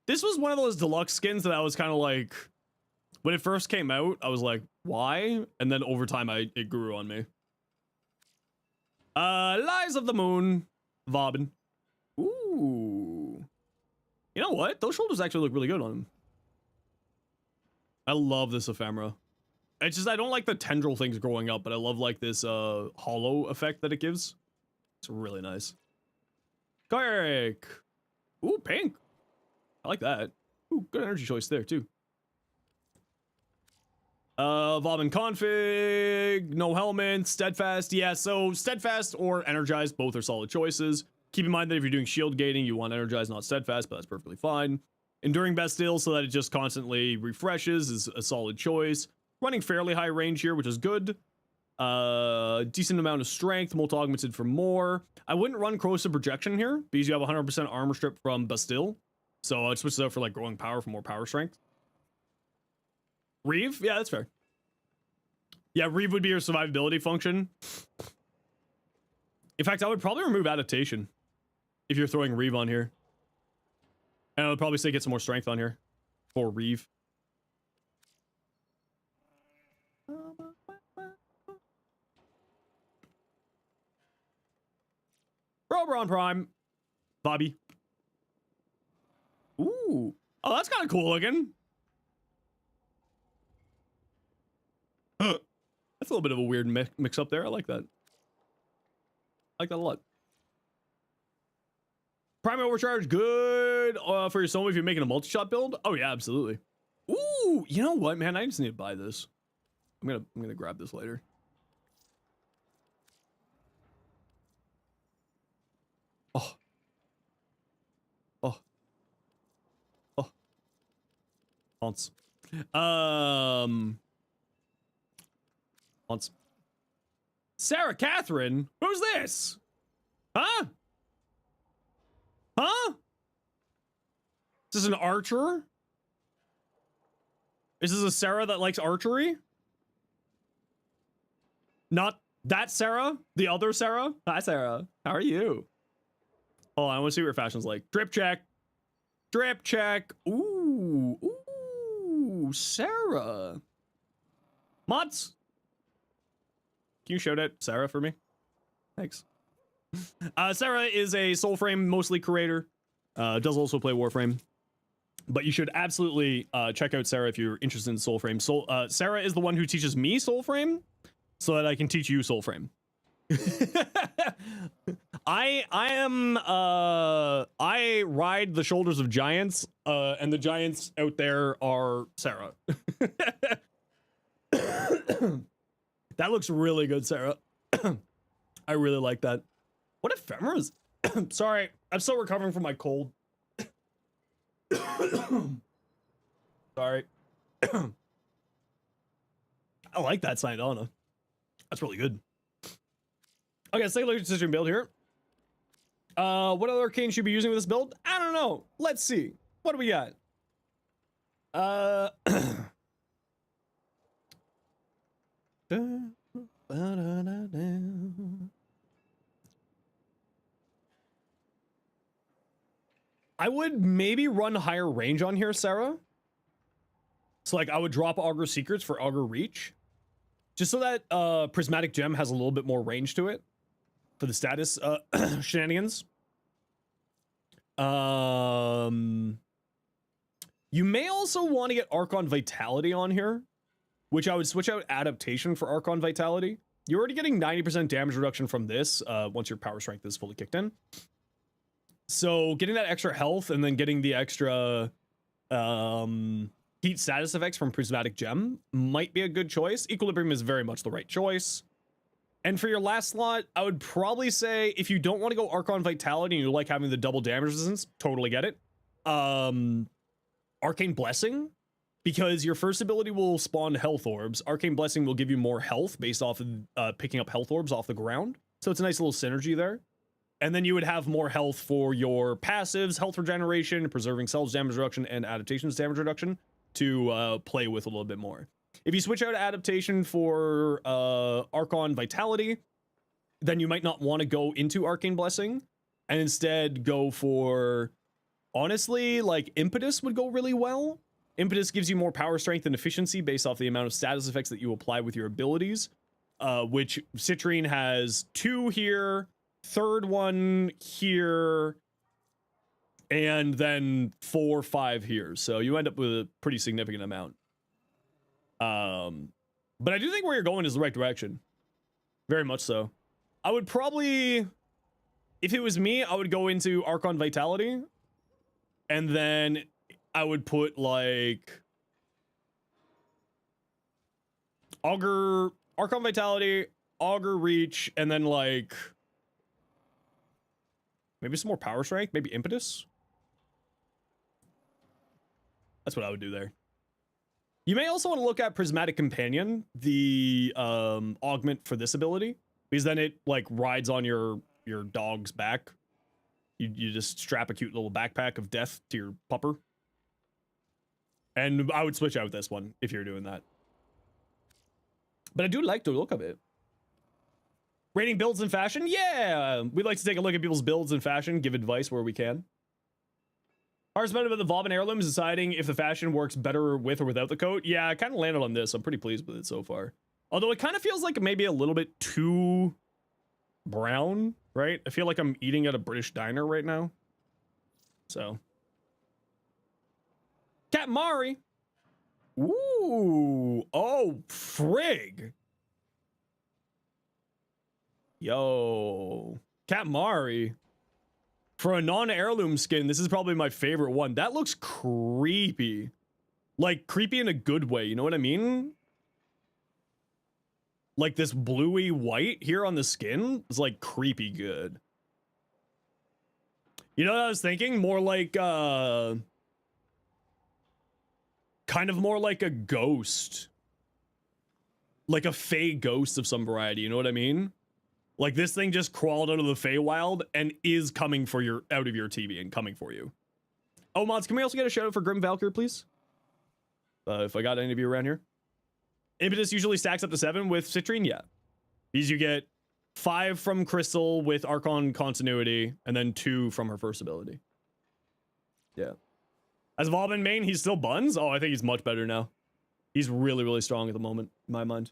S1: This was one of those deluxe skins that I was kind of like, when it first came out, I was like, why? And then over time, it grew on me. Lies of the Moon, Vauban. Ooh. You know what? Those shoulders actually look really good on him. I love this ephemera. It's just, I don't like the tendril things growing up, but I love like this hollow effect that it gives. It's really nice. Kayak. Ooh, pink. I like that. Ooh, good energy choice there too. Vauban config, no helmet, steadfast. Yeah, so steadfast or energized, both are solid choices. Keep in mind that if you're doing shield gating, you want energized, not steadfast, but that's perfectly fine. Enduring Bastille, so that it just constantly refreshes, is a solid choice. Running fairly high range here, which is good. Decent amount of strength, molt augmented for more. I wouldn't run corrosive projection here because you have 100% armor strip from Bastille. So I'd switch it out for like growing power for more power strength. Reeve? Yeah, that's fair. Yeah, Reeve would be your survivability function. In fact, I would probably remove adaptation if you're throwing Reeve on here. And I would probably say get some more strength on here for Reeve. Robron Prime. Bobby. Ooh. Oh, that's kind of cool looking. That's a little bit of a weird mix up there. I like that. I like that a lot. Prime overcharge, good for your solo if you're making a multi-shot build. Oh yeah, absolutely. Ooh, you know what, man? I just need to buy this. I'm gonna grab this later. Oh. Oh. Oh. Haunts. Haunts. Sarah Catherine? Who's this? Huh? Huh? Is this an archer? Is this a Sarah that likes archery? Not that Sarah? The other Sarah? Hi, Sarah. How are you? Oh, I want to see what your fashion's like. Drip check. Drip check. Ooh. Ooh. Sarah. Mods. Can you show that Sarah for me? Thanks. Sarah is a Soulframe mostly creator. Does also play Warframe. But you should absolutely check out Sarah if you're interested in Soulframe. Sarah is the one who teaches me Soulframe so that I can teach you Soulframe. I ride the shoulders of giants, and the giants out there are Sarah. That looks really good, Sarah. I really like that. What ephemeras? Sorry, I'm still recovering from my cold. Sorry. I like that Sayonara. That's really good. Okay, let's take a look at the decision build here. What other arcane should you be using with this build? I don't know. Let's see. What do we got? I would maybe run higher range on here, Sarah. So like I would drop Augur Secrets for Augur Reach. Just so that Prismatic Gem has a little bit more range to it for the status shenanigans. You may also want to get Archon Vitality on here, which I would switch out Adaptation for Archon Vitality. You're already getting 90% damage reduction from this once your power strength is fully kicked in. So getting that extra health and then getting the extra heat status effects from Prismatic Gem might be a good choice. Equilibrium is very much the right choice. And for your last slot, I would probably say if you don't want to go Archon Vitality and you like having the double damage resistance, totally get it. Arcane Blessing, because your first ability will spawn health orbs. Arcane Blessing will give you more health based off of picking up health orbs off the ground. So it's a nice little synergy there. And then you would have more health for your passives, health regeneration, preserving selves damage reduction, and adaptations damage reduction to play with a little bit more. If you switch out adaptation for Archon Vitality, then you might not want to go into Arcane Blessing and instead go for, honestly, like Impetus would go really well. Impetus gives you more power, strength, and efficiency based off the amount of status effects that you apply with your abilities, which Citrine has 2 here, third one here, and then 4, 5 here. So you end up with a pretty significant amount. But I do think where you're going is the right direction. Very much so. I would probably, if it was me, I would go into Archon Vitality. And then I would put like Archon Vitality, Augur Reach, and then like maybe some more power strength, maybe Impetus. That's what I would do there. You may also want to look at Prismatic Companion, the augment for this ability, because then it like rides on your dog's back. You just strap a cute little backpack of death to your pupper. And I would switch out this one if you're doing that. But I do like the look of it. Rating builds in fashion? Yeah! We like to take a look at people's builds in fashion, give advice where we can. Hardest part about the Vauban Heirloom is deciding if the fashion works better with or without the coat. Yeah, I kind of landed on this. I'm pretty pleased with it so far. Although it kind of feels like maybe a little bit too brown, right? I feel like I'm eating at a British diner right now. So. Cat Mari. Ooh. Oh, frig. Yo. Cat Mari. For a non-heirloom skin, this is probably my favorite one. That looks creepy. Like, creepy in a good way, you know what I mean? Like, this bluey white here on the skin is, like, creepy good. You know what I was thinking? More like, kind of more like a ghost. Like a fey ghost of some variety, you know what I mean? Like this thing just crawled out of the Feywild and is coming for your out of your TV and coming for you. Oh, mods, can we also get a shout out for Grim Valkyr, please? If I got any of you around here. Impetus usually stacks up to 7 with Citrine, yeah. These you get 5 from Crystal with Archon Continuity, and then 2 from her first ability. Yeah. As Vauban main, he's still buns? Oh, I think he's much better now. He's really, really strong at the moment, in my mind.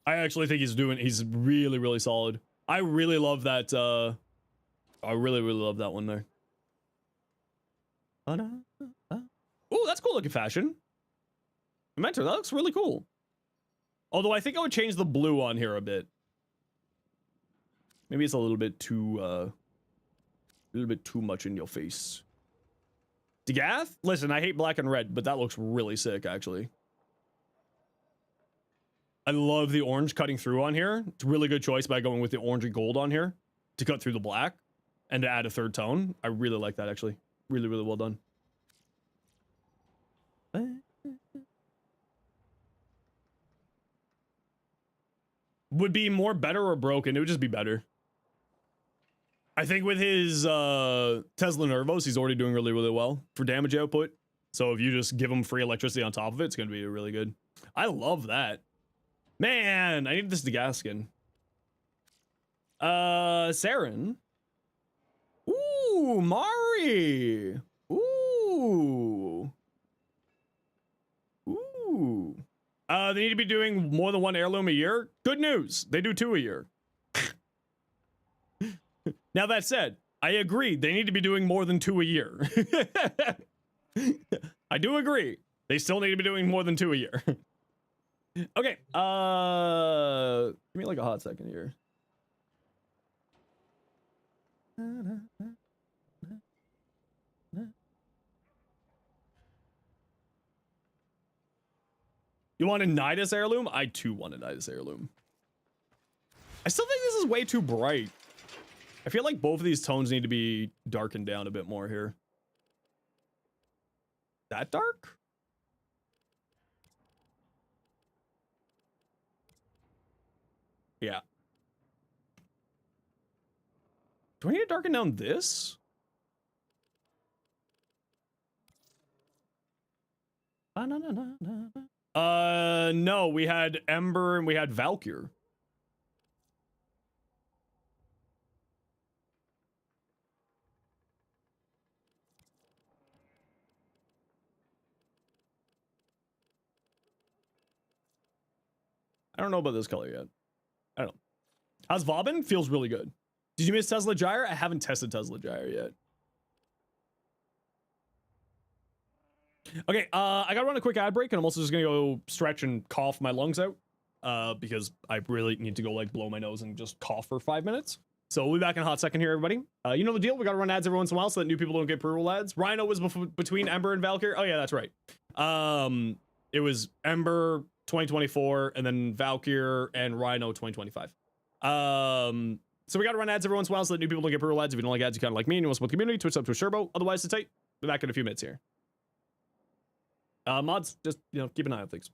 S1: I actually think he's really, really solid. I really love that, I really, really love that one there. Oh, that's cool looking fashion. Mentor, that looks really cool. Although I think I would change the blue on here a bit. Maybe it's a little bit too much in your face. Dagath? Listen, I hate black and red, but that looks really sick, actually. I love the orange cutting through on here. It's a really good choice by going with the orangey gold on here to cut through the black and to add a third tone. I really like that, actually. Really, really well done. would be more better or broken. It would just be better. I think with his Tesla Nervos, he's already doing really, really well for damage output. So if you just give him free electricity on top of it, it's going to be really good. I love that. Man, I need this Dagath skin. Saren. Ooh, Mari. Ooh. Ooh. They need to be doing more than one heirloom a year. Good news. They do 2 a year. Now that said, I agree. They need to be doing more than 2 a year. I do agree. They still need to be doing more than 2 a year. Okay. Give me like a hot second here. You want a Nidus heirloom? I too want a Nidus heirloom. I still think this is way too bright. I feel like both of these tones need to be darkened down a bit more here. That dark? Yeah. Do I need to darken down this? No, we had Ember and we had Valkyr. I don't know about this color yet. I don't know. How's Vauban? Feels really good. Did you miss Tesla Gyre? I haven't tested Tesla Gyre yet. Okay, I gotta run a quick ad break, and I'm also just gonna go stretch and cough my lungs out, because I really need to go like blow my nose and just cough for 5 minutes. So we'll be back in a hot second here, everybody. You know the deal. We gotta run ads every once in a while so that new people don't get pre-roll ads. Rhino was between Ember and Valkyr. Oh yeah, that's right. It was Ember 2024, and then Valkyr and Rhino 2025. So we gotta run ads every once in a while so that new people don't get pre-roll ads. If you don't like ads, you kind of like me and you want to support the community, Twitch up to a Turbo. Otherwise, it's tight. Be back in a few minutes here. Mods, just, you know, keep an eye on things.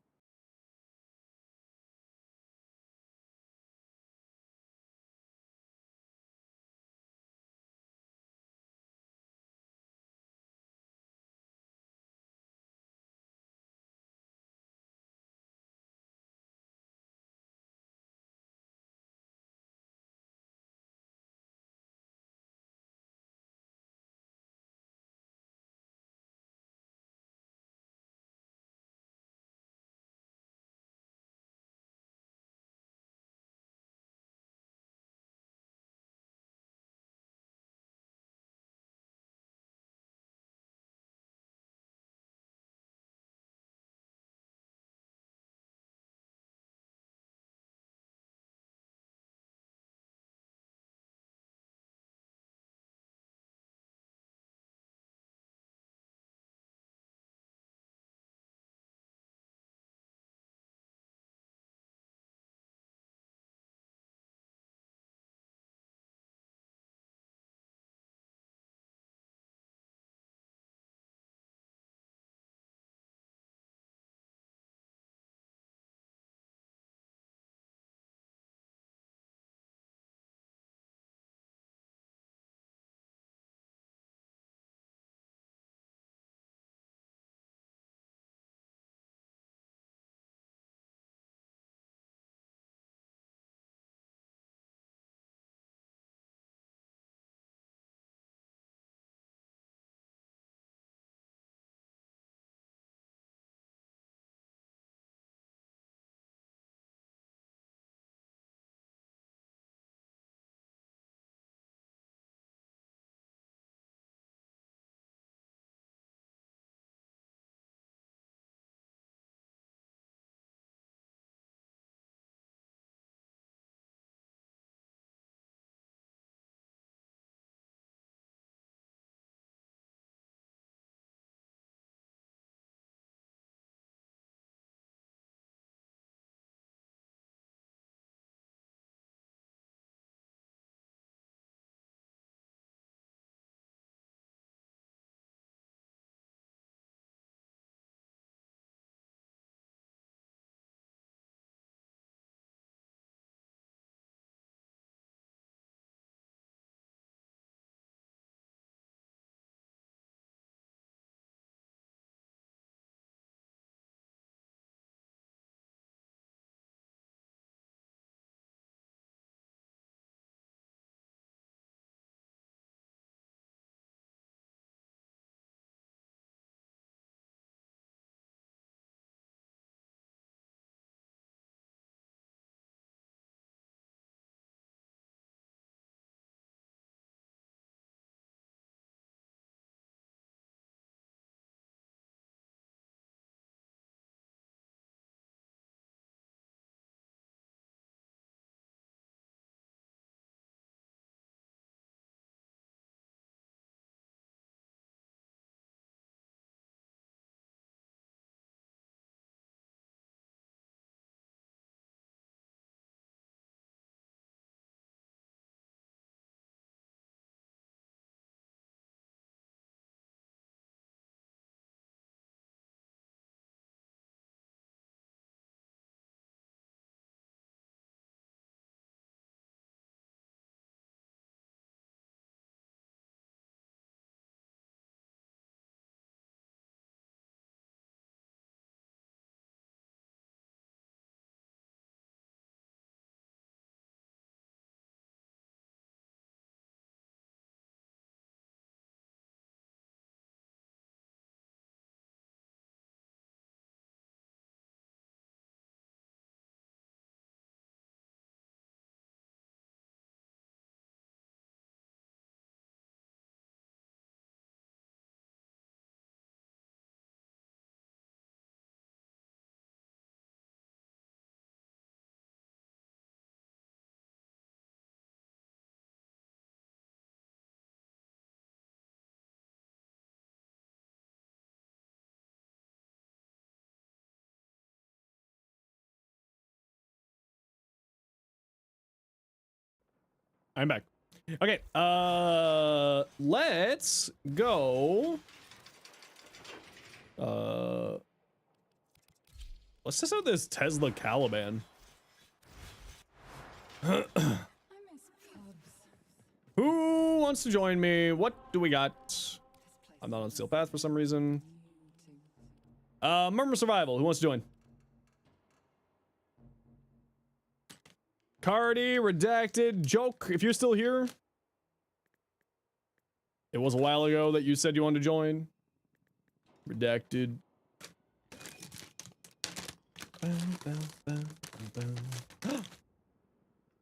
S1: I'm back. Okay, let's go. Let's test out this Tesla Caliban. Who wants to join me? What do we got? I'm not on Steel Path for some reason. Murmur Survival. Who wants to join? Cardi, Redacted, Joke. If you're still here, it was a while ago that you said you wanted to join. Redacted.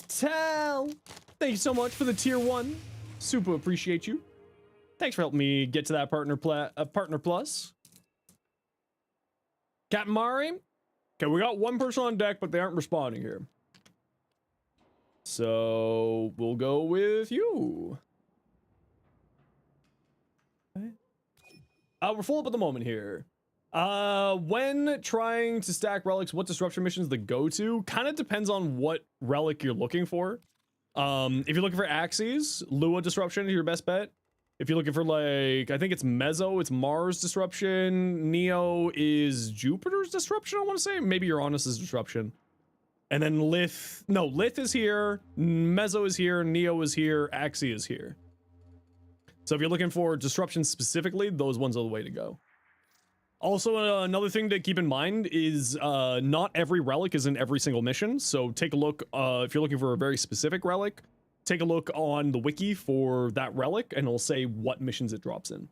S1: Tal, thank you so much for the tier 1. Super appreciate you. Thanks for helping me get to that partner plus. Captain Mari. Okay, we got one person on deck, but they aren't responding here. So we'll go with you. Okay. We're full up at the moment here. When trying to stack relics, what disruption missions the go-to? Kind of depends on what relic you're looking for. If you're looking for Axes, Lua disruption is your best bet. If you're looking for, like, I think it's Mezzo, it's Mars disruption. Neo is Jupiter's disruption, I want to say. Maybe Uranus's disruption. And then Lith is here, Mezzo is here, Neo is here, Axie is here. So if you're looking for disruption specifically, those ones are the way to go. Also, another thing to keep in mind is not every relic is in every single mission. So take a look, if you're looking for a very specific relic, take a look on the wiki for that relic and it'll say what missions it drops in.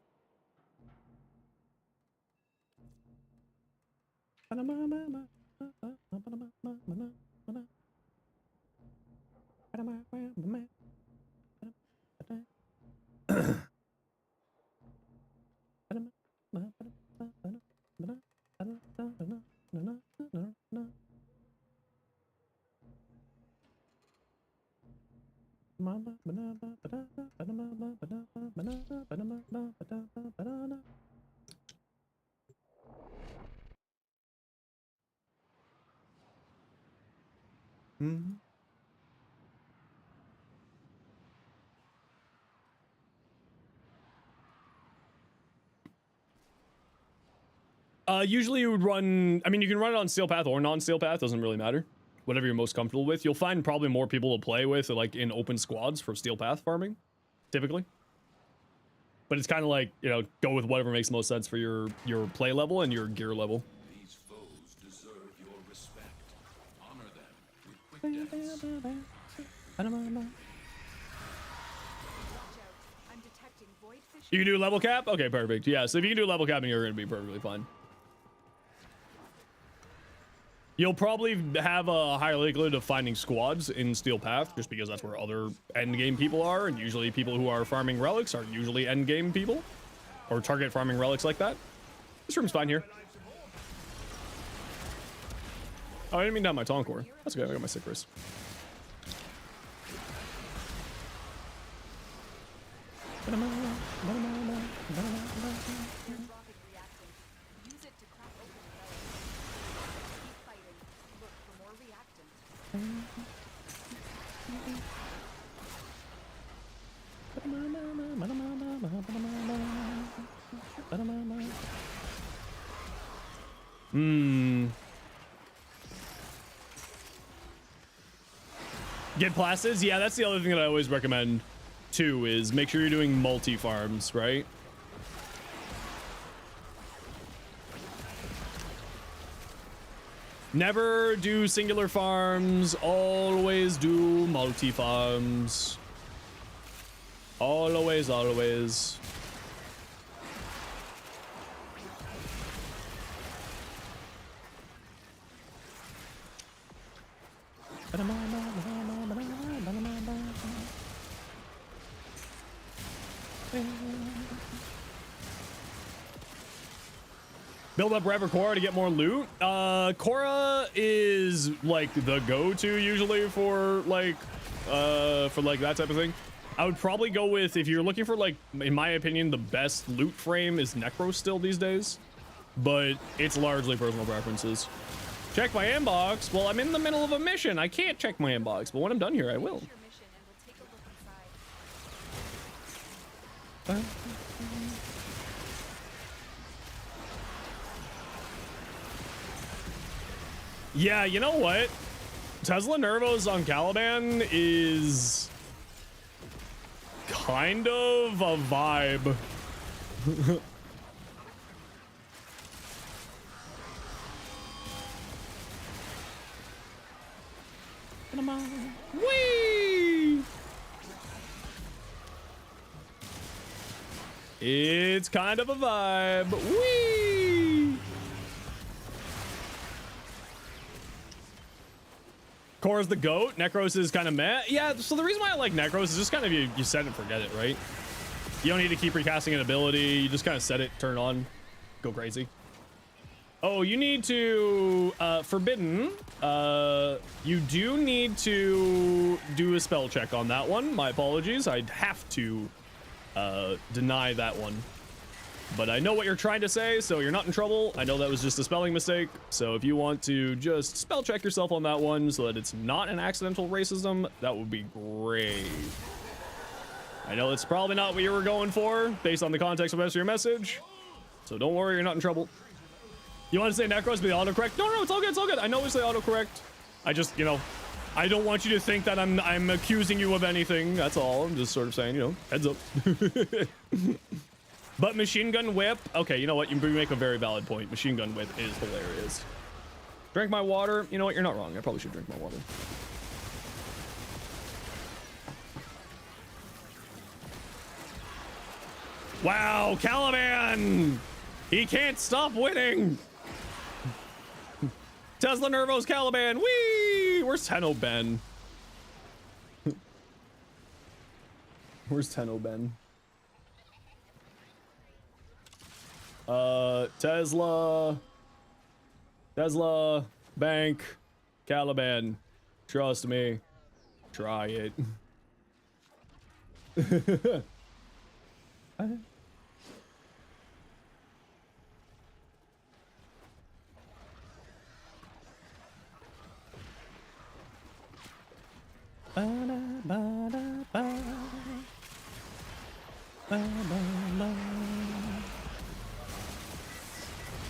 S1: Usually you would run, I mean, you can run it on Steel Path or non-Steel Path, doesn't really matter. Whatever you're most comfortable with. You'll find probably more people to play with, like in open squads for Steel Path farming, typically. But it's kind of like, you know, go with whatever makes the most sense for your play level and your gear level.
S3: These foes deserve your respect. Honor them with quick deaths.
S1: You can do level cap? Okay, perfect. Yeah, so if you can do level capping, you're going to be perfectly fine. You'll probably have a higher likelihood of finding squads in Steel Path, just because that's where other endgame people are, and usually people who are farming relics are usually endgame people, or target farming relics like that. This room's fine here. Oh, I didn't mean to have my taunt core. That's okay, I got my sick wrist. Get plastids? Yeah, that's the other thing that I always recommend too, is make sure you're doing multi-farms, right? Never do singular farms, always do multi-farms. Always, always. Build up Rework Korra to get more loot. Korra is like the go-to usually for like that type of thing. I would probably go with, if you're looking for, like, in my opinion, the best loot frame is Necro still these days, but it's largely personal preferences. Check my inbox. Well, I'm in the middle of a mission. I can't check my inbox, but when I'm done here, I will. Yeah, you know what? Tesla Nervos on Caliban is kind of a vibe. Whee! It's kind of a vibe. Whee! Korra's the GOAT. Necros is kind of meh. Yeah, so the reason why I like Necros is just kind of you set it and forget it, right? You don't need to keep recasting an ability. You just kind of set it, turn on, go crazy. Oh, you need to, Forbidden, you do need to do a spell check on that one. My apologies. I'd have to, deny that one. But I know what you're trying to say, so you're not in trouble. I know that was just a spelling mistake. So if you want to just spell check yourself on that one so that it's not an accidental racism, that would be great. I know it's probably not what you were going for based on the context of your message. So don't worry, you're not in trouble. You want to say Necros be the autocorrect? No, it's all good, it's all good. I know we say autocorrect. I just, you know, I don't want you to think that I'm accusing you of anything. That's all. I'm just sort of saying, you know, heads up. But machine gun whip. Okay, you know what? You make a very valid point. Machine gun whip is hilarious. Drink my water. You know what? You're not wrong. I probably should drink my water. Wow, Caliban! He can't stop winning! Tesla Nervos Caliban! Whee! Where's Tenno Ben? Where's Tenno Ben? Tesla, Bank, Caliban. Trust me. Try it.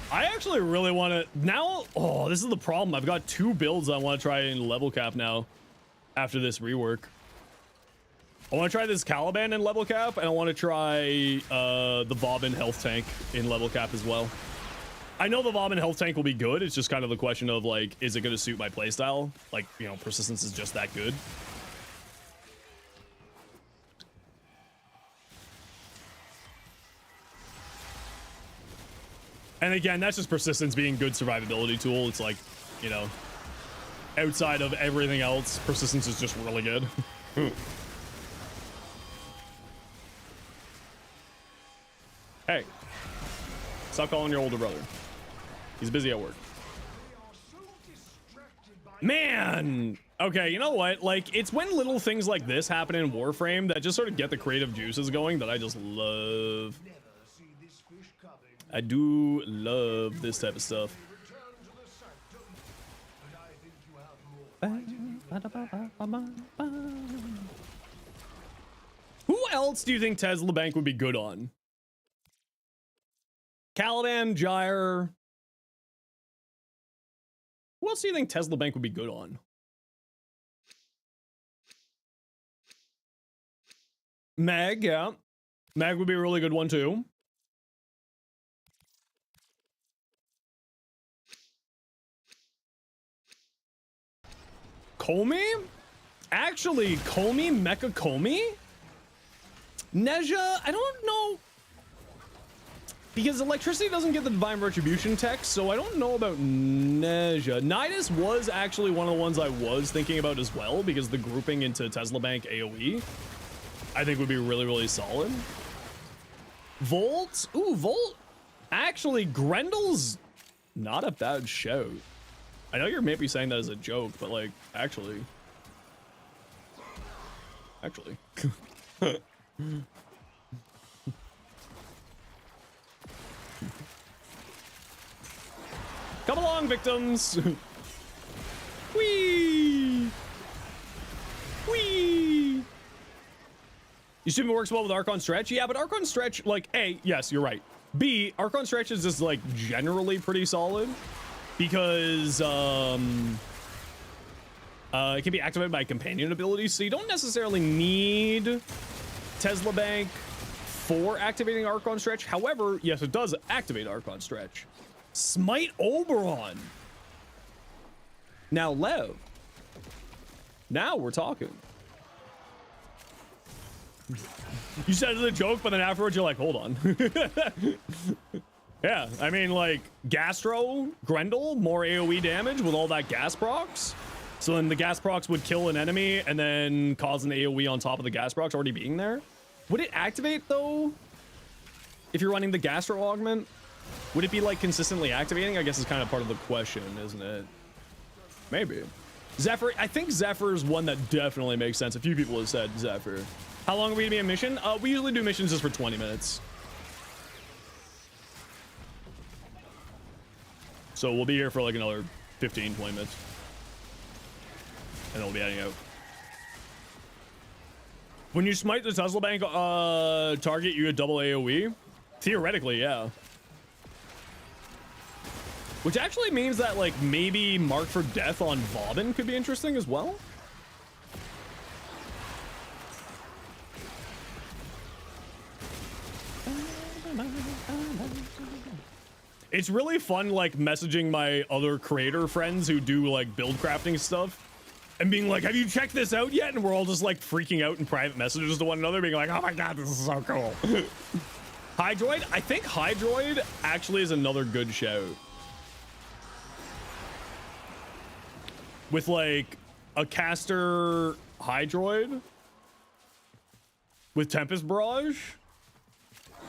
S1: I actually really want to now. Oh, this is the problem. I've got two builds I want to try in level cap now after this rework. I want to try this Caliban in level cap, and I want to try the Vauban health tank in level cap as well. I know the Vauban health tank will be good. It's just kind of the question of like, is it going to suit my playstyle? Like, you know, persistence is just that good. And again, that's just persistence being good survivability tool. It's like, you know, outside of everything else, persistence is just really good. Hey, stop calling your older brother. He's busy at work. Man! Okay, you know what? Like, it's when little things like this happen in Warframe that just sort of get the creative juices going that I just love. I do love this type of stuff. Who else do you think Tesla Bank would be good on? Caliban, Gyre. Who else do you think Tesla Bank would be good on? Meg, yeah. Meg would be a really good one too. Komi? Actually, Komi? Mecha Komi? Neja? I don't know. Because electricity doesn't get the Divine Retribution tech, so I don't know about Neja. Nidus was actually one of the ones I was thinking about as well, because the grouping into Tesla Bank AoE, I think would be really, really solid. Volt? Ooh, Volt? Actually, Grendel's not a bad shout. I know you're maybe saying that as a joke, but like, actually. Come along, victims. Whee! Whee! You assume it works well with Archon Stretch? Yeah, but Archon Stretch, like, A, yes, you're right. B, Archon Stretch is just, like, generally pretty solid because, it can be activated by companion abilities, so you don't necessarily need Tesla Bank for activating Archon Stretch. However, yes, it does activate Archon Stretch. Smite Oberon. Now, Lev. Now we're talking. You said it as a joke, but then afterwards you're like, hold on. Yeah, I mean, like, Gastro, Grendel, more AoE damage with all that gas procs. So then the gas procs would kill an enemy and then cause an AoE on top of the gas procs already being there. Would it activate, though, if you're running the Gastro augment? Would it be, like, consistently activating? I guess is kind of part of the question, isn't it? Maybe. Zephyr, I think Zephyr is one that definitely makes sense. A few people have said Zephyr. How long are we gonna be a mission? We usually do missions just for 20 minutes. So we'll be here for like another 15, 20 minutes. And then we'll be heading out. When you smite the Tesla Bank target, you get double AoE? Theoretically, yeah. Which actually means that like maybe Mark for Death on Vauban could be interesting as well. It's really fun like messaging my other creator friends who do like build crafting stuff and being like, have you checked this out yet? And we're all just like freaking out in private messages to one another being like, oh my god, this is so cool. Hydroid? I think Hydroid actually is another good shout. With like a caster Hydroid with Tempest Barrage,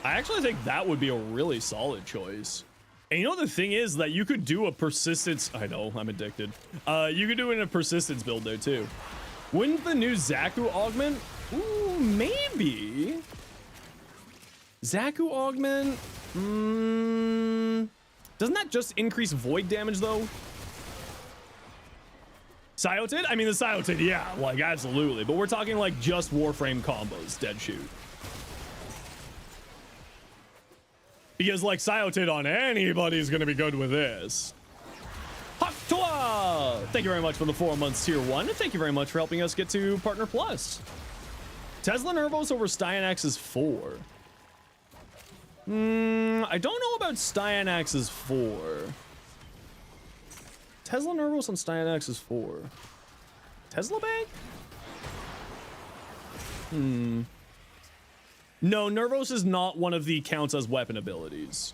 S1: I actually think that would be a really solid choice. And you know the thing is that you could do a persistence. I know, I'm addicted. You could do it in a persistence build there too. Wouldn't the new Zaku augment? Ooh, maybe. Zaku augment? Doesn't that just increase void damage though? Sciotid? I mean the Sciotid, yeah, like absolutely. But we're talking like just Warframe combos, dead shoot. Because like Sciotid on anybody is going to be good with this. Haktua! Thank you very much for the 4 months tier 1. And thank you very much for helping us get to Partner Plus. Tesla Nervos over Styanax's 4. I don't know about Styanax's 4. Tesla Nervos on Styanax's 4. Tesla Bank? No, Nervos is not one of the counts as weapon abilities.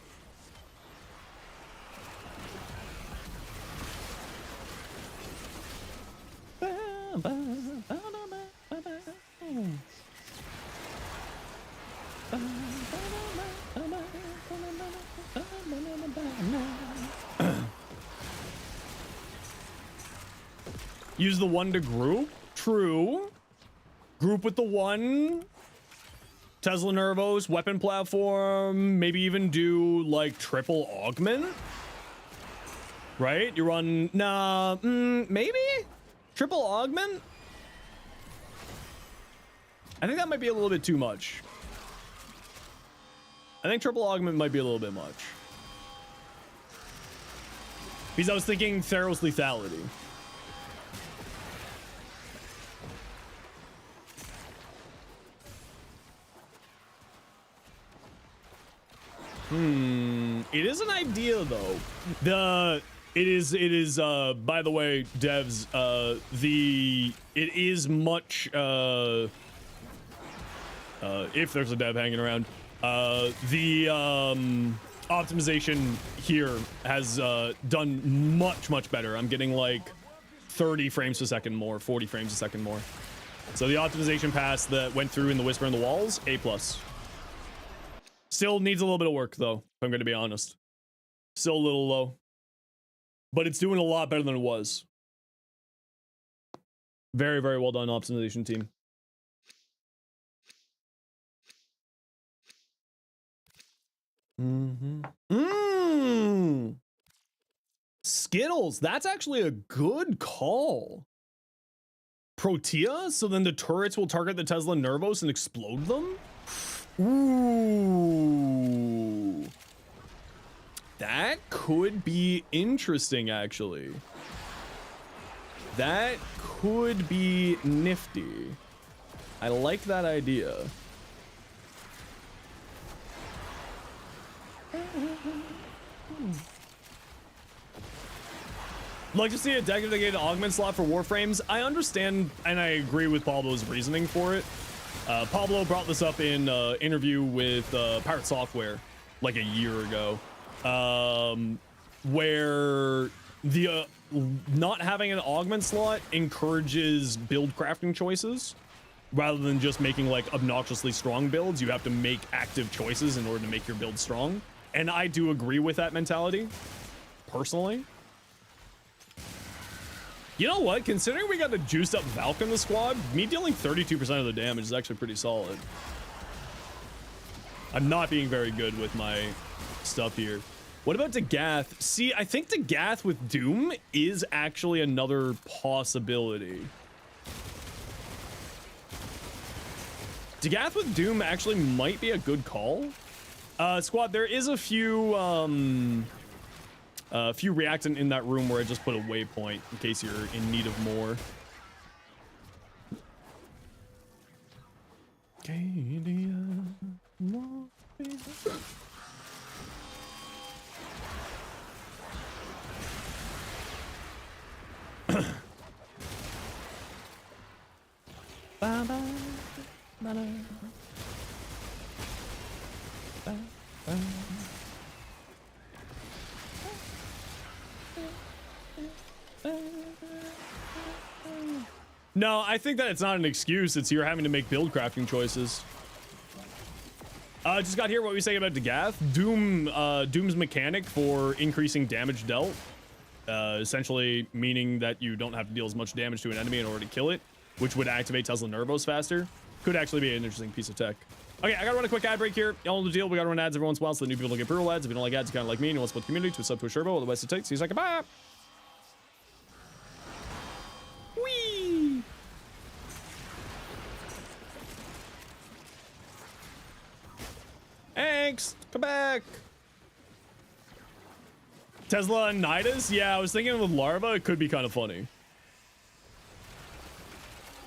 S1: Use the 1 to group? True. Group with the 1. Tesla Nervos, weapon platform, maybe even do like triple augment. Right? You run, nah, maybe? Triple augment? I think that might be a little bit too much. I think triple augment might be a little bit much. Because I was thinking Theros lethality. It is an idea though. It is by the way, devs, it is much if there's a dev hanging around, the optimization here has done much better. I'm getting like 30 frames per second more, 40 frames a second more. So the optimization pass that went through in the Whisper in the Walls, A+. Still needs a little bit of work though, if I'm going to be honest. Still a little low. But it's doing a lot better than it was. Very, very well done, optimization team. Skittles, that's actually a good call. Protea, so then the turrets will target the Tesla Nervos and explode them? Ooh. That could be interesting, actually. That could be nifty. I like that idea. Like to see a dedicated augment slot for Warframes. I understand and I agree with Pablo's reasoning for it. Pablo brought this up in an interview with Pirate Software like a year ago, where the not having an augment slot encourages build crafting choices rather than just making like obnoxiously strong builds. You have to make active choices in order to make your build strong. And I do agree with that mentality, personally. You know what? Considering we got the juiced up Valk in the squad, me dealing 32% of the damage is actually pretty solid. I'm not being very good with my stuff here. What about Dagath? See, I think Dagath with Doom is actually another possibility. Dagath with Doom actually might be a good call. Squad, there is a few reactant in that room where I just put a waypoint in case you're in need of more. No, I think that it's not an excuse. It's you're having to make build crafting choices. Just got here what we saying about Dagath. Doom's mechanic for increasing damage dealt. Essentially meaning that you don't have to deal as much damage to an enemy in order to kill it, which would activate Tesla Nervos faster. Could actually be an interesting piece of tech. Okay, I gotta run a quick ad break here. Y'all know the deal. We gotta run ads every once in a while so the new people don't get brutal ads. If you don't like ads, you kind of like me and you want to support the community, to a sub to a Sherbo, otherwise it takes. See you in a second. Bye. Whee! Thanks. Come back. Tesla and Nidus? Yeah, I was thinking with Larva, it could be kind of funny.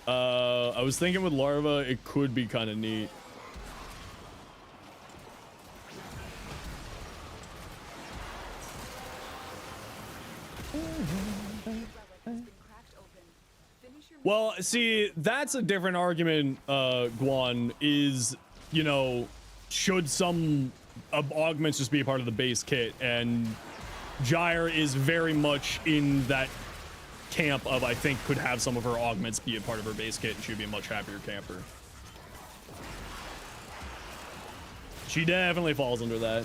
S1: I was thinking with Larva, it could be kind of neat. Well, see, that's a different argument, Guan, is, you know, should some augments just be a part of the base kit? And Gyre is very much in that camp of, I think, could have some of her augments be a part of her base kit and she'd be a much happier camper. She definitely falls under that.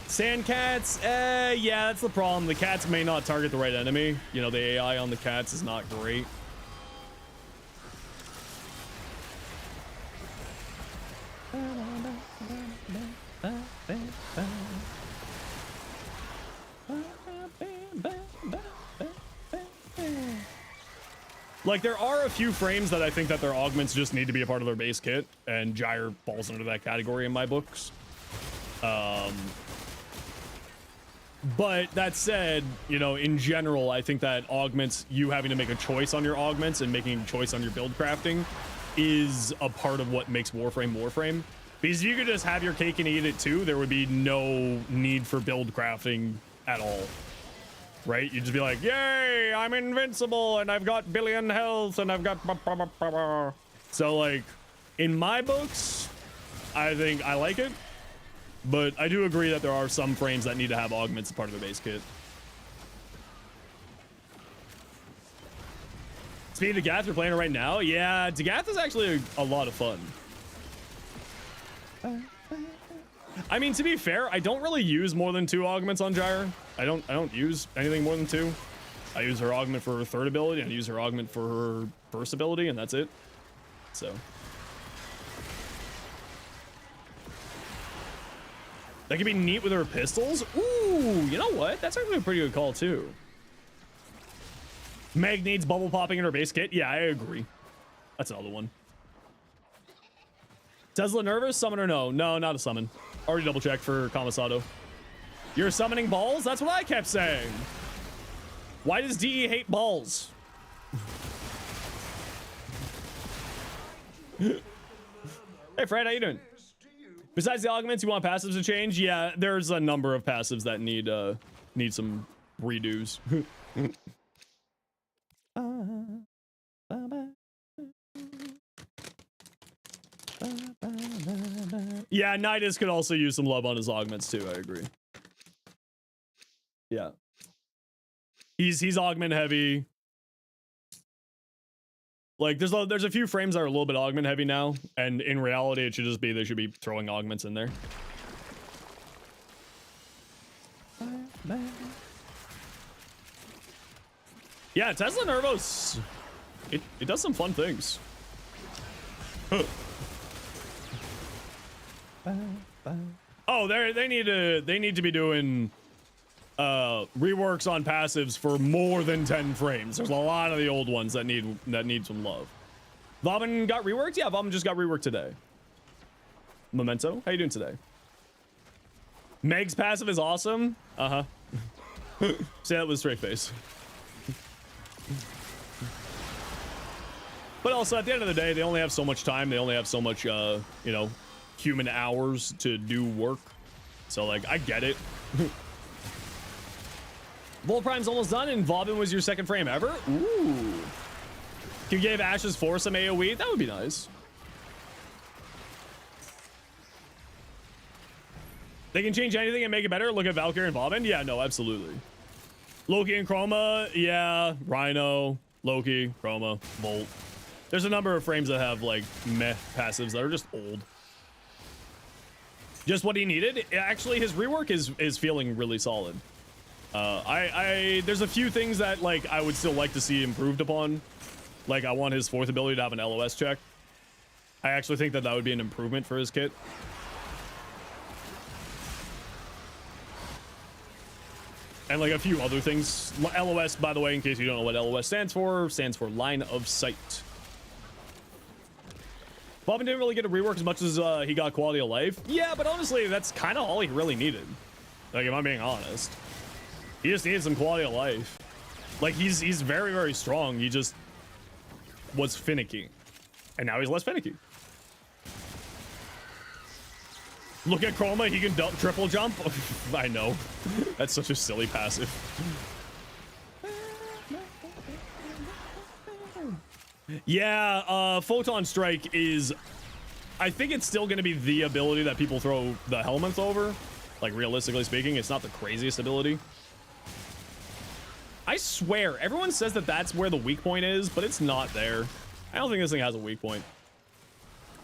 S1: Sand cats, yeah, that's the problem. The cats may not target the right enemy. You know, the AI on the cats is not great. Like, there are a few frames that I think that their augments just need to be a part of their base kit, and Gyre falls into that category in my books. But that said, you know, in general, I think that augments, you having to make a choice on your augments and making a choice on your build crafting is a part of what makes Warframe. Because if you could just have your cake and eat it too, there would be no need for build crafting at all. Right? You'd just be like, yay, I'm invincible and I've got billion health and I've got... So, like, in my books, I think I like it. But I do agree that there are some frames that need to have augments as part of their base kit. Speaking of Dagath, we're playing it right now. Yeah, Dagath is actually a lot of fun. I mean, to be fair, I don't really use more than 2 augments on Gyre. I don't use anything more than 2. I use her augment for her third ability and I use her augment for her first ability, and that's it. So that could be neat with her pistols. Ooh, you know what? That's actually a pretty good call too. Meg needs bubble popping in her base kit. Yeah, I agree. That's another one. Tesla nervous? Summon or no? No, not a summon. Already double checked for Kamasato. You're summoning balls? That's what I kept saying. Why does DE hate balls? Hey Fred, how you doing? Besides the augments, you want passives to change? Yeah, there's a number of passives that need some redos. Yeah, Nidus could also use some love on his augments too, I agree. Yeah. He's augment heavy. Like there's a few frames that are a little bit augment heavy now, and in reality it should just be they should be throwing augments in there. Yeah, Tesla Nervos. It does some fun things. Oh, they need to be doing reworks on passives for more than 10 frames. There's a lot of the old ones that need some love. Vauban got reworked? Yeah, Vauban just got reworked today. Memento, how you doing today? Meg's passive is awesome. Uh-huh. Say that with a straight face. But also, at the end of the day, they only have so much time. They only have so much, you know, human hours to do work. So, like, I get it. Vol Prime's almost done, and Vauban was your second frame ever? Ooh. You gave Ash's Force some AoE? That would be nice. They can change anything and make it better? Look at Valkyrie and Vauban? Yeah, no, absolutely. Loki and Chroma? Yeah. Rhino, Loki, Chroma, Volt. There's a number of frames that have, like, meh passives that are just old. Just what he needed. Actually, his rework is feeling really solid. There's a few things that, like, I would still like to see improved upon. Like, I want his fourth ability to have an LOS check. I actually think that would be an improvement for his kit. And, like, a few other things. LOS, by the way, in case you don't know what LOS stands for line of sight. Vauban didn't really get a rework as much as he got quality of life. Yeah, but honestly, that's kind of all he really needed. Like, if I'm being honest. He just needed some quality of life. Like, he's very, very strong. He just was finicky. And now he's less finicky. Look at Chroma, he can triple jump. I know. That's such a silly passive. Yeah, Photon Strike is... I think it's still going to be the ability that people throw the helmets over. Like, realistically speaking, it's not the craziest ability. I swear, everyone says that that's where the weak point is, but it's not there. I don't think this thing has a weak point.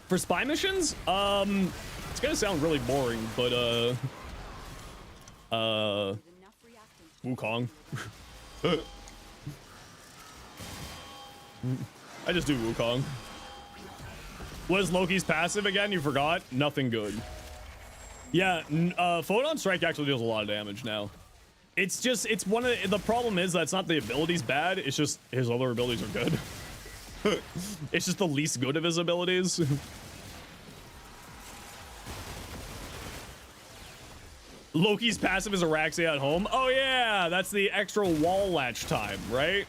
S1: For spy missions, it's gonna sound really boring, but Wukong. I just do Wukong. What is Loki's passive again? You forgot? Nothing good. Yeah, Photon Strike actually deals a lot of damage now. It's just, it's one of the problem is that it's not the abilities bad, it's just his other abilities are good. It's just the least good of his abilities. Loki's passive is Araxia at home. Oh yeah, that's the extra wall latch time, right?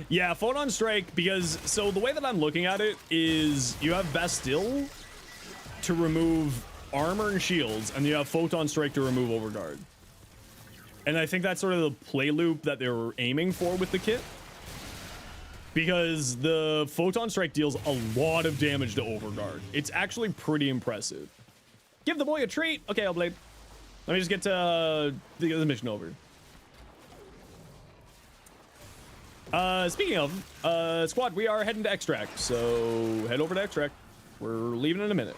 S1: Yeah, Photon Strike, because, so the way that I'm looking at it is you have Bastille to remove armor and shields, and you have Photon Strike to remove Overguard. And I think that's sort of the play loop that they were aiming for with the kit. Because the Photon Strike deals a lot of damage to Overguard. It's actually pretty impressive. Give the boy a treat. Okay, Hellblade. Let me just get to the mission over. Speaking of, squad, we are heading to Extract. So head over to Extract. We're leaving in a minute.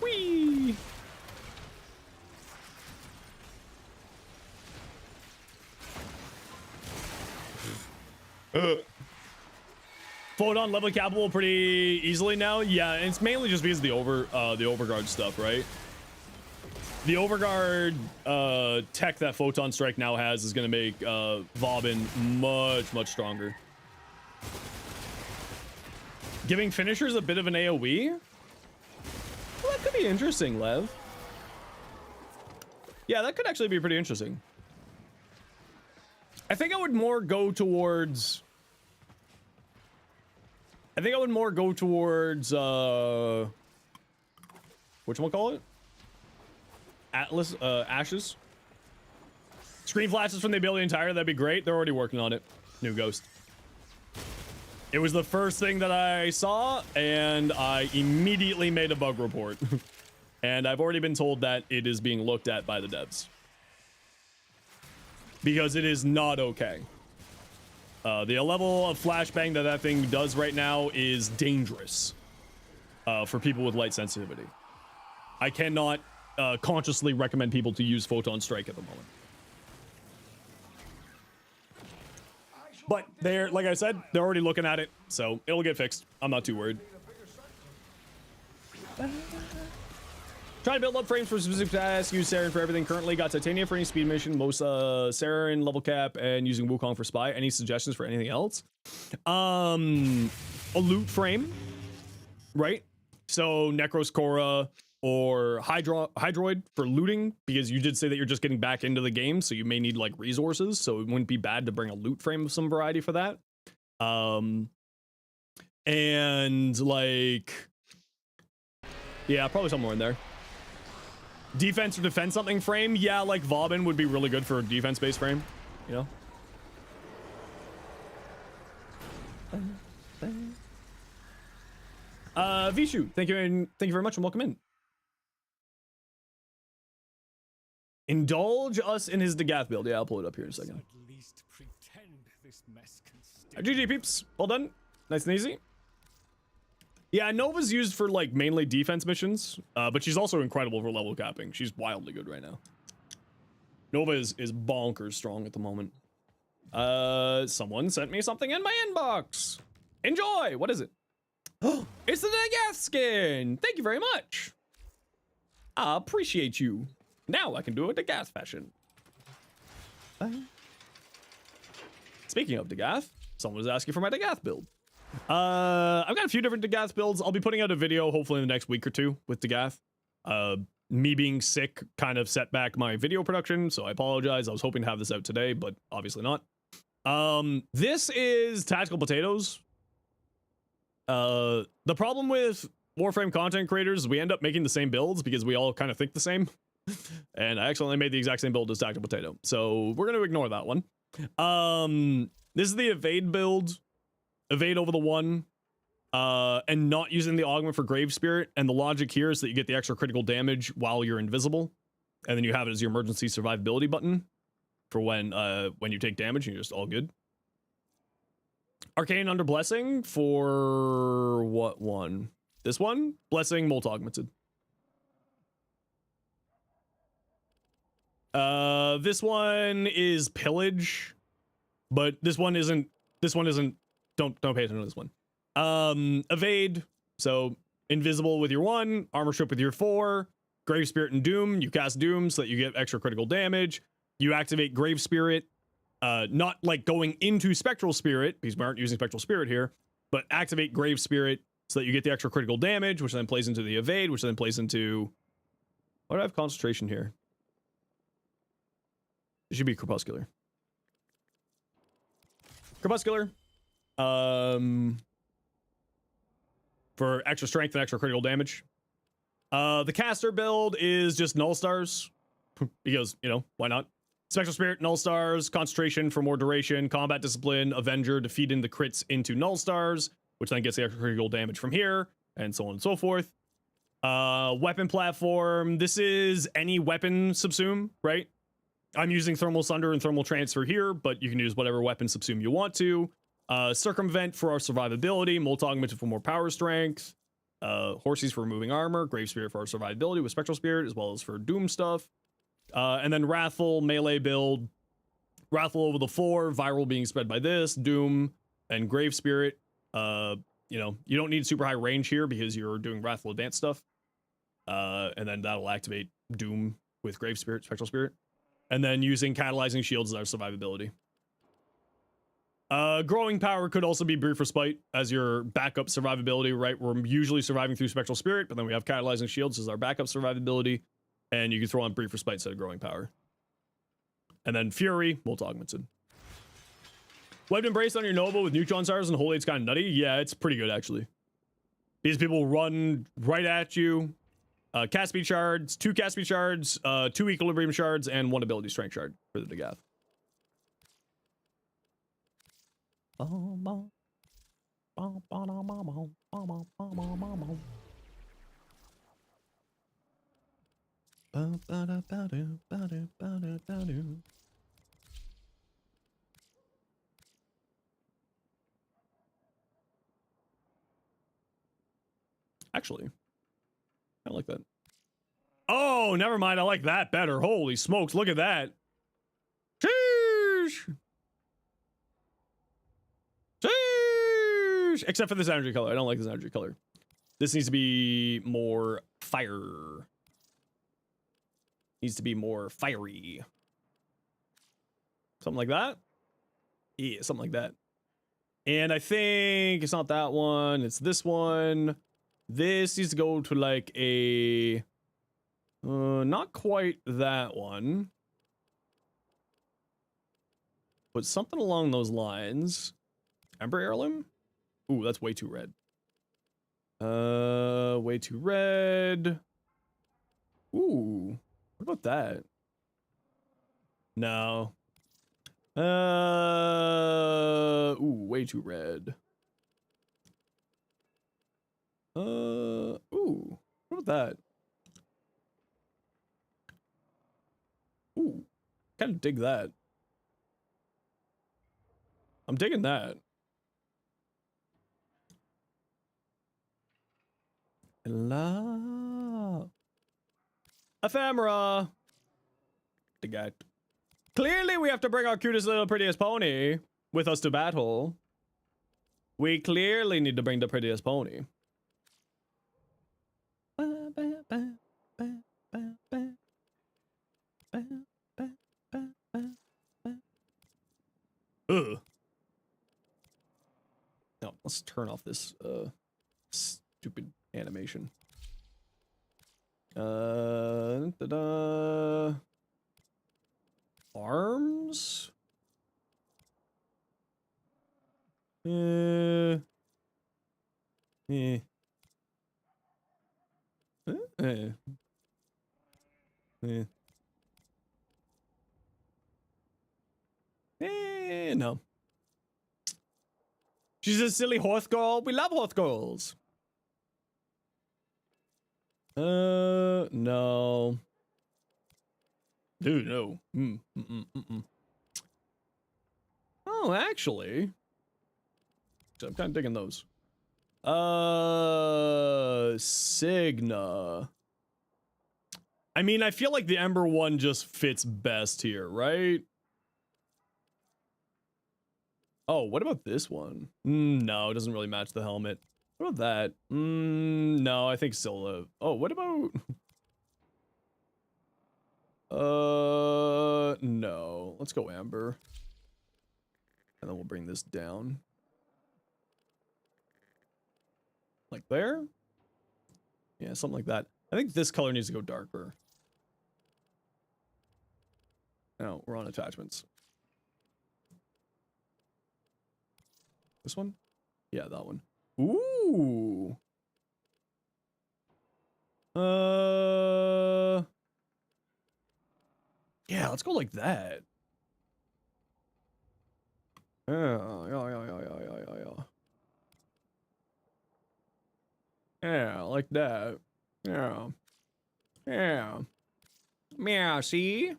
S1: Whee! Photon level capable pretty easily now. Yeah, and it's mainly just because of the overguard stuff, right? The overguard tech that Photon Strike now has is going to make Vauban much stronger. Giving finishers a bit of an AoE? Well, that could be interesting, Lev. Yeah, that could actually be pretty interesting. I think I would more go towards whatchamacallit? Atlas, Ashes. Screen flashes from the ability entire, that'd be great. They're already working on it. New Ghost. It was the first thing that I saw, and I immediately made a bug report. And I've already been told that it is being looked at by the devs. Because it is not okay. The level of flashbang that thing does right now is dangerous for people with light sensitivity. I cannot consciously recommend people to use Photon Strike at the moment. But they're, like I said, they're already looking at it, so it'll get fixed. I'm not too worried. Trying to build up frames for specific tasks, use Saren for everything currently. Got Titania for any speed mission, most Saren level cap, and using Wukong for spy. Any suggestions for anything else? A loot frame, right? So Necros Korra or Hydroid for looting, because you did say that you're just getting back into the game, so you may need like resources, so it wouldn't be bad to bring a loot frame of some variety for that. And like, yeah, probably somewhere in there. Defense or defend something frame, yeah, like Vauban would be really good for a defense-based frame, you know. Vishu, thank you very much and welcome in. Indulge us in his Dagath build. Yeah, I'll pull it up here in a second.
S5: At least pretend this mess can stay.
S1: GG peeps, well done, nice and easy. Yeah, Nova's used for like mainly defense missions, but she's also incredible for level capping. She's wildly good right now. Nova is bonkers strong at the moment. Someone sent me something in my inbox. Enjoy. What is it? Oh, it's the Dagath skin. Thank you very much. I appreciate you. Now I can do it Dagath fashion. Speaking of Dagath, someone was asking for my Dagath build. I've got a few different Dagath builds. I'll be putting out a video hopefully in the next week or two with Dagath. Me being sick kind of set back my video production, so I apologize. I was hoping to have this out today, but obviously not. This is Tactical Potatoes. The problem with Warframe content creators is we end up making the same builds because we all kind of think the same. And I accidentally made the exact same build as Tactical Potato, so we're going to ignore that one. This is the evade build. Evade over the one, and not using the augment for Grave Spirit. And the logic here is that you get the extra critical damage while you're invisible, and then you have it as your emergency survivability button for when you take damage and you're just all good. Arcane Under Blessing for what one? This one? Blessing Molt Augmented. This one is Pillage, but this one isn't. Don't pay attention to this one. Evade, so invisible with your 1, armor strip with your 4, Grave Spirit and Doom. You cast Doom so that you get extra critical damage. You activate Grave Spirit, not like going into Spectral Spirit, because we aren't using Spectral Spirit here, but activate Grave Spirit so that you get the extra critical damage, which then plays into the Evade, which then plays into... Why do I have Concentration here? It should be Crepuscular. Crepuscular. For extra strength and extra critical damage. The caster build is just Null Stars, because, you know, why not? Spectral Spirit, Null Stars, Concentration for more duration, Combat Discipline, Avenger to feed in the crits into Null Stars, which then gets the extra critical damage from here, and so on and so forth. Weapon platform, this is any weapon subsume, right? I'm using Thermal Sunder and Thermal Transfer here, but you can use whatever weapon subsume you want to. Circumvent for our survivability, Molt Augmented for more power strength, Horses for removing armor, Grave Spirit for our survivability with Spectral Spirit, as well as for Doom stuff. And then Wrathful, melee build, Wrathful over the 4, viral being spread by this, Doom, And Grave Spirit, you know, you don't need super high range here because you're doing Wrathful Advance stuff. And then that'll activate Doom with Grave Spirit, Spectral Spirit. And then using Catalyzing Shields as our survivability. Growing Power could also be Brief Respite as your backup survivability, right? We're usually surviving through Spectral Spirit, but then we have Catalyzing Shields as our backup survivability. And you can throw on Brief Respite instead of Growing Power. And then Fury, Molt Augmented. Webbed Embrace on your Nova with Neutron Stars and Holy, it's kind of nutty. Yeah, it's pretty good, actually. These people run right at you. Cast Speed Shards, 2 Cast Speed Shards, 2 Equilibrium Shards, and 1 Ability Strength Shard for the Dagath. Actually, I like that. Oh, never mind. I like that better. Holy smokes, look at that. Sheesh. Sheesh. Except for this energy color. I don't like this energy color. This needs to be more fire. Needs to be more fiery. Something like that? Yeah, something like that. And I think it's not that one. It's this one. This needs to go to like a... not quite that one. But something along those lines. Ember Heirloom? Ooh, that's way too red. Way too red. Ooh, what about that? No. Ooh, way too red. Ooh, what about that? Ooh, kind of dig that. I'm digging that. Hello. Ephemera. Dagath. Clearly, we have to bring our cutest little prettiest pony with us to battle. We clearly need to bring the prettiest pony. Ugh. No, let's turn off this stupid animation. Arms? Eh. No. She's a silly horse girl. We love horse girls. No. Dude, no. Oh, actually. I'm kind of digging those. Signa. I mean, I feel like the Ember one just fits best here, right? Oh, what about this one? No, it doesn't really match the helmet. What about that? No, I think Scylla. Oh, what about... no. Let's go Amber. And then we'll bring this down. Like there? Yeah, something like that. I think this color needs to go darker. No, we're on attachments. This one? Yeah, that one. Ooh. Yeah, let's go like that. Yeah, like that. Yeah. Yeah. Meow, see?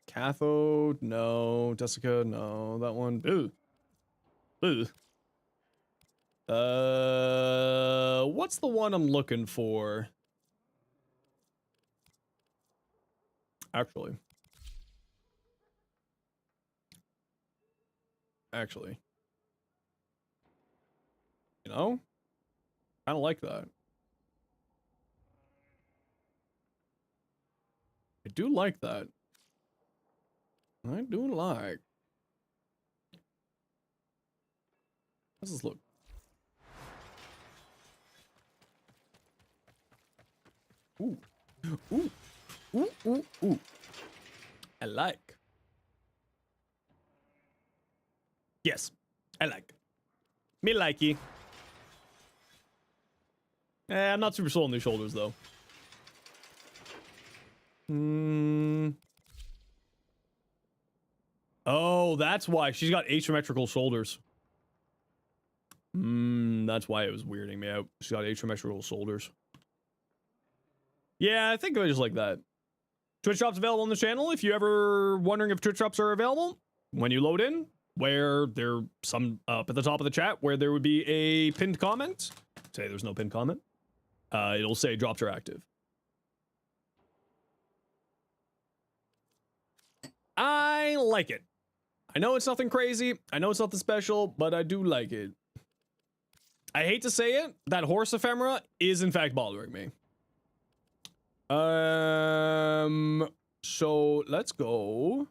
S1: Cathode, no. Jessica, no. That one, ooh. Ooh. What's the one I'm looking for? Actually. You know? Kind of like that. I do like that. I do like. How's this look? Ooh. Ooh. Ooh, ooh, ooh. I like. Yes, I like. Me likey. I'm not super sold on these shoulders, though. Oh, that's why. She's got asymmetrical shoulders. That's why it was weirding me out. She's got asymmetrical shoulders. Yeah, I think of it just like that. Twitch drops available on the channel. If you're ever wondering if Twitch drops are available, when you load in, where there some up at the top of the chat, where there would be a pinned comment. Say there's no pinned comment. It'll say drops are active. I like it. I know it's nothing crazy. I know it's nothing special, but I do like it. I hate to say it, that horse ephemera is in fact bothering me. So let's go.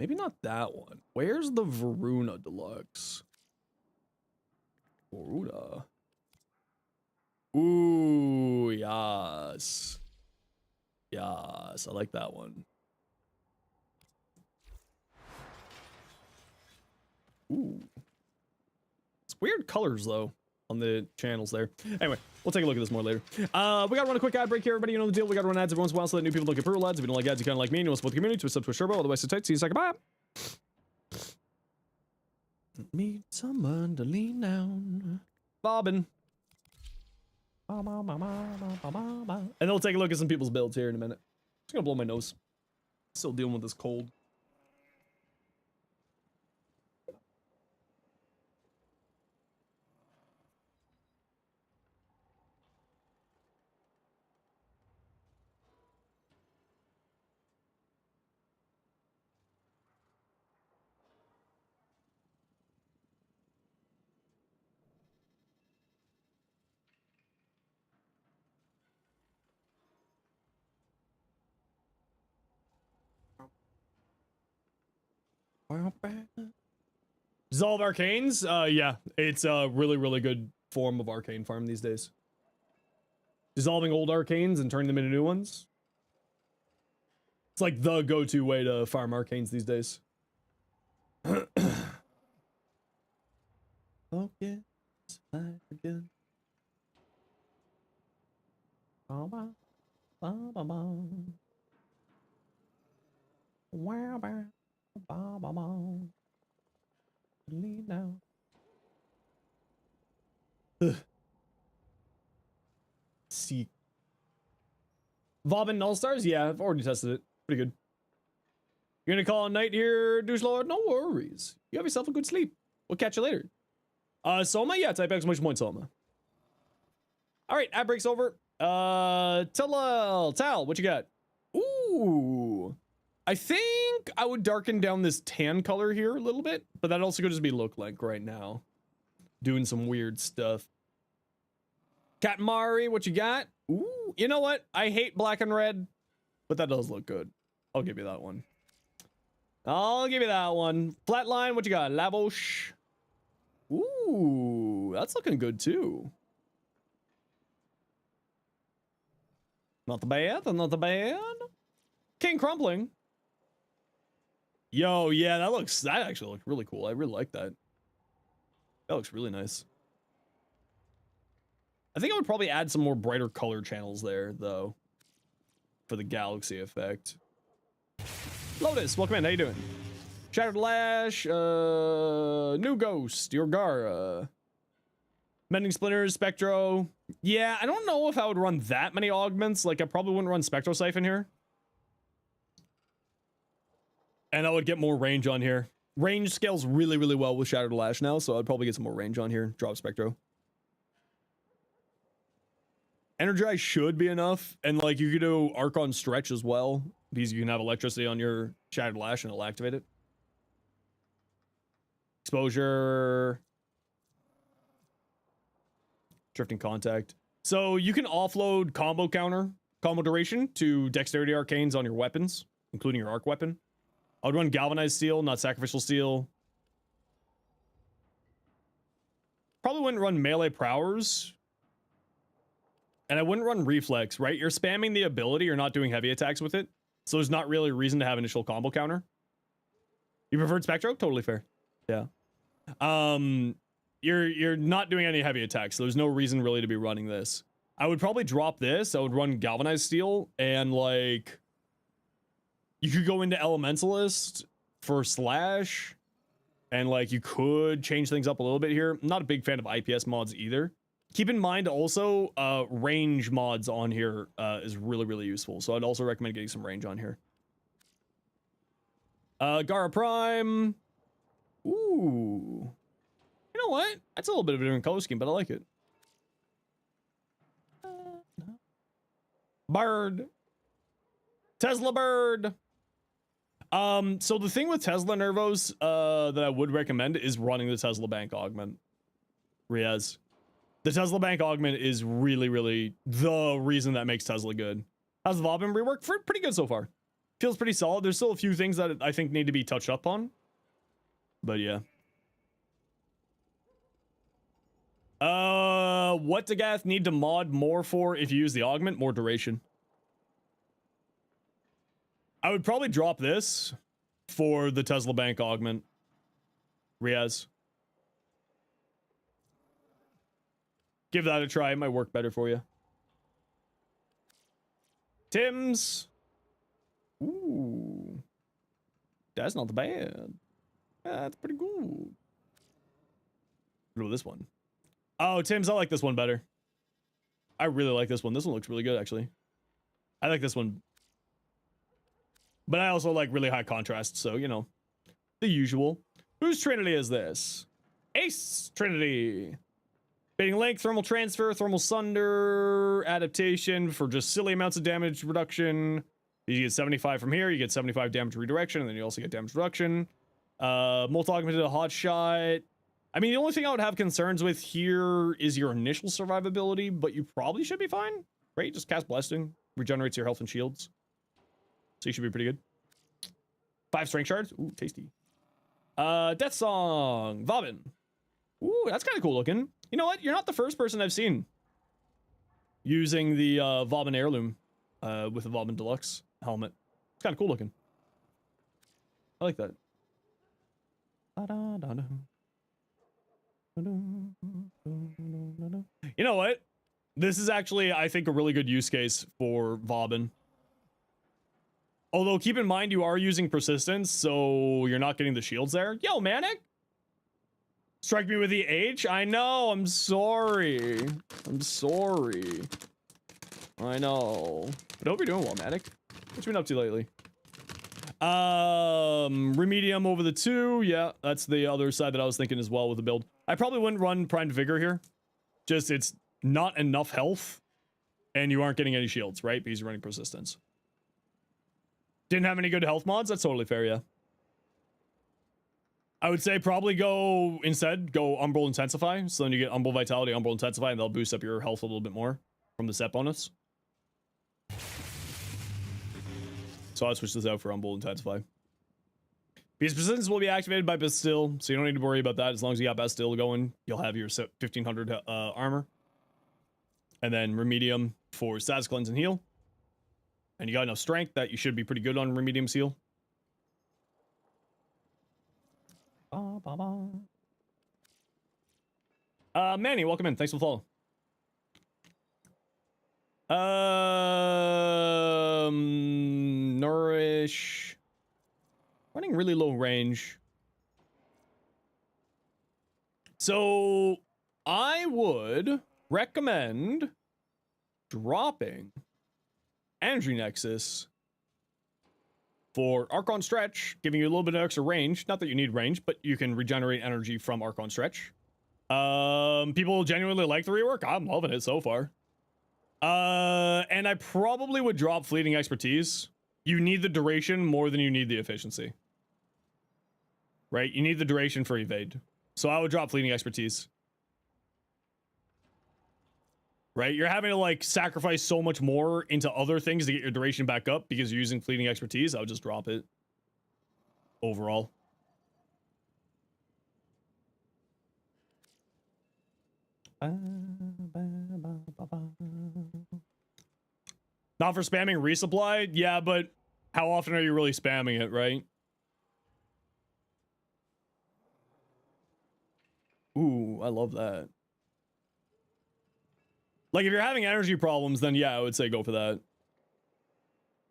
S1: Maybe not that one. Where's the Varuna Deluxe? Varuna. Ooh, yes. Yes, I like that one. Ooh. It's weird colors, though, on the channels there. Anyway, we'll take a look at this more later. We gotta run a quick ad break here, everybody. You know the deal. We gotta run ads every once in a while so that new people don't get brutal ads. If you don't like ads, you kind of like me, and you want to support the community, to a sub to a turbo. Otherwise, sit tight. See you in a second. Bye. Meet someone to lean down. Bobbin. And then we'll take a look at some people's builds here in a minute. Just gonna blow my nose. Still dealing with this cold. Dissolve Arcanes? Yeah, it's a really, really good form of arcane farm these days. Dissolving old arcanes and turning them into new ones. It's like the go-to way to farm arcanes these days. Focus, I forget. Lean down. See. Vauban All-Stars? Yeah, I've already tested it. Pretty good. You're gonna call it night here, douche lord? No worries. You have yourself a good sleep. We'll catch you later. Soma? Yeah, type exclamation point Soma. Alright, ad break's over. Tal, what you got? Ooh. I think I would darken down this tan color here a little bit, but that also could just be look like right now. Doing some weird stuff. Cat Mari, what you got? Ooh, you know what? I hate black and red, but that does look good. I'll give you that one. I'll give you that one. Flatline, what you got? Lavosh. Ooh, that's looking good too. Not the bad, not the bad. King Crumpling. Yo, yeah, that actually looks really cool. I really like that. That looks really nice. I think I would probably add some more brighter color channels there, though, for the galaxy effect. Lotus, welcome in. How you doing? Shattered Lash, New Ghost, Yorgara, Mending Splinters, Spectro. Yeah, I don't know if I would run that many augments. Like, I probably wouldn't run Spectro Siphon here. And I would get more range on here. Range scales really, really well with Shattered Lash now, so I'd probably get some more range on here. Drop Spectro. Energize should be enough, and like you could do Archon Stretch as well, because you can have electricity on your Shattered Lash and it'll activate it. Exposure. Drifting Contact. So you can offload combo counter, combo duration to Dexterity Arcanes on your weapons, including your arc weapon. I would run Galvanized Steel, not Sacrificial Steel. Probably wouldn't run Melee Prowers. And I wouldn't run Reflex, right? You're spamming the ability, you're not doing heavy attacks with it. So there's not really a reason to have initial combo counter. You preferred Spectro? Totally fair. Yeah. You're not doing any heavy attacks, so there's no reason really to be running this. I would probably drop this. I would run Galvanized Steel, and like you could go into Elementalist for Slash, and like you could change things up a little bit here. I'm not a big fan of IPS mods either. Keep in mind also range mods on here is really useful, so I'd also recommend getting some range on here. Gara Prime. Ooh. You know what? That's a little bit of a different color scheme, but I like it. Bird. Tesla Bird. So the thing with Tesla Nervos that I would recommend is running the Tesla Bank Augment. Riaz. The Tesla Bank Augment is really the reason that makes Tesla good. How's the Vauban rework? Pretty good so far. Feels pretty solid. There's still a few things that I think need to be touched up on. But yeah. What Dagath need to mod more for if you use the augment? More duration. I would probably drop this for the Tesla Bank Augment. Riaz. Give that a try. It might work better for you. Tim's. Ooh. That's not bad. That's pretty good. What about this one? Oh, Tim's, I like this one better. I really like this one. This one looks really good, actually. I like this one. But I also like really high contrast, so, you know. The usual. Whose Trinity is this? Ace Trinity. Fading Length, Thermal Transfer, Thermal Sunder, Adaptation for just silly amounts of damage reduction. You get 75 from here, you get 75 damage redirection, and then you also get damage reduction. Multi-augmented Hot Shot. I mean, the only thing I would have concerns with here is your initial survivability, but you probably should be fine, right? Just cast Blessing, regenerates your health and shields. So you should be pretty good. 5 Strength Shards. Ooh, tasty. Death Song. Vauban. Ooh, that's kind of cool looking. You know what? You're not the first person I've seen using the Vauban Heirloom with the Vauban Deluxe helmet. It's kind of cool looking. I like that. You know what? This is actually, I think, a really good use case for Vauban. Although, keep in mind, you are using Persistence, so you're not getting the shields there. Yo, Manic! Strike me with the H? I know, I'm sorry. I'm sorry. I know. But I hope you're doing well, Manic. What you been up to lately? Remedium over the 2. Yeah, that's the other side that I was thinking as well with the build. I probably wouldn't run Primed Vigor here. Just, it's not enough health, and you aren't getting any shields, right? Because you're running Persistence. Didn't have any good health mods? That's totally fair, yeah. I would say probably go, instead, go Umbral Intensify. So then you get Umbral Vitality, Umbral Intensify, and they'll boost up your health a little bit more from the set bonus. So I'll switch this out for Umbral Intensify. Because Persistence will be activated by Bastille, so you don't need to worry about that. As long as you got Bastille going, you'll have your 1500 armor. And then Remedium for Status Cleanse and Heal. And you got enough strength that you should be pretty good on Remedium Seal. Manny, welcome in. Thanks for the follow. Nourish. Running really low range. So I would recommend dropping Energy Nexus for Archon Stretch, giving you a little bit of extra range. Not that you need range, but you can regenerate energy from Archon Stretch. People genuinely like the rework. I'm loving it so far. And I probably would drop Fleeting Expertise. You need the duration more than you need the efficiency. Right? You need the duration for evade. So I would drop Fleeting Expertise. right? You're having to like sacrifice so much more into other things to get your duration back up because you're using fleeting expertise. I would just drop it overall. Not for spamming resupply? Yeah, but how often are you really spamming it, right? Ooh, I love that. Like, if you're having energy problems, then yeah, I would say go for that.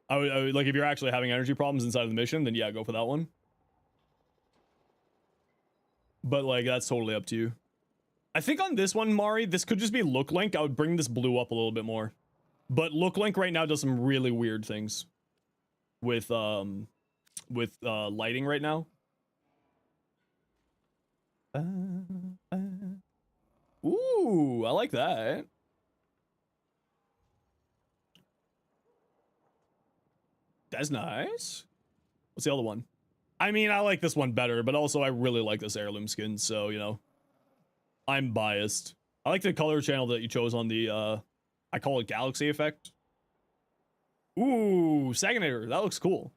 S1: I would like, if you're actually having energy problems inside of the mission, then yeah, go for that one. But like, that's totally up to you. I think on this one, Mari, this could just be look link. I would bring this blue up a little bit more. But look link right now does some really weird things with lighting right now. Ooh, I like that. That's nice. What's the other one? I mean, I like this one better, but also I really like this heirloom skin, so, you know, I'm biased. I like the color channel that you chose on the, I call it Galaxy Effect. Ooh, Saginator, that looks cool.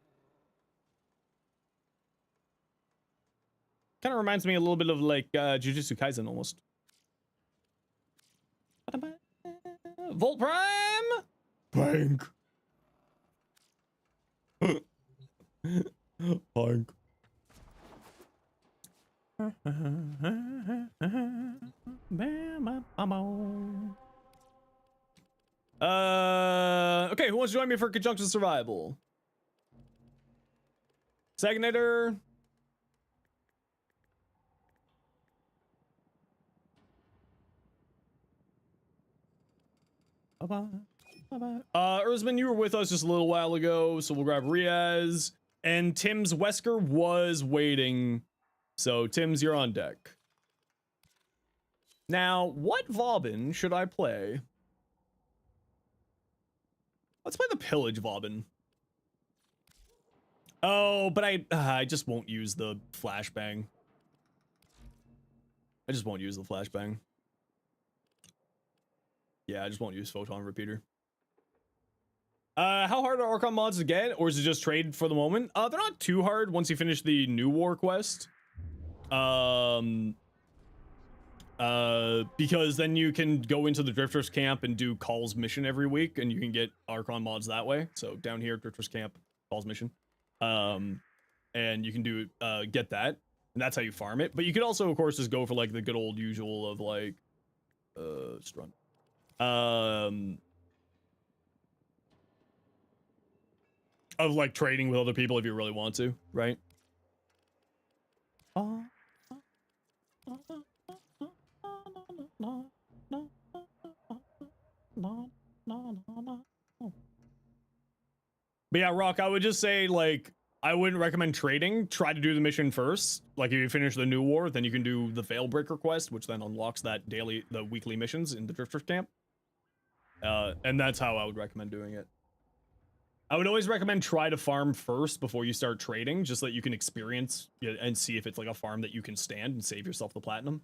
S1: Kind of reminds me a little bit of like Jujutsu Kaisen almost. Volt Prime! Bank. Bank. Okay, who wants to join me for Conjunction Survival? Saginator. Erzman, you were with us just a little while ago, so we'll grab Riaz. And Tim's Wesker was waiting. So, Tim's, you're on deck. Now, what Vauban should I play? Let's play the Pillage Vauban. Oh, but I just won't use the flashbang. I just won't use the flashbang. Yeah, I just won't use Photon Repeater. How hard are Archon mods to get, or is it just trade for the moment? They're not too hard once you finish the New War quest. Because then you can go into the Drifters camp and do Call's mission every week, and you can get Archon mods that way. So down here, Drifters camp, Call's mission. And you can do, get that, and that's how you farm it. But you could also, of course, just go for like the good old usual of like, just run. Of like trading with other people if you really want to, right? But yeah, Rock, I would just say, like, I wouldn't recommend trading. Try to do the mission first. Like, if you finish the New War, then you can do the Veilbreaker quest, which then unlocks the weekly missions in the Drifters camp. And that's how I would recommend doing it. I would always recommend try to farm first before you start trading, just so that you can experience and see if it's like a farm that you can stand and save yourself the platinum.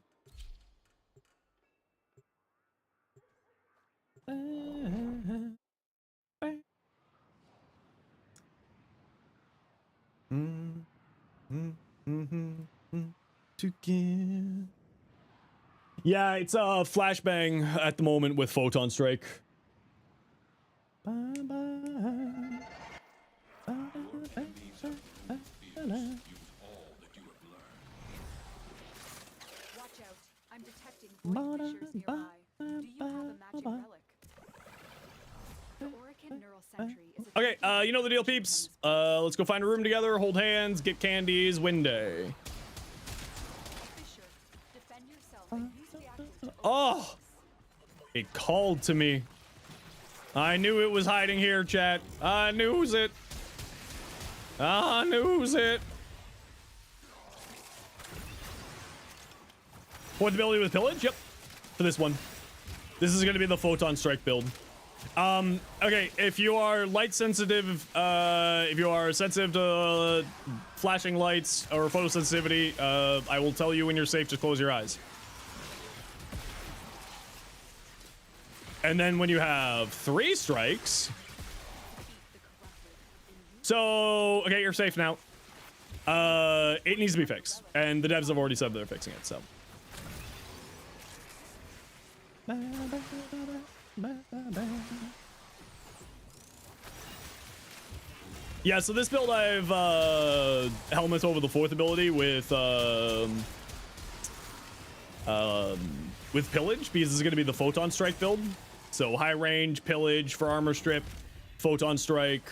S1: To give. Yeah, it's a flashbang at the moment with Photon Strike. Bye bye.
S4: Watch out. I'm detecting void fissures nearby. Do you have a magic relic? The Orican Neural Sentry is a
S1: Okay, you know the deal, peeps. Let's go find a room together, hold hands, get candies, win day.
S4: fissure. Defend yourself and use reactors to open
S1: Oh! It called to me. I knew it was hiding here, chat. I knew it. I knew it. Portability with pillage? Yep. For this one. This is going to be the Photon Strike build. Okay, if you are light sensitive, if you are sensitive to flashing lights or photosensitivity, I will tell you when you're safe to close your eyes. And then when you have 3 strikes, so okay, you're safe now. It needs to be fixed, and the devs have already said they're fixing it. So. Yeah, so this build I've helmets over the 4th ability with pillage, because this is going to be the photon strike build. So high range, pillage for armor strip, photon strike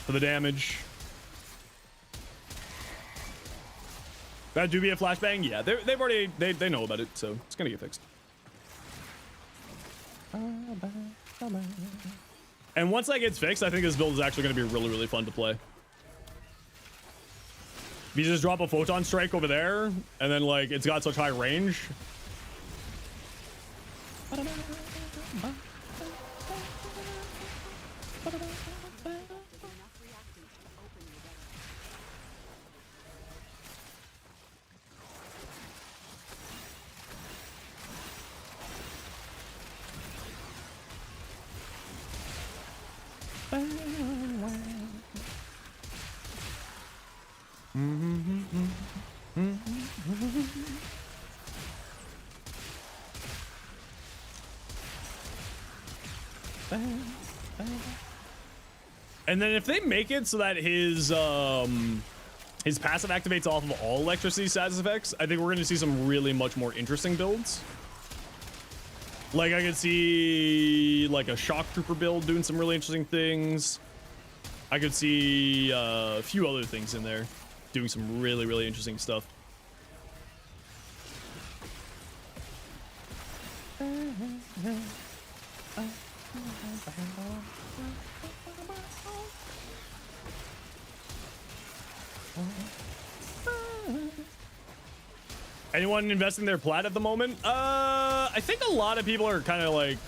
S1: for the damage. That do be a flashbang? Yeah, they've already they know about it, so it's gonna get fixed. And once that gets fixed, I think this build is actually gonna be really, really fun to play. You just drop a photon strike over there, and then like it's got such high range. And then if they make it so that his passive activates off of all electricity status effects, I think we're going to see some really much more interesting builds. Like I could see like a shock trooper build doing some really interesting things. I could see a few other things in there doing some really, really interesting stuff. Anyone investing their plat at the moment? I think a lot of people are kind of like,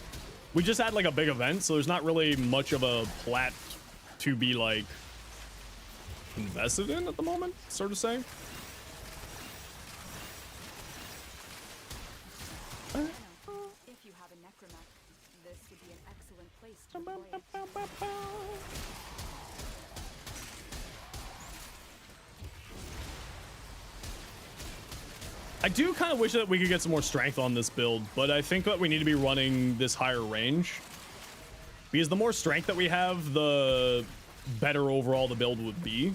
S1: we just had like a big event, so there's not really much of a plat to be like invested in at the moment, sort of say.
S4: If you have a necromech, this would be an excellent place to play it.
S1: I do kind of wish that we could get some more strength on this build, but I think that we need to be running this higher range, because the more strength that we have, the better overall the build would be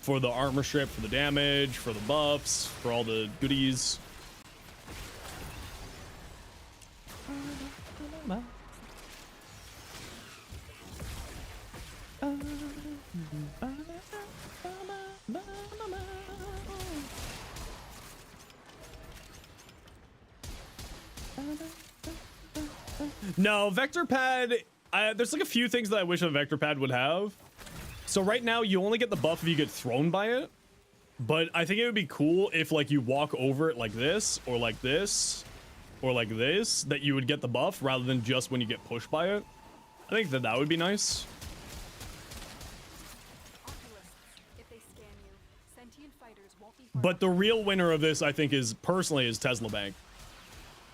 S1: for the armor strip, for the damage, for the buffs, for all the goodies. No, vector pad, there's like a few things that I wish a vector pad would have. So right now you only get the buff if you get thrown by it, but I think it would be cool if like you walk over it like this or like this or like this, that you would get the buff rather than just when you get pushed by it. I think that would be nice. But the real winner of this, I think, is personally is Tesla Bank.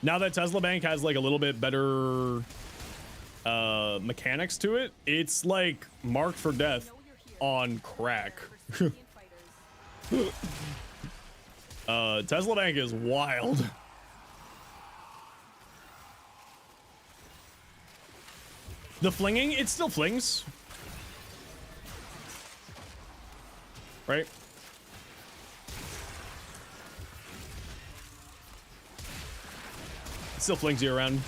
S1: Now that Tesla Bank has like a little bit better mechanics to it, it's like marked for death on crack. Tesla Bank is wild. The flinging, it still flings, right? Still flings you around.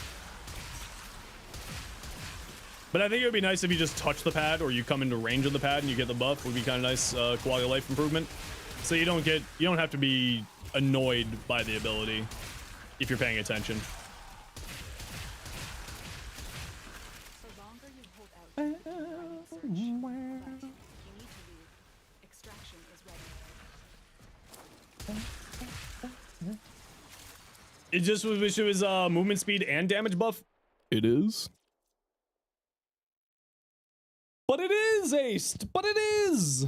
S1: But I think it would be nice if you just touch the pad, or you come into range of the pad and you get the buff. Would be kind of nice quality of life improvement. So you don't have to be annoyed by the ability if you're paying attention.
S4: The longer you hold out, the more research. But you need to leave. Extraction is ready.
S1: It just wish it was movement speed and damage buff. It is. But it is aced. But it is.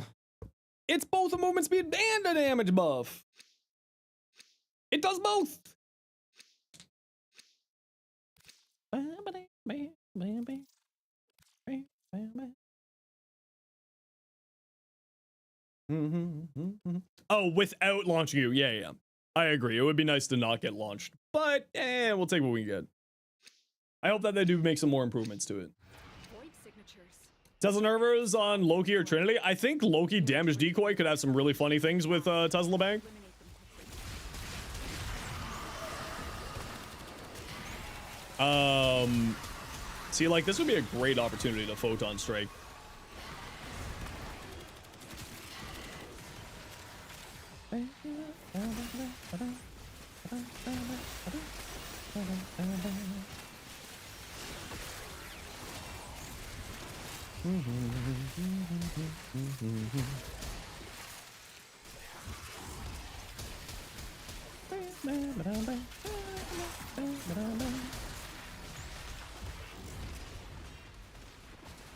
S1: It's both a movement speed and a damage buff. It does both. Oh, without launching you. Yeah, yeah. I agree. It would be nice to not get launched. But, we'll take what we can get. I hope that they do make some more improvements to it.
S4: Void signatures.
S1: Tesla nervers on Loki or Trinity. I think Loki Damage Decoy could have some really funny things with Tesla Bank.
S4: Eliminate them quickly.
S1: See, like, this would be a great opportunity to Photon Strike.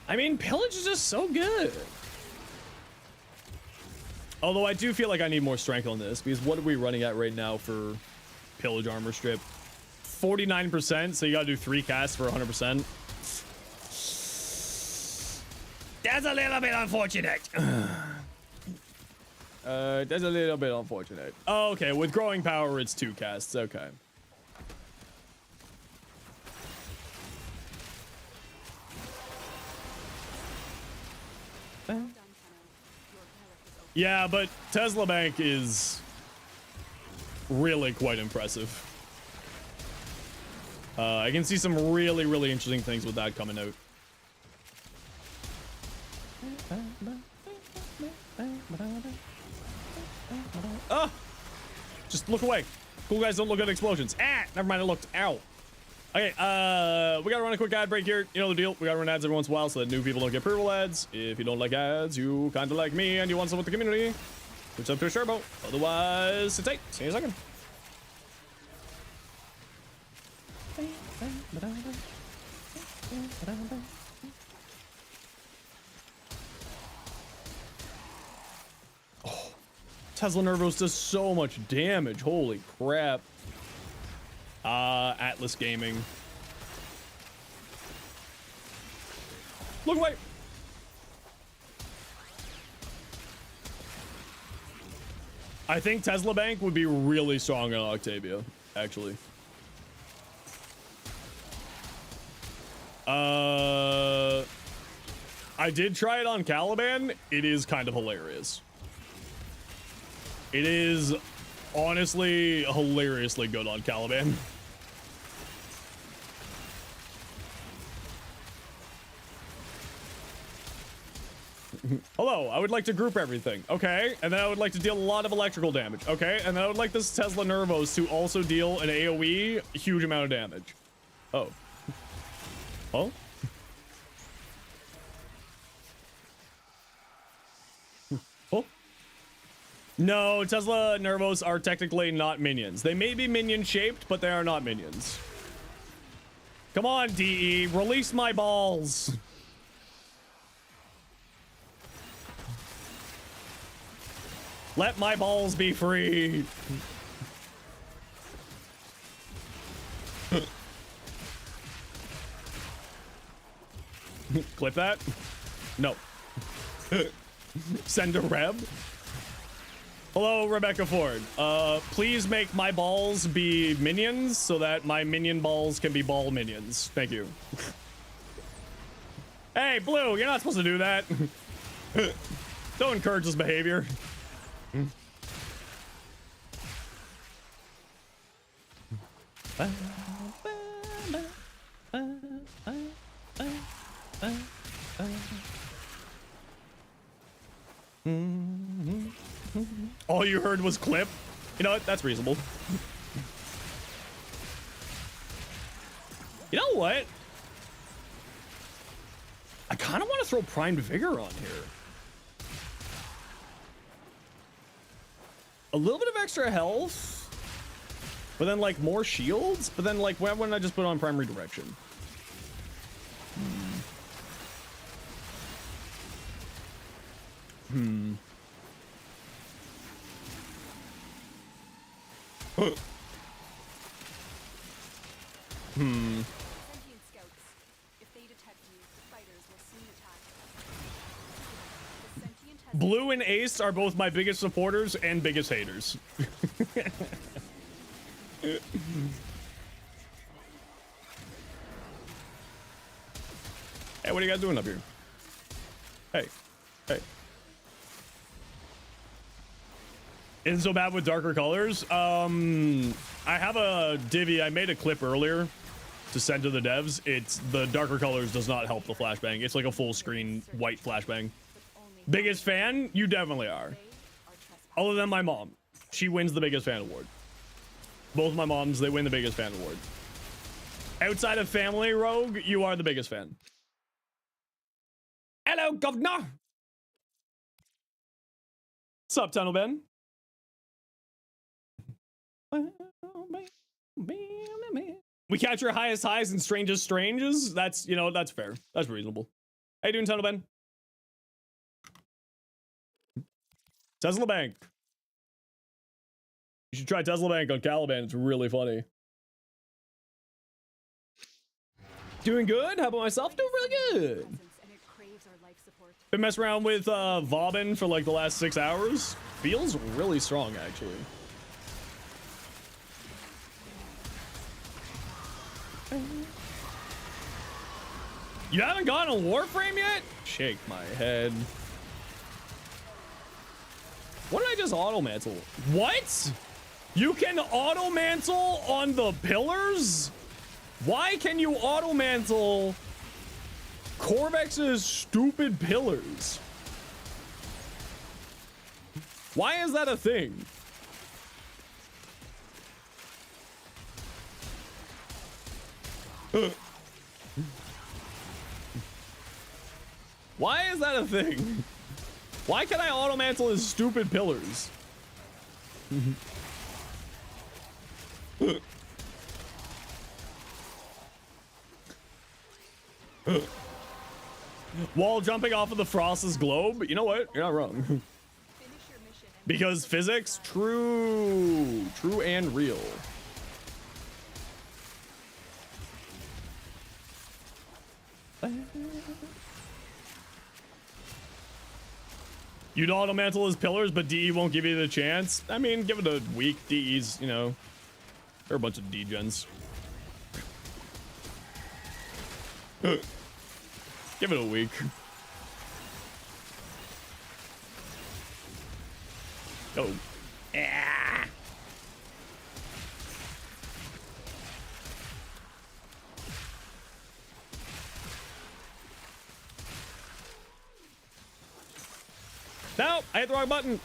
S1: I mean, Pillage is just so good. Although I do feel like I need more strength on this, because what are we running at right now for Pillage Armor Strip? 49%, so you gotta do 3 casts for 100%. That's a little bit unfortunate. That's a little bit unfortunate. Oh, okay, with Growing Power, it's 2 casts. Okay.
S4: Well done, Tenno. Your barrack is open.
S1: Yeah, but Tesla Bank is really quite impressive. I can see some really, really interesting things with that coming out. Ah! Just look away. Cool guys don't look at explosions. Ah! Never mind, I looked. Ow. Okay, we gotta run a quick ad break here. You know the deal. We gotta run ads every once in a while so that new people don't get pre-roll ads. If you don't like ads, you kinda like me and you want some with the community, switch up to a Turbo. Otherwise, sit tight. See you in a second. Oh, Tesla Nervos does so much damage. Holy crap. Atlas Gaming. Look away. I think Tesla Bank would be really strong on Octavia, actually. I did try it on Caliban. It is kind of hilarious. It is honestly hilariously good on Caliban. Hello, I would like to group everything. Okay, and then I would like to deal a lot of electrical damage. Okay, and then I would like this Tesla Nervos to also deal an AoE huge amount of damage. Oh. Oh? Oh? No, Tesla Nervos are technically not minions. They may be minion shaped, but they are not minions. Come on, DE, release my balls. Let my balls be free. Clip that? No. Send a Reb? Hello, Rebecca Ford. Please make my balls be minions so that my minion balls can be ball minions. Thank you. Hey, Blue, you're not supposed to do that. Don't encourage this behavior. All you heard was clip. You know what? That's reasonable. You know what? I kind of want to throw Primed Vigor on here. A little bit of extra health, but then like more shields, but then like why wouldn't I just put on Prime Redirection? Blue and Ace are both my biggest supporters and biggest haters. Hey, what are you guys doing up here? Hey, hey. Isn't so bad with darker colors. I have a divvy. I made a clip earlier to send to the devs. It's the darker colors does not help the flashbang. It's like a full screen white flashbang. Biggest fan? You definitely are. Other than my mom. She wins the biggest fan award. Both my moms, they win the biggest fan award. Outside of family, Rogue, you are the biggest fan. Hello, governor. What's up, Tunnel Ben? We capture highest highs and strangest stranges. That's, you know, that's fair. That's reasonable. How you doing, Tunnel Ben? Tesla Bank. You should try Tesla Bank on Caliban. It's really funny. Doing good? How about myself? Doing really good. Been messing around with Vauban for like the last 6 hours. Feels really strong, actually. You haven't gotten a Warframe yet? Shake my head. What did I just auto-mantle? What? You can auto-mantle on the pillars? Why can you auto-mantle Corvex's stupid pillars? Why is that a thing? Why is that a thing? Why can I auto-mantle his stupid pillars? While jumping off of the Frost's globe? You know what? You're not wrong. Because physics? True. True and real. You'd auto-mantle his pillars, but DE won't give you the chance. I mean, give it a week. DE's, you know, they're a bunch of D-gens. Give it a week. Oh. Yeah. No, I hit the wrong button.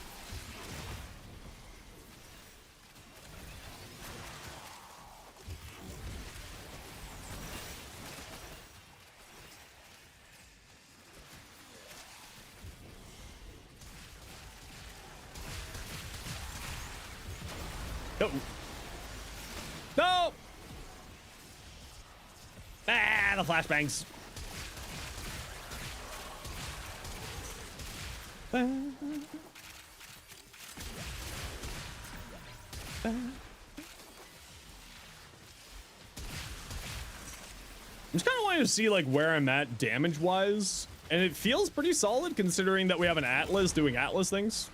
S1: No. No. Ah, the flashbangs. I'm just kind of wanting to see like where I'm at damage wise, and it feels pretty solid considering that we have an Atlas doing Atlas things.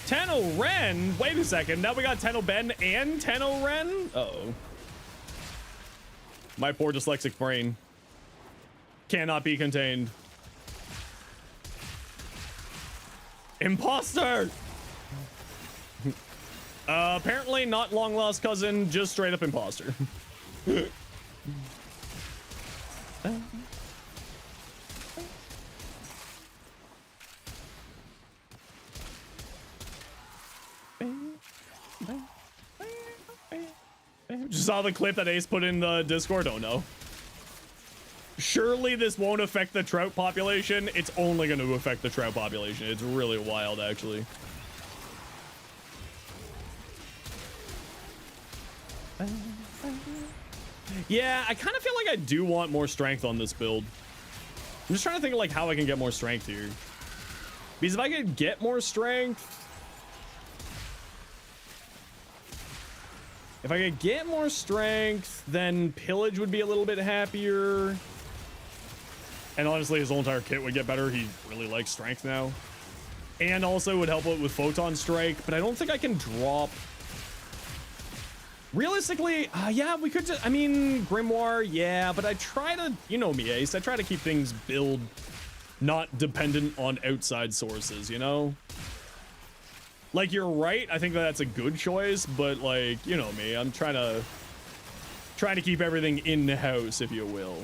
S1: Tenno Ren? Wait a second, now we got Tenno Ben and Tenno Ren? Uh-oh. My poor dyslexic brain cannot be contained. Imposter! Apparently not long lost cousin, just straight up imposter. Just saw the clip that Ace put in the Discord. Oh no. Surely this won't affect the trout population. It's only going to affect the trout population. It's really wild, actually. Yeah, I kind of feel like I do want more strength on this build. I'm just trying to think of like how I can get more strength here. Because if I could get more strength, then pillage would be a little bit happier. And honestly, his whole entire kit would get better. He really likes strength now. And also would help out with Photon Strike, but I don't think I can drop. Realistically, yeah, we could just, I mean, Grimoire, yeah, but I try to, you know me, Ace, I try to keep things build not dependent on outside sources, you know? Like, you're right, I think that's a good choice, but like, you know me, I'm trying to keep everything in the house, if you will.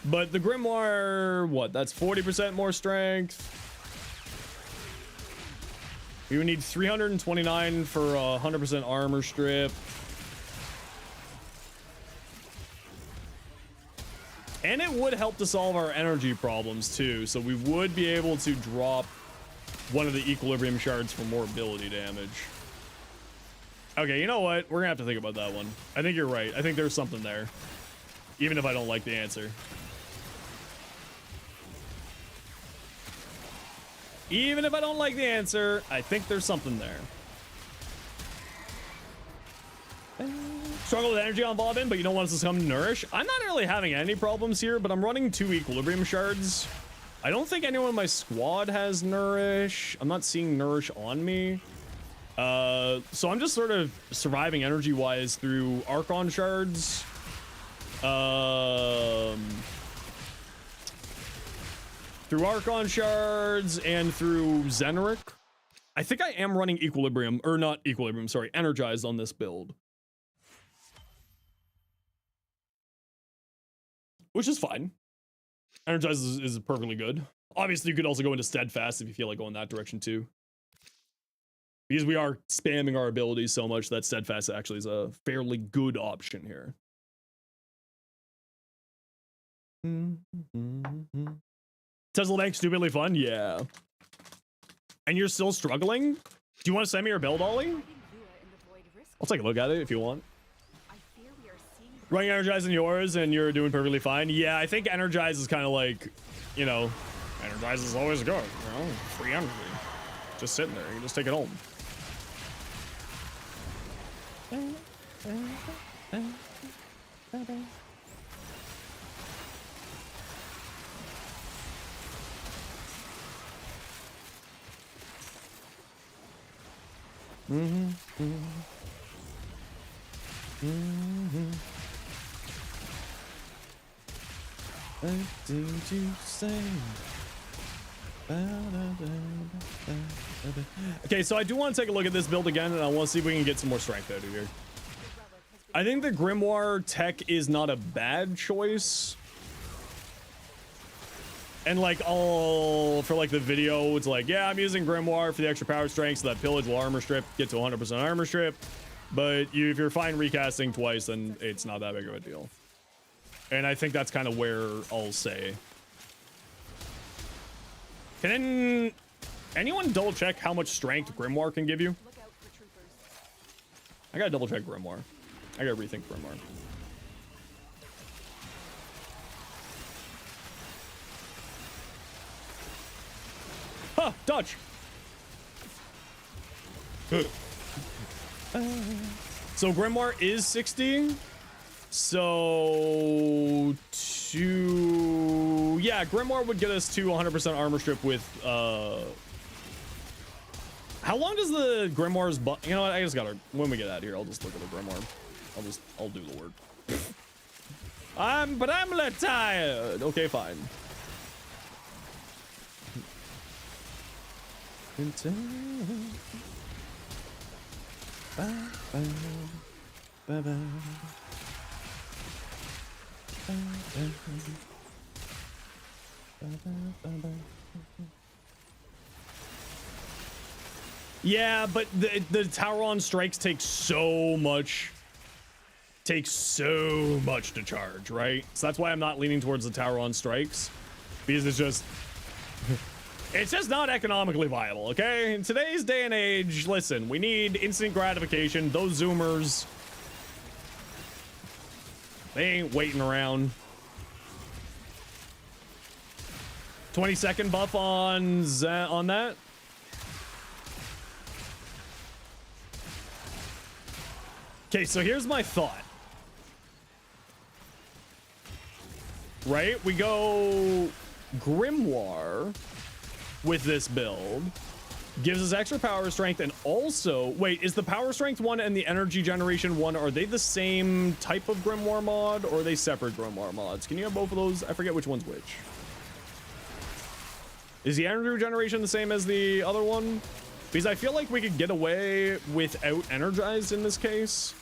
S1: But the Grimoire, what? That's 40% more strength. We would need 329 for 100% armor strip. And it would help to solve our energy problems too. So we would be able to drop one of the equilibrium shards for more ability damage. Okay, you know what? We're gonna have to think about that one. I think you're right. I think there's something there. Even if I don't like the answer. Even if I don't like the answer, I think there's something there. Struggle with energy on Vauban, but you don't want us to come to Nourish. I'm not really having any problems here, but I'm running 2 equilibrium shards. I don't think anyone in my squad has Nourish. I'm not seeing Nourish on me. So I'm just sort of surviving energy-wise through Archon shards. Through Archon shards and through Zenorich. I think I am running equilibrium, or not equilibrium, sorry, energized on this build. Which is fine. Energized is perfectly good. Obviously, you could also go into steadfast if you feel like going that direction too. Because we are spamming our abilities so much that steadfast actually is a fairly good option here. Tesla Bank stupidly fun? Yeah. And you're still struggling? Do you want to send me your build, Ollie? I'll take a look at it if you want. Running Energize in yours and you're doing perfectly fine. Yeah, I think Energize is kind of like, you know, Energize is always good. You know, free energy. Just sitting there. You can just take it home. What did you say? Okay, so I do want to take a look at this build again, and I want to see if we can get some more strength out of here. I think the Grimoire tech is not a bad choice. And like, for like the video, it's like, yeah, I'm using Grimoire for the extra power strength so that pillage will armor strip, get to 100% armor strip. But if you're fine recasting twice, then it's not that big of a deal. And I think that's kind of where I'll say. Can anyone double check how much strength Grimoire can give you? I gotta double check Grimoire. I gotta rethink Grimoire. Huh, dodge. So Grimoire is 60. So yeah, Grimoire would get us to 100% armor strip with how long does the Grimoire's you know what, I just gotta, when we get out of here, I'll just look at the Grimoire. I'll do the work. But I'm a little tired. Okay, fine. Yeah, but the Tauron strikes take so much to charge, right? So that's why I'm not leaning towards the Tauron strikes, because it's just not economically viable, okay? In today's day and age, listen, we need instant gratification. Those Zoomers, they ain't waiting around. 20-second buff on that. Okay, so here's my thought. Right? We go Grimoire with this build. Gives us extra power strength, and also, wait, is the power strength one and the energy generation one, are they the same type of Grimoire mod, or are they separate Grimoire mods? Can you have both of those? I forget which one's which. Is the energy generation the same as the other one? Because I feel like we could get away without energized in this case.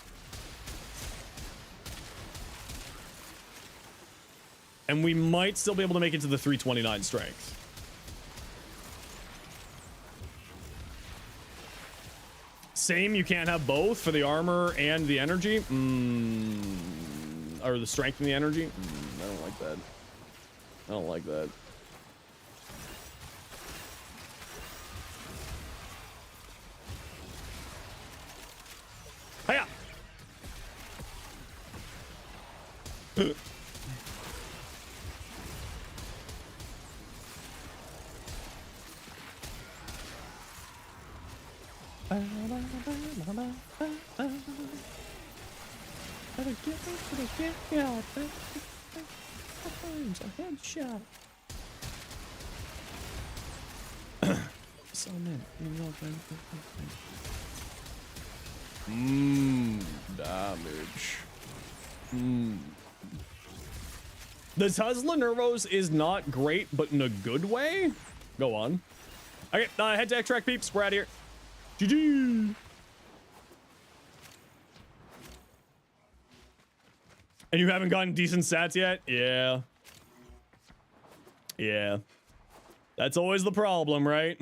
S1: And we might still be able to make it to the 329 strength. Same, you can't have both for the armor and the energy. Or the strength and the energy. I don't like that. I don't like that. Hiya! Damage. The Tesla Nervos is not great, but in a good way. Go on. Okay, head to extract peeps. We're out of here. GG. And you haven't gotten decent stats yet? Yeah. Yeah. That's always the problem, right?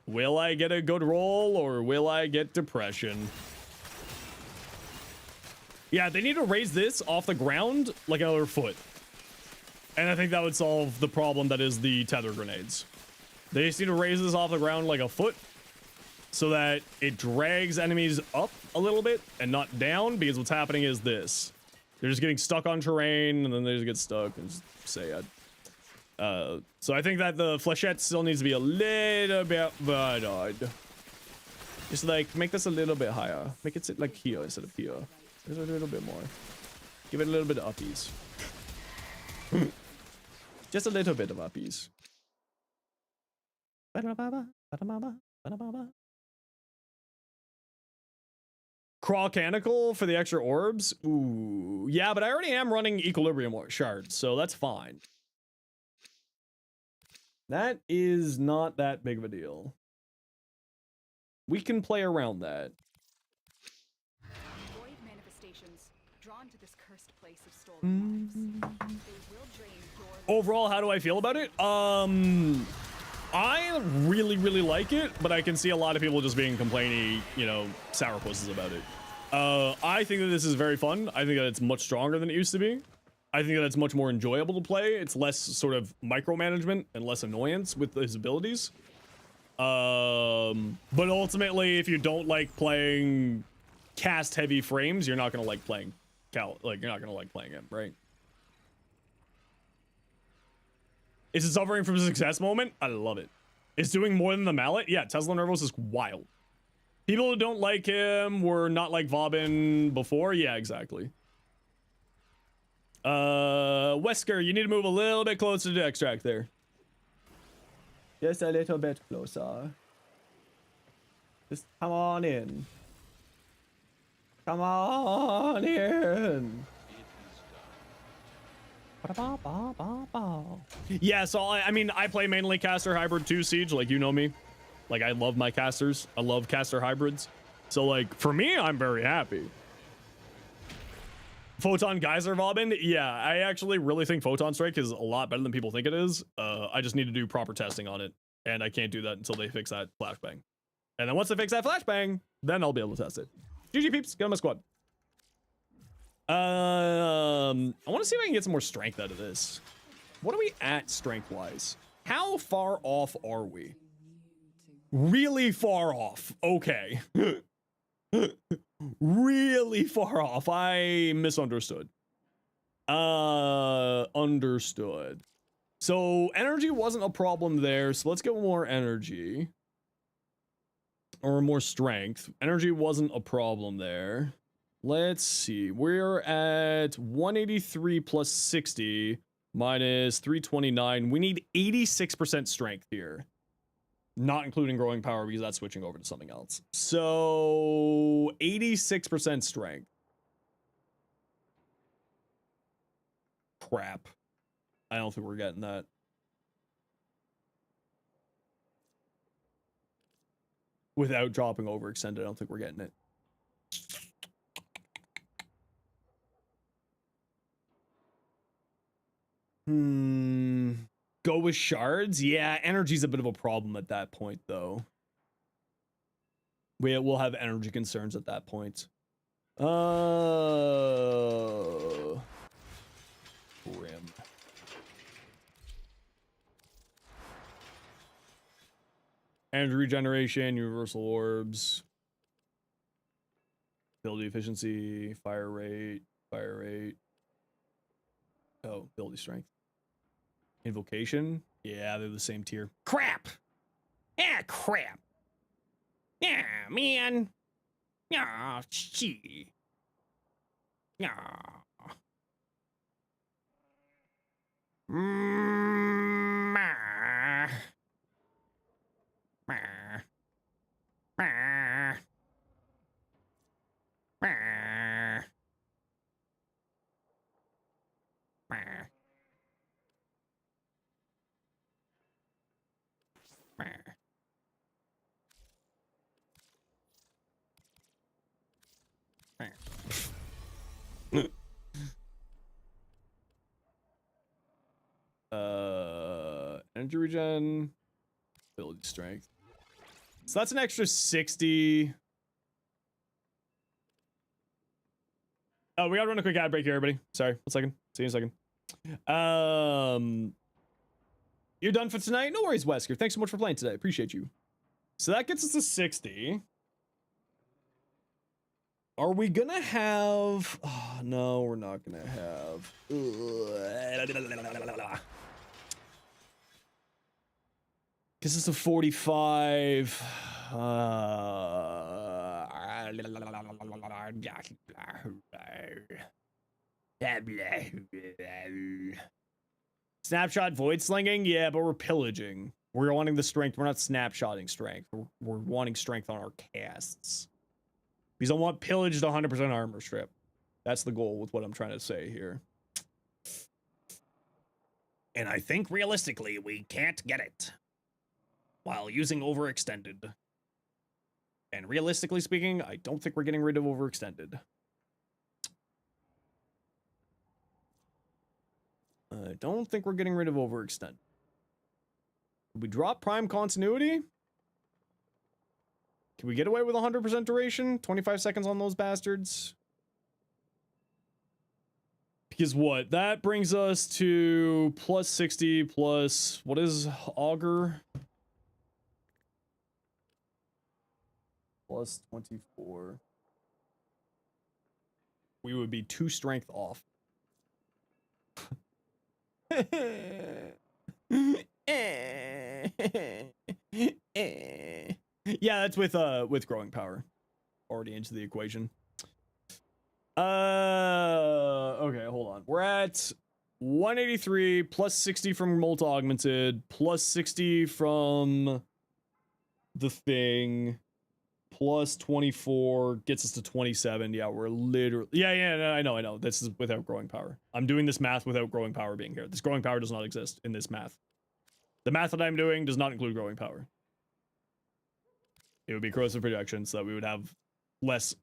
S1: Will I get a good roll or will I get depression? Yeah, they need to raise this off the ground like another foot. And I think that would solve the problem that is the tether grenades. They just need to raise this off the ground like a foot so that it drags enemies up a little bit and not down, because what's happening is this. They're just getting stuck on terrain and then they just get stuck and just sad. So I think that the flechette still needs to be a little bit wide. Just like make this a little bit higher. Make it sit like here instead of here. Just a little bit more. Give it a little bit of uppies. Just a little bit of uppies. Crawcanical for the extra orbs? Ooh, yeah, but I already am running equilibrium shards, so that's fine. That is not that big of a deal. We can play around that.
S4: Void manifestations drawn to this cursed place of stolen lives. They will drain your
S1: Overall, how do I feel about it? I really, really like it, but I can see a lot of people just being complainy, you know, sourpusses about it. I think that this is very fun. I think that it's much stronger than it used to be. I think that it's much more enjoyable to play. It's less sort of micromanagement and less annoyance with his abilities. But ultimately, if you don't like playing cast heavy frames, you're not gonna like playing you're not gonna like playing him, right? Is it suffering from a success moment? I love it. It's doing more than the mallet? Yeah, Tesla Nervos is wild. People who don't like him were not like Vauban before? Yeah, exactly. Wesker, you need to move a little bit closer to extract there. Just a little bit closer. Just come on in. Come on in. Yeah, so I mean, I play mainly caster hybrid 2 Siege, like you know me. Like I love my casters. I love caster hybrids. So like for me, I'm very happy. Photon Geyser Vauban, yeah, I actually really think Photon Strike is a lot better than people think it is. I just need to do proper testing on it, and I can't do that until they fix that flashbang. And then once they fix that flashbang, then I'll be able to test it. GG peeps, get on my squad. I want to see if I can get some more strength out of this. What are we at strength-wise? How far off are we? Really far off. Okay. Really far off. I misunderstood. Understood. So energy wasn't a problem there, so let's get more energy. Or more strength. Energy wasn't a problem there. Let's see. We're at 183 plus 60 minus 329. We need 86% strength here. Not including growing power because that's switching over to something else. So 86% strength. Crap. I don't think we're getting that. Without dropping overextended, I don't think we're getting it. Go with shards? Yeah, energy's a bit of a problem at that point, though. We'll have energy concerns at that point. Grim. Energy regeneration, universal orbs. Ability efficiency, fire rate. Oh, ability strength. Invocation? Yeah, they're the same tier. Crap! Yeah, crap! Yeah, man! Yeah, gee. Yeah. Energy regen, ability strength. So that's an extra 60. Oh, we gotta run a quick ad break here, everybody. Sorry, 1 second. See you in a second. You're done for tonight? No worries, Wesker. Thanks so much for playing today. Appreciate you. So that gets us to 60. Are we gonna have... Oh, no, we're not gonna have... Because it's a 45. Snapshot void slinging? Yeah, but we're pillaging. We're wanting the strength. We're not snapshotting strength. We're wanting strength on our casts. Because I want pillaged 100% armor strip. That's the goal with what I'm trying to say here. And I think realistically, we can't get it while using overextended. And realistically speaking, I don't think we're getting rid of overextended. I don't think we're getting rid of overextended. Did we drop prime continuity? Can we get away with 100% duration? 25 seconds on those bastards? Because what? That brings us to plus 60 plus... What is Augur? Plus 24. We would be 2 strength off. Yeah, that's with growing power already into the equation. Okay, hold on. We're at 183 plus 60 from Molta Augmented, plus 60 from the thing, plus 24 gets us to 27. Yeah, we're literally... Yeah, I know. This is without growing power. I'm doing this math without growing power being here. This growing power does not exist in this math. The math that I'm doing does not include growing power. It would be corrosive projection, so that we would have less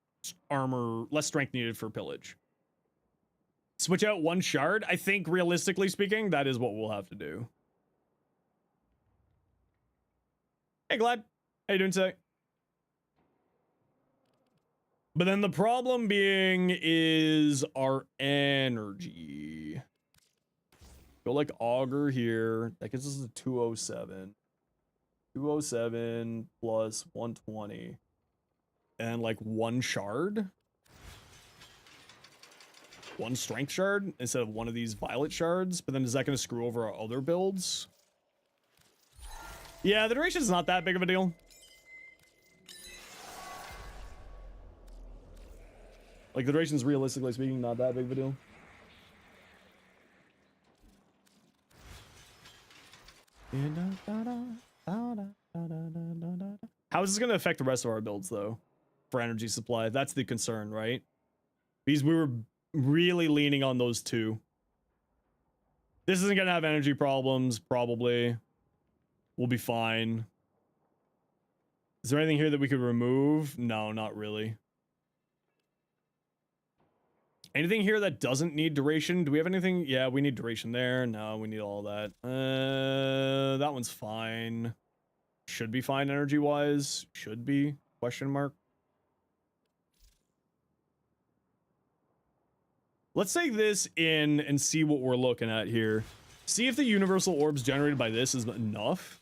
S1: armor, less strength needed for pillage. Switch out 1 shard? I think, realistically speaking, that is what we'll have to do. Hey, Glad. How you doing today? But then the problem being is our energy. Go like Augur here. That gets us to 207. 207 plus 120. And like 1 shard. 1 strength shard instead of 1 of these violet shards. But then is that going to screw over our other builds? Yeah, the duration is not that big of a deal. Like the duration's realistically speaking not that big of a deal. How is this going to affect the rest of our builds though? For energy supply, that's the concern, right? Because we were really leaning on those two. This isn't gonna have energy problems, probably. We'll be fine. Is there anything here that we could remove? No, not really. Anything here that doesn't need duration? Do we have anything? Yeah, we need duration there. No, we need all that. That one's fine. Should be fine energy-wise. Should be, question mark. Let's take this in and see what we're looking at here. See if the universal orbs generated by this is enough.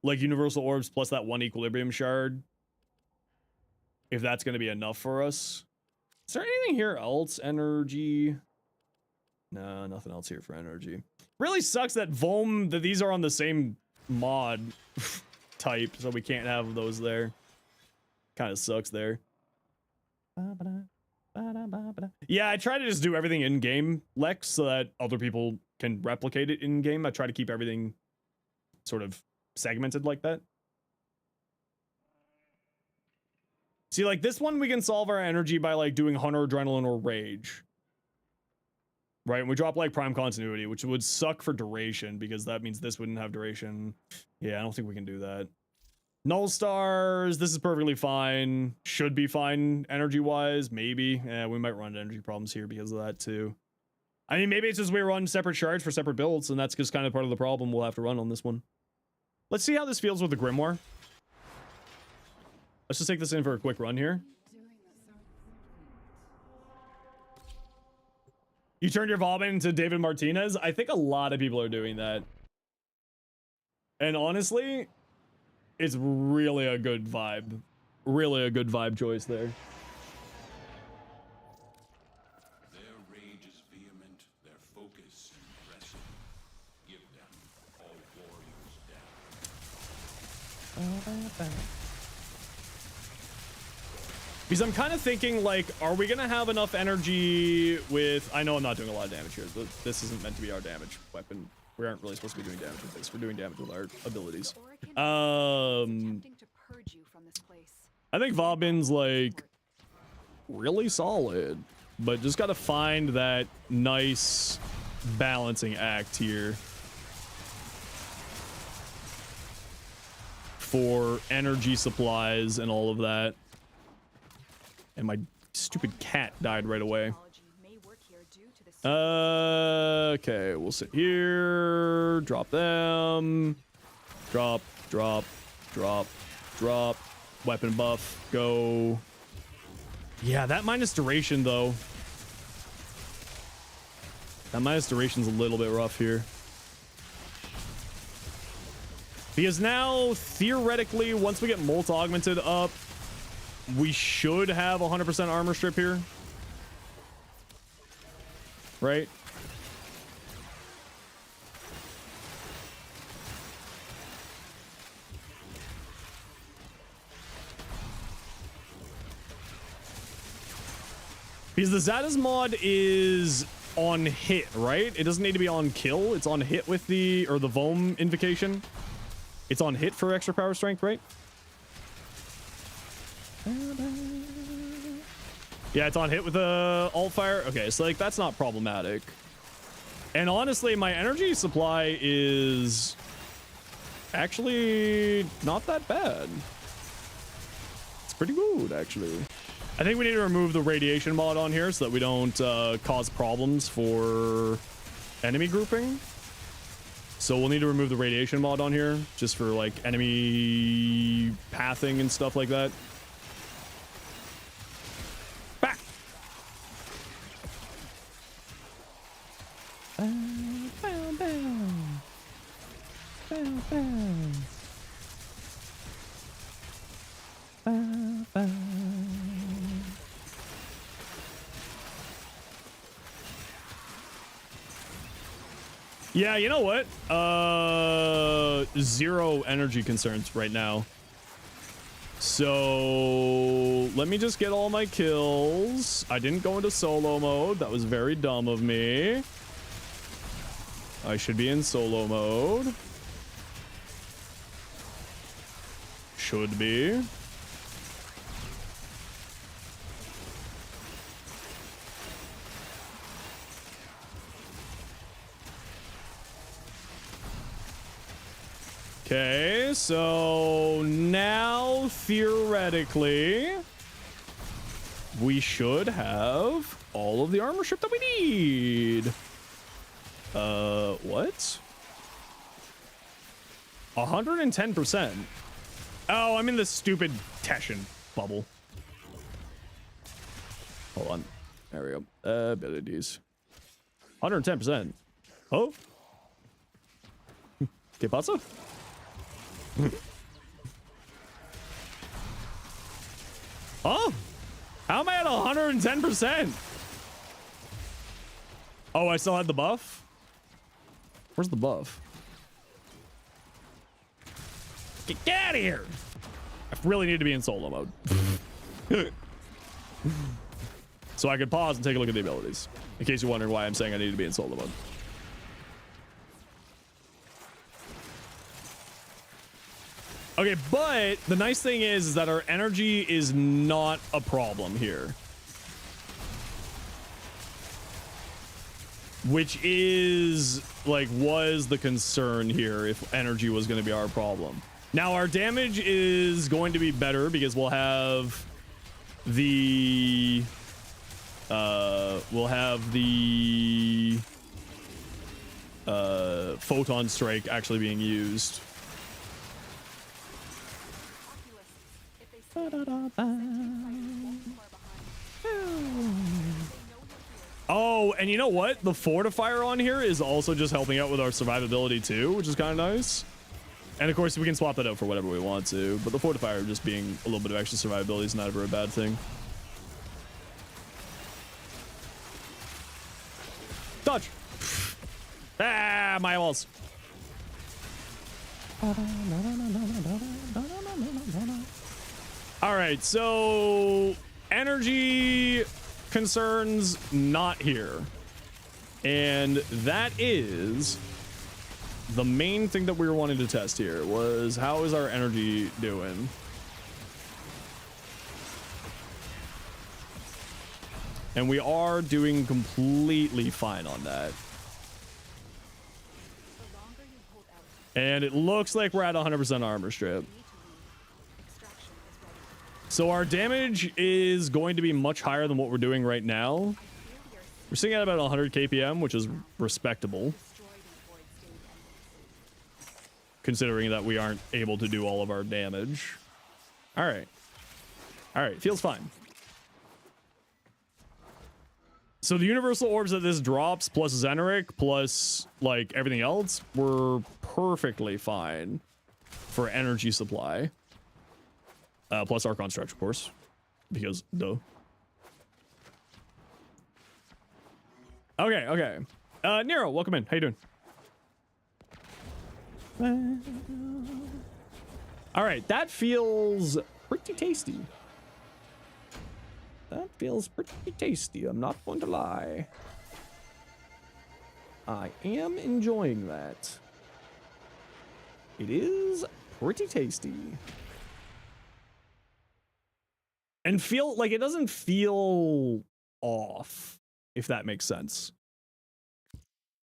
S1: Like universal orbs plus that one equilibrium shard. If that's going to be enough for us. Is there anything here else? Energy? No, nothing else here for energy. Really sucks that Vauban, that these are on the same mod type, so we can't have those there. Kind of sucks there. Yeah, I try to just do everything in game, Lex, so that other people can replicate it in game. I try to keep everything sort of segmented like that. See, like this one, we can solve our energy by like doing Hunter, Adrenaline, or Rage. Right, and we drop like Prime Continuity, which would suck for duration because that means this wouldn't have duration. Yeah, I don't think we can do that. Null stars, this is perfectly fine. Should be fine energy-wise, maybe. Yeah, we might run into energy problems here because of that too. I mean, maybe it's just we run separate shards for separate builds, and that's just kind of part of the problem we'll have to run on this one. Let's see how this feels with the Grimoire. Let's just take this in for a quick run here. You turned your Vauban into David Martinez? I think a lot of people are doing that. And honestly, it's really a good vibe. Really a good vibe choice there.
S3: Their rage is vehement, their focus impressive. Give them all warriors down.
S1: Because I'm kind of thinking, like, are we going to have enough energy with... I know I'm not doing a lot of damage here, but this isn't meant to be our damage weapon. We aren't really supposed to be doing damage with this. We're doing damage with our abilities. I think Vauban's, like, really solid. But just got to find that nice balancing act here. For energy supplies and all of that. And my stupid cat died right away. Okay, we'll sit here. Drop them. Drop, drop, drop, drop. Weapon buff. Go. Yeah, that minus duration, though. That minus duration's a little bit rough here. Because now, theoretically, once we get Molt Augmented up, we should have 100% armor strip here. Right? Because the Zada's mod is on hit, right? It doesn't need to be on kill. It's on hit with the, or the Vauban invocation. It's on hit for extra power strength, right? Yeah, it's on hit with the alt fire. Okay, so like that's not problematic. And honestly, my energy supply is actually not that bad. It's pretty good, actually. I think we need to remove the radiation mod on here so that we don't cause problems for enemy grouping. So we'll need to remove the radiation mod on here just for like enemy pathing and stuff like that. Back. Yeah, you know what? Zero energy concerns right now. So let me just get all my kills. I didn't go into solo mode. That was very dumb of me. I should be in solo mode. Should be. Okay, so now theoretically we should have all of the armor strip that we need. What? 110%. Oh, I'm in the stupid Teshin bubble. Hold on. There we go. Abilities. 110%. Oh. ¿Qué pasa? Oh, how am I at 110%? Oh, I still had the buff. Where's the buff? Get out of here. I really need to be in solo mode. So I could pause and take a look at the abilities, in case you're wondering why I'm saying I need to be in solo mode. Okay, but the nice thing is that our energy is not a problem here. Which is, like, was the concern here if energy was going to be our problem. Now, our damage is going to be better because we'll have the... Photon Strike actually being used. Oh, and you know what? The fortifier on here is also just helping out with our survivability too, which is kind of nice. And of course, we can swap that out for whatever we want to, but the fortifier just being a little bit of extra survivability is not ever a bad thing. Dodge! Ah, my walls. All right, so energy concerns not here. And that is the main thing that we were wanting to test here was how is our energy doing? And we are doing completely fine on that. And it looks like we're at 100% armor strip. So our damage is going to be much higher than what we're doing right now. We're sitting at about 100 kpm, which is respectable, considering that we aren't able to do all of our damage. All right. All right, feels fine. So the universal orbs that this drops, plus Zeneric, plus like everything else, were perfectly fine for energy supply. Plus Archon Stretch, of course, because duh. Okay, okay. Nero, welcome in. How you doing? All right, that feels pretty tasty. That feels pretty tasty, I'm not going to lie. I am enjoying that. It is pretty tasty. And feel like it doesn't feel off, if that makes sense.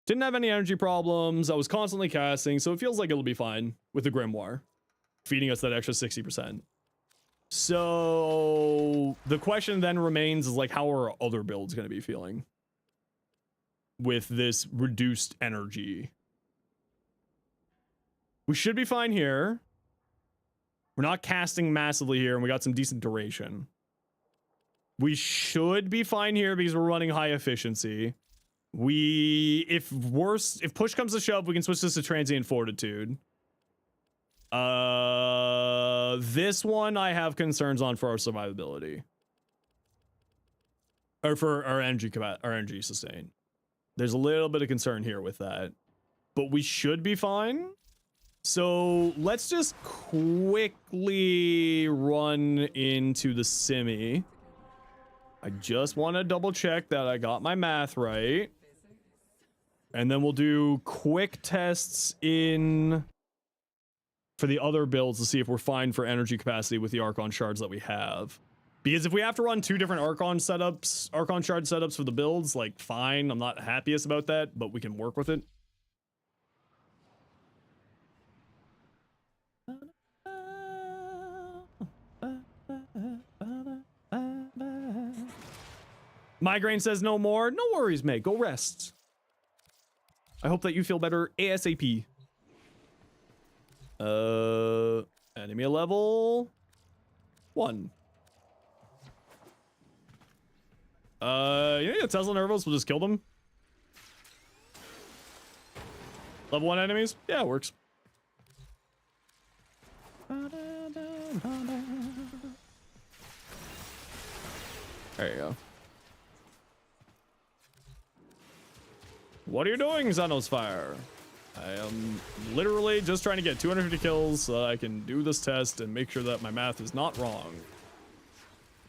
S1: Didn't have any energy problems. I was constantly casting, so it feels like it'll be fine with the Grimoire, feeding us that extra 60%. So the question then remains is like, how are other builds going to be feeling with this reduced energy? We should be fine here. We're not casting massively here, and we got some decent duration. We should be fine here because we're running high efficiency. If push comes to shove, we can switch this to transient fortitude. This one I have concerns on for our survivability. Or for our energy sustain. There's a little bit of concern here with that. But we should be fine. So let's just quickly run into the simi. I just want to double check that I got my math right. And then we'll do quick tests in for the other builds to see if we're fine for energy capacity with the Archon shards that we have. Because if we have to run 2 different Archon shard setups for the builds, like, fine. I'm not happiest about that, but we can work with it. Migraine says no more. No worries, mate. Go rest. I hope that you feel better ASAP. Enemy level 1. Yeah, Tesla Nervos, we'll just kill them. Level 1 enemies? Yeah, it works. There you go. What are you doing, Zenosfire? I am literally just trying to get 250 kills so that I can do this test and make sure that my math is not wrong.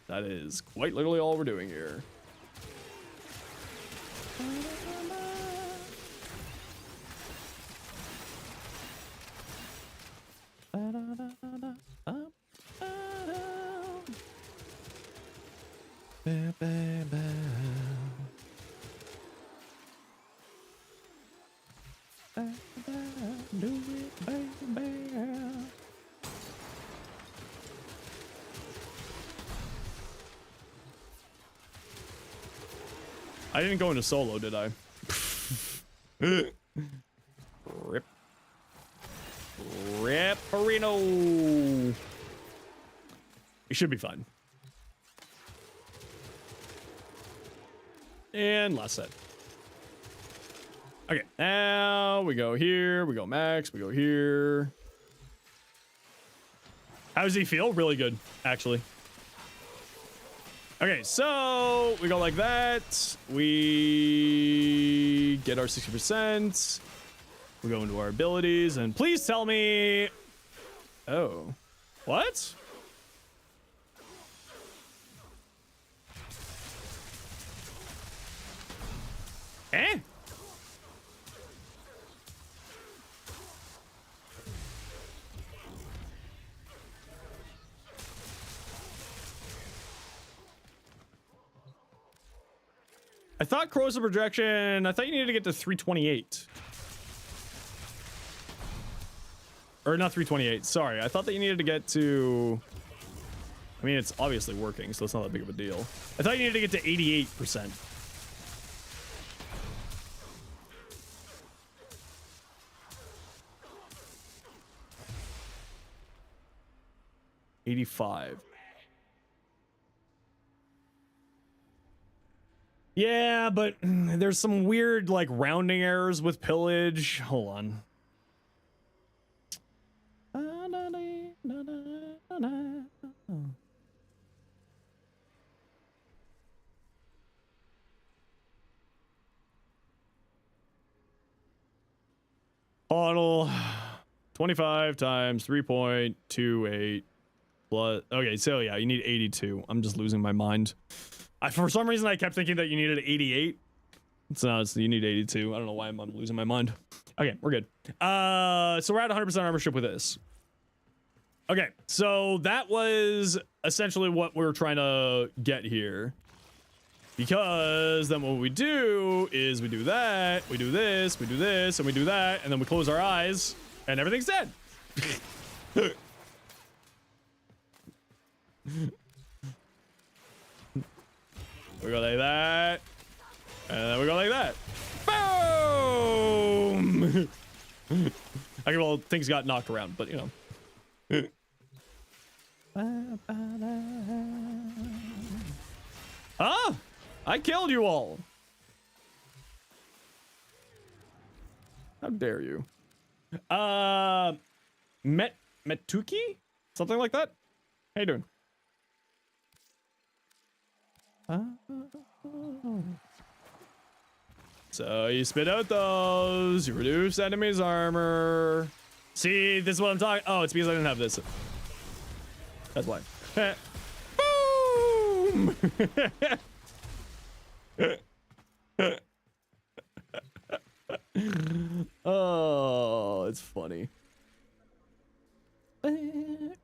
S1: That is quite literally all we're doing here. I didn't go into solo, did I? Rip. Ripperino. It should be fun. And last set. Okay, now we go here, we go max, we go here. How does he feel? Really good, actually. Okay, so we go like that. We get our 60%. We go into our abilities, and please tell me... Oh. What? Eh? I thought corrosive projection, I thought you needed to get to 328. Or not 328, sorry. I thought that you needed to get to... I mean, it's obviously working, so it's not that big of a deal. I thought you needed to get to 88%. $85. Yeah, but there's some weird, like, rounding errors with pillage. Hold on. Model 25 times 3.28 plus. Okay, so yeah, you need 82. I'm just losing my mind. For some reason, I kept thinking that you needed 88. So you need 82. I don't know why I'm losing my mind. Okay, we're good. So we're at 100% armorship with this. Okay, so that was essentially what we were trying to get here. Because then what we do is we do that, we do this, we do this, and we do that, and then we close our eyes, and everything's dead. We go like that, and then we go like that. Boom! Okay, well, things got knocked around, but you know. Ah! I killed you all! How dare you? Metuki? Something like that? How you doing? So you spit out those, you reduce enemy's armor. See, this is what I'm talking. Oh, it's because I didn't have this. That's why. Boom! Oh, it's funny. I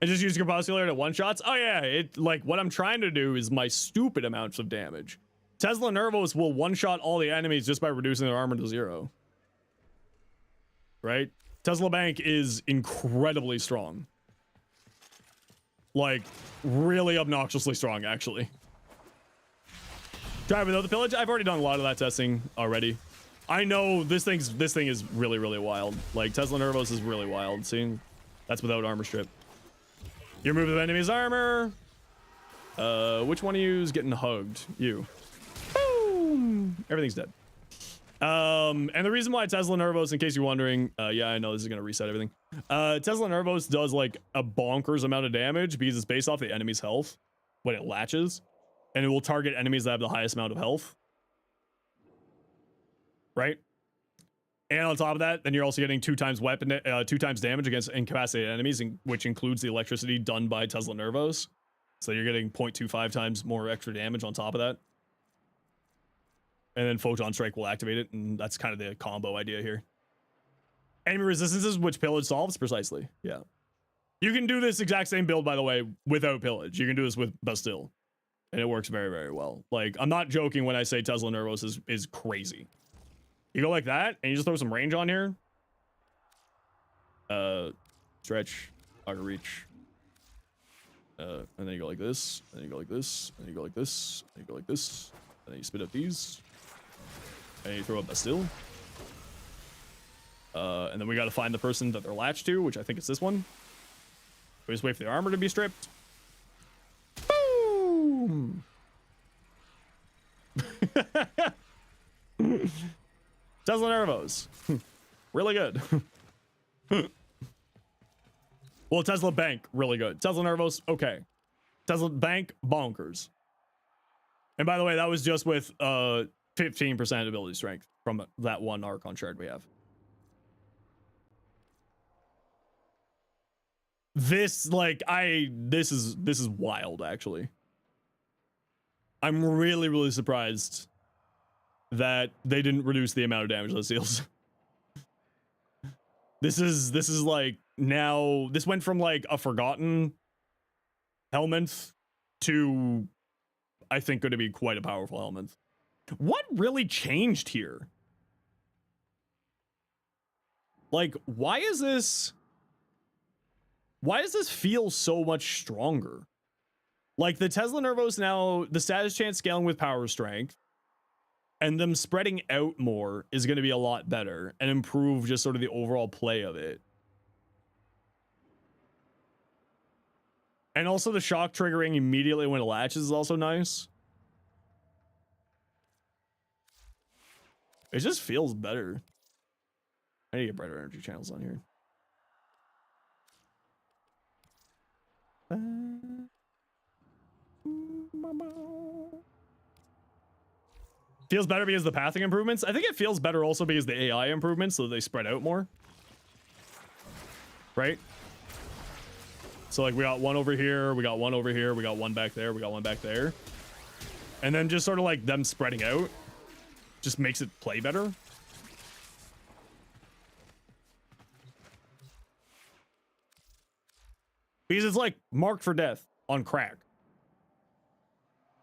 S1: just use Crepuscular to one-shots. Oh yeah, it like what I'm trying to do is my stupid amounts of damage. Tesla Nervos will one-shot all the enemies just by reducing their armor to 0. Right? Tesla Bank is incredibly strong. Like, really obnoxiously strong, actually. Try without the pillage? I've already done a lot of that testing already. I know this thing is really, really wild. Like, Tesla Nervos is really wild. See? That's without armor strip. You remove the enemy's armor. Which one of you is getting hugged? You. Boom! Everything's dead. And the reason why Tesla Nervos, in case you're wondering, yeah, I know this is gonna reset everything. Tesla Nervos does like a bonkers amount of damage because it's based off the enemy's health when it latches, and it will target enemies that have the highest amount of health. Right? And on top of that, then you're also getting 2 times damage against incapacitated enemies, which includes the electricity done by Tesla Nervos. So you're getting 0.25 times more extra damage on top of that. And then Photon Strike will activate it, and that's kind of the combo idea here. Enemy resistances, which Pillage solves, precisely. Yeah. You can do this exact same build, by the way, without Pillage. You can do this with Bastille. And it works very, very well. Like, I'm not joking when I say Tesla Nervos is crazy. You go like that, and you just throw some range on here. Stretch, auto reach. And then you go like this, and then you go like this, and you go like this, and you go like this, and then you spit up these. And you throw up Bastille. And then we gotta find the person that they're latched to, which I think is this one. We just wait for the armor to be stripped. Boom! Tesla Nervos. Really good. Well, Tesla Bank, really good. Tesla Nervos, okay. Tesla Bank, bonkers. And by the way, that was just with 15% ability strength from that one Archon shard we have. This, like, this is wild, actually. I'm really, really surprised that they didn't reduce the amount of damage that deals. This is like, now, this went from like a forgotten helmet to, I think, going to be quite a powerful helmet. What really changed here? Like, why does this feel so much stronger? Like, the Tesla Nervos now, the status chance scaling with power strength, and them spreading out more is going to be a lot better and improve just sort of the overall play of it. And also the shock triggering immediately when it latches is also nice. It just feels better. I need to get brighter energy channels on here. Feels better because of the pathing improvements. I think it feels better also because the AI improvements, so they spread out more. Right? So like we got one over here, we got one over here, we got one back there, we got one back there. And then just sort of like them spreading out just makes it play better. Because it's like marked for death on crack.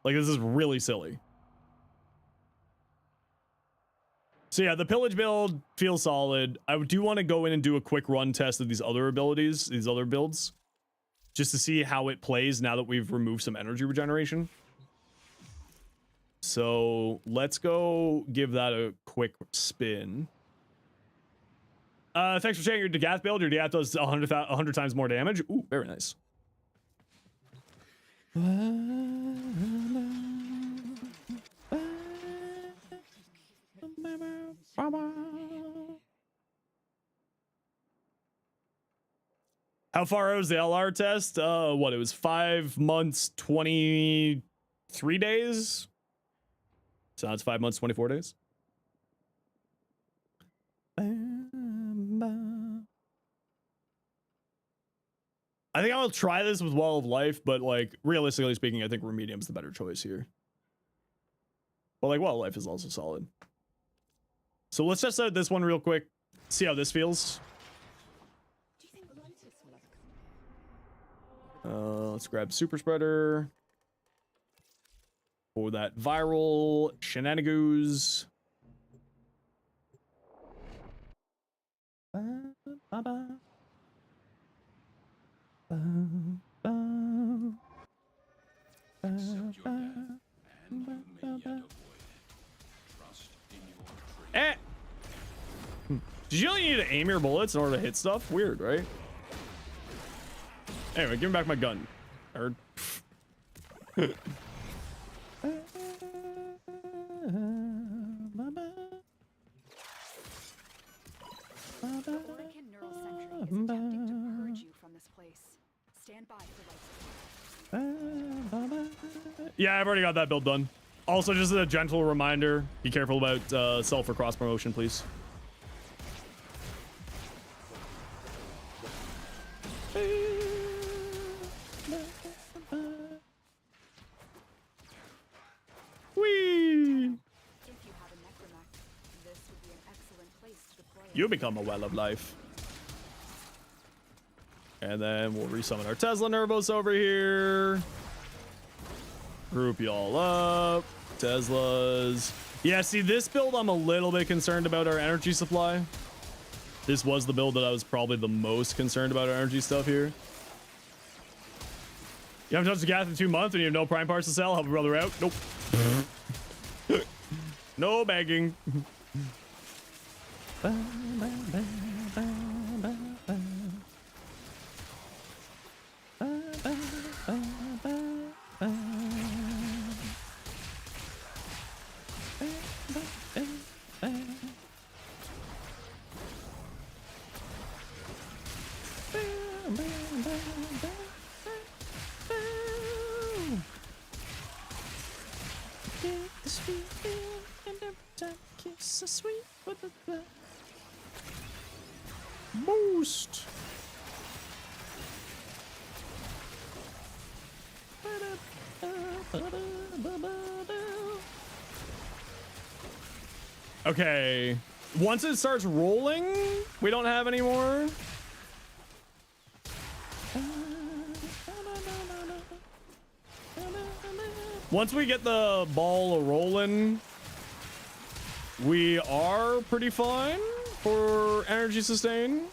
S1: Like, this is really silly. So yeah, the pillage build feels solid. I do want to go in and do a quick run test of these other abilities, these other builds, just to see how it plays now that we've removed some energy regeneration. So let's go give that a quick spin. Thanks for sharing your Dagath build. Your Dagath does 100 times more damage. Ooh, very nice. How far out was the LR test? What, it was 5 months, 23 days? So now it's 5 months, 24 days. I think I'll try this with Wall of Life, but like realistically speaking, I think Remedium's the better choice here. But like Wall of Life is also solid. So let's test out this one real quick. See how this feels. Let's grab Super Spreader for that viral shenanigans.
S3: Accept your death, and you may yet avoid it. Trust in your trade.
S1: Eh. Did you only need to aim your bullets in order to hit stuff? Weird, right? Anyway, give me back my gun. Or
S4: The Orokin Neural Sentry is attempting to purge you from this place. Stand by for life support.
S1: yeah, I've already got that build done. Also, just a gentle reminder: be careful about self or cross promotion, please. Whee!
S4: If you have a necromech, this would be an excellent place to deploy it.
S1: You become a well of life. And then we'll resummon our Tesla Nervos over here. Group y'all up. Teslas. Yeah, see, this build, I'm a little bit concerned about our energy supply. This was the build that I was probably the most concerned about our energy stuff here. You haven't touched the gas in 2 months and you have no prime parts to sell? Help a brother out? Nope. No begging. Boost. Okay. Once it starts rolling, we don't have any more. Once we get the ball rolling, we are pretty fine for energy sustain,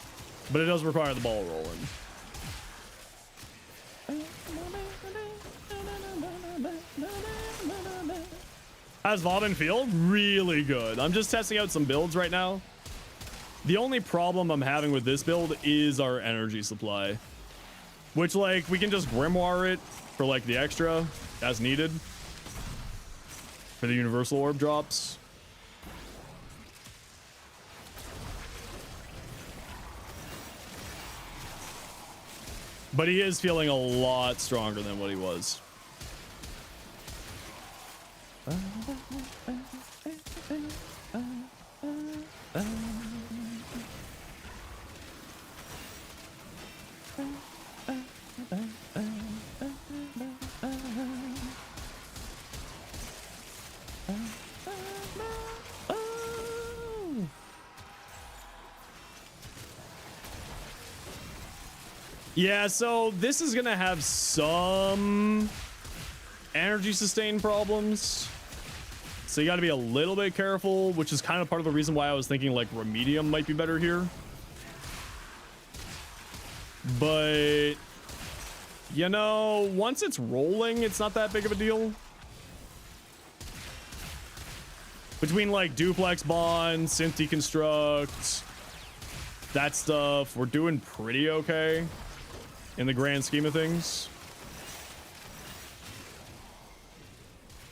S1: but it does require the ball rolling. How's Vauban feel? Really good. I'm just testing out some builds right now. The only problem I'm having with this build is our energy supply, which like we can just grimoire it for like the extra as needed for the universal orb drops. But he is feeling a lot stronger than what he was. Yeah, so this is gonna have some energy sustain problems. So you gotta be a little bit careful, which is kind of part of the reason why I was thinking like Remedium might be better here. But, you know, once it's rolling, it's not that big of a deal. Between like Duplex Bond, Synth Deconstruct, that stuff, we're doing pretty okay in the grand scheme of things.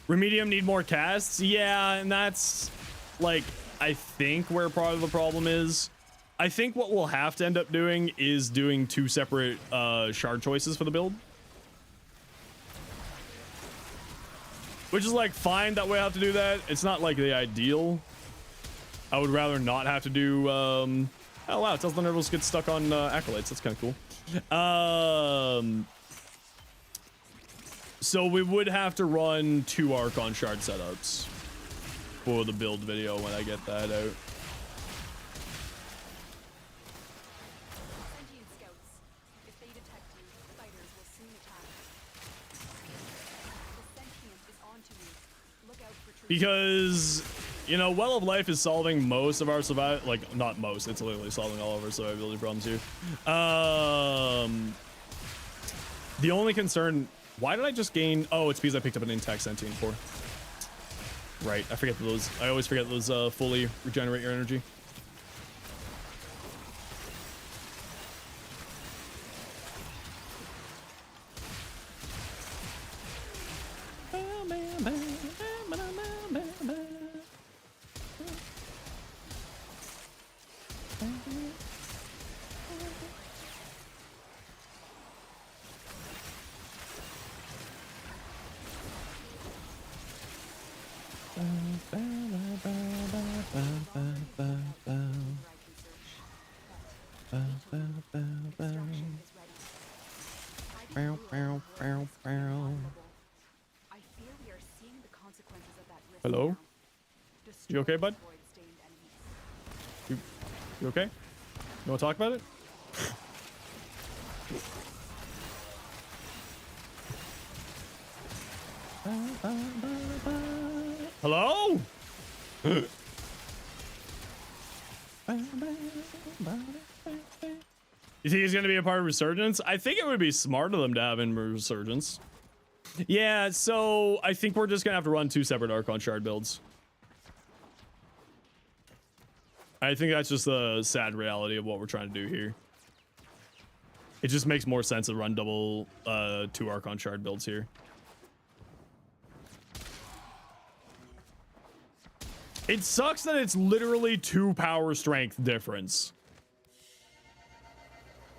S1: Remedium need more casts? Yeah, and that's like, I think where part of the problem is. I think what we'll have to end up doing is doing 2 separate shard choices for the build. Which is like fine that we have to do that. It's not like the ideal. I would rather not have to do Oh wow, it tells the nervals get stuck on acolytes. That's kind of cool. So we would have to run 2 Archon shard setups for the build video when I get that out.
S4: Sentient scouts. If they detect you, fighters will soon attack. The sentient is onto you. Look out for troops.
S1: Because, you know, Well of Life is solving most of our survival, like, not most, it's literally solving all of our survivability problems here. The only concern, why did I just gain, oh, it's because I picked up an intact sentient core. Right, I forget those, I always forget those fully regenerate your energy. Hello? You okay, bud? You okay? You want to talk about it? Hello? You think he's going to be a part of Resurgence? I think it would be smart of them to have in Resurgence. Yeah, so I think we're just going to have to run 2 separate Archon Shard builds. I think that's just the sad reality of what we're trying to do here. It just makes more sense to run double 2 Archon Shard builds here. It sucks that it's literally 2 power strength difference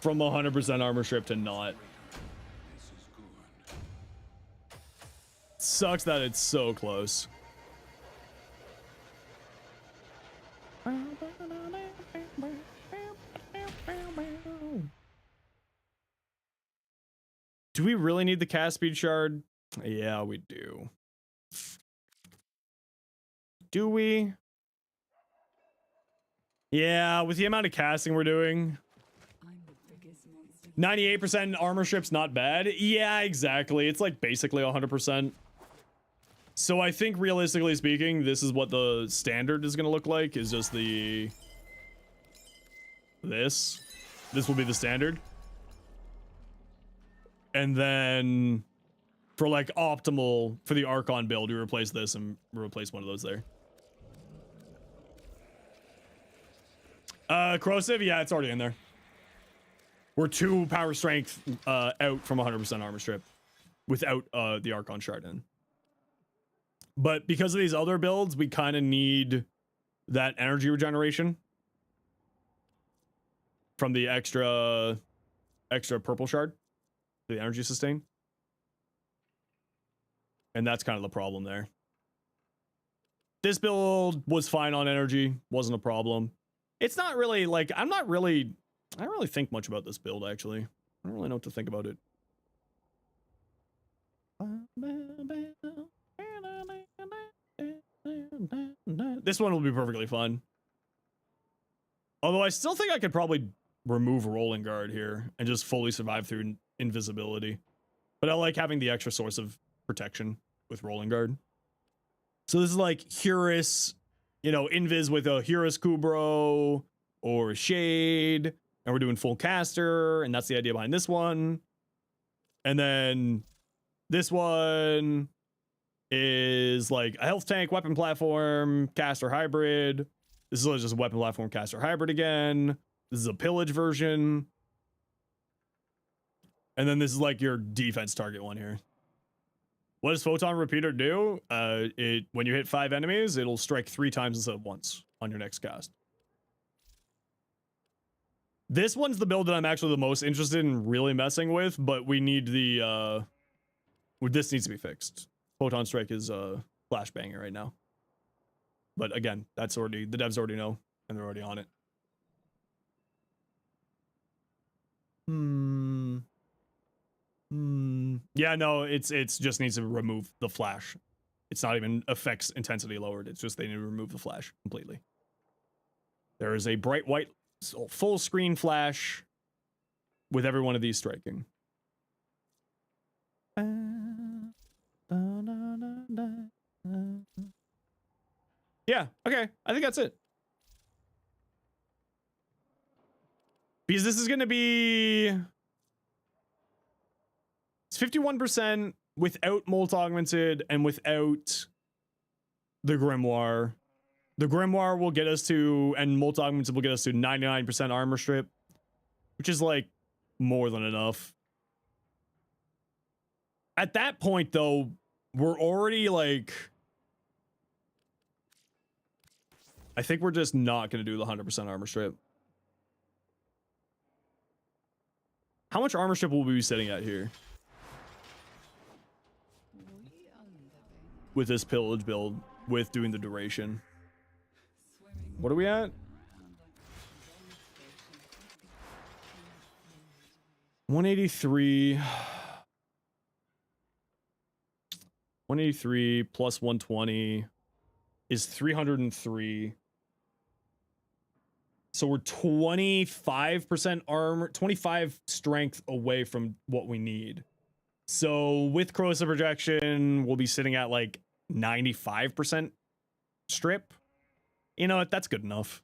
S1: from 100% armor strip to not. Sucks that it's so close. Do we really need the cast speed shard? Yeah, we do. Do we? Yeah, with the amount of casting we're doing. 98% armor strip's not bad. Yeah, exactly. It's like basically 100%. So I think realistically speaking, this is what the standard is going to look like, is just the... This will be the standard. And then for like optimal, for the Archon build, we replace this and replace one of those there. Corrosive, yeah, it's already in there. We're 2 power strength out from 100% armor strip without the Archon shard in. But because of these other builds, we kind of need that energy regeneration from the extra purple shard, the energy sustain. And that's kind of the problem there. This build was fine on energy, wasn't a problem. It's not really like, I don't really think much about this build, actually. I don't really know what to think about it. This one will be perfectly fun. Although I still think I could probably remove rolling guard here and just fully survive through invisibility. But I like having the extra source of protection with rolling guard. So this is like Hurus, you know, invis with a Hurus Kubro or Shade. And we're doing full caster, and that's the idea behind this one. And then this one is like a health tank, weapon platform, caster hybrid. This is just a weapon platform, caster hybrid again. This is a pillage version. And then this is like your defense target one here. What does Photon Repeater do? When you hit 5 enemies, it'll strike 3 times instead of once on your next cast. This one's the build that I'm actually the most interested in really messing with, but we need the, this needs to be fixed. Photon Strike is, flashbanging right now. But again, that's already, the devs already know, and they're already on it. Yeah, no, it's just needs to remove the flash. It's not even effects intensity lowered. It's just they need to remove the flash completely. There is a bright white full screen flash with every one of these striking. Yeah, okay. I think that's it. Because this is going to be... It's 51% without Molt Augmented and without the Grimoire. The Grimoire will get us to, and Molt Augmented will get us to 99% armor strip, which is like more than enough. At that point, though, we're already like... I think we're just not going to do the 100% armor strip. How much armor strip will we be sitting at here? With this pillage build, with doing the duration. What are we at? 183. 183 plus 120 is 303. So we're 25% armor, 25 strength away from what we need. So with corrosive projection, we'll be sitting at like 95% strip. You know what? That's good enough.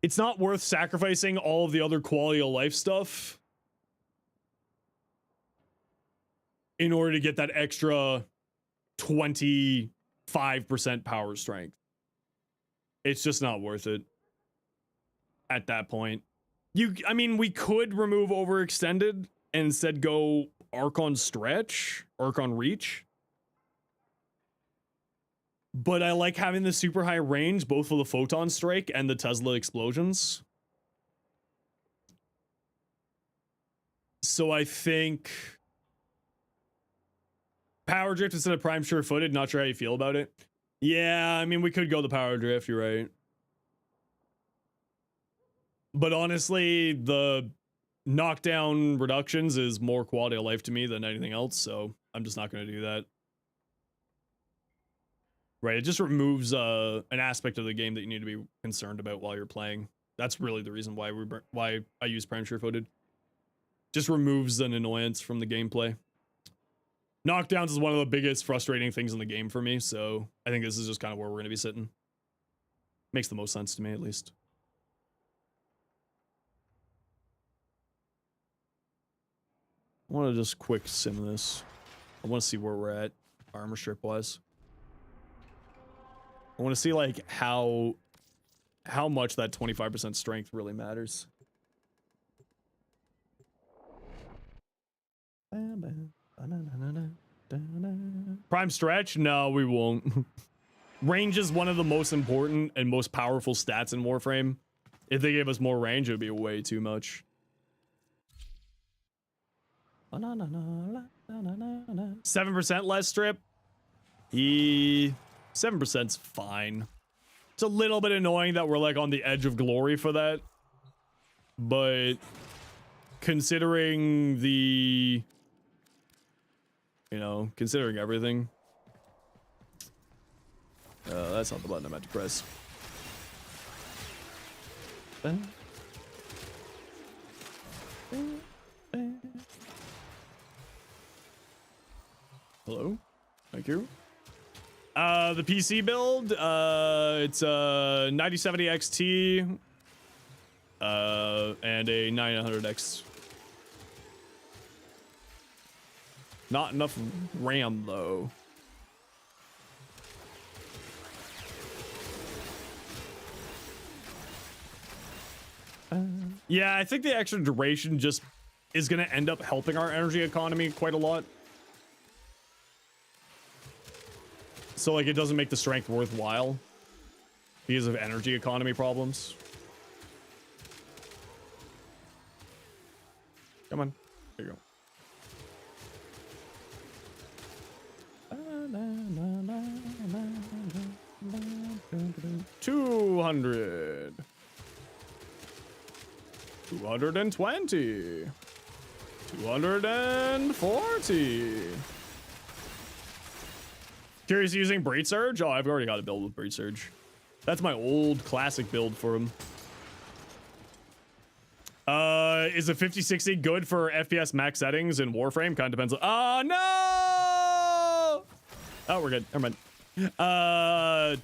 S1: It's not worth sacrificing all of the other quality of life stuff in order to get that extra 25% power strength. It's just not worth it at that point. I mean, we could remove overextended and instead go Archon stretch, Archon reach. But I like having the super high range, both for the photon strike and the Tesla explosions. So I think power drift instead of prime sure-footed. Not sure how you feel about it. Yeah, I mean, we could go the power drift, you're right. But honestly, the knockdown reductions is more quality of life to me than anything else, so I'm just not going to do that. Right, it just removes an aspect of the game that you need to be concerned about while you're playing. That's really the reason why I use prime sure-footed. Just removes an annoyance from the gameplay. Knockdowns is one of the biggest frustrating things in the game for me, so I think this is just kind of where we're going to be sitting. Makes the most sense to me, at least. I want to just quick sim this. I want to see where we're at, armor strip wise. I want to see like how much that 25% strength really matters. Prime stretch? No, we won't. Range is one of the most important and most powerful stats in Warframe. If they gave us more range, it would be way too much. 7% less strip? 7%'s fine. It's a little bit annoying that we're like on the edge of glory for that. But considering the... You know, considering everything. That's not the button I meant to press. Hello? Thank you. The PC build, it's a 9070 XT, and a 9900X. Not enough RAM, though. Yeah, I think the extra duration just is going to end up helping our energy economy quite a lot. So, like, it doesn't make the strength worthwhile because of energy economy problems. Come on. There you go. 200. 220. 240. Curious using Breed Surge? Oh, I've already got a build with Breed Surge. That's my old classic build for him. Is a 5060 good for FPS max settings in Warframe? Kind of depends on. Oh no! Oh, we're good. Never mind.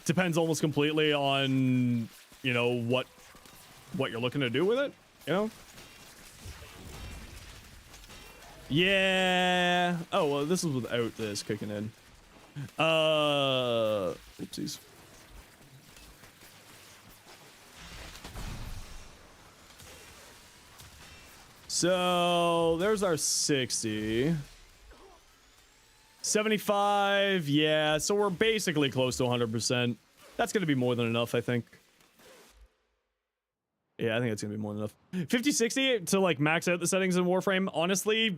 S1: Depends almost completely on, you know, what you're looking to do with it. You know. Yeah. Oh well, this is without this kicking in. Oopsies. So there's our 60. 75, yeah, so we're basically close to 100%. That's gonna be more than enough, I think. Yeah, I think it's gonna be more than enough. 5060 to like max out the settings in Warframe, honestly,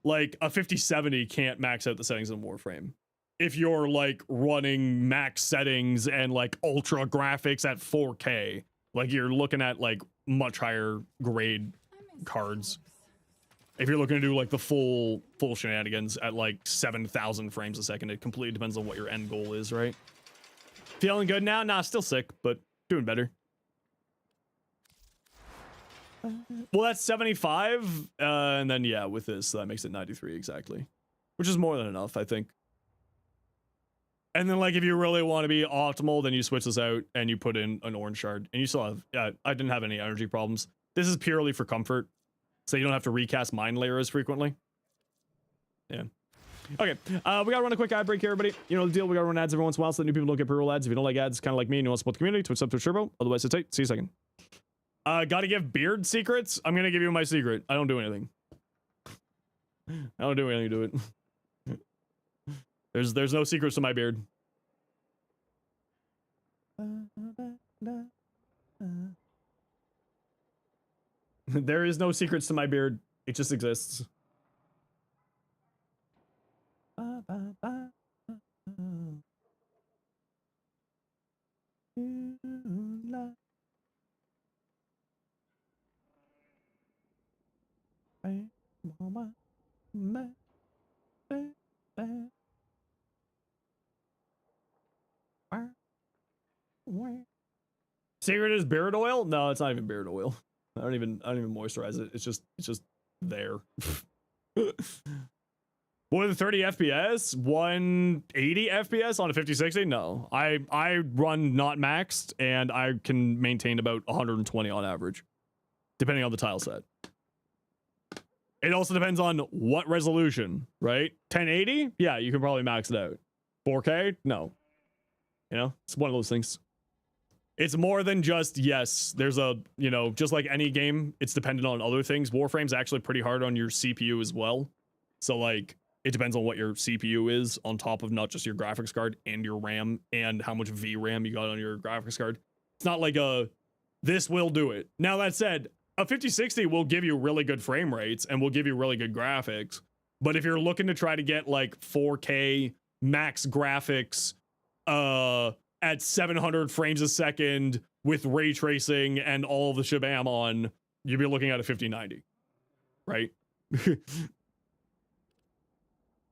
S1: like a 5070 can't max out the settings in Warframe. If you're like running max settings and like ultra graphics at 4K, like you're looking at like much higher grade cards. If you're looking to do like the full shenanigans at like 7,000 frames a second, it completely depends on what your end goal is, right? Feeling good now? Nah, still sick, but doing better. Well, that's 75, and then yeah, with this, that makes it 93 exactly, which is more than enough, I think. And then, like, if you really want to be optimal, then you switch this out and you put in an orange shard, and you still have. I didn't have any energy problems. This is purely for comfort, so you don't have to recast mind layer as frequently. Yeah. Okay, we gotta run a quick ad break here, everybody. You know the deal. We gotta run ads every once in a while so that new people don't get pre-roll ads. If you don't like ads, kind of like me, and you want to support the community, Twitch sub to Turbo. Otherwise, it's tight. See you in a second. Gotta give beard secrets. I'm gonna give you my secret. I don't do anything. I don't do anything to it. There's no secrets to my beard. There is no secrets to my beard. It just exists. Secret is beard oil? No, it's not even beard oil. I don't even moisturize it. It's just there. More than 30 FPS, 180 FPS on a 5060? No. I run not maxed, and I can maintain about 120 on average, depending on the tile set. It also depends on what resolution, right? 1080? Yeah, you can probably max it out. 4K? No. You know, it's one of those things. It's more than just, yes, there's a, you know, just like any game, it's dependent on other things. Warframe's actually pretty hard on your CPU as well. So, like, it depends on what your CPU is on top of not just your graphics card and your RAM and how much VRAM you got on your graphics card. It's not like this will do it. Now, that said, a 5060 will give you really good frame rates and will give you really good graphics. But if you're looking to try to get like 4K max graphics at 700 frames a second with ray tracing and all the shabam on, you'd be looking at a 5090, right?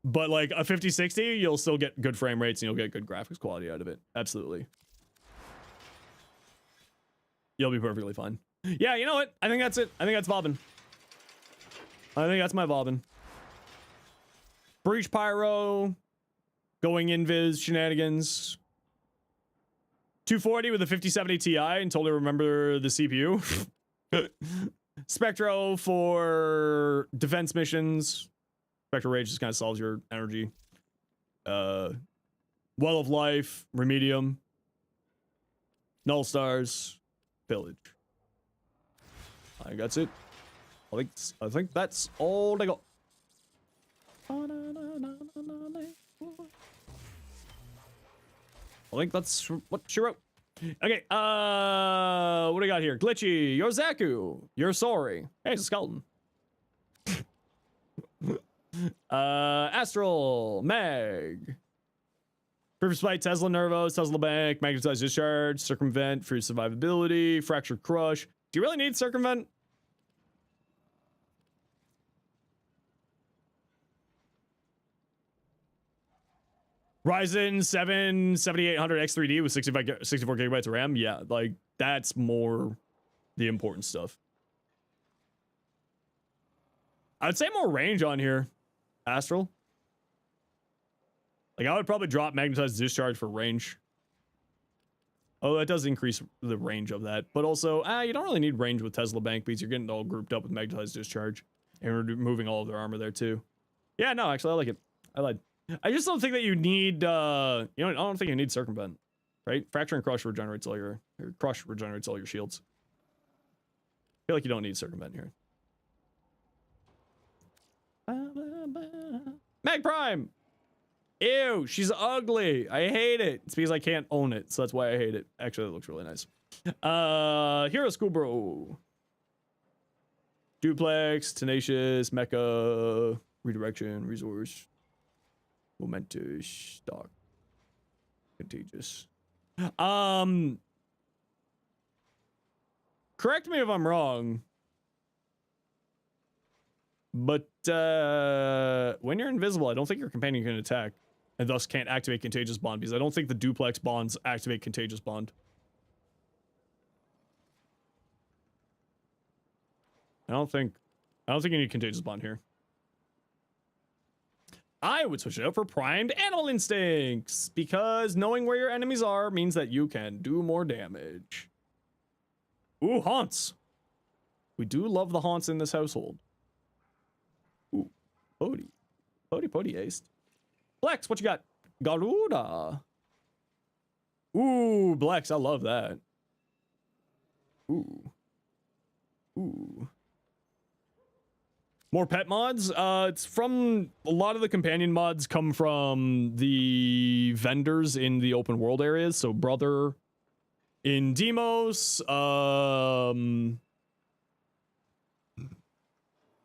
S1: But like a 5060, you'll still get good frame rates and you'll get good graphics quality out of it. Absolutely. You'll be perfectly fine. Yeah, you know what? I think that's it. I think that's Vauban. I think that's my Vauban. Breach Pyro. Going invis shenanigans. 240 with a 5070 Ti and totally remember the CPU. Spectro for defense missions. Spectral Rage just kind of solves your energy. Well of Life, Remedium, Null Stars, Pillage. I think that's it. I think that's all they got. I think that's what she wrote. Okay, what do we got here? Glitchy, you're Zaku, you're sorry. Hey, it's a skeleton. Astral, Meg. River Spite, Tesla Nervos, Tesla Bank, Magnetized Discharge, Circumvent, Free Survivability, Fractured Crush. Do you really need Circumvent? Ryzen 7 7800 X3D with 64 gigabytes of RAM. Yeah, like that's more the important stuff. I'd say more range on here, Astral. Like I would probably drop magnetized discharge for range. Oh, that does increase the range of that. But also, you don't really need range with Tesla bank beats. You're getting all grouped up with magnetized discharge. And we're removing all of their armor there too. Yeah, no, actually I like it. I lied. I just don't think that you need, you know, I don't think you need circumvent, right? Fracture and crush regenerates all your, or crush regenerates all your shields. I feel like you don't need circumvent here. Mag Prime! Ew, she's ugly. I hate it. It's because I can't own it, so that's why I hate it. Actually, it looks really nice. Hero School Bro. Duplex, Tenacious, Mecha, Redirection, Resource. Momentous, stock, contagious. Correct me if I'm wrong, but when you're invisible, I don't think your companion can attack, and thus can't activate Contagious Bond, because I don't think the duplex bonds activate Contagious Bond. I don't think you need Contagious Bond here. I would switch it up for Primed Animal Instincts, because knowing where your enemies are means that you can do more damage. Ooh, Haunts. We do love the Haunts in this household. Ooh, Pody. Pody aced. Blex, what you got? Garuda. Ooh, Blex, I love that. Ooh. More pet mods. It's from a lot of the companion mods come from the vendors in the open world areas. So Brother in Demos,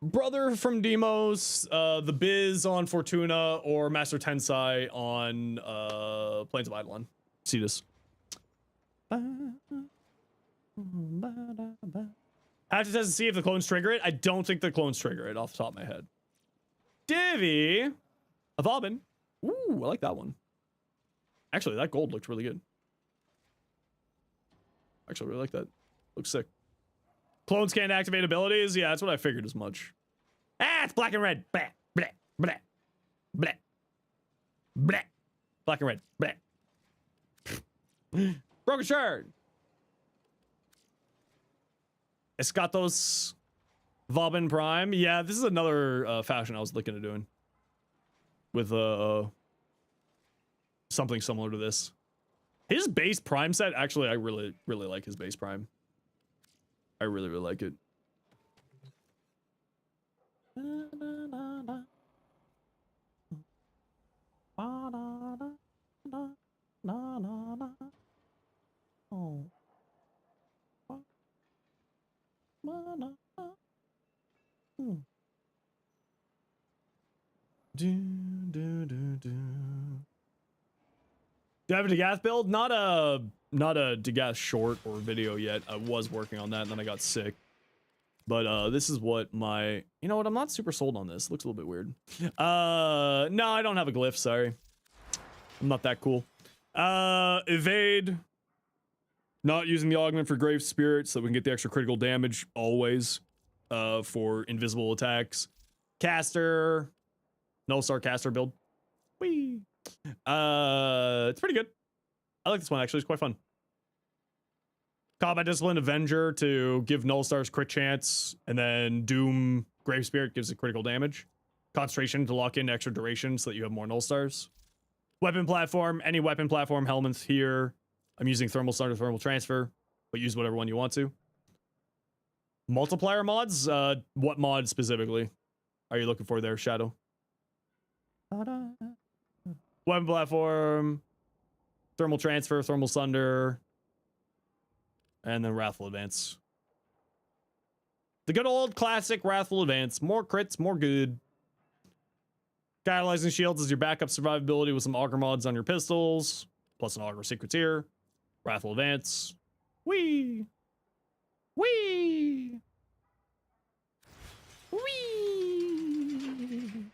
S1: Brother from Demos, the Biz on Fortuna, or Master Tensai on Plains of Eidolon. See this. I have to test to see if the clones trigger it. I don't think the clones trigger it off the top of my head. Divvy. A Vauban. Ooh, I like that one. Actually, that gold looked really good. Actually, I really like that. Looks sick. Clones can't activate abilities? Yeah, that's what I figured as much. Ah, it's black and red. Blah, blah, blah, blah, blah. Black and red. Blah. Broken Shard. Escatos Vauban Prime. Yeah, this is another fashion I was looking at doing. With something similar to this. His base Prime set, actually, I really like his base Prime. I really like it. Oh. Do I have a Dagath build? Not a Dagath short or video yet. I was working on that and then I got sick. But this is what my, you know what, I'm not super sold on this. It looks a little bit weird. No, I don't have a glyph, sorry. I'm not that cool. Evade. Not using the augment for Grave Spirit so that we can get the extra critical damage always for invisible attacks. Caster. No star caster build. Whee. It's pretty good. I like this one actually, it's quite fun. Combat Discipline Avenger to give Null Stars crit chance, and then Doom Grave Spirit gives it critical damage. Concentration to lock in extra duration so that you have more Null Stars. Weapon platform, any weapon platform, Helminth here. I'm using Thermal Stun or Thermal Transfer, but use whatever one you want to. Multiplier mods? What mod specifically are you looking for there, Shadow? Weapon platform, Thermal Transfer, Thermal Sunder, and then Wrathful Advance. The good old classic Wrathful Advance. More crits, more good. Catalyzing Shields is your backup survivability with some Augur mods on your pistols, plus an Augur Secreteer. Wrathful Advance. Whee! Whee! Whee!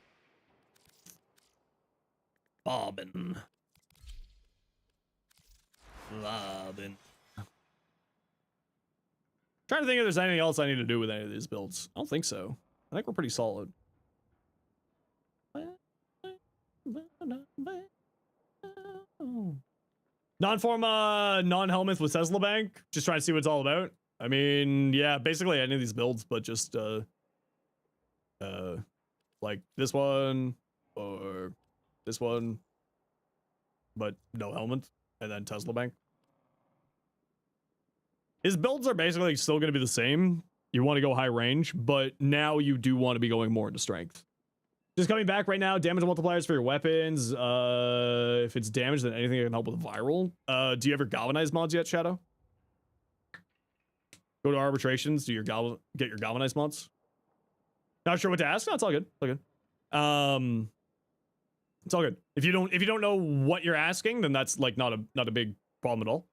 S1: Bobbin. trying to think if there's anything else I need to do with any of these builds. I don't think so. I think we're pretty solid. Non-forma, non-helmets with Tesla Bank. Just trying to see what it's all about. I mean, yeah, basically any of these builds, but just like this one or this one, but no helmet, and then Tesla Bank. His builds are basically still going to be the same. You want to go high range, but now you do want to be going more into strength. Just coming back right now, damage multipliers for your weapons. If it's damage, then anything that can help with viral. Do you ever galvanize mods yet, Shadow? Go to arbitrations, do your get your galvanize mods. Not sure what to ask. No, it's all good. It's all good. It's all good. If you don't know what you're asking, then that's like not a big problem at all.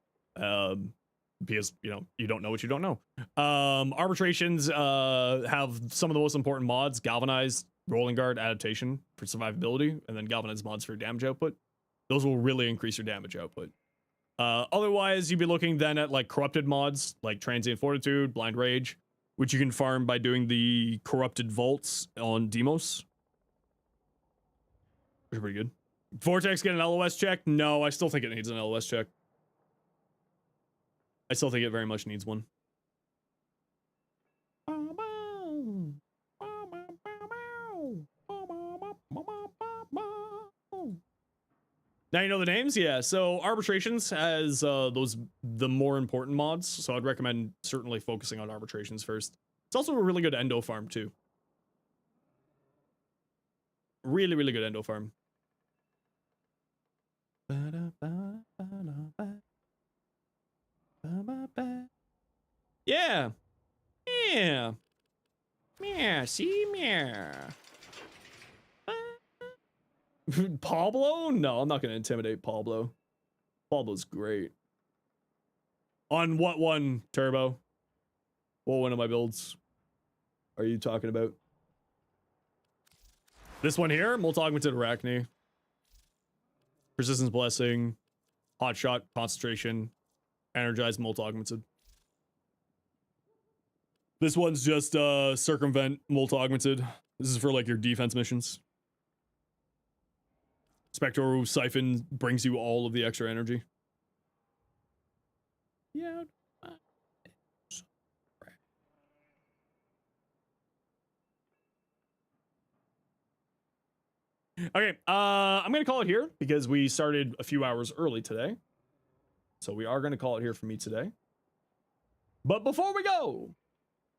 S1: Because you don't know what you don't know. Arbitrations have some of the most important mods: galvanized, rolling guard, adaptation for survivability, and then galvanized mods for damage output. Those will really increase your damage output. Otherwise, you'd be looking then at like corrupted mods like transient fortitude, blind rage, which you can farm by doing the corrupted vaults on Demos. Which are pretty good. Vortex get an LOS check? No, I still think it needs an LOS check. I still think it very much needs one. Now you know the names? Yeah, so Arbitrations has the more important mods, so I'd recommend certainly focusing on Arbitrations first. It's also a really good endo farm too. Really, really good endo farm. Yeah. Yeah. Yeah, see? Yeah. Pablo? No, I'm not going to intimidate Pablo. Pablo's great. On what one, Turbo? What one of my builds are you talking about? This one here? Multi-augmented Arachne. Persistence Blessing. Hot Shot, Concentration. Energized Multi-augmented. This one's just Circumvent Multi-augmented. This is for like your defense missions. Spectral Siphon brings you all of the extra energy. Yeah. Okay, I'm gonna call it here because we started a few hours early today. So we are gonna call it here for me today. But before we go,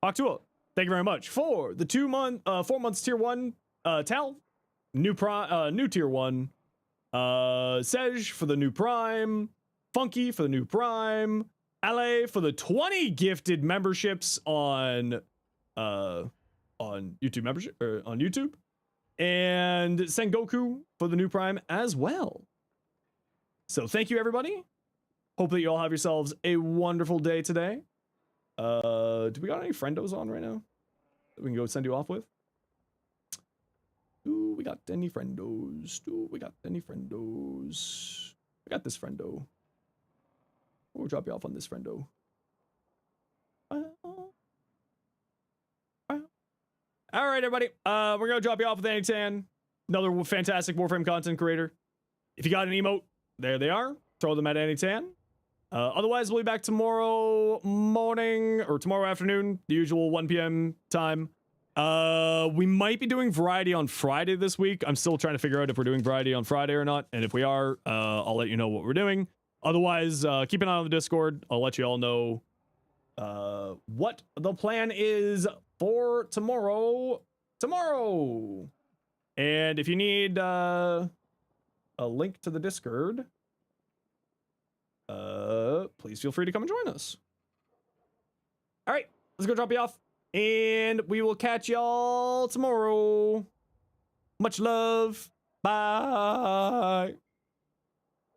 S1: Octua, thank you very much for the 4 months tier 1 Tal, new tier 1. Sej for the new Prime, Funky for the new Prime, Ale for the 20 gifted memberships on YouTube membership or on YouTube, and Sengoku for the new Prime as well. So thank you everybody. Hope that you all have yourselves a wonderful day today. Do we got any friendos on right now that we can go send you off with? Do we got any friendos? Do we got any friendos? We got this friendo. We'll drop you off on this friendo. All right, everybody. We're gonna drop you off with Anytan, another fantastic Warframe content creator. If you got an emote, there they are. Throw them at Anytan. Otherwise, we'll be back tomorrow morning or tomorrow afternoon, the usual 1 p.m. time. We might be doing variety on Friday this week. I'm still trying to figure out if we're doing variety on Friday or not, and if we are, I'll let you know what we're doing. Otherwise, keep an eye on the Discord. I'll let you all know what the plan is for tomorrow. And if you need a link to the Discord, please feel free to come and join us. All right, let's go drop you off. And we will catch y'all tomorrow. Much love. Bye.